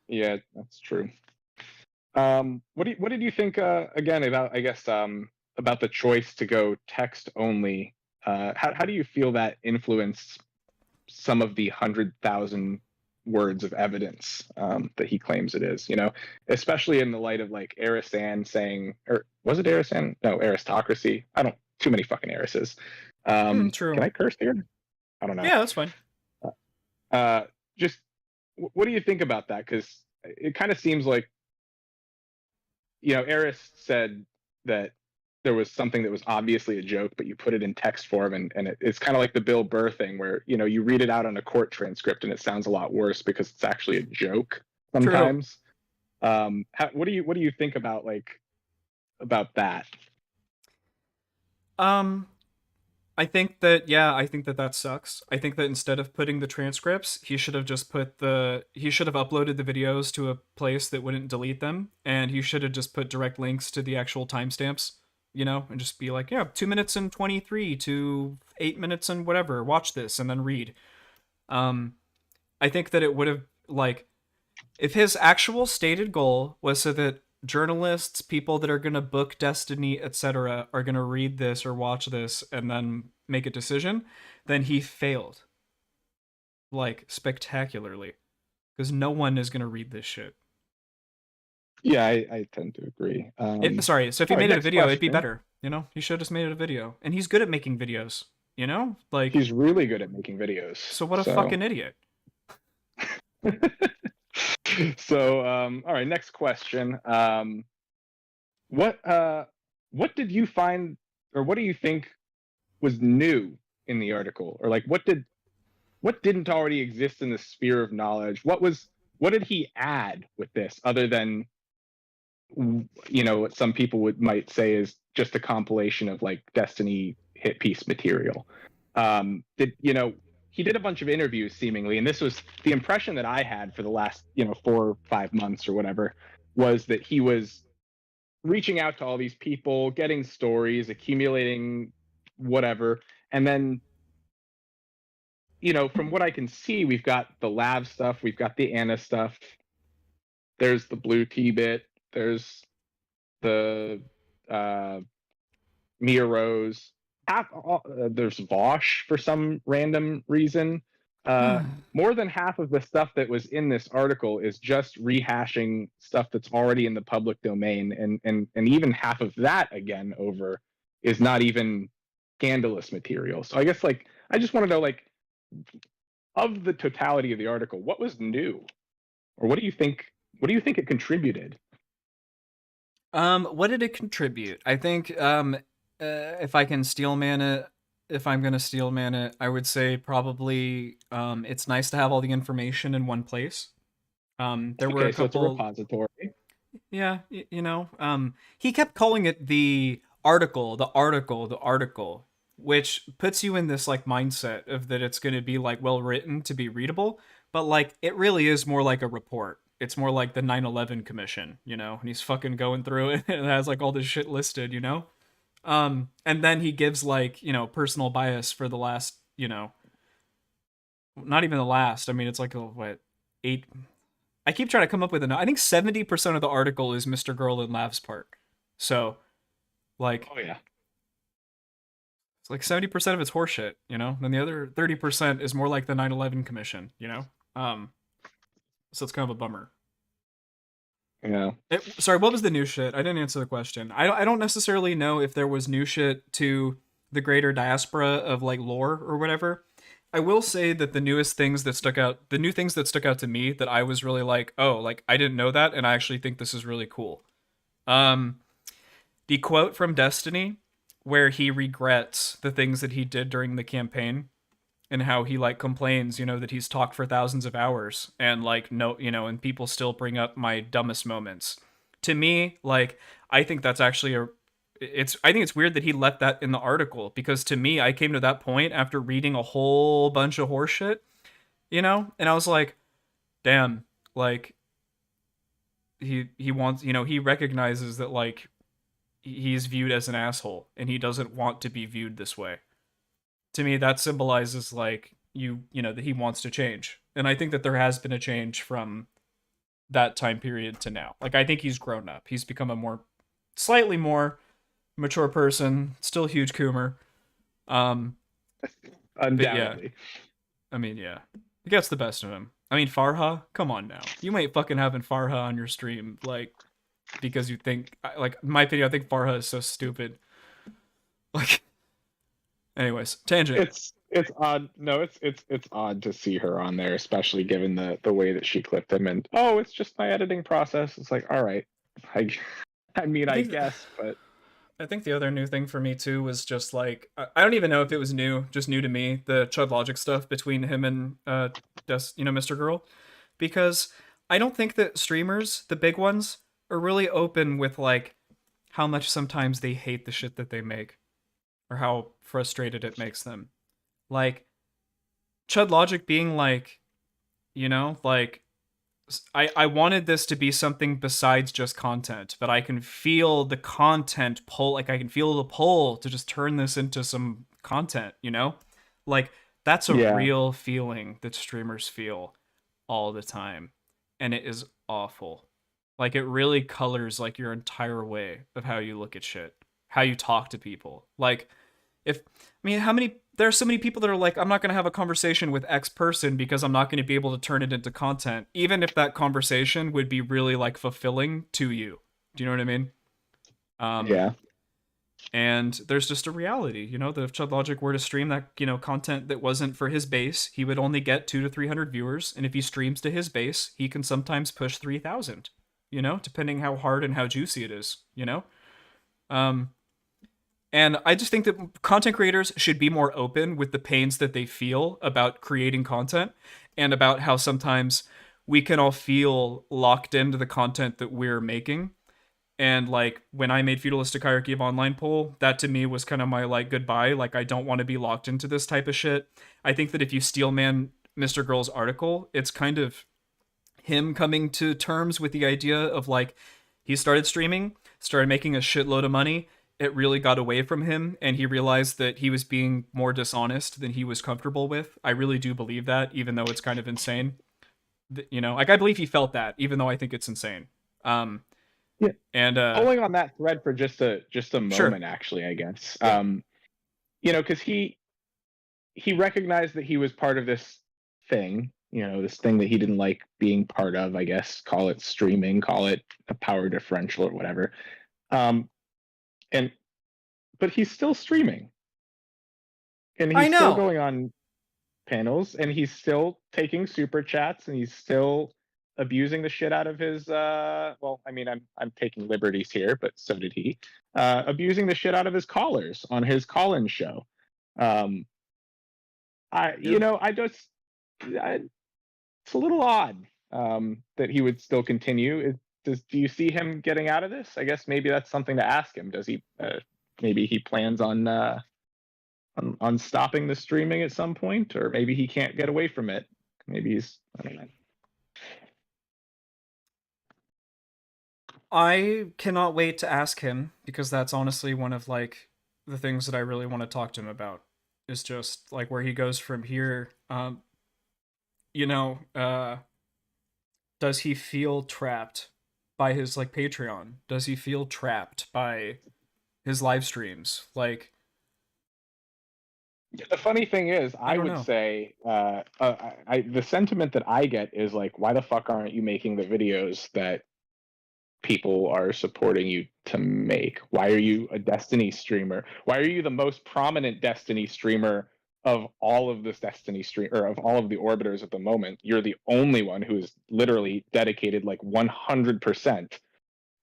yeah, that's true. What did you think again about, I guess, about the choice to go text only? How do you feel that influenced some of the 100,000 words of evidence that he claims it is? You know, especially in the light of like Aristotle saying, or was it Aristotle? No, aristocracy. I don't. Too many fucking Arises. True. Can I curse here? I don't know. Yeah, that's fine. Just what do you think about that? Because it kind of seems like, you know, Eris said that there was something that was obviously a joke, but you put it in text form, and it's kind of like the Bill Burr thing where, you know, you read it out on a court transcript and it sounds a lot worse because it's actually a joke sometimes. What do you think about that? I think that sucks. I think that instead of putting the transcripts, he should have uploaded the videos to a place that wouldn't delete them, and he should have just put direct links to the actual timestamps, you know, and just be like, yeah, 2 minutes and 23 to 8 minutes and whatever, watch this and then read. I think that it would have, like, if his actual stated goal was so that journalists, people that are going to book Destiny, etc., are going to read this or watch this and then make a decision, then he failed. Like, spectacularly. Because no one is going to read this shit. Yeah, I tend to agree. So if he made it a video, it'd be better. You know, he should have just made it a video. And he's good at making videos, you know? Like, he's really good at making videos. So what a fucking idiot. So, all right, next question. What did you find, or what do you think was new in the article? Or like, what didn't already exist in the sphere of knowledge? What did he add with this other than, you know, what some people might say is just a compilation of like Destiny hit piece material? He did a bunch of interviews seemingly, and this was the impression that I had for the last, 4 or 5 months or whatever, was that he was reaching out to all these people, getting stories, accumulating whatever. And then, from what I can see, we've got the Lav stuff, we've got the Anna stuff, there's the Blue Tea bit, there's the Mia Rose, there's Vosh for some random reason. More than half of the stuff that was in this article is just rehashing stuff that's already in the public domain, and even half of that again is not even scandalous material. So I guess I just want to know, like, of the totality of the article, what was new, or what do you think? What do you think it contributed? What did it contribute? I think if I can steelman it, if I'm gonna steelman it, I would say probably it's nice to have all the information in one place. There were a Okay, so it's a couple. repository. Yeah, you know, he kept calling it the article, the article, the article, which puts you in this like mindset of that it's going to be like well written to be readable, but like it really is more like a report. It's more like the 9/11 commission, you know, and he's fucking going through it and it has like all this shit listed, you know? And then he gives like, you know, personal bias for the last, you know, not even the last. I mean, it's like, what, 8, I keep trying to come up with I think 70% of the article is Mr. Girl and Lav's part. So, like, Oh yeah. it's like 70% of it's horseshit, you know? Then the other 30% is more like the 9/11 commission, you know? So it's kind of a bummer. Yeah. Sorry, what was the new shit? I didn't answer the question. I don't necessarily know if there was new shit to the greater diaspora of like lore or whatever. I will say that the new things that stuck out to me that I was really like, oh, like I didn't know that, and I actually think this is really cool. The quote from Destiny where he regrets the things that he did during the campaign and how he like complains, you know, that he's talked for thousands of hours and like no, you know, and people still bring up my dumbest moments. To me, like I think that's actually I think it's weird that he left that in the article, because to me, I came to that point after reading a whole bunch of horseshit, you know, and I was like, damn, like he wants, you know, he recognizes that like he's viewed as an asshole and he doesn't want to be viewed this way. To me, that symbolizes like you know, that he wants to change. And I think that there has been a change from that time period to now. Like I think he's grown up. He's become a slightly more mature person, still a huge coomer. Undoubtedly. Yeah, I mean, yeah, it gets the best of him. I mean, Farha, come on now. You ain't fucking having Farha on your stream, like, because you think, like, in my opinion, I think Farha is so stupid. Like, anyways, tangent. It's odd. No, it's odd to see her on there, especially given the way that she clipped him. And oh, it's just my editing process. It's like, all right, I mean, I guess, but I think the other new thing for me too was just like, I don't even know if it was new, just new to me, the Chud Logic stuff between him and Mr. Girl, because I don't think that streamers, the big ones, are really open with like how much sometimes they hate the shit that they make or how frustrated it makes them. Like Chud Logic being like, you know, like I wanted this to be something besides just content, but I can feel the content pull, like I can feel the pull to just turn this into some content, you know? Like that's a real feeling that streamers feel all the time. And it is awful. Like it really colors like your entire way of how you look at shit, how you talk to people. Like there are so many people that are like, I'm not going to have a conversation with X person because I'm not going to be able to turn it into content, even if that conversation would be really like fulfilling to you. Do you know what I mean? Yeah. And there's just a reality, you know, that if Chud Logic were to stream that, you know, content that wasn't for his base, he would only get 200 to 300 viewers. And if he streams to his base, he can sometimes push 3,000, you know, depending how hard and how juicy it is, you know? And I just think that content creators should be more open with the pains that they feel about creating content and about how sometimes we can all feel locked into the content that we're making. And like when I made Feudalistic Hierarchy of Online poll, that to me was kind of my like goodbye. Like I don't want to be locked into this type of shit. I think that if you steelman Mr. Girl's article, it's kind of him coming to terms with the idea of like he started streaming, started making a shitload of money. It really got away from him and he realized that he was being more dishonest than he was comfortable with. I really do believe that, even though it's kind of insane. You know, like I believe he felt that, even though I think it's insane. Yeah. And pulling on that thread for just a moment, sure. actually, I guess. Yeah. You know, because he recognized that he was part of this thing, you know, this thing that he didn't like being part of, I guess, call it streaming, call it a power differential or whatever. But he's still streaming. and I he's still know. going on panels, and he's still taking super chats, and he's still abusing the shit out of his well, I mean, I'm taking liberties here, but so did he. Abusing the shit out of his callers on his call-in show. It's a little odd that he would still continue. Do you see him getting out of this? I guess maybe that's something to ask him. Does he maybe he plans on stopping the streaming at some point, or maybe he can't get away from it. Maybe he's, I don't know. I cannot wait to ask him, because that's honestly one of like the things that I really want to talk to him about, is just like where he goes from here. Does he feel trapped by his like Patreon? Does he feel trapped by his live streams? Like, the funny thing is, I don't would know. say the sentiment that I get is like, why the fuck aren't you making the videos that people are supporting you to make? Why are you a Destiny streamer? Why are you the most prominent Destiny streamer of all of this Destiny stream, or of all of the orbiters at the moment? You're the only one who is literally dedicated like 100%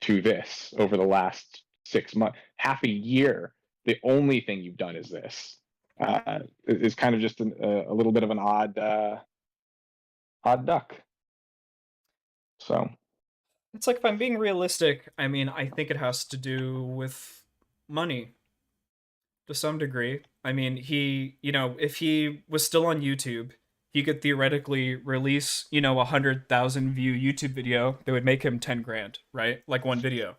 to this over the last 6 months, half a year. The only thing you've done is this. Is kind of just a little bit of an odd duck. So It's like, if I'm being realistic, I mean, I think it has to do with money to some degree. I mean, if he was still on YouTube, he could theoretically release, 100,000 view YouTube video that would make him 10 grand, right? Like one video.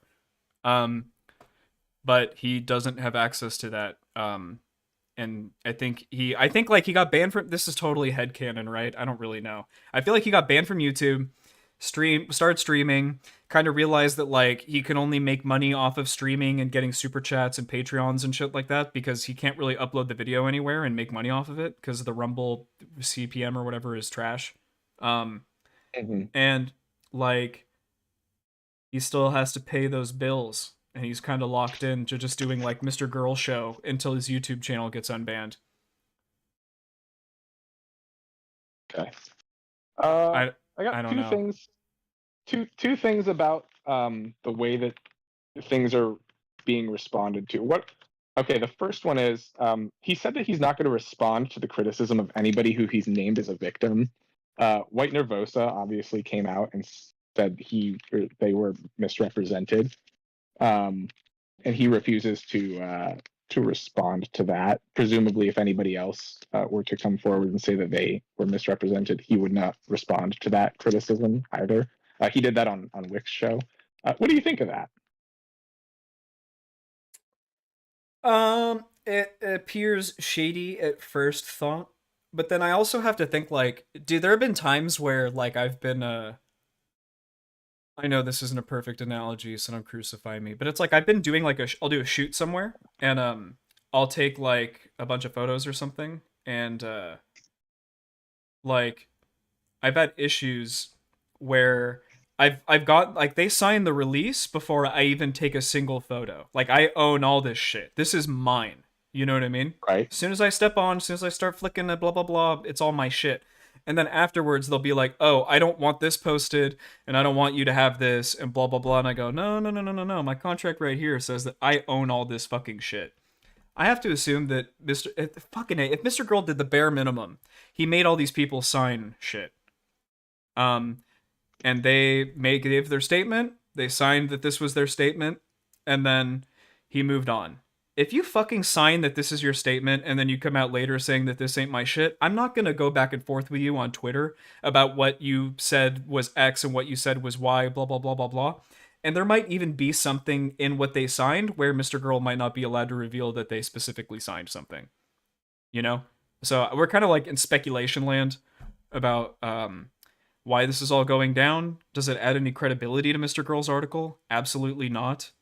But he doesn't have access to that. And I think like he got banned from, this is totally headcanon, right? I don't really know. I feel like he got banned from YouTube, started streaming, kind of realized that like he can only make money off of streaming and getting super chats and Patreons and shit like that, because he can't really upload the video anywhere and make money off of it because the Rumble CPM or whatever is trash. And like he still has to pay those bills, and he's kind of locked in to just doing like Mr. Girl show until his YouTube channel gets unbanned. Okay. I got I don't two know. things. Two things about the way that things are being responded to. Okay, the first one is he said that he's not going to respond to the criticism of anybody who he's named as a victim. White Nervosa obviously came out and said they were misrepresented, and he refuses to respond to that. Presumably, if anybody else were to come forward and say that they were misrepresented, he would not respond to that criticism either. He did that on Wick's show. What do you think of that? It appears shady at first thought, but then I also have to think like, dude, there have been times where like I've been I know this isn't a perfect analogy, so don't crucify me, but it's like I've been doing like I'll do a shoot somewhere, and I'll take like a bunch of photos or something, and like I've had issues where I've got like they sign the release before I even take a single photo. Like I own all this shit. This is mine. You know what I mean? Right. As soon as I step on, as soon as I start flicking the blah blah blah, it's all my shit. And then afterwards they'll be like, "Oh, I don't want this posted, and I don't want you to have this, and blah blah blah." And I go, "No, no, no, no, no, no. My contract right here says that I own all this fucking shit." I have to assume that if Mr. Girl did the bare minimum, he made all these people sign shit. And they gave their statement, they signed that this was their statement, and then he moved on. If you fucking sign that this is your statement, and then you come out later saying that this ain't my shit, I'm not gonna go back and forth with you on Twitter about what you said was X and what you said was Y, blah, blah, blah, blah, blah. And there might even be something in what they signed where Mr. Girl might not be allowed to reveal that they specifically signed something. You know? So we're kind of like in speculation land about why this is all going down. Does it add any credibility to Mr. Girl's article? Absolutely not.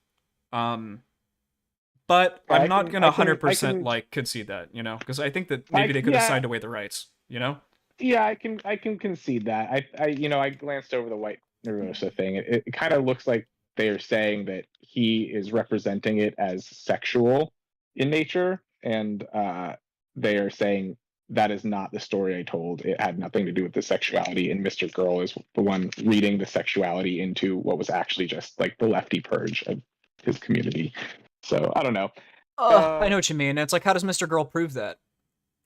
But Yeah, I'm not gonna 100% can- like concede that, you know, because I think that maybe they could have signed away the rights, you know. Yeah, I can concede that. I glanced over the White Nervosa thing. It kind of looks like they are saying that he is representing it as sexual in nature, and they are saying that is not the story I told. It had nothing to do with the sexuality, and Mr. Girl is the one reading the sexuality into what was actually just like the lefty purge of his community. So I don't know. I know what you mean. It's like, how does Mr. Girl prove that?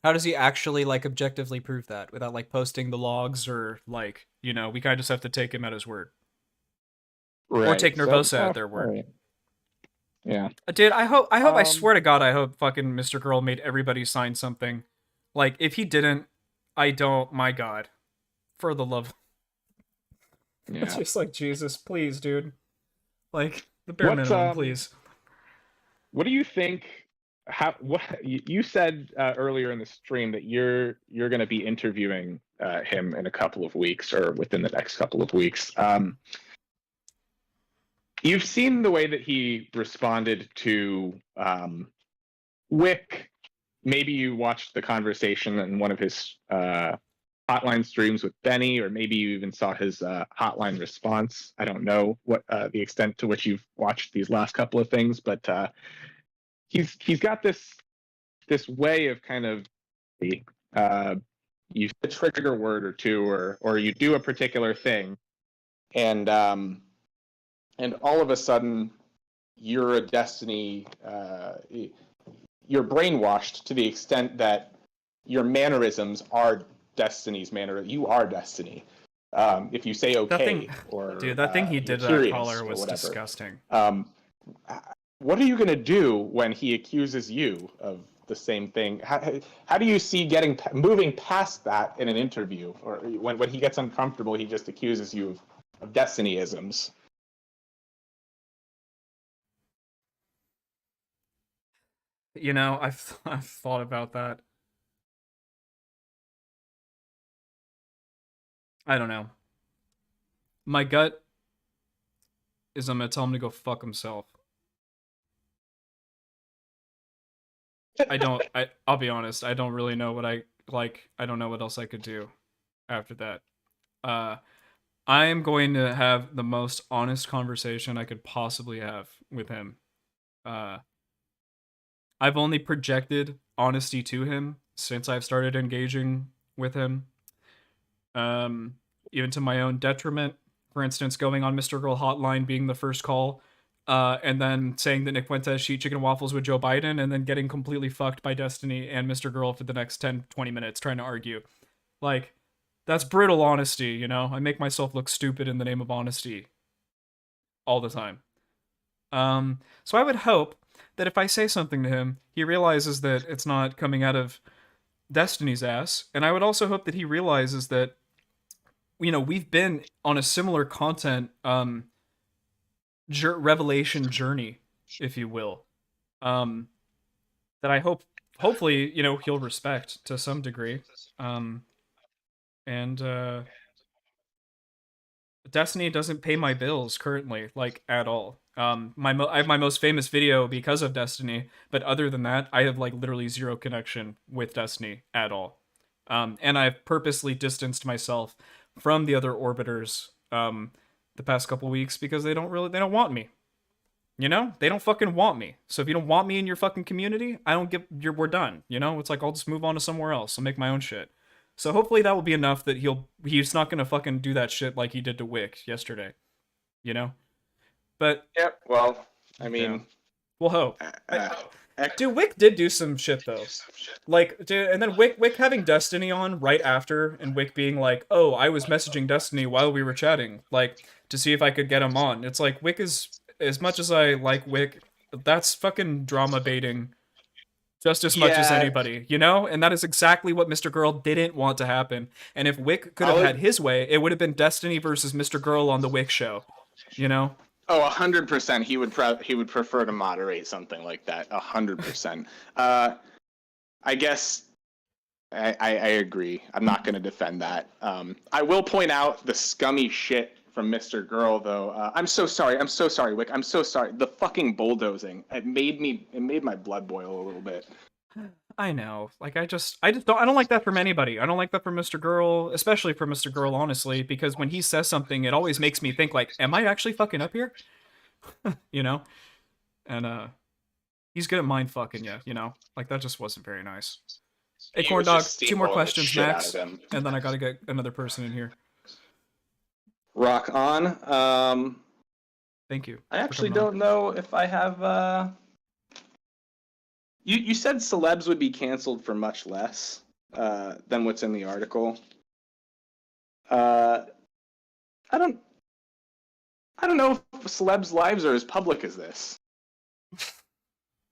How does he actually, like, objectively prove that without, like, posting the logs or, like, you know, we kind of just have to take him at his word. Right. Or take Nervosa at their word. Right. Yeah. Dude, I swear to God, I hope fucking Mr. Girl made everybody sign something. Like, if he didn't, my God. For the love. Yeah. It's just like, Jesus, please, dude. Like, the bare minimum, please. What do you think? What you said earlier in the stream that you're going to be interviewing him in a couple of weeks or within the next couple of weeks. You've seen the way that he responded to Wick. Maybe you watched the conversation in one of his hotline streams with Benny, or maybe you even saw his hotline response. I don't know what the extent to which you've watched these last couple of things, but he's got this way of kind of you say a trigger word or two, or you do a particular thing, and all of a sudden you're a Destiny. You're brainwashed to the extent that your mannerisms are Destiny's manner. You are Destiny. If you say okay, that thing he did to that caller was disgusting. What are you going to do when he accuses you of the same thing? How do you see moving past that in an interview, or when he gets uncomfortable, he just accuses you of Destiny-isms? You know, I've thought about that. I don't know. My gut is I'm gonna tell him to go fuck himself. I'll be honest, I don't really know what I don't know what else I could do after that. I am going to have the most honest conversation I could possibly have with him. I've only projected honesty to him since I've started engaging with him. Even to my own detriment. For instance, going on Mr. Girl Hotline being the first call, and then saying that Nick Fuentes eat chicken and waffles with Joe Biden, and then getting completely fucked by Destiny and Mr. Girl for the next 10, 20 minutes trying to argue. Like, that's brittle honesty, you know? I make myself look stupid in the name of honesty. All the time. So I would hope that if I say something to him, he realizes that it's not coming out of Destiny's ass, and I would also hope that he realizes that, you know, we've been on a similar content revelation journey, if you will, that I hopefully, you know, he'll respect to some degree, and Destiny doesn't pay my bills currently, like, at all. I have my most famous video because of Destiny, but other than that, I have, like, literally zero connection with Destiny at all. And I've purposely distanced myself from the other orbiters the past couple weeks because they don't want me. You know? They don't fucking want me. So if you don't want me in your fucking community, we're done. You know? It's like, I'll just move on to somewhere else. I'll make my own shit. So hopefully that will be enough that he's not gonna fucking do that shit like he did to Wick yesterday. You know? But yep, well, I mean, yeah. We'll hope. Dude, Wick did do some shit though. Like, dude, and then Wick having Destiny on right after, and Wick being like, "Oh, I was messaging Destiny while we were chatting, like, to see if I could get him on." It's like, Wick is, as much as I like Wick, that's fucking drama baiting just as much as anybody, you know? And that is exactly what Mr. Girl didn't want to happen. And if Wick could have had his way, it would have been Destiny versus Mr. Girl on the Wick show, you know? Oh, 100%. He would prefer to moderate something like that. 100%. I guess I agree. I'm not going to defend that. I will point out the scummy shit from Mr. Girl, though. I'm so sorry. I'm so sorry, Wick. I'm so sorry. The fucking bulldozing. It made my blood boil a little bit. I know. Like, I don't like that from anybody. I don't like that from Mr. Girl, especially from Mr. Girl, honestly, because when he says something, it always makes me think, like, am I actually fucking up here? You know? And, he's good at mind fucking you, you know? Like, that just wasn't very nice. Hey, He Corn was Dog, just 2 more steamrolling the questions, shit out Max, of him. and then I gotta get another person in here. Rock on. Thank you. I for actually coming on. don't know if I have. You said celebs would be canceled for much less than what's in the article. I don't know if celebs' lives are as public as this.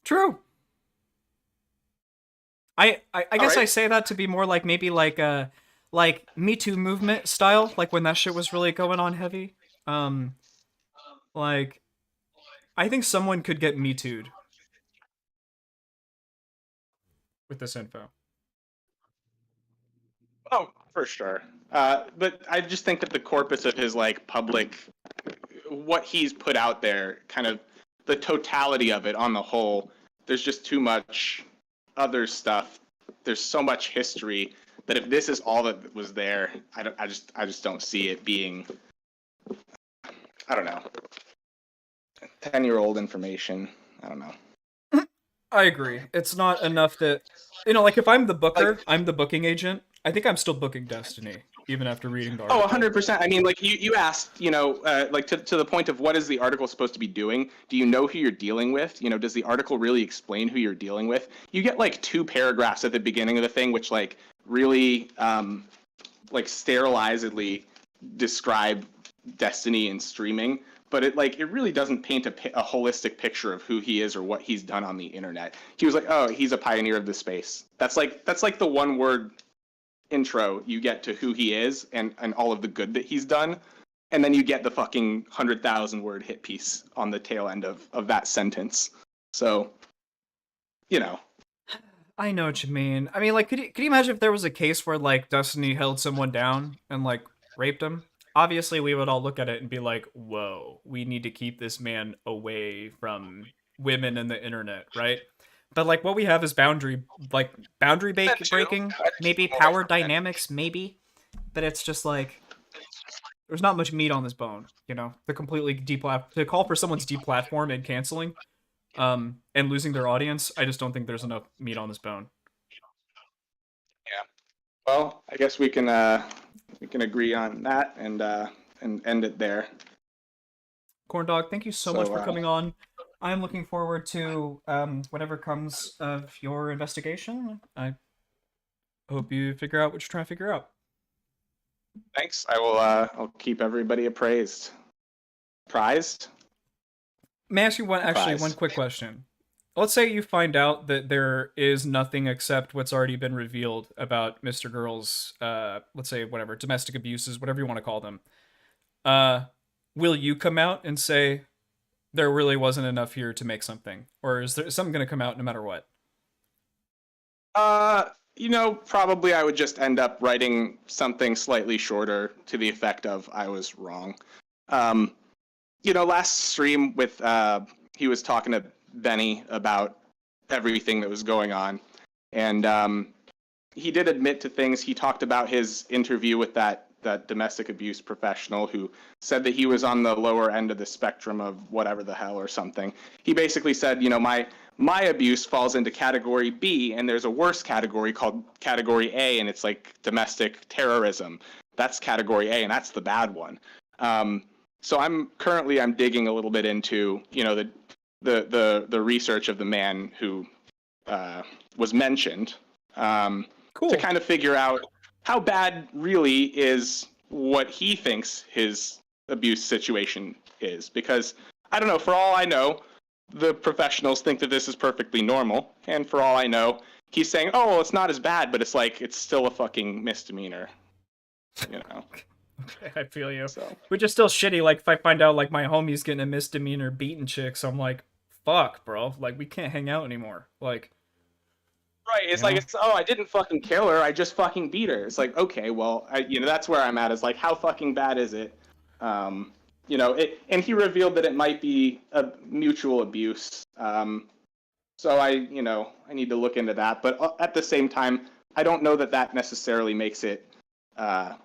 True. I guess right. I say that to be more like maybe like Me Too movement style, like when that shit was really going on heavy. Like I think someone could get Me Too'd with this info. Oh, for sure. But I just think that the corpus of his like public, what he's put out there, kind of the totality of it on the whole, there's just too much other stuff. There's so much history that if this is all that was there, I just don't see it being, I don't know, 10-year-old information. I don't know. I agree. It's not enough that, like if I'm the booker, I'm the booking agent. I think I'm still booking Destiny even after reading the article. Oh, 100%. I mean, like you asked, like to the point of what is the article supposed to be doing? Do you know who you're dealing with? Does the article really explain who you're dealing with? You get like 2 paragraphs at the beginning of the thing, which like really like sterilizedly describe Destiny and streaming. But it really doesn't paint a holistic picture of who he is or what he's done on the internet. He was like, oh, he's a pioneer of the space. That's like the one word intro you get to who he is and all of the good that he's done. And then you get the fucking 100,000 word hit piece on the tail end of that sentence. So, I know what you mean. I mean, like, could you imagine if there was a case where like Destiny held someone down and like raped him? Obviously, we would all look at it and be like, "Whoa, we need to keep this man away from women and the internet," right? But like, what we have is boundary breaking, maybe power dynamics, maybe. But it's just like there's not much meat on this bone, The completely to call for someone's deplatform and canceling, and losing their audience. I just don't think there's enough meat on this bone. yeah. Well, I guess we can agree on that and end it there. Corn Dog, thank you so much for coming on. I'm looking forward to whatever comes of your investigation. I hope you figure out what you're trying to figure out. Thanks. I will. I'll keep everybody appraised. Prized? May I ask you one quick question? Let's say you find out that there is nothing except what's already been revealed about Mr. Girl's, let's say, whatever, domestic abuses, whatever you want to call them. Will you come out and say there really wasn't enough here to make something? Or is there something going to come out no matter what? Probably I would just end up writing something slightly shorter to the effect of I was wrong. Last stream with, he was talking to Benny about everything that was going on. And he did admit to things. He talked about his interview with that domestic abuse professional who said that he was on the lower end of the spectrum of whatever the hell or something. He basically said, my abuse falls into category B, and there's a worse category called category A, and it's like domestic terrorism. That's category A, and that's the bad one. So I'm digging a little bit into, the research of the man who was mentioned, Cool. to kind of figure out how bad really is what he thinks his abuse situation is. Because I don't know, for all I know, the professionals think that this is perfectly normal, and for all I know, he's saying, "Oh, well, it's not as bad," but it's still a fucking misdemeanor. Okay, I feel you. So. Which is still shitty. Like, if I find out, like, my homie's getting a misdemeanor beating chicks, I'm like, fuck, bro. Like, we can't hang out anymore. Like... Right, it's like, I didn't fucking kill her, I just fucking beat her. It's like, okay, well, that's where I'm at, is like, how fucking bad is it? And he revealed that it might be a mutual abuse. So I need to look into that. But at the same time, I don't know that necessarily makes it, better.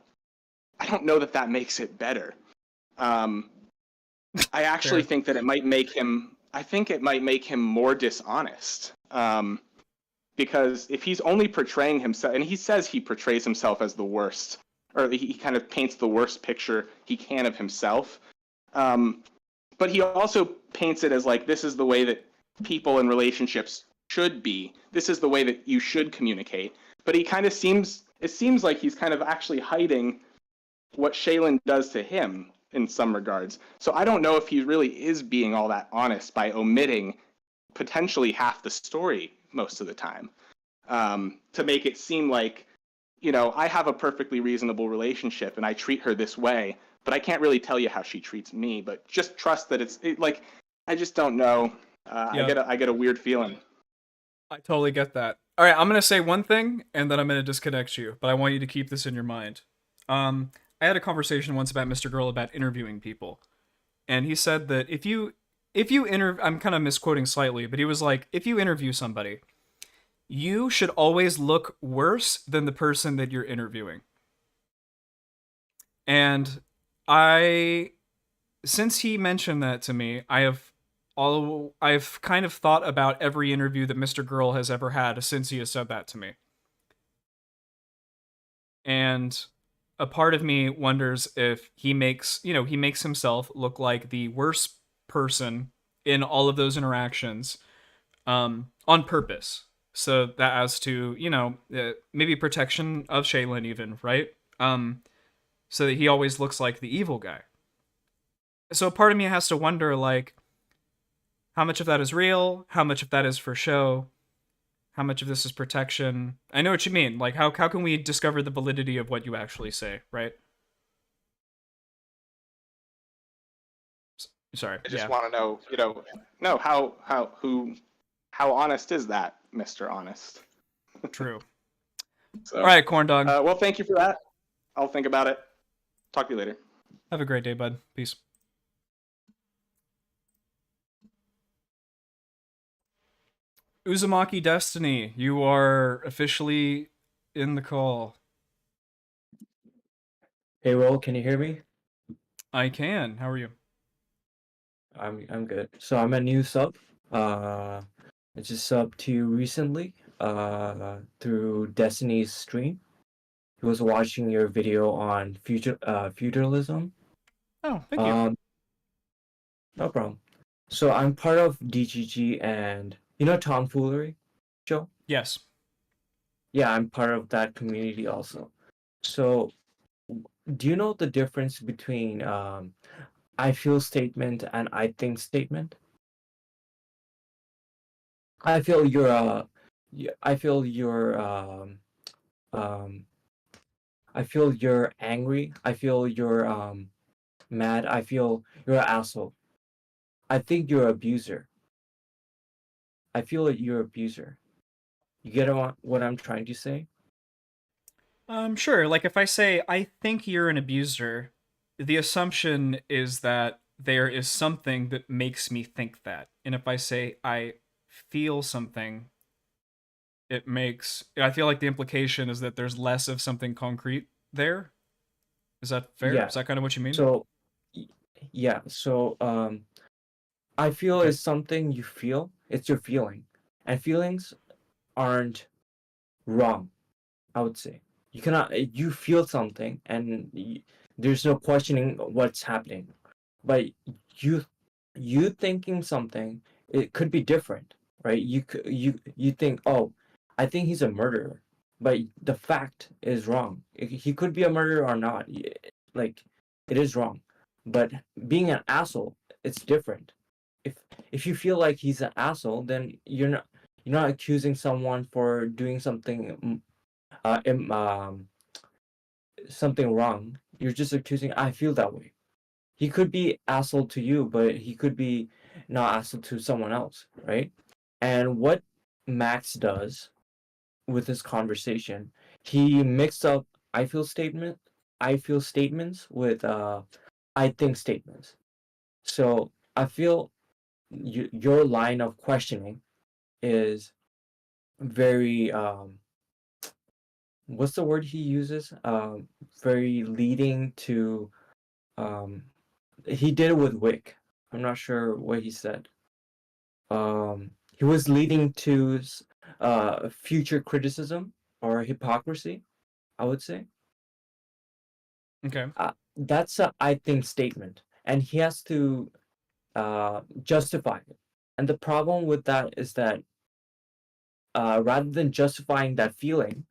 I actually think that it might make him more dishonest. because if he's only portraying himself, and he says he portrays himself as the worst, or he kind of paints the worst picture he can of himself, but he also paints it as like, this is the way that people in relationships should be. This is the way that you should communicate. But he kind of it seems like he's kind of actually hiding what Shaylin does to him in some regards. So I don't know if he really is being all that honest by omitting potentially half the story most of the time, to make it seem like, I have a perfectly reasonable relationship and I treat her this way, but I can't really tell you how she treats me, but just trust that I just don't know. I get a weird feeling. I totally get that. All right, I'm going to say one thing and then I'm going to disconnect you, but I want you to keep this in your mind. I had a conversation once about Mr. Girl about interviewing people. And he said that if you I'm kind of misquoting slightly, but he was like, if you interview somebody, you should always look worse than the person that you're interviewing. And since he mentioned that to me, I've kind of thought about every interview that Mr. Girl has ever had since he has said that to me. And a part of me wonders if he makes himself look like the worst person in all of those interactions, on purpose. So that as to, maybe protection of Shaylin even, right? So that he always looks like the evil guy. So part of me has to wonder, like, how much of that is real? How much of that is for show? How much of this is protection? I know what you mean. Like, how can we discover the validity of what you actually say, right? Sorry. I just want to know, how honest is that, Mr. Honest? True. So, all right, Corn Dog. Well, thank you for that. I'll think about it. Talk to you later. Have a great day, bud. Peace. Uzumaki Destiny, you are officially in the call. Hey, Roll, can you hear me? I can. How are you? I'm good. So I'm a new sub. I just subbed to you recently through Destiny's stream. He was watching your video on feudalism. Oh, thank you. No problem. So I'm part of DGG and Tomfoolery, Joe? Yes. Yeah, I'm part of that community also. So do you know the difference between I feel statement and I think statement? I feel you're I feel you're I feel you're angry. I feel you're mad. I feel you're an asshole. I think you're an abuser. I feel like you're an abuser. You get what I'm trying to say? Sure. Like if I say I think you're an abuser, the assumption is that there is something that makes me think that. And if I say I feel something, I feel like the implication is that there's less of something concrete there. Is that fair? Yeah. Is that kind of what you mean? So yeah, so I feel is something you feel. It's your feeling. And feelings aren't wrong, I would say. You feel something and there's no questioning what's happening. But you thinking something, it could be different, right? You think, oh, I think he's a murderer, but the fact is wrong. He could be a murderer or not. Like, it is wrong. But being an asshole, it's different. If you feel like he's an asshole, then you're not accusing someone for doing something something wrong. You're just accusing, I feel that way. He could be asshole to you, but he could be not asshole to someone else, right? And what Max does with this conversation, he mixed up I feel statements with I think statements. So I feel your line of questioning is very what's the word he uses? Very leading to he did it with Wick. I'm not sure what he said. He was leading to future criticism or hypocrisy, I would say. Okay. That's a I think statement, and he has to justify it. And the problem with that is that rather than justifying that feeling,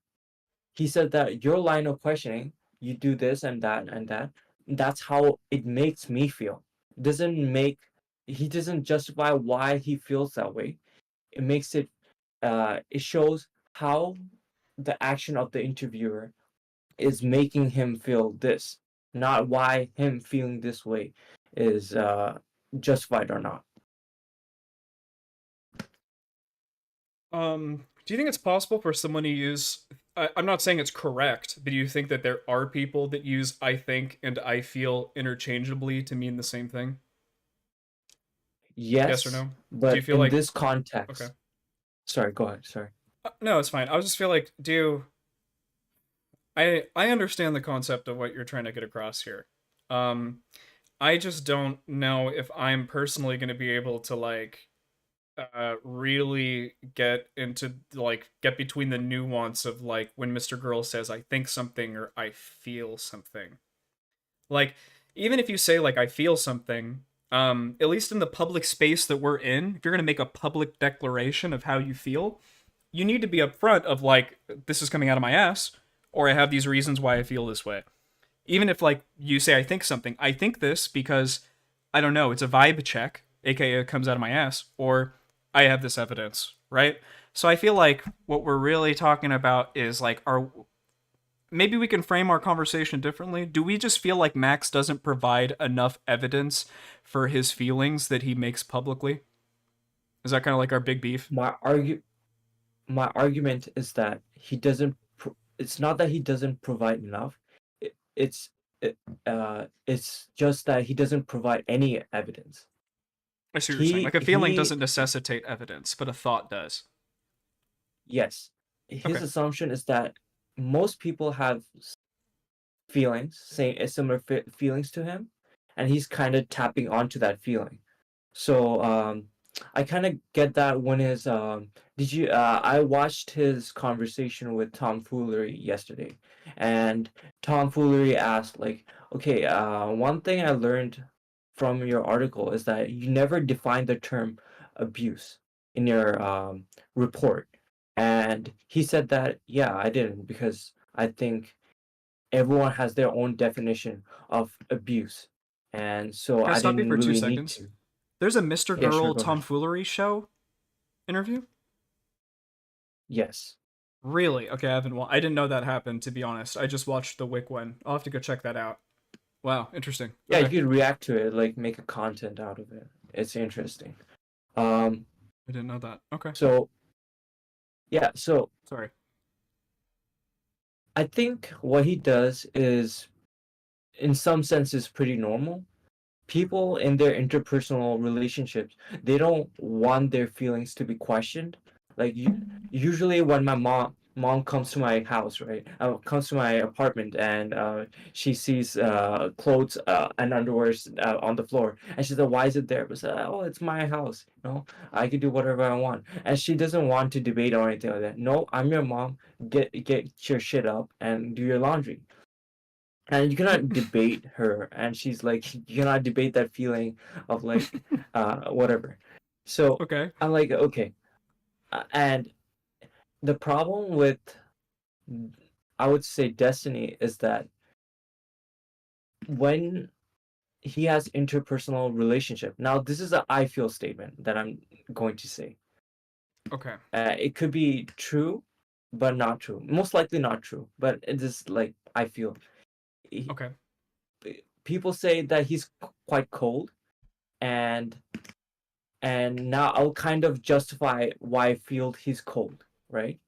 he said that your line of questioning, you do this and that and that. That's how it makes me feel. Doesn't make He doesn't justify why he feels that way. It makes it. It shows how the action of the interviewer is making him feel this, not why him feeling this way is justified or not. Do you think it's possible for someone to use? I'm not saying it's correct, but do you think that there are people that use "I think" and "I feel" interchangeably to mean the same thing? Yes or Yes, no? Do you but feel in like this context, okay? sorry, go ahead. Sorry. No, it's fine. I just feel like I understand the concept of what you're trying to get across here. Um, I just don't know if I'm personally going to be able to like really get into like get between the nuance of like when Mr. Girl says I think something or I feel something. Like even if you say like I feel something, at least in the public space that we're in, if you're going to make a public declaration of how you feel, you need to be upfront of like this is coming out of my ass or I have these reasons why I feel this way. Even if like you say I think something, I think this because I don't know, it's a vibe check, aka it comes out of my ass, or I have this evidence, right? So I feel like what we're really talking about is like our maybe we can frame our conversation differently. Do we just feel like Max doesn't provide enough evidence for his feelings that he makes publicly? Is that kind of like our big beef? My argument is that he doesn't. It's not that he doesn't provide enough. It, it's it, it's just that he doesn't provide any evidence. I see what you're saying. Like a feeling He doesn't necessitate evidence, but a thought does. Yes, his Okay. assumption is that most people have feelings, similar feelings to him, and he's kind of tapping onto that feeling. So I kind of get that when his did you I watched his conversation with Tom Foolery yesterday, and Tom Foolery asked like, okay, one thing I learned from your article is that you never define the term abuse in your report, and he said that yeah, I didn't because I think everyone has their own definition of abuse, and so Can I I stop you didn't for two really need seconds? to. There's a Mr. Yeah, sure, Girl go ahead. tomfoolery show interview? Yes. Really? Okay, I didn't know that happened, to be honest. I just watched the Wick one. I'll have to go check that out. Wow, interesting. Yeah, you Okay. could react to it, like make a content out of it. It's interesting. Um, I didn't know that. Okay. so yeah, so Sorry. I think what he does is, in some senses, pretty normal. People in their interpersonal relationships, they don't want their feelings to be questioned. Like usually when my mom comes to my house, right, comes to my apartment, and she sees clothes and underwears on the floor, and she's like, why is it there? But oh, it's my house, I can do whatever I want, and she doesn't want to debate or anything like that. No, I'm your mom. Get your shit up and do your laundry. And you cannot debate her, and she's like, you cannot debate that feeling of like whatever. So Okay. I'm like, okay. And the problem with, I would say, Destiny is that when he has interpersonal relationship, now this is a I feel statement that I'm going to say. Okay. It could be true but not true, most likely not true, but it is like I feel. Okay. People say that he's quite cold, and now I'll kind of justify why I feel he's cold, right?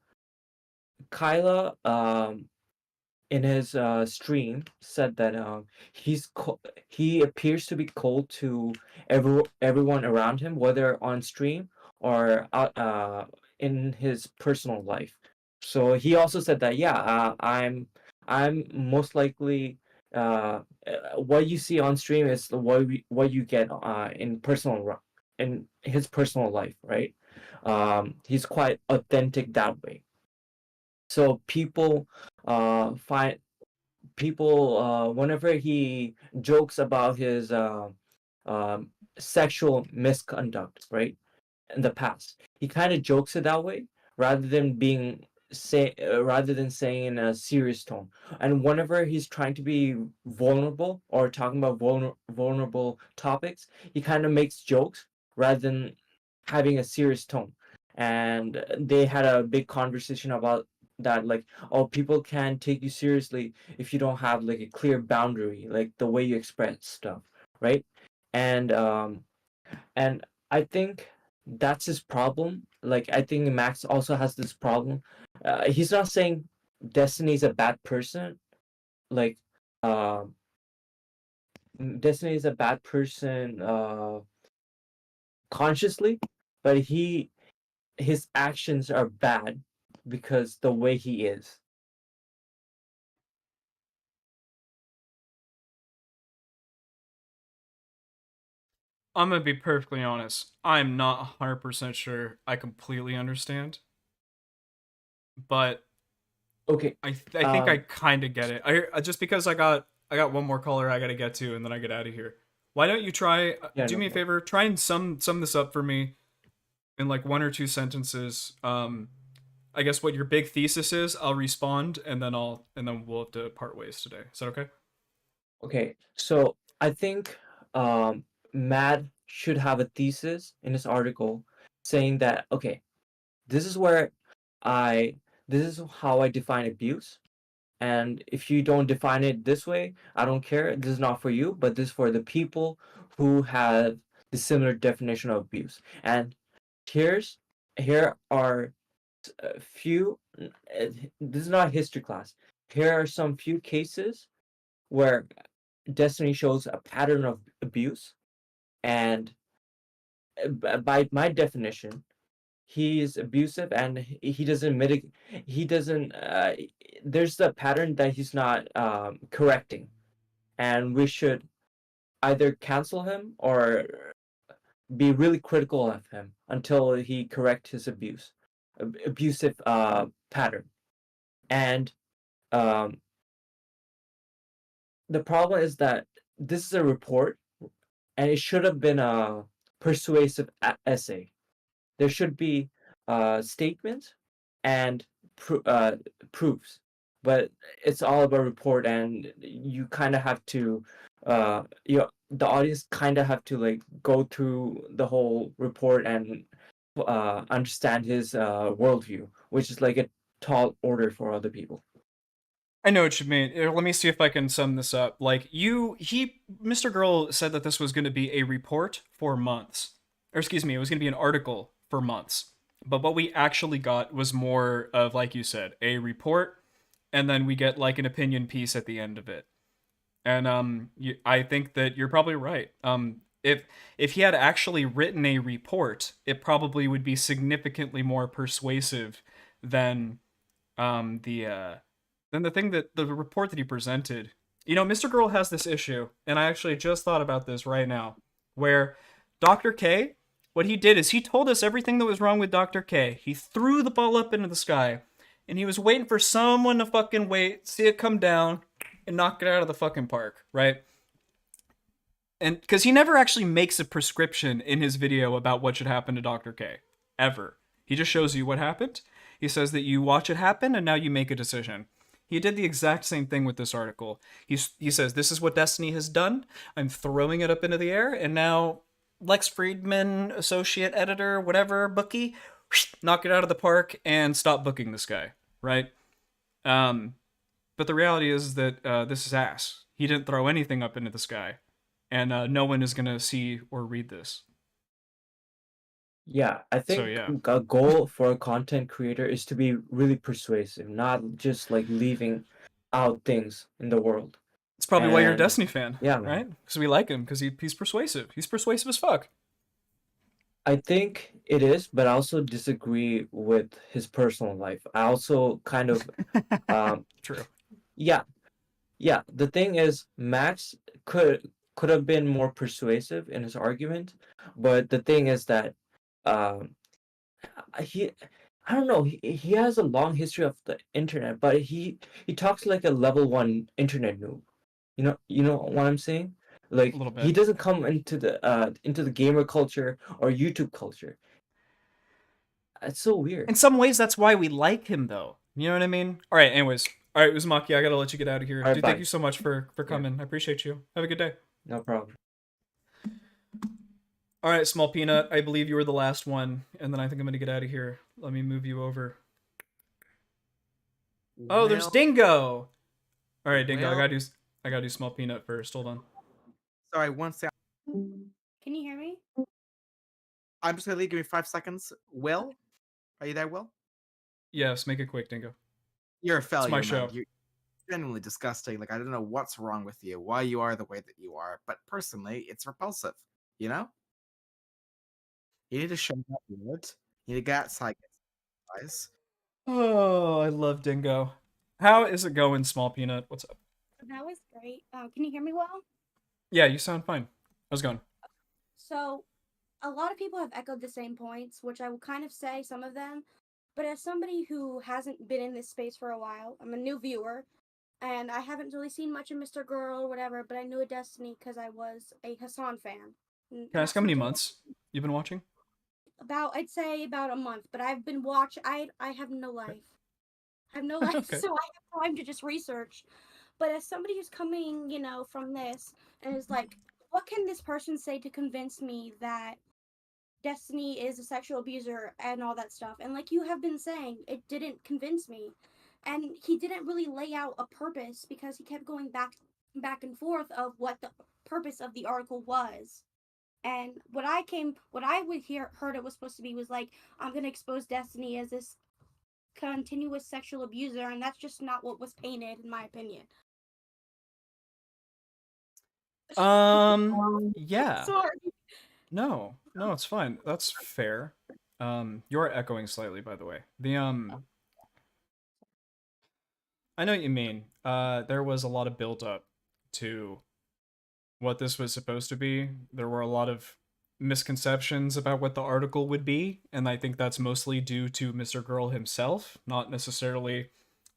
Kyla, in his stream, said that he appears to be cold to everyone around him, whether on stream or out, in his personal life. So he also said that yeah, I'm most likely what you see on stream is what you get in his personal life, right? He's quite authentic that way. So find people whenever he jokes about his um, sexual misconduct, right, in the past, he kind of jokes it that way rather than rather than saying in a serious tone. And whenever he's trying to be vulnerable or talking about vulnerable topics, he kind of makes jokes rather than having a serious tone. And they had a big conversation about that, like, oh, people can't take you seriously if you don't have like a clear boundary, like the way you express stuff, right? And and I think that's his problem. Like, I think Max also has this problem. He's not saying Destiny's a bad person. Like, uh, Destiny is a bad person consciously, but his actions are bad because the way he is. I'm gonna be perfectly honest. I'm not 100% sure I completely understand, but Okay. I think I kind of get it. Just because I got one more caller I got to get to, and then I get out of here. Why don't you try? Yeah, Do no me a problem. favor. Try and sum this up for me in like 1 or 2 sentences. I guess what your big thesis is. I'll respond, and then we'll have to part ways today. Is that okay? Okay, so I think Matt should have a thesis in his article saying that, okay, this is where I this is how I define abuse. And if you don't define it this way, I don't care. This is not for you, but this is for the people who have the similar definition of abuse. And here's here are a few. This is not a history class. Here are some few cases where Destiny shows a pattern of abuse, and by my definition, he is abusive, and he doesn't mitigate. He doesn't. There's a pattern that he's not correcting, and we should either cancel him or be really critical of him until he corrects his abusive pattern. And um, the problem is that this is a report, and it should have been a persuasive essay. There should be statements and proofs, but it's all about report, and you kind of have to, the audience kind of have to like go through the whole report and understand his worldview, which is like a tall order for other people. I know what you mean. Let me see if I can sum this up. Like Mr. Girl said that this was going to be a report for months, or excuse me, it was going to be an article for months. But what we actually got was more of, like you said, a report, and then we get like an opinion piece at the end of it. And I think that you're probably right. If he had actually written a report, it probably would be significantly more persuasive than the then the thing that the report that he presented. You know, Mr. Girl has this issue, and I actually just thought about this right now, where Dr. K, what he did is he told us everything that was wrong with Dr. K. He threw the ball up into the sky, and he was waiting for someone to fucking wait, see it come down, and knock it out of the fucking park, right? And because he never actually makes a prescription in his video about what should happen to Dr. K, ever. He just shows you what happened. He says that you watch it happen, and now you make a decision. He did the exact same thing with this article. He says, this is what Destiny has done. I'm throwing it up into the air, and now Lex Friedman, associate editor, whatever, bookie, knock it out of the park and stop booking this guy, right? But the reality is that this is ass. He didn't throw anything up into the sky, and no one is going to see or read this. Yeah, I think So, yeah. a goal for a content creator is to be really persuasive, not just like leaving out things in the world. It's probably why you're a And Destiny fan, yeah, man. right? Because we like him, because he's persuasive. He's persuasive as fuck. I think it is, but I also disagree with his personal life. I also kind of True. yeah. The thing is, Max could have been more persuasive in his argument, but the thing is that he I don't know, he has a long history of the internet, but he talks like a level 1 internet noob. You know what I'm saying? A Like little he bit. doesn't come into the gamer culture or YouTube culture. It's so weird. In some ways, that's why we like him, though. You know what I mean? All right. Anyways, all right, Uzumaki, I gotta let you get out of here. All right, Dude, thank bye. you so much for Yeah. coming. I appreciate you. Have a good day. No problem. All right, Small Peanut. I believe you were the last one, and then I think I'm gonna get out of here. Let me move you over. Oh, there's Well, Dingo. All right, Dingo. Well- I gotta do Small Peanut first. Hold on. sorry, one second. Can you hear me? I'm just gonna leave. Give me 5 seconds. Will, are you there? Will, Yes, make it quick, Dingo. you're a failure. my man. show. You're genuinely disgusting. Like I don't know what's wrong with you, why you are the way that you are, but personally, it's repulsive. You know, you need to show that word. You need to get outside, guys. Oh, I love Dingo. How is it going, Small Peanut? What's up? That was great. Can you hear me well? Yeah, you sound fine. How's it going? So, a lot of people have echoed the same points, which I will kind of say some of them. But as somebody who hasn't been in this space for a while, I'm a new viewer, and I haven't really seen much of Mr. Girl or whatever, but I knew a Destiny because I was a Hassan fan. Can I ask how many months you've been watching? I'd say about a month, but I've been I have no life. I have no life, Okay. so I have time to just research. But as somebody who's coming, from this and is like, what can this person say to convince me that Destiny is a sexual abuser and all that stuff? And like you have been saying, it didn't convince me. And he didn't really lay out a purpose because he kept going back and forth of what the purpose of the article was. And what I heard it was supposed to be was like, I'm gonna expose Destiny as this continuous sexual abuser, and that's just not what was painted, in my opinion. Yeah. Sorry. No, it's fine. That's fair. You're echoing slightly, by the way. I know what you mean. There was a lot of build up to what this was supposed to be. There were a lot of misconceptions about what the article would be, and I think that's mostly due to Mr. Girl himself, not necessarily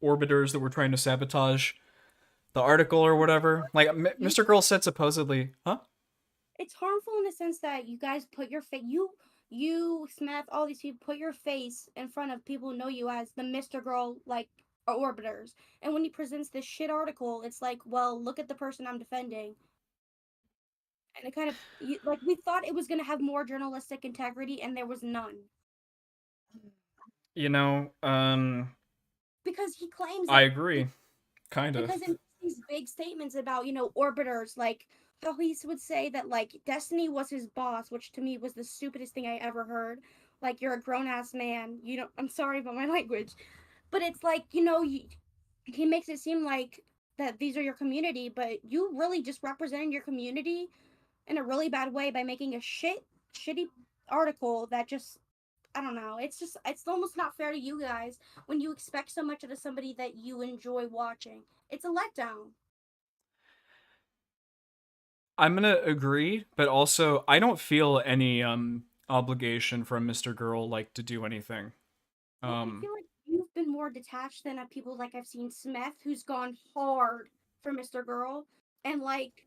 orbiters that were trying to sabotage the article or whatever. Like Mr. Girl said supposedly, huh? It's harmful in the sense that you guys put your face, you Smith, all these people put your face in front of people who know you as the Mr. Girl, like, orbiters. And when he presents this shit article, it's like, well, look at the person I'm defending. And it kind of, like, we thought it was going to have more journalistic integrity, and there was none. Because he claims I agree. Kind of. Because in these big statements about, orbiters, like, how he would say that, like, Destiny was his boss, which to me was the stupidest thing I ever heard. Like, you're a grown-ass man. I'm sorry about my language. But it's like, he makes it seem like that these are your community, but you really just represented your community in a really bad way by making a shitty article that just, I don't know. It's almost not fair to you guys when you expect so much out of somebody that you enjoy watching. It's a letdown. I'm gonna agree, but also I don't feel any obligation from Mr. Girl like to do anything. I feel like you've been more detached than people like I've seen Smith, who's gone hard for Mr. Girl, and like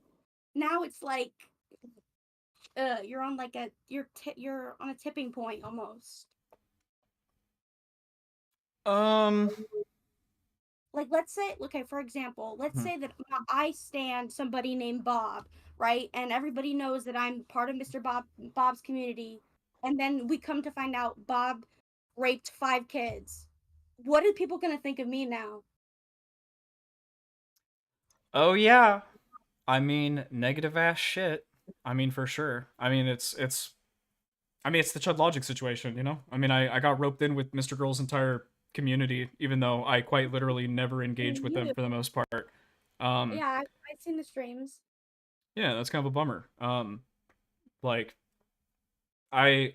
now it's like you're on like you're on a tipping point almost. Like, let's say, okay, for example, let's say that I stand somebody named Bob, right? And everybody knows that I'm part of Bob's community. And then we come to find out Bob raped 5 kids. What are people going to think of me now? Oh yeah. I mean, negative ass shit. I mean, for sure. I mean, it's the Chud Logic situation, you know? I mean, I got roped in with Mr. Girl's entire community, even though I quite literally never engaged with them for the most part. Yeah, I've seen the streams. Yeah, that's kind of a bummer. Like, I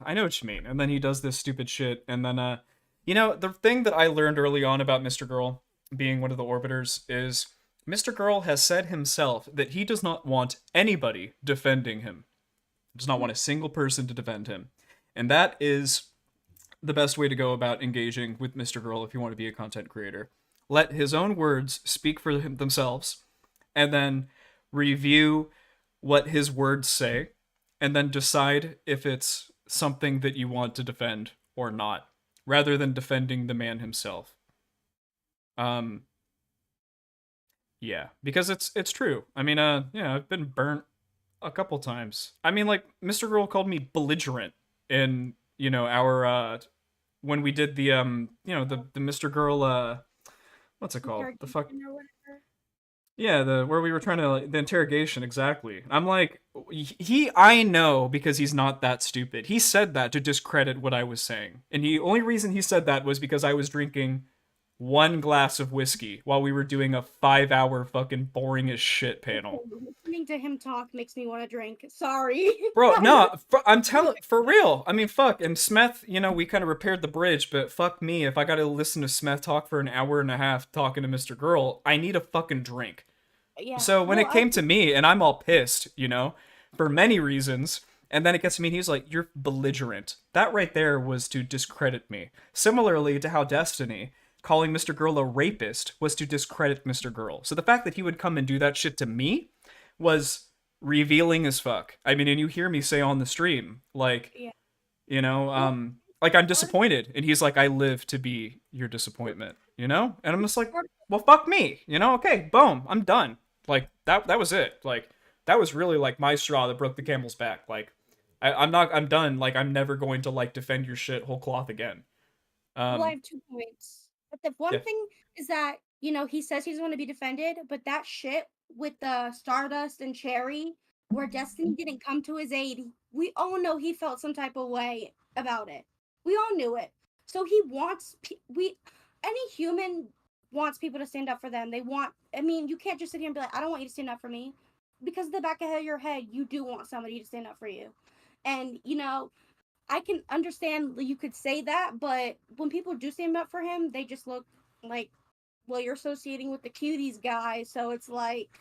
know what you mean. And then he does this stupid shit, and then the thing that I learned early on about Mr. Girl being one of the orbiters is Mr. Girl has said himself that he does not want anybody defending him. He does not want a single person to defend him. And that is the best way to go about engaging with Mr. Girl if you want to be a content creator. Let his own words speak for themselves, and then review what his words say, and then decide if it's something that you want to defend or not, rather than defending the man himself. Yeah, because it's true. I mean, yeah, I've been burnt a couple times. I mean, like, Mr. Girl called me belligerent in, our when we did the the Mr. Girl what's it called? The fuck. Interrogation or whatever. Yeah, the where we were trying to the interrogation exactly. I'm like, I know because he's not that stupid. He said that to discredit what I was saying, and the only reason he said that was because I was drinking 1 glass of whiskey while we were doing a 5-hour fucking boring as shit panel. Listening to him talk makes me want to drink. Sorry. Bro, no, I'm telling for real. I mean, fuck. And Smeth, we kind of repaired the bridge, but fuck me if I got to listen to Smeth talk for an hour and a half talking to Mr. Girl. I need a fucking drink. Yeah. So when No, it came to me, and I'm all pissed, for many reasons, and then it gets to me, and he's like, "You're belligerent." That right there was to discredit me. Similarly to how Destiny calling Mr. Girl a rapist was to discredit Mr. Girl. So the fact that he would come and do that shit to me was revealing as fuck. I mean, and you hear me say on the stream, like, Yeah. like I'm disappointed, and he's like, "I live to be your disappointment," and I'm just like, well, fuck me, okay, boom, I'm done. Like that was it. Like that was really like my straw that broke the camel's back. Like I'm done. Like I'm never going to like defend your shit whole cloth again. Well, I have 2 points. But the one Yeah. thing is that, he says he's going to be defended, but that shit with the Stardust and Cherry, where Destiny didn't come to his aid, we all know he felt some type of way about it. We all knew it. So he wants, any human wants people to stand up for them. You can't just sit here and be like, I don't want you to stand up for me. Because in the back of your head, you do want somebody to stand up for you. And, I can understand you could say that, but when people do stand up for him, they just look like, well, you're associating with the cuties guy, so it's like,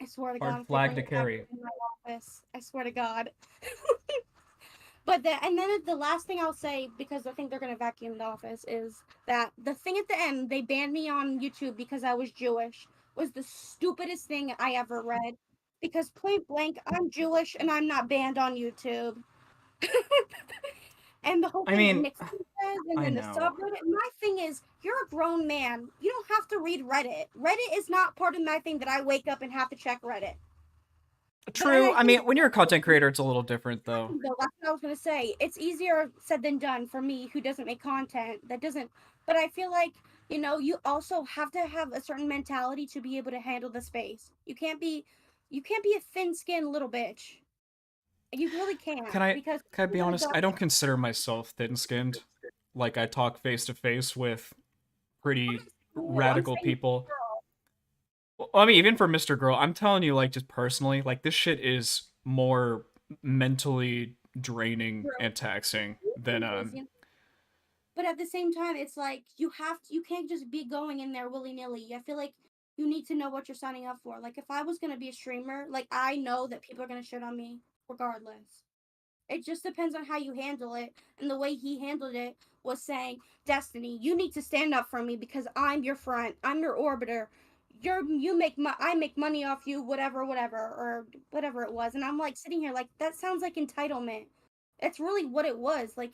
I swear to God, Hard I'm flag taking to it back carry. in my office. I swear to God. But then the last thing I'll say, because I think they're gonna vacuum the office, is that the thing at the end, they banned me on YouTube because I was Jewish, was the stupidest thing I ever read. Because point blank, I'm Jewish and I'm not banned on YouTube. And the whole I thing mean, Nick Fuentes and I then the know. subreddit. My thing is, you're a grown man. You don't have to read Reddit. Reddit is not part of my thing that I wake up and have to check Reddit. True. I mean, when you're a content creator, it's a little different, though. That's what I was gonna say. It's easier said than done for me, who doesn't make content. That doesn't. But I feel like you also have to have a certain mentality to be able to handle the space. You can't be a thin-skinned little bitch. You really can't. Can I Because be honest? I don't consider myself thin-skinned. Like I talk face to face with pretty radical people. Well, I mean, even for Mr. Girl, I'm telling you, like, just personally, like, this shit is more mentally draining and taxing than But at the same time, it's like you can't just be going in there willy-nilly. I feel like you need to know what you're signing up for. Like if I was gonna be a streamer, like I know that people are gonna shit on me regardless. It just depends on how you handle it. And the way he handled it was saying, Destiny, you need to stand up for me because I'm your friend. I'm your orbiter. I make money off you, whatever, or whatever it was. And I'm like sitting here like, that sounds like entitlement. It's really what it was. Like,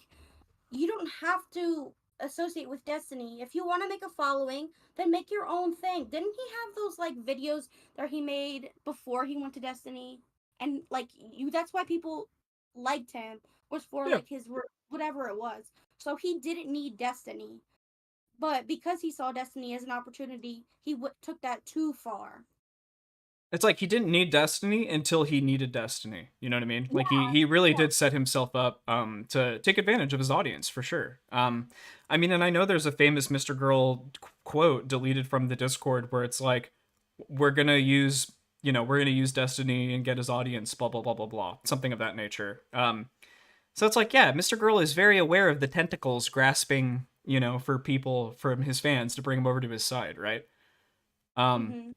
you don't have to associate with Destiny. If you want to make a following, then make your own thing. Didn't he have those like videos that he made before he went to Destiny? And like that's why people liked him, was for Yeah. like his whatever it was. So he didn't need Destiny, but because he saw Destiny as an opportunity, he took that too far. It's like he didn't need Destiny until he needed Destiny. You know what I mean? Like he really did set himself up to take advantage of his audience for sure. I mean, and I know there's a famous Mr. Girl quote deleted from the Discord where it's like, we're gonna use Destiny and get his audience, blah blah blah blah blah, something of that nature. So it's like, yeah, Mr. Girl is very aware of the tentacles grasping, for people, from his fans to bring him over to his side, right? And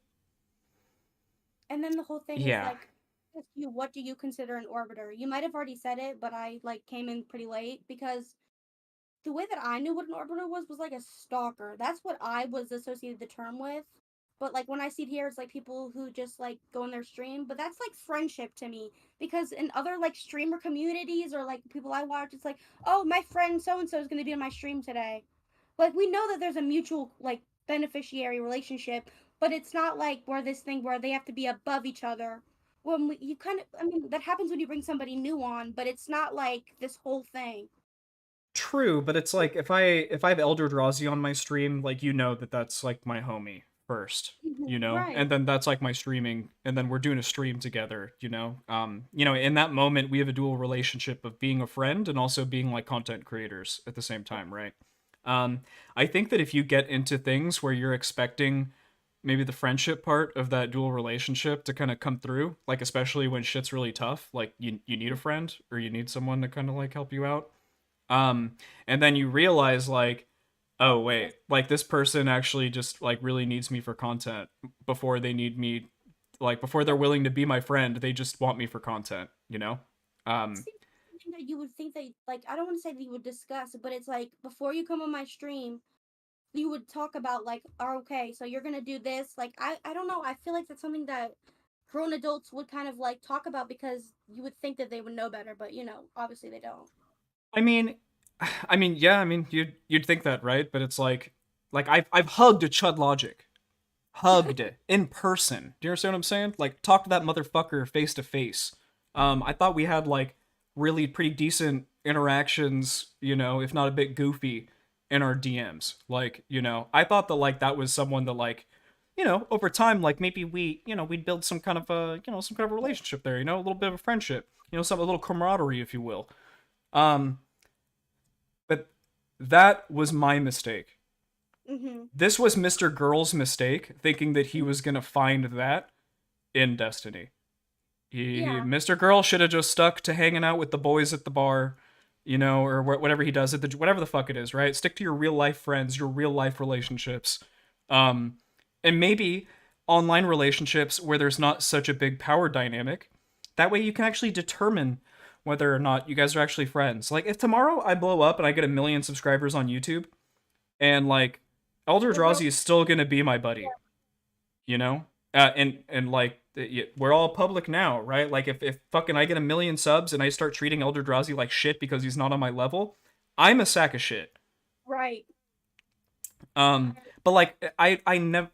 then the whole thing Yeah. is like, what do you consider an orbiter? You might have already said it, but I like came in pretty late because the way that I knew what an arbiter was like a stalker. That's what I was associated the term with. But like when I see it here, it's like people who just like go on their stream. But that's like friendship to me, because in other like streamer communities or like people I watch, it's like, oh, my friend so and so is gonna be on my stream today. Like we know that there's a mutual like beneficiary relationship, but it's not like where this thing where they have to be above each other. When you kind of, I mean, that happens when you bring somebody new on, but it's not like this whole thing. True, but it's like if I have Elder Drazi on my stream, like you know that that's like my homie first, you know, Right. and then that's like my streaming, and then we're doing a stream together, you know. In that moment we have a dual relationship of being a friend and also being like content creators at the same time, right? I think that if you get into things where you're expecting maybe the friendship part of that dual relationship to kind of come through, like especially when shit's really tough, like you need a friend or you need someone to kind of like help you out. And then you realize like, oh wait, like this person actually just like really needs me for content before they need me, like before they're willing to be my friend, they just want me for content, you know? Something that you would think that like I don't want to say that you would discuss, but it's like before you come on my stream, you would talk about like, oh, okay, so you're gonna do this. Like I don't know. I feel like that's something that grown adults would kind of like talk about because you would think that they would know better, but obviously they don't. I mean, yeah, I mean, you'd think that, right? But it's like I've hugged a Chud Logic, hugged it in person. Do you understand what I'm saying? Like, talk to that motherfucker face to face. I thought we had like really pretty decent interactions, you know, if not a bit goofy in our DMs. Like, you know, I thought that like that was someone that like, you know, over time, like maybe we'd build some kind of some kind of relationship there, you know, a little bit of a friendship, you know, a little camaraderie, if you will. But that was my mistake. Mm-hmm. This was Mr. Girl's mistake, thinking that he was gonna find that in Destiny. Mr. Girl should have just stuck to hanging out with the boys at the bar, you know, or whatever he does whatever the fuck it is, right? Stick to your real life friends, your real life relationships, and maybe online relationships where there's not such a big power dynamic. That way, you can actually determine whether or not you guys are actually friends. Like, if tomorrow I blow up and I get 1 million subscribers on YouTube, and like Elder Drazi is still gonna be my buddy, you know, and like we're all public now, right? Like if fucking I get 1 million subs and I start treating Elder Drazi like shit because he's not on my level, I'm a sack of shit. Right. But like I never.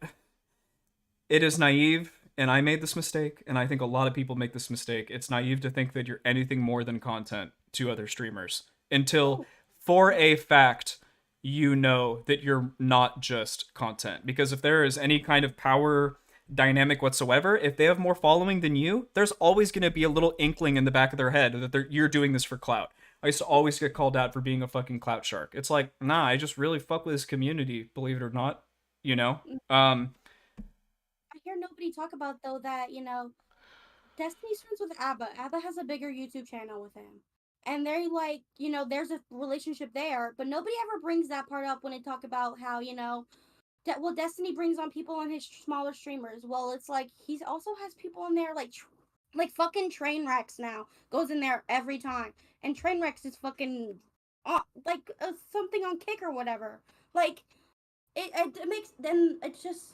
It is naive, and I made this mistake, and I think a lot of people make this mistake. It's naive to think that you're anything more than content to other streamers until, for a fact, you know that you're not just content. Because if there is any kind of power dynamic whatsoever, if they have more following than you, there's always going to be a little inkling in the back of their head that you're doing this for clout. I used to always get called out for being a fucking clout shark. It's like, nah, I just really fuck with this community, believe it or not, you know? I hear nobody talk about though that Destiny's friends with Abba. Abba has a bigger YouTube channel with him. And they're like, there's a relationship there, but nobody ever brings that part up when they talk about how, Destiny brings on people on his smaller streamers. Well, it's like he also has people in there like fucking Trainwrecks now goes in there every time, and Trainwrecks is fucking something on Kick or whatever. Like it makes then it's just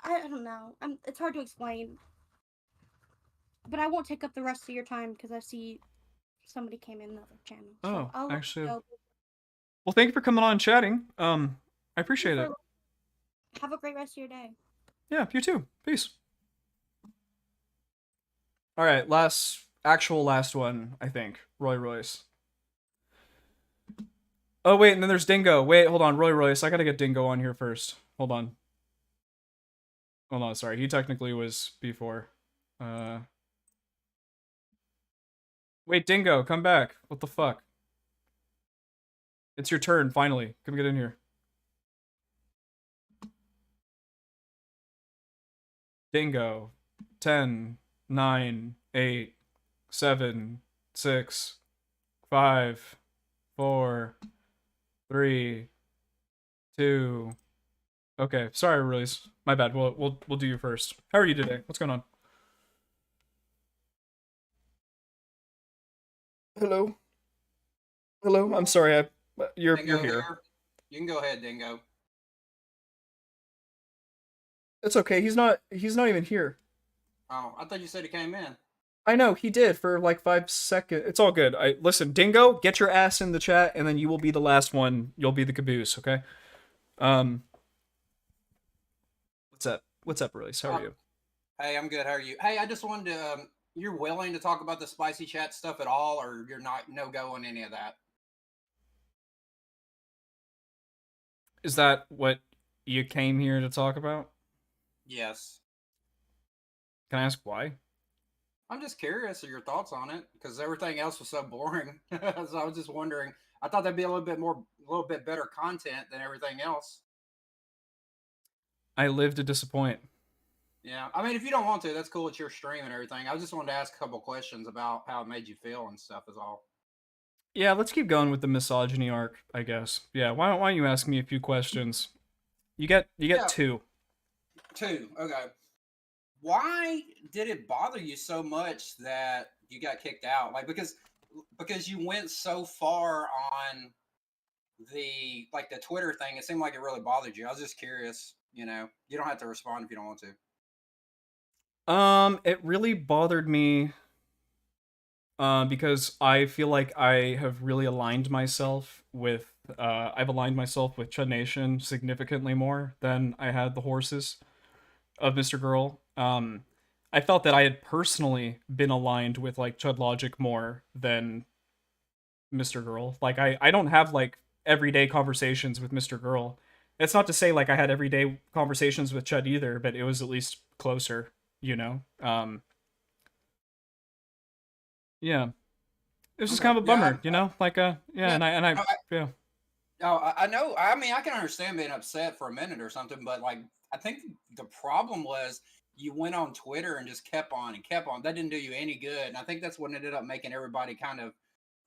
I don't know. It's hard to explain. But I won't take up the rest of your time because I see somebody came in another channel. So I'll let actually. you go. Well, thank you for coming on and chatting. I appreciate it. Have a great rest of your day. Yeah, you too. Peace. All right, last one, I think. Roy Royce. Oh, wait, and then there's Dingo. Wait, hold on. Roy Royce. I gotta get Dingo on here first. Hold on, sorry. He technically was before. Wait, Dingo, come back. What the fuck? It's your turn, finally. Come get in here. Dingo. 10, 9, 8, 7, 6, 5, 4, 3, 2. Okay, sorry, Release. My bad. We'll do you first. How are you today? What's going on? Hello. I'm sorry. But you're Dingo here. You can go ahead, Dingo. It's okay. He's not even here. Oh, I thought you said he came in. I know he did for like 5 seconds. It's all good. Listen, Dingo, get your ass in the chat, and then you will be the last one. You'll be the caboose, okay? What's up? What's up, Release? How are you? Hey, I'm good. How are you? Hey, I just wanted to. You're willing to talk about the spicy chat stuff at all, or you're not no go on any of that? Is that what you came here to talk about? Yes. Can I ask why? I'm just curious of your thoughts on it because everything else was so boring. So I was just wondering. I thought that'd be a little bit better content than everything else. I live to disappoint. Yeah, I mean, if you don't want to, that's cool. It's your stream and everything. I just wanted to ask a couple questions about how it made you feel and stuff. Is all. Yeah, let's keep going with the misogyny arc, I guess. Yeah, why don't you ask me a few questions? You get Yeah. 2. 2. Okay. Why did it bother you so much that you got kicked out? Like because you went so far on the Twitter thing, it seemed like it really bothered you. I was just curious, you know. You don't have to respond if you don't want to. It really bothered me because I feel like I have really aligned myself with I've aligned myself with Chud Nation significantly more than I had the horses of Mr. Girl. I felt that I had personally been aligned with like Chud Logic more than Mr. Girl. Like I don't have like everyday conversations with Mr. Girl. It's not to say like I had everyday conversations with Chud either, but it was at least closer, you know? Yeah. It was just kind of a bummer, you know? Like yeah. Yeah. Oh, I know. I mean, I can understand being upset for a minute or something, but like, I think the problem was you went on Twitter and just kept on and kept on. That didn't do you any good. And I think that's what ended up making everybody kind of,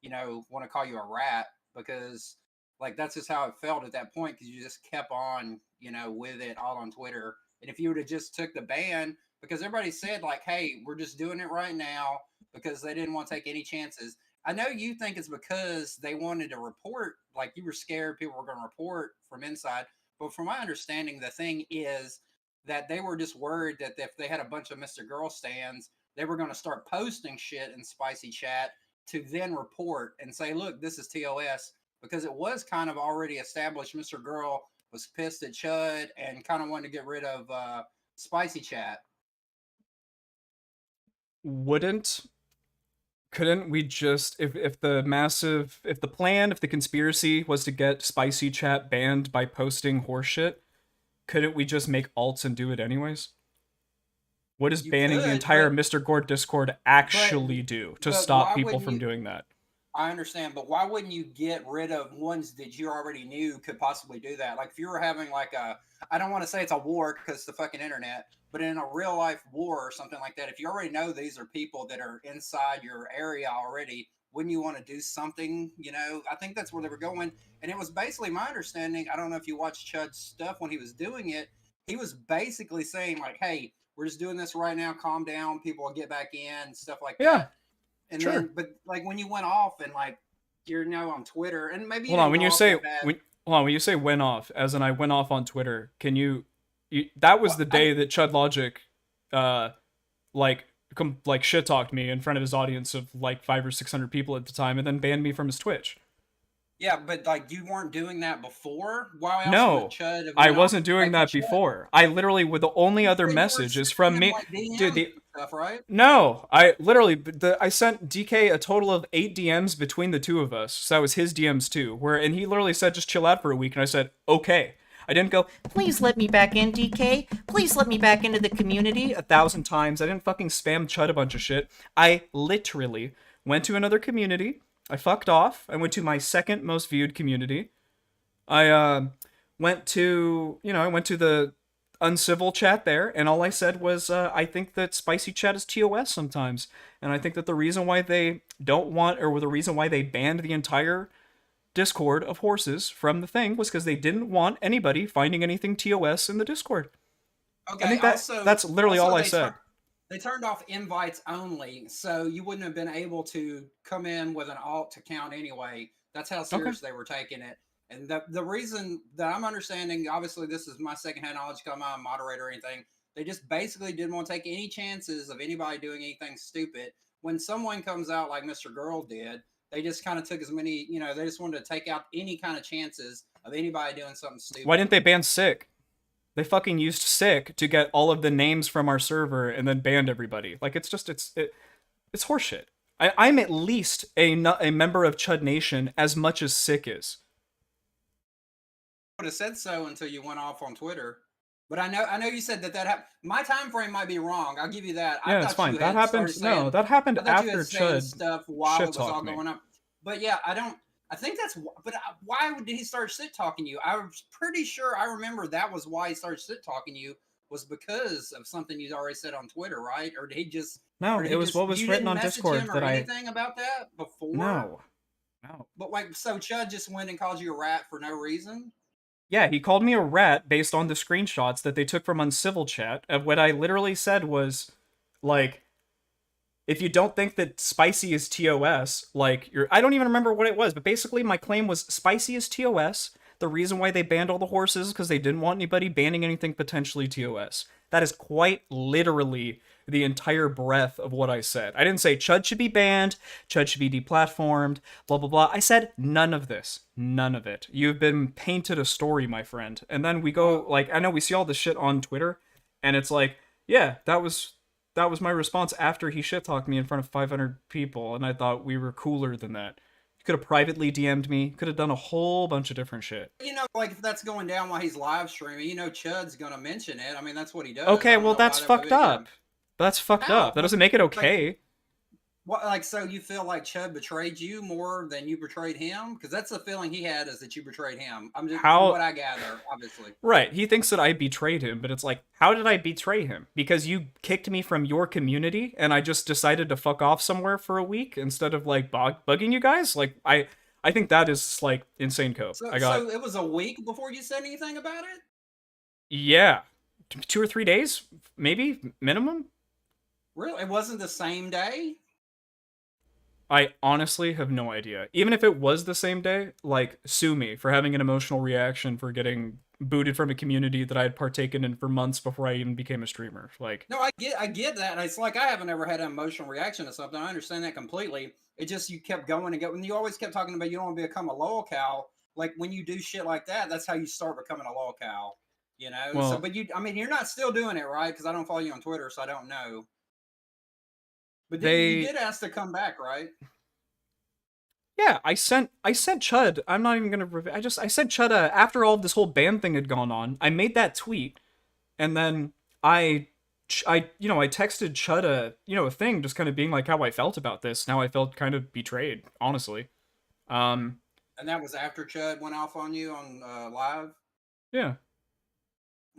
you know, want to call you a rat because like, that's just how it felt at that point. Cause you just kept on, you know, with it all on Twitter. And if you would have just took the ban because everybody said like, hey, we're just doing it right now because they didn't want to take any chances. I know you think it's because they wanted to report, like you were scared people were going to report from inside. But from my understanding, the thing is that they were just worried that if they had a bunch of Mr. Girl stands, they were going to start posting shit in spicy chat to then report and say, look, this is TOS. Because it was kind of already established Mr. Girl was pissed at Chud and kind of wanted to get rid of spicy chat. Couldn't we just if the conspiracy was to get spicy chat banned by posting horseshit, couldn't we just make alts and do it anyways? What does banning the entire Mr. Gore Discord actually do to stop people from doing that? I understand, but why wouldn't you get rid of ones that you already knew could possibly do that? Like if you were having like I don't want to say it's a war because it's the fucking internet, but in a real life war or something like that, if you already know these are people that are inside your area already, wouldn't you want to do something? You know, I think that's where they were going. And it was basically my understanding. I don't know if you watched Chud's stuff when he was doing it. He was basically saying like, hey, we're just doing this right now. Calm down. People will get back in, stuff like that. And sure. then, but like when you went off and like you're now on Twitter and maybe hold on when you say went off, as in I went off on Twitter, can you that was the day that Chud Logic like shit talked me in front of his audience of like 500 or 600 people at the time and then banned me from his Twitch. Yeah, but like you weren't doing that before? Why else no, would Chud I wasn't doing that before. I literally, with the only other message is from me. Like Dude, stuff, right? No, I literally, I sent DK a total of 8 DMs between the two of us. So that was his DMs too. And he literally said, just chill out for a week. And I said, okay. I didn't go, please let me back in, DK. Please let me back into the community 1,000 times. I didn't fucking spam Chud a bunch of shit. I literally went to another community. I fucked off. I went to my second most viewed community. I went to the uncivil chat there, and all I said was, I think that spicy chat is TOS sometimes. And I think that the reason why they don't want, or the reason why they banned the entire Discord of horses from the thing was because they didn't want anybody finding anything TOS in the Discord. Okay, I think that's literally all I said. They turned off invites only, so you wouldn't have been able to come in with an alt account anyway. That's how serious they were taking it. And the reason that I'm understanding, obviously, this is my secondhand knowledge, come on, moderator or anything. They just basically didn't want to take any chances of anybody doing anything stupid. When someone comes out like Mr. Girl did, they just kind of took as many, they just wanted to take out any kind of chances of anybody doing something stupid. Why didn't they ban Sick? They fucking used Sick to get all of the names from our server and then banned everybody. Like, it's horseshit. I'm at least a member of Chud Nation as much as Sick is. I would have said so until you went off on Twitter. But I know you said that happened. My time frame might be wrong. I'll give you that. Yeah, it's fine. That happened. No, that happened after Chud stuff while it was all me. going up. But yeah, I think that's. But why did he start shit talking you? I was pretty sure I remember that was why he started shit talking you, was because of something you already said on Twitter, right? Or did he just? No, it was what was written on Discord that anything about that before? No. But so Chud just went and called you a rat for no reason. Yeah, he called me a rat based on the screenshots that they took from Uncivil Chat. Of what I literally said was, like, if you don't think that Spicy is TOS, like, I don't even remember what it was, but basically my claim was Spicy is TOS. The reason why they banned all the horses is because they didn't want anybody banning anything potentially TOS. That is quite literally the entire breadth of what I said. I didn't say Chud should be banned, Chud should be deplatformed, blah, blah, blah. I said none of this. None of it. You've been painted a story, my friend. And then we go, like, I know we see all this shit on Twitter, and it's like, yeah, that was my response after he shit-talked me in front of 500 people, and I thought we were cooler than that. You could have privately DM'd me, could have done a whole bunch of different shit. Like, if that's going down while he's live streaming, Chud's gonna mention it. I mean, that's what he does. Okay, well, that's fucked up. That's fucked up. That doesn't make it okay. So you feel like Chud betrayed you more than you betrayed him? Because that's the feeling he had, is that you betrayed him. I'm just from what I gather, obviously. Right. He thinks that I betrayed him, but it's like, how did I betray him? Because you kicked me from your community and I just decided to fuck off somewhere for a week instead of like bugging you guys? Like, I think that is like insane cope. So it was a week before you said anything about it? Yeah. 2 or 3 days, maybe, minimum. Really? It wasn't the same day? I honestly have no idea. Even if it was the same day, like, sue me for having an emotional reaction for getting booted from a community that I had partaken in for months before I even became a streamer. Like, no, I get that. It's like I haven't ever had an emotional reaction to something. I understand that completely. It just, you kept going and going. You always kept talking about you don't want to become a lolcow. Like, when you do shit like that, that's how you start becoming a lolcow. Well, but you're not still doing it, right? Because I don't follow you on Twitter, so I don't know. But you did ask to come back, right? Yeah, I sent Chud. I'm not even gonna. I sent Chud after all of this whole ban thing had gone on. I made that tweet, and then I texted Chud a thing, just kind of being like how I felt about this. Now I felt kind of betrayed, honestly. And that was after Chud went off on you on live. Yeah.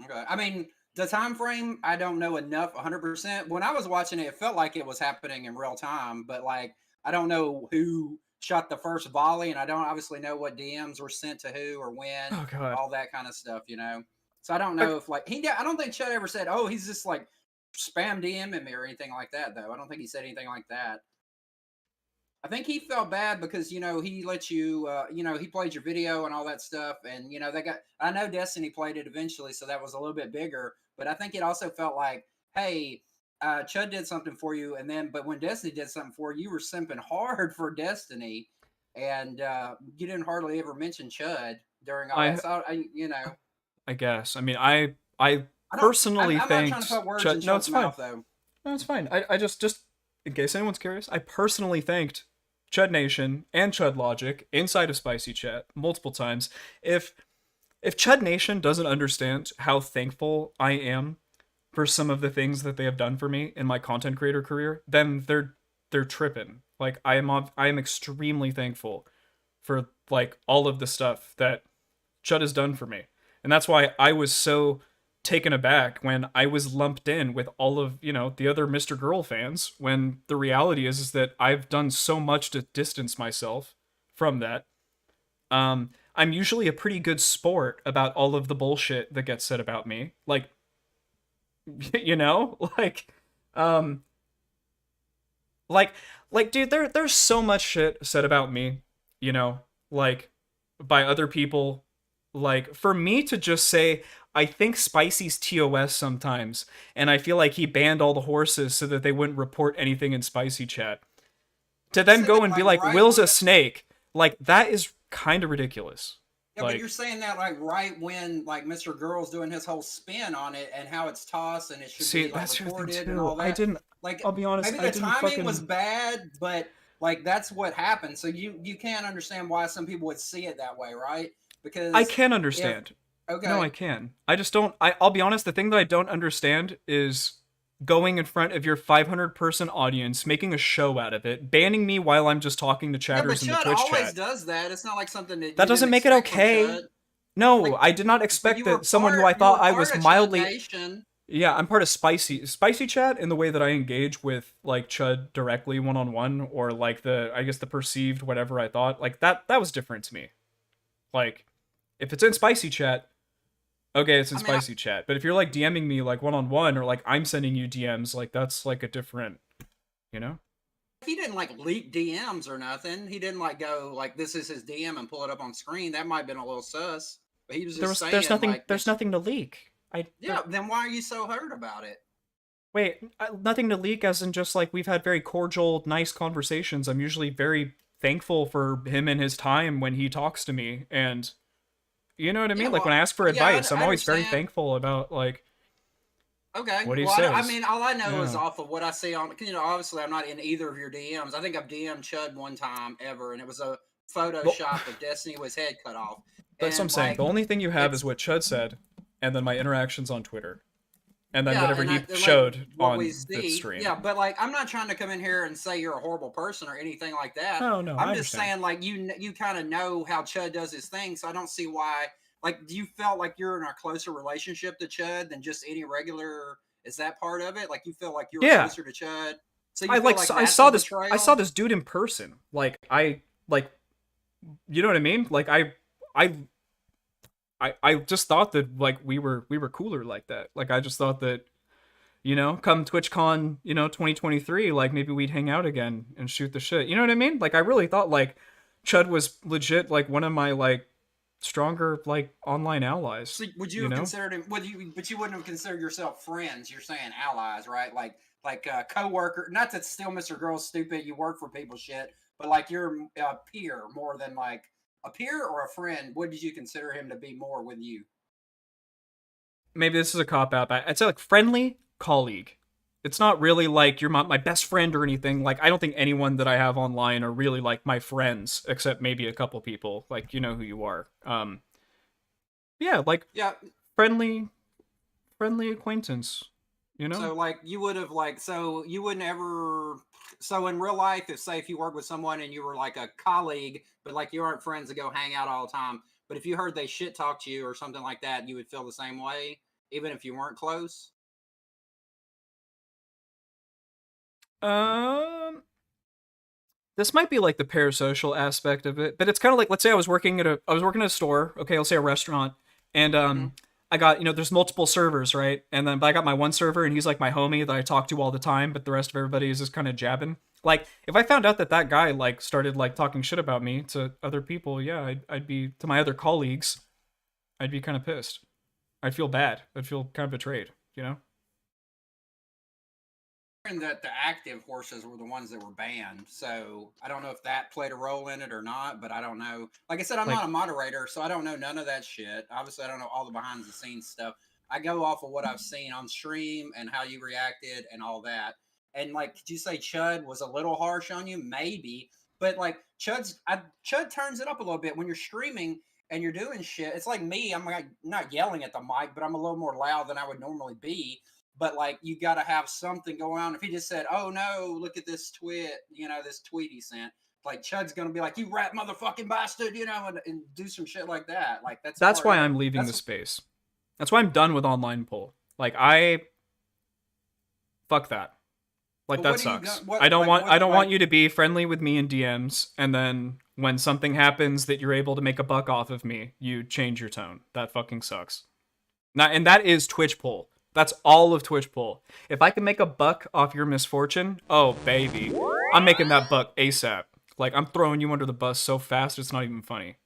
Okay. I mean, the time frame, I don't know enough 100%. When I was watching it, it felt like it was happening in real time, but like, I don't know who shot the first volley, and I don't obviously know what DMs were sent to who or when, all that kind of stuff, So I don't know if like I don't think Chud ever said, "Oh, he's just like spam DMing me" or anything like that, though. I don't think he said anything like that. I think he felt bad because he let you, he played your video and all that stuff, and I know Destiny played it eventually, so that was a little bit bigger. But I think it also felt like, hey, Chud did something for you, but when Destiny did something for you, you were simping hard for Destiny, and you didn't hardly ever mention Chud during all that. So I guess. I mean, I personally think Chud. No, it's fine. Though. No, it's fine. I just in case anyone's curious, I personally thanked Chud Nation and Chud Logic inside of Spicy Chat multiple times. If Chud Nation doesn't understand how thankful I am for some of the things that they have done for me in my content creator career, then they're tripping. Like, I am extremely thankful for like all of the stuff that Chud has done for me. And that's why I was so taken aback when I was lumped in with all of, the other Mr. Girl fans, when the reality is that I've done so much to distance myself from that. I'm usually a pretty good sport about all of the bullshit that gets said about me. Like, like, dude, there's so much shit said about me, like by other people. Like for me to just say I think Spicy's TOS sometimes, and I feel like he banned all the horses so that they wouldn't report anything in Spicy chat. To then Said go that, and be like, like, right Will's a when- snake, like that is kind of ridiculous. Yeah, Like- but you're saying that like right when like Mr. Girl's doing his whole spin on it and how it's tossed and it should See, be like that's your thing recorded too. and all that. I didn't. Like, I'll be honest. maybe I the didn't timing was fucking. bad, but like that's what happened. So you can't understand why some people would see it that way, right? Because I can understand. Okay. No, I can. I just don't. I'll be honest. The thing that I don't understand is going in front of your 500-person audience, making a show out of it, banning me while I'm just talking to Yeah, but chatters in the Chud Twitch always chat. does that. It's not like something that That doesn't make it okay. Chud. No, Like, I did not expect you were that someone who part- I thought you were I part was of Chud mildly. Nation. Yeah, I'm part of Spicy chat in the way that I engage with like Chud directly one-on-one, or like I guess the perceived whatever I thought. Like that was different to me. Like if it's in Spicy chat, okay, it's in Spicy chat. But if you're like DMing me like one-on-one, or like I'm sending you DMs, like that's like a different, you know? He didn't like leak DMs or nothing. He didn't like go like this is his DM and pull it up on screen. That might have been a little sus. But he was just saying There's nothing like, there's nothing to leak. Yeah, then why are you so hurt about it? Wait, nothing to leak as in just like we've had very cordial, nice conversations. I'm usually very thankful for him and his time when he talks to me, and you know what I mean? Yeah, Like when I ask for yeah, advice, I'm I always very understand. thankful about like Okay. what he well, I says. mean, all I know is Yeah. off of what I see on. You know, obviously, I'm not in either of your DMs. I think I've DM'd Chud one time ever, and it was a Photoshop of Destiny with his head cut off. That's what I'm And, saying. like, The only thing you have it's- is what Chud said, and then my interactions on Twitter, and then Yeah, whatever and he I- like, showed what on we the see. stream. Yeah, but like, I'm not trying to come in here and say you're a horrible person or anything like that. No, I I'm just understand. saying, like, you kind of know how Chud does his thing, so I don't see why. Like, do you felt like you're in a closer relationship to Chud than just any regular? Is that part of it? Like, you feel like you're Yeah. closer to Chud? So you I feel like like I that's saw a this betrayal? I saw this dude in person. Like I like, you know what I mean? Like I just thought that like we were cooler like that. Like I just thought that, you know, come TwitchCon, you know, 2023, like maybe we'd hang out again and shoot the shit. You know what I mean? Like I really thought like Chud was legit like one of my like stronger like online allies. So would you, you have know? considered him? But you wouldn't have considered yourself friends. You're saying allies, right? Like co-worker. Not that still Mr. Girl's stupid. You work for people, shit. But like you're a peer more than like a peer or a friend. What did you consider him to be more with you? Maybe this is a cop out. I'd say like friendly colleague. It's not really like you're my best friend or anything. Like I don't think anyone that I have online are really like my friends, except maybe a couple people. Like you know who you are. Yeah, like Yeah. friendly acquaintance. You know. So like you would have like so you wouldn't ever so in real life if you worked with someone and you were like a colleague but like you aren't friends to go hang out all the time, but if you heard they shit talk to you or something like that, you would feel the same way even if you weren't close. This might be like the parasocial aspect of it, but it's kind of like, let's say I was working at a store, okay, let's say a restaurant, and I got, you know, there's multiple servers, right? And then but I got my one server and he's like my homie that I talk to all the time, but the rest of everybody is just kind of jabbing. Like if I found out that guy like started like talking shit about me to other people, yeah, I'd be to my other colleagues, I'd be kind of pissed. I'd feel bad. I'd feel kind of betrayed, you know? And that the active horses were the ones that were banned, so I don't know if that played a role in it or not, but I don't know. Like I said, I'm Like- not a moderator, so I don't know none of that shit. Obviously, I don't know all the behind the scenes stuff. I go off of what I've seen on stream and how you reacted and all that. And like, could you say Chud was a little harsh on you? Maybe, but like Chud turns it up a little bit when you're streaming and you're doing shit. It's like me. I'm like not yelling at the mic, but I'm a little more loud than I would normally be. But like you got to have something going on. If he just said, "Oh no, look at this tweet," you know, this tweet he sent, like Chud's gonna be like, "You rat motherfucking bastard," you know, and do some shit like that. Like that's That's part why of- I'm leaving the that's- space. That's why I'm done with online poll. Like fuck that. Like But that what do you sucks. go- what- I don't like, want what- I don't want like- you to be friendly with me in DMs, and then when something happens that you're able to make a buck off of me, you change your tone. That fucking sucks. Now, and that is Twitch poll. That's all of Twitch poll. If I can make a buck off your misfortune, oh baby, I'm making that buck ASAP. Like, I'm throwing you under the bus so fast it's not even funny.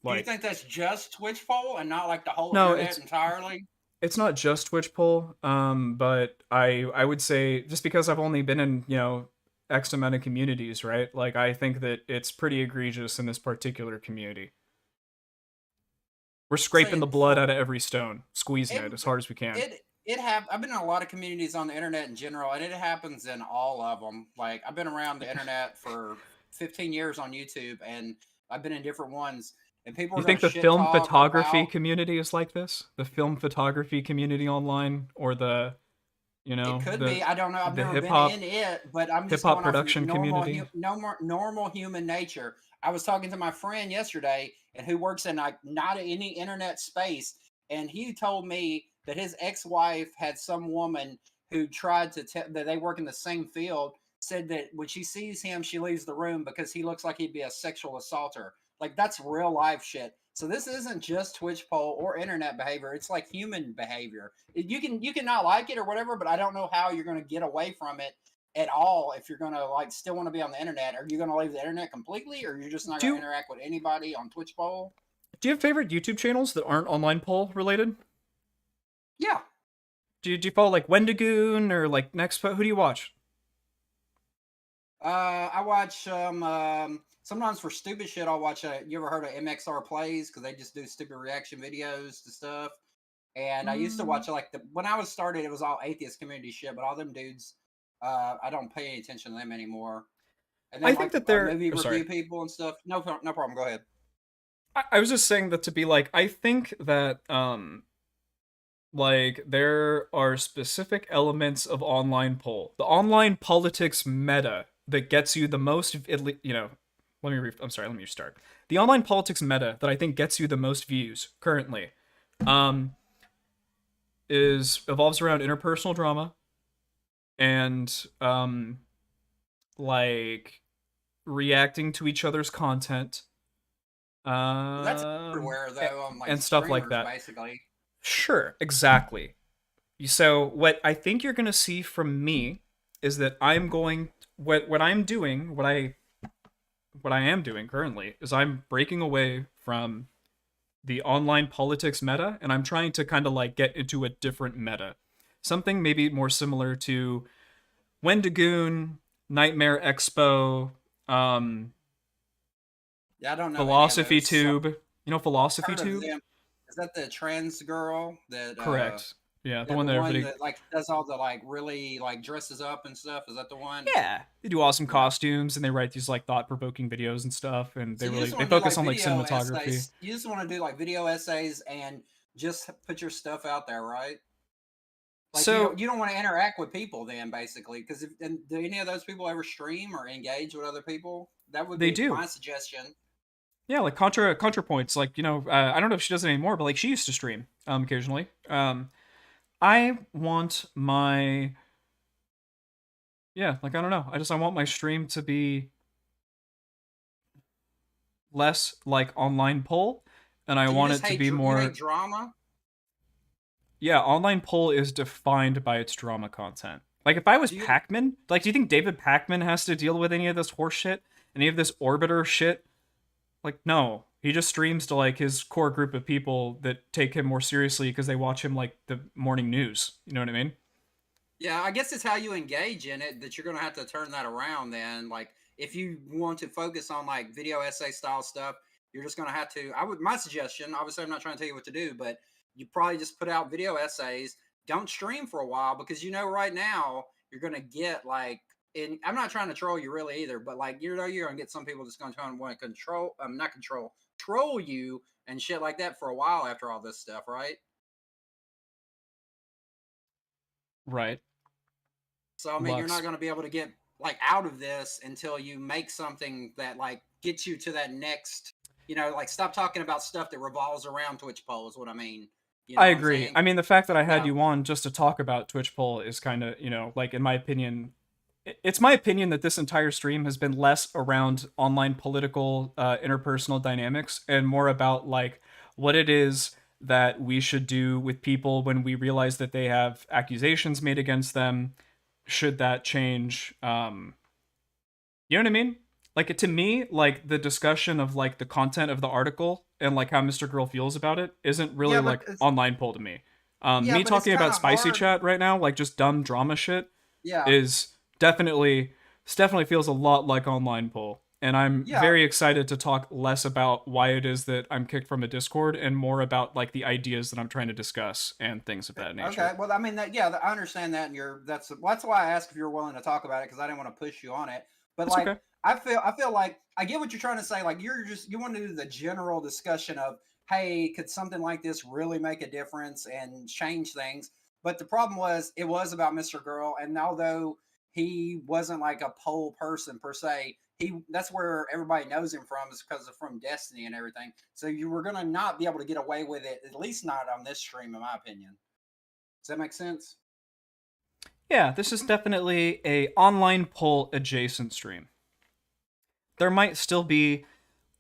Do you Like, think that's just Twitch poll and not like the whole No, internet entirely? it's not just Twitch poll, but I would say, just because I've only been in, X amount of communities, right? Like, I think that it's pretty egregious in this particular community. We're scraping the blood out of every stone, squeezing it as hard as we can. I've been in a lot of communities on the internet in general, and it happens in all of them. Like, I've been around the internet for 15 years on YouTube, and I've been in different ones. And people You are think the gonna shit film talk photography about- community is like this? The film photography community online, or the, It could be. I don't know. I've the never hip-hop- been in it, but I'm just hip-hop going off production normal, community? normal human nature. I was talking to my friend yesterday, and who works in like not any internet space, and he told me that his ex-wife had some woman who tried to tell that they work in the same field, said that when she sees him, she leaves the room because he looks like he'd be a sexual assaulter. Like, that's real life shit. So this isn't just Twitch poll or internet behavior. It's like human behavior. You can not like it or whatever, but I don't know how you're going to get away from it at all if you're going to like still want to be on the internet. Are you going to leave the internet completely, or you're just not going to interact with anybody on Twitch poll? Do you have favorite YouTube channels that aren't online poll related? Yeah. Do you follow like Wendigoon or like Nextpo? Who do you watch? I watch sometimes for stupid shit. I'll watch. You ever heard of MXR Plays? Because they just do stupid reaction videos to stuff. And I used to watch like when I was started, it was all atheist community shit. But all them dudes, I don't pay any attention to them anymore. And then I think that they're movie oh, review sorry. people and stuff. No problem. Go ahead. I was just saying that to be like, I think that like there are specific elements of online poll, the online politics meta that gets you the most, let me start. The online politics meta that I think gets you the most views currently evolves around interpersonal drama and like reacting to each other's content. That's everywhere though, on like and stuff like streamers, that. basically. Sure, exactly. So what I think you're gonna see from me is that I'm going what I am doing currently is I'm breaking away from the online politics meta, and I'm trying to kind of like get into a different meta, something maybe more similar to Wendigoon, Nightmare Expo, Yeah, I don't know. Philosophy Tube. You know Philosophy Heard of Tube? them. Is that the trans girl that? Correct. Yeah, the yeah, one that everybody. that like does all the like really like dresses up and stuff. Is that the one? Yeah, they do awesome costumes and they write these like thought-provoking videos and stuff, and So they you just they wanna do, focus on like video cinematography. essays. You just want to do like video essays and just put your stuff out there, right? Like So- you don't want to interact with people then, basically, because do any of those people ever stream or engage with other people? That would They be do. my suggestion. Yeah, like ContraPoints, like I don't know if she does it anymore, but like she used to stream occasionally. I want my like I don't know. I want my stream to be less like online poll, and I So you want just it to hate be you more. hate drama. Yeah, online poll is defined by its drama content. Like if I was Pac-Man, like do you think David Pac-Man has to deal with any of this horse shit? Any of this orbiter shit? Like no. He just streams to like his core group of people that take him more seriously because they watch him like the morning news. You know what I mean? Yeah, I guess it's how you engage in it that you're gonna have to turn that around then. Like if you want to focus on like video essay style stuff, you're just gonna have to my suggestion, obviously I'm not trying to tell you what to do, but you probably just put out video essays, don't stream for a while because right now you're gonna get like and I'm not trying to troll you really either, but like you're gonna get some people just gonna try and want to troll you and shit like that for a while after all this stuff, right? Right. So I mean, you're Lux. not going to be able to get like out of this until you make something that like gets you to that next, like stop talking about stuff that revolves around Twitch poll is what I mean. You know I what I'm agree. saying? I mean, the fact that I had Yeah. you on just to talk about Twitch poll is kind of, like in my opinion, it's my opinion that this entire stream has been less around online political interpersonal dynamics and more about like what it is that we should do with people when we realize that they have accusations made against them. Should that change? You know what I mean? like to me, like the discussion of like the content of the article and like how Mr. Girl feels about it isn't really Yeah, but like it's online poll to me. yeah, Me but it's talking kind about of spicy hard. chat right now, like just dumb drama shit, Yeah, is definitely definitely feels a lot like online poll. And I'm yeah. very excited to talk less about why it is that I'm kicked from a Discord and more about like the ideas that I'm trying to discuss and things of that nature. Okay. Well, I mean that. Yeah, I understand that, and that's why I asked if you're willing to talk about it because I didn't want to push you on it. But It's like, okay. I feel like I get what you're trying to say. Like, you want to do the general discussion of, hey, could something like this really make a difference and change things? But the problem was, it was about Mr. Girl, and although he wasn't like a poll person per se, that's where everybody knows him from is because of from Destiny and everything. So you were gonna not be able to get away with it, at least not on this stream, in my opinion. Does that make sense? Yeah, this is definitely a online poll adjacent stream. There might still be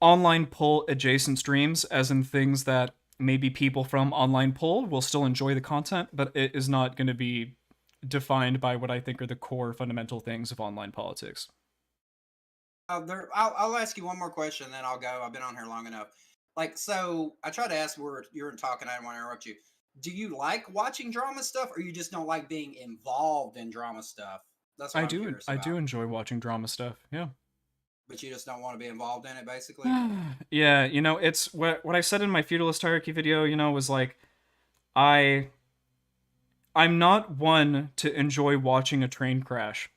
online poll adjacent streams, as in things that maybe people from online poll will still enjoy the content, but it is not going to be defined by what I think are the core fundamental things of online politics. I'll ask you one more question, then I'll go. I've been on here long enough. Like, so I tried to ask where you were talking. I didn't want to interrupt you. Do you like watching drama stuff, or you just don't like being involved in drama stuff? That's what I'm curious I about. do enjoy watching drama stuff. Yeah. But you just don't want to be involved in it, basically. Yeah, you know, it's what I said in my feudalist hierarchy video, you know, was like I'm not one to enjoy watching a train crash.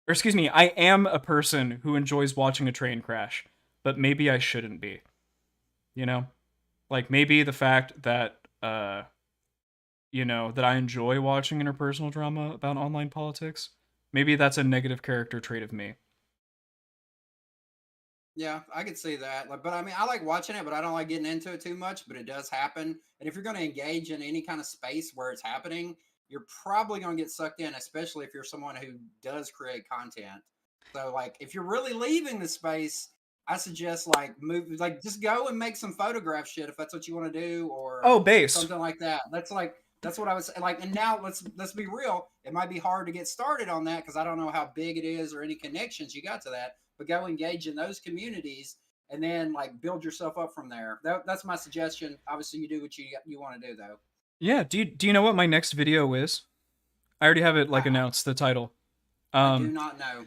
Or excuse me, I am a person who enjoys watching a train crash, but maybe I shouldn't be. You know? Like maybe the fact that you know, that I enjoy watching interpersonal drama about online politics, maybe that's a negative character trait of me. Yeah, I could see that. Like, but I mean, I like watching it, but I don't like getting into it too much. But it does happen, and if you're going to engage in any kind of space where it's happening, you're probably going to get sucked in, especially if you're someone who does create content. So, like, if you're really leaving the space, I suggest like move, like just go and make some photograph shit if that's what you want to do, or Oh, base. something like that. That's what I was like. And now let's be real. It might be hard to get started on that because I don't know how big it is or any connections you got to that. But go engage in those communities and then like build yourself up from there. That's my suggestion. Obviously, you do what you want to do though. Yeah, do you know what my next video is? I already have it like announced, the title. I do not know.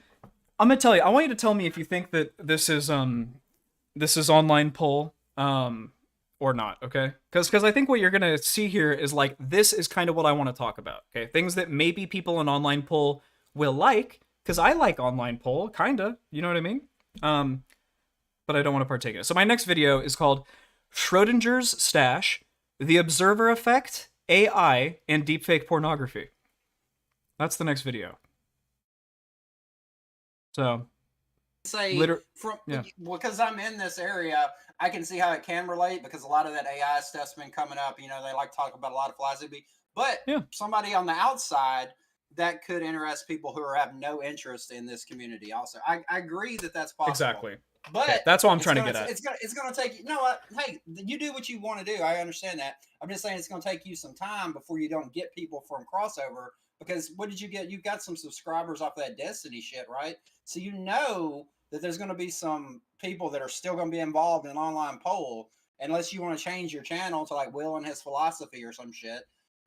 I'm gonna tell you. I want you to tell me if you think that this is online poll or not. Okay, because I think what you're gonna see here is like this is kind of what I want to talk about. Okay, things that maybe people in online poll will like, because I like online poll, kinda. You know what I mean? But I don't want to partake in it. So my next video is called Schrodinger's Stash: The Observer Effect, AI, and Deepfake Pornography. That's the next video. So, say from yeah. because I'm in this area, I can see how it can relate because a lot of that AI stuff's been coming up. You know, they like to talk about a lot of philosophy, but somebody on the outside that could interest people who have no interest in this community. Also, I agree that that's possible. Exactly. But okay, that's what I'm trying to get at. It's gonna take you know what? Hey, you do what you want to do. I understand that. I'm just saying it's gonna take you some time before you don't get people from crossover. Because what did you get? You got some subscribers off that Destiny shit, right? So you know that there's gonna be some people that are still gonna be involved in an online poll, unless you want to change your channel to like Will and his philosophy or some shit.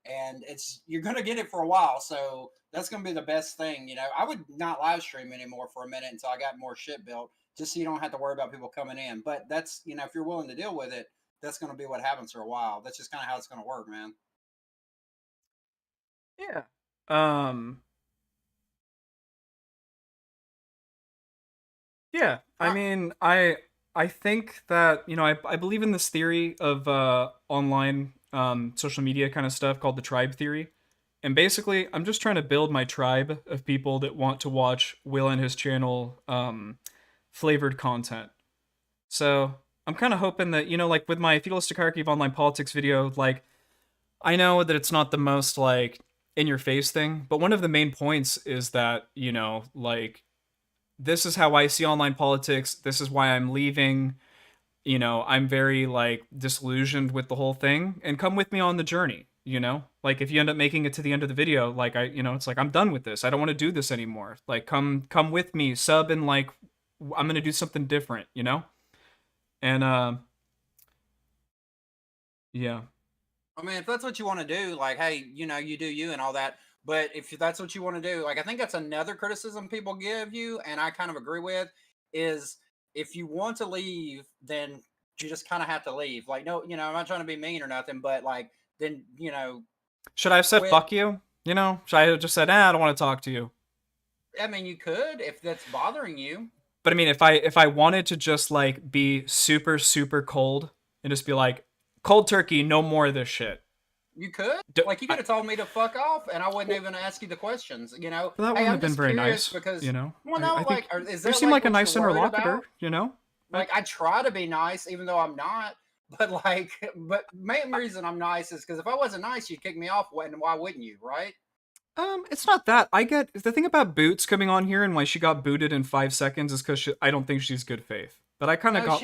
And you're gonna get it for a while. So that's gonna be the best thing. You know, I would not live stream anymore for a minute until I got more shit built. Just so you don't have to worry about people coming in. But that's, you know, if you're willing to deal with it, that's going to be what happens for a while. That's just kind of how it's going to work, man. Yeah. Yeah. I mean, I think that, you know, I believe in this theory of online social media kind of stuff called the tribe theory. And basically, I'm just trying to build my tribe of people that want to watch Will and his channel flavored content. So I'm kind of hoping that, you know, like with my feudalistic hierarchy of online politics video, like I know that it's not the most like in your face thing, but one of the main points is that, you know, like this is how I see online politics. This is why I'm leaving. You know, I'm very like disillusioned with the whole thing, and come with me on the journey. You know, like if you end up making it to the end of the video, like you know, it's like I'm done with this. I don't want to do this anymore. Like come with me, sub in like I'm gonna do something different, you know. And yeah. I mean, if that's what you want to do, like, hey, you do you and all that. But if that's what you want to do, like, I think that's another criticism people give you, and I kind of agree with, is if you want to leave, then you just kind of have to leave. Like, no, I'm not trying to be mean or nothing, but like, then, Should I have said quit. fuck you? You know, should I have just said, I don't want to talk to you? I mean, you could if that's bothering you. But I mean, if I wanted to just like be super super cold and just be like, cold turkey, no more of this shit. You could, like, you could have told me to fuck off, and I wouldn't even ask you the questions. Well, that wouldn't have been very nice, because, you know. Well, no, I think is you that seem like a what nice you're worried interlocutor, about? you know. Like, I try to be nice, even though I'm not. But like, main reason I'm nice is because if I wasn't nice, you'd kick me off. When? Why wouldn't you? Right? It's not that. I get the thing about Boots coming on here and why she got booted in 5 seconds is because I don't think she's good faith. But I kind of got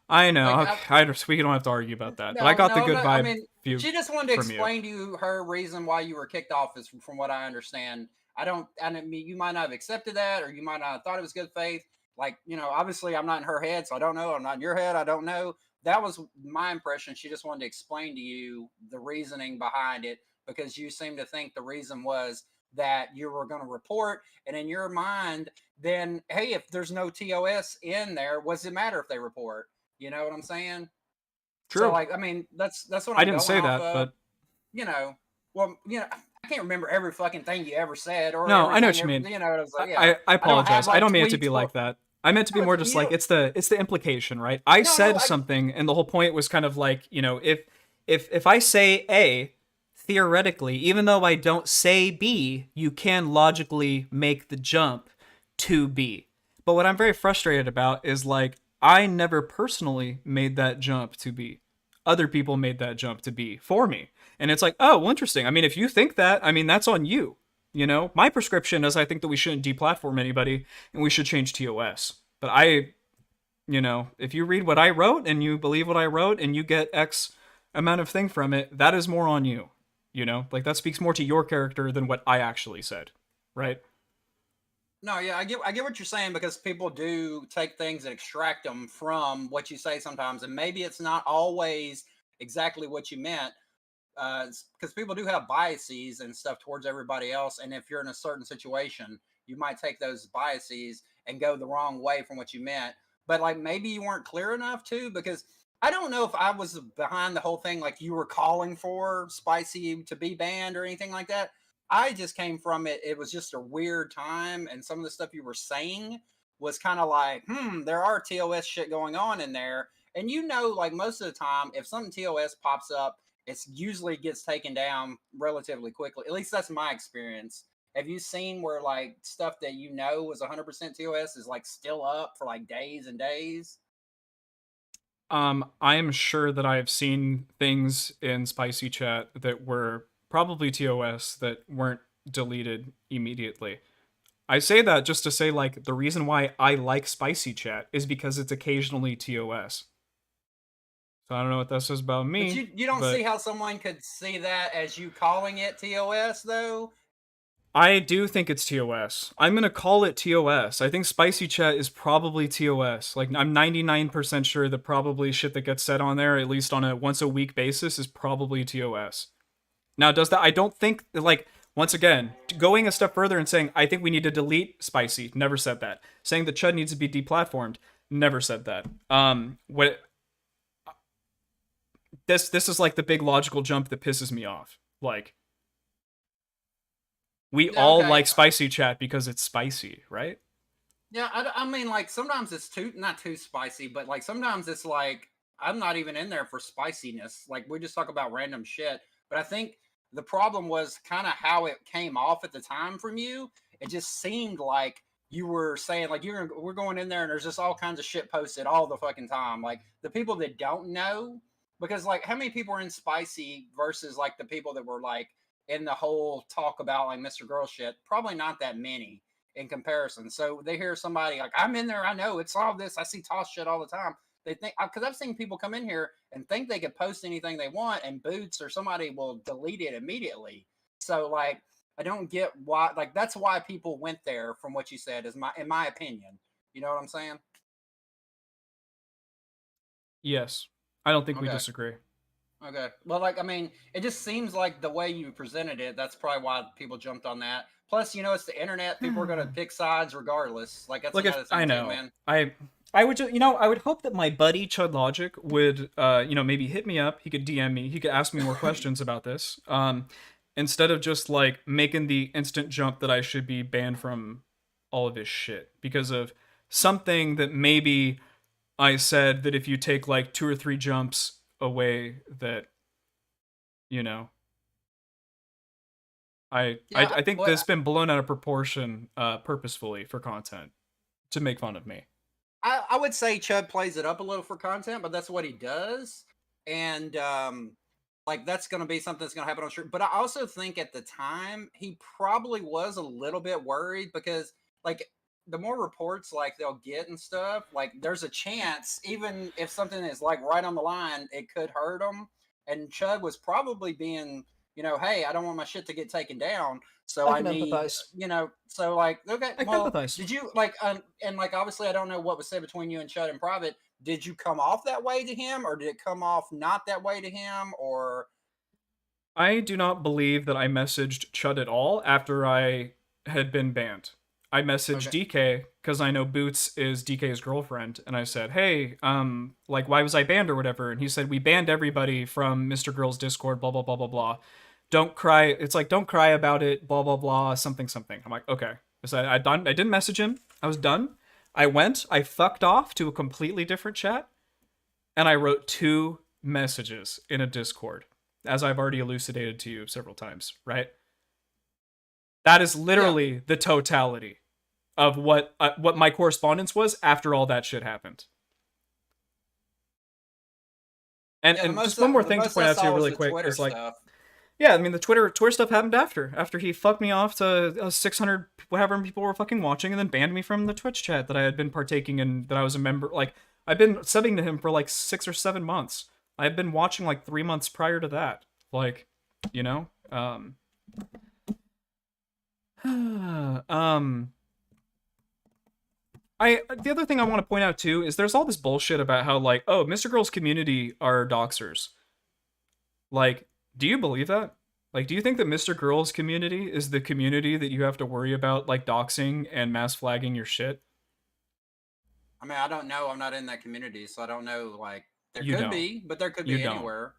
I know. like, okay, we don't have to argue about that. But I got the good vibe. I mean, view she just wanted to from you. explain to you her reason why you were kicked off. Is from what I understand. I mean, you might not have accepted that, or you might not have thought it was good faith. Like, obviously I'm not in her head, so I don't know. I'm not in your head. I don't know. That was my impression. She just wanted to explain to you the reasoning behind it, because you seem to think the reason was that you were going to report. And in your mind, then, hey, if there's no TOS in there, what's it matter if they report? You know what I'm saying? True. So, like, I mean, that's what I'm I didn't say that, of, but I can't remember every fucking thing you ever said. Or no, I know what you mean. I was like, yeah. I apologize. I don't mean it to be tweets like that. I meant to be more just like it's the implication, right? I No, said no, something, and the whole point was kind of like, if I say A, theoretically, even though I don't say B, you can logically make the jump to B. But what I'm very frustrated about is like I never personally made that jump to B. Other people made that jump to B for me. And it's like, oh, well, interesting. I mean, if you think that, I mean, that's on you. You know, my prescription is I think that we shouldn't deplatform anybody and we should change TOS. But if you read what I wrote and you believe what I wrote and you get X amount of thing from it, that is more on you. You know, like that speaks more to your character than what I actually said. Right? No, yeah, I get what you're saying, because people do take things and extract them from what you say sometimes, and maybe it's not always exactly what you meant, because people do have biases and stuff towards everybody else, and if you're in a certain situation, you might take those biases and go the wrong way from what you meant. But like, maybe you weren't clear enough too, because I don't know if I was behind the whole thing, like you were calling for Spicy to be banned or anything like that. I just came from it. It was just a weird time, and some of the stuff you were saying was kind of like, there are TOS shit going on in there. And like most of the time, if something TOS pops up, it usually gets taken down relatively quickly. At least that's my experience. Have you seen where like stuff that was 100% TOS is like still up for like days and days? I am sure that I have seen things in Spicy Chat that were probably TOS that weren't deleted immediately. I say that just to say, like, the reason why I like Spicy Chat is because it's occasionally TOS. So I don't know what that says about me. But you don't see how someone could see that as you calling it TOS, though? I do think it's TOS. I'm going to call it TOS. I think Spicy Chat is probably TOS. Like, I'm 99% sure that probably shit that gets said on there, at least on a once-a-week basis, is probably TOS. Now, does that... I don't think... Like, once again, going a step further and saying, I think we need to delete Spicy, never said that. Saying that Chud needs to be deplatformed, never said that. This is like the big logical jump that pisses me off. Like... We all like Spicy Chat because it's spicy, right? Yeah, I mean, like, sometimes it's not too spicy, but, like, sometimes it's, like, I'm not even in there for spiciness. Like, we just talk about random shit. But I think the problem was kind of how it came off at the time from you. It just seemed like you were saying, like, we're going in there and there's just all kinds of shit posted all the fucking time. Like, the people that don't know, because, like, how many people are in Spicy versus, like, the people that were, like, in the whole talk about like Mr. Girl shit, probably not that many in comparison. So they hear somebody like, I'm in there, I know it's all this, I see toss shit all the time. They think, because I've seen people come in here and think they could post anything they want, and Boots or somebody will delete it immediately. So like, I don't get why, like, that's why people went there from what you said, in my opinion. You know what I'm saying? Yes. I don't think we Okay. disagree. Okay. Well, like, I mean, it just seems like the way you presented it, that's probably why people jumped on that. Plus, it's the internet. People are going to pick sides regardless. Like, that's Look, another if thing I too, know, man. I would just, I would hope that my buddy Chud Logic would, maybe hit me up. He could DM me. He could ask me more questions about this. Instead of just like making the instant jump that I should be banned from all of his shit because of something that maybe I said that if you take like 2 or 3 jumps away, that, I think well, this has been blown out of proportion purposefully for content to make fun of me. I would say Chud plays it up a little for content, but that's what he does. And like that's going to be something that's going to happen on stream. But I also think at the time he probably was a little bit worried because like the more reports like they'll get and stuff, like there's a chance even if something is like right on the line, it could hurt him. And Chud was probably being, hey, I don't want my shit to get taken down. So I can need, empathize. so like, okay, I can well, empathize. did you like, and like, obviously I don't know what was said between you and Chud in private. Did you come off that way to him or did it come off not that way to him or? I do not believe that I messaged Chud at all after I had been banned. I messaged DK because I know Boots is DK's girlfriend, and I said, "Hey, like, why was I banned or whatever?" And he said, "We banned everybody from Mr. Girl's Discord. Blah blah blah blah blah. Don't cry. It's like don't cry about it. Blah blah blah. Something something." I'm like, okay. So I didn't message him. I was done. I fucked off to a completely different chat, and I wrote 2 messages in a Discord, as I've already elucidated to you several times, right? That is literally the totality of what my correspondence was after all that shit happened. And just one more thing to point out to you really quick is like, yeah, I mean the Twitter stuff happened after he fucked me off to 600 whatever people were fucking watching and then banned me from the Twitch chat that I had been partaking in, that I was a member. Like I've been subbing to him for like 6 or 7 months. I've been watching like 3 months prior to that. Like, the other thing I want to point out too is there's all this bullshit about how like, oh, Mr. Girl's community are doxers. Like, do you believe that? Like, do you think that Mr. Girl's community is the community that you have to worry about like doxing and mass flagging your shit? I mean, I don't know. I'm not in that community, so I don't know. Like, there You could don't. be, but there could You be don't. anywhere.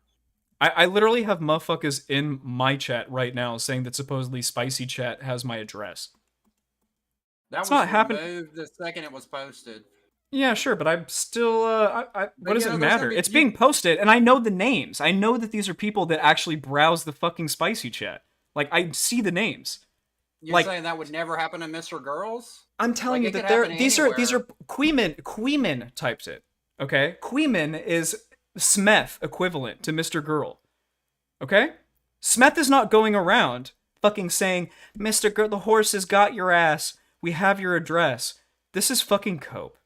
I literally have motherfuckers in my chat right now saying that supposedly Spicy Chat has my address. That It's was not happening. removed the second it was posted. Yeah, sure, but I'm still. What does it there's matter? gonna be- It's being posted, and I know the names. I know that these are people that actually browse the fucking Spicy Chat. Like, I see the names. You're like, saying that would never happen to Mr. Girls? I'm telling Like, you it that could happen these are anywhere. Queeman types it. Okay, Queeman is Smeth equivalent to Mr. Girl. Okay, Smeth is not going around fucking saying, "Mr. Girl, the horse has got your ass. We have your address." This is fucking cope.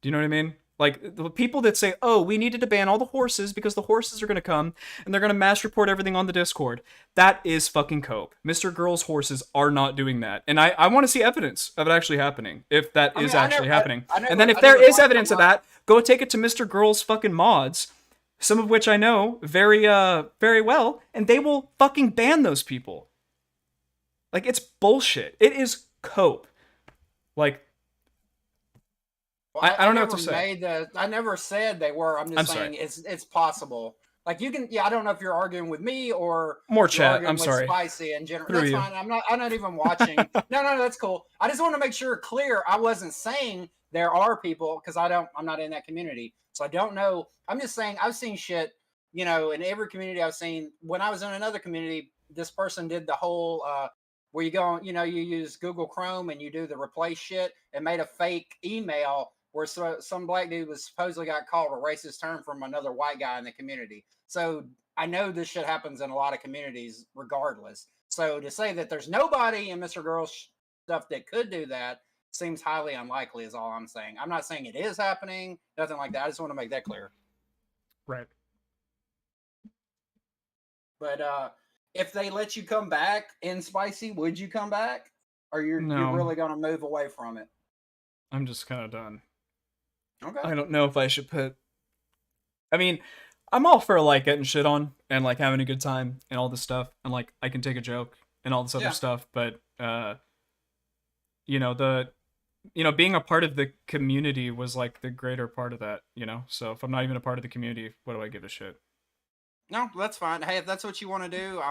Do you know what I mean? Like, the people that say, oh, we needed to ban all the horses because the horses are going to come and they're going to mass report everything on the Discord. That is fucking cope. Mr. Girl's horses are not doing that. And I want to see evidence of it actually happening, if that is actually happening. And then if there is evidence of that, go take it to Mr. Girl's fucking mods, some of which I know very, very well, and they will fucking ban those people. Like, it's bullshit. It is cope. Like, Well, I don't know what to say. I never said they were. I'm just saying it's possible. Like you can, I don't know if you're arguing with me or more you're chat. arguing I'm with sorry. Spicy in general. Through That's you. fine. I'm not even watching. No, that's cool. I just want to make sure clear. I wasn't saying there are people because I'm not in that community, so I don't know. I'm just saying I've seen shit. In every community I've seen. When I was in another community, this person did the whole where you go, you use Google Chrome and you do the replace shit and made a fake email where some black dude was supposedly got called a racist term from another white guy in the community. So I know this shit happens in a lot of communities regardless. So to say that there's nobody in Mr. Girl's stuff that could do that seems highly unlikely is all I'm saying. I'm not saying it is happening, nothing like that. I just want to make that clear. Right. But if they let you come back in Spicy, would you come back? Or you're No. really going to move away from it? I'm just kind of done. Okay. I don't know if I should put. I mean, I'm all for like getting shit on and like having a good time and all this stuff, and like I can take a joke and all this other Yeah. stuff, but you know, being a part of the community was like the greater part of that, you know. So if I'm not even a part of the community, what do I give a shit? No, that's fine. Hey, if that's what you want to do,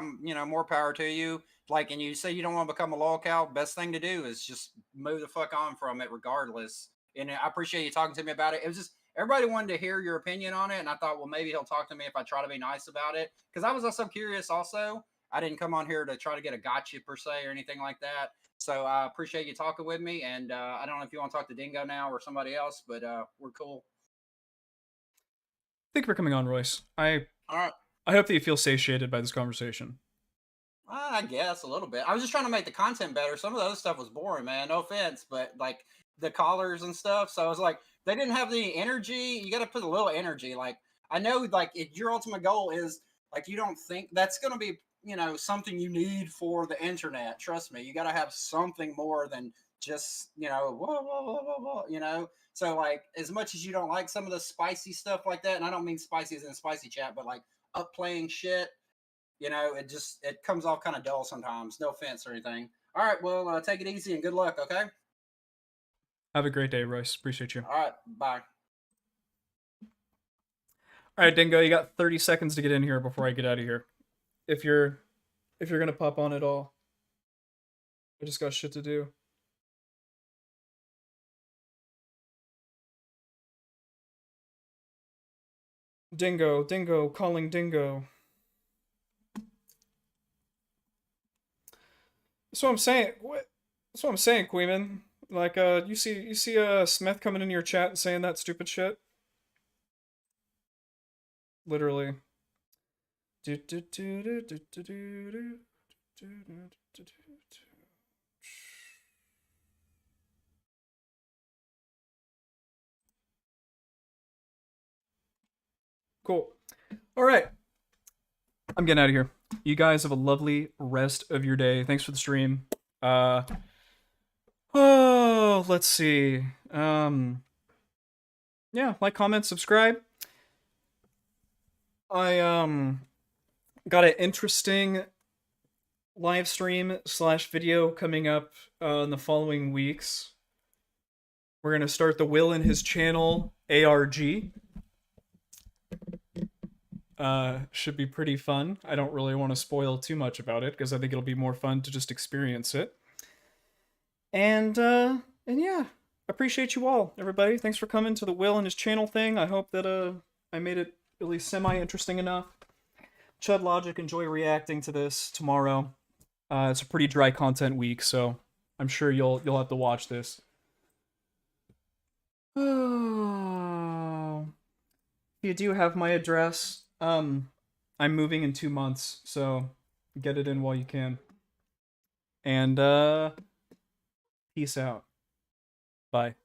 more power to you. Like, and you say you don't want to become a lolcow, best thing to do is just move the fuck on from it regardless. And I appreciate you talking to me about it. It was just, everybody wanted to hear your opinion on it. And I thought, well, maybe he'll talk to me if I try to be nice about it. Because I was also curious also. I didn't come on here to try to get a gotcha per se or anything like that. So I appreciate you talking with me. And I don't know if you want to talk to Dingo now or somebody else, but we're cool. Thank you for coming on, Royce. All right. I hope that you feel satiated by this conversation. I guess a little bit. I was just trying to make the content better. Some of the other stuff was boring, man. No offense, but like the callers and stuff. So I was like, they didn't have the energy. You got to put a little energy. Like, I know, like, your ultimate goal is like, you don't think that's going to be, something you need for the internet. Trust me, you got to have something more than just, whoa, whoa, whoa, whoa, whoa, So like, as much as you don't like some of the spicy stuff like that, and I don't mean spicy as in spicy chat, but like up playing shit. It comes off kind of dull sometimes. No offense or anything. All right, well, take it easy and good luck, okay? Have a great day, Royce. Appreciate you. All right, bye. All right, Dingo, you got 30 seconds to get in here before I get out of here. If you're gonna pop on at all, I just got shit to do. Dingo, calling Dingo. That's what I'm saying. That's what I'm saying, Queeman. Like, you see, Smith coming into your chat and saying that stupid shit. Literally. Cool. All right. I'm getting out of here. You guys have a lovely rest of your day. Thanks for the stream. Let's see. Yeah, like, comment, subscribe. I got an interesting live stream / video coming up in the following weeks. We're gonna start the Will and his channel ARG. Should be pretty fun. I don't really want to spoil too much about it because I think it'll be more fun to just experience it. And yeah, appreciate you all, everybody. Thanks for coming to the Will and his channel thing. I hope that I made it at least semi-interesting enough. Chud Logic, enjoy reacting to this tomorrow. It's a pretty dry content week, so I'm sure you'll have to watch this. Oh, you do have my address. I'm moving in 2 months, so get it in while you can. And peace out. Bye.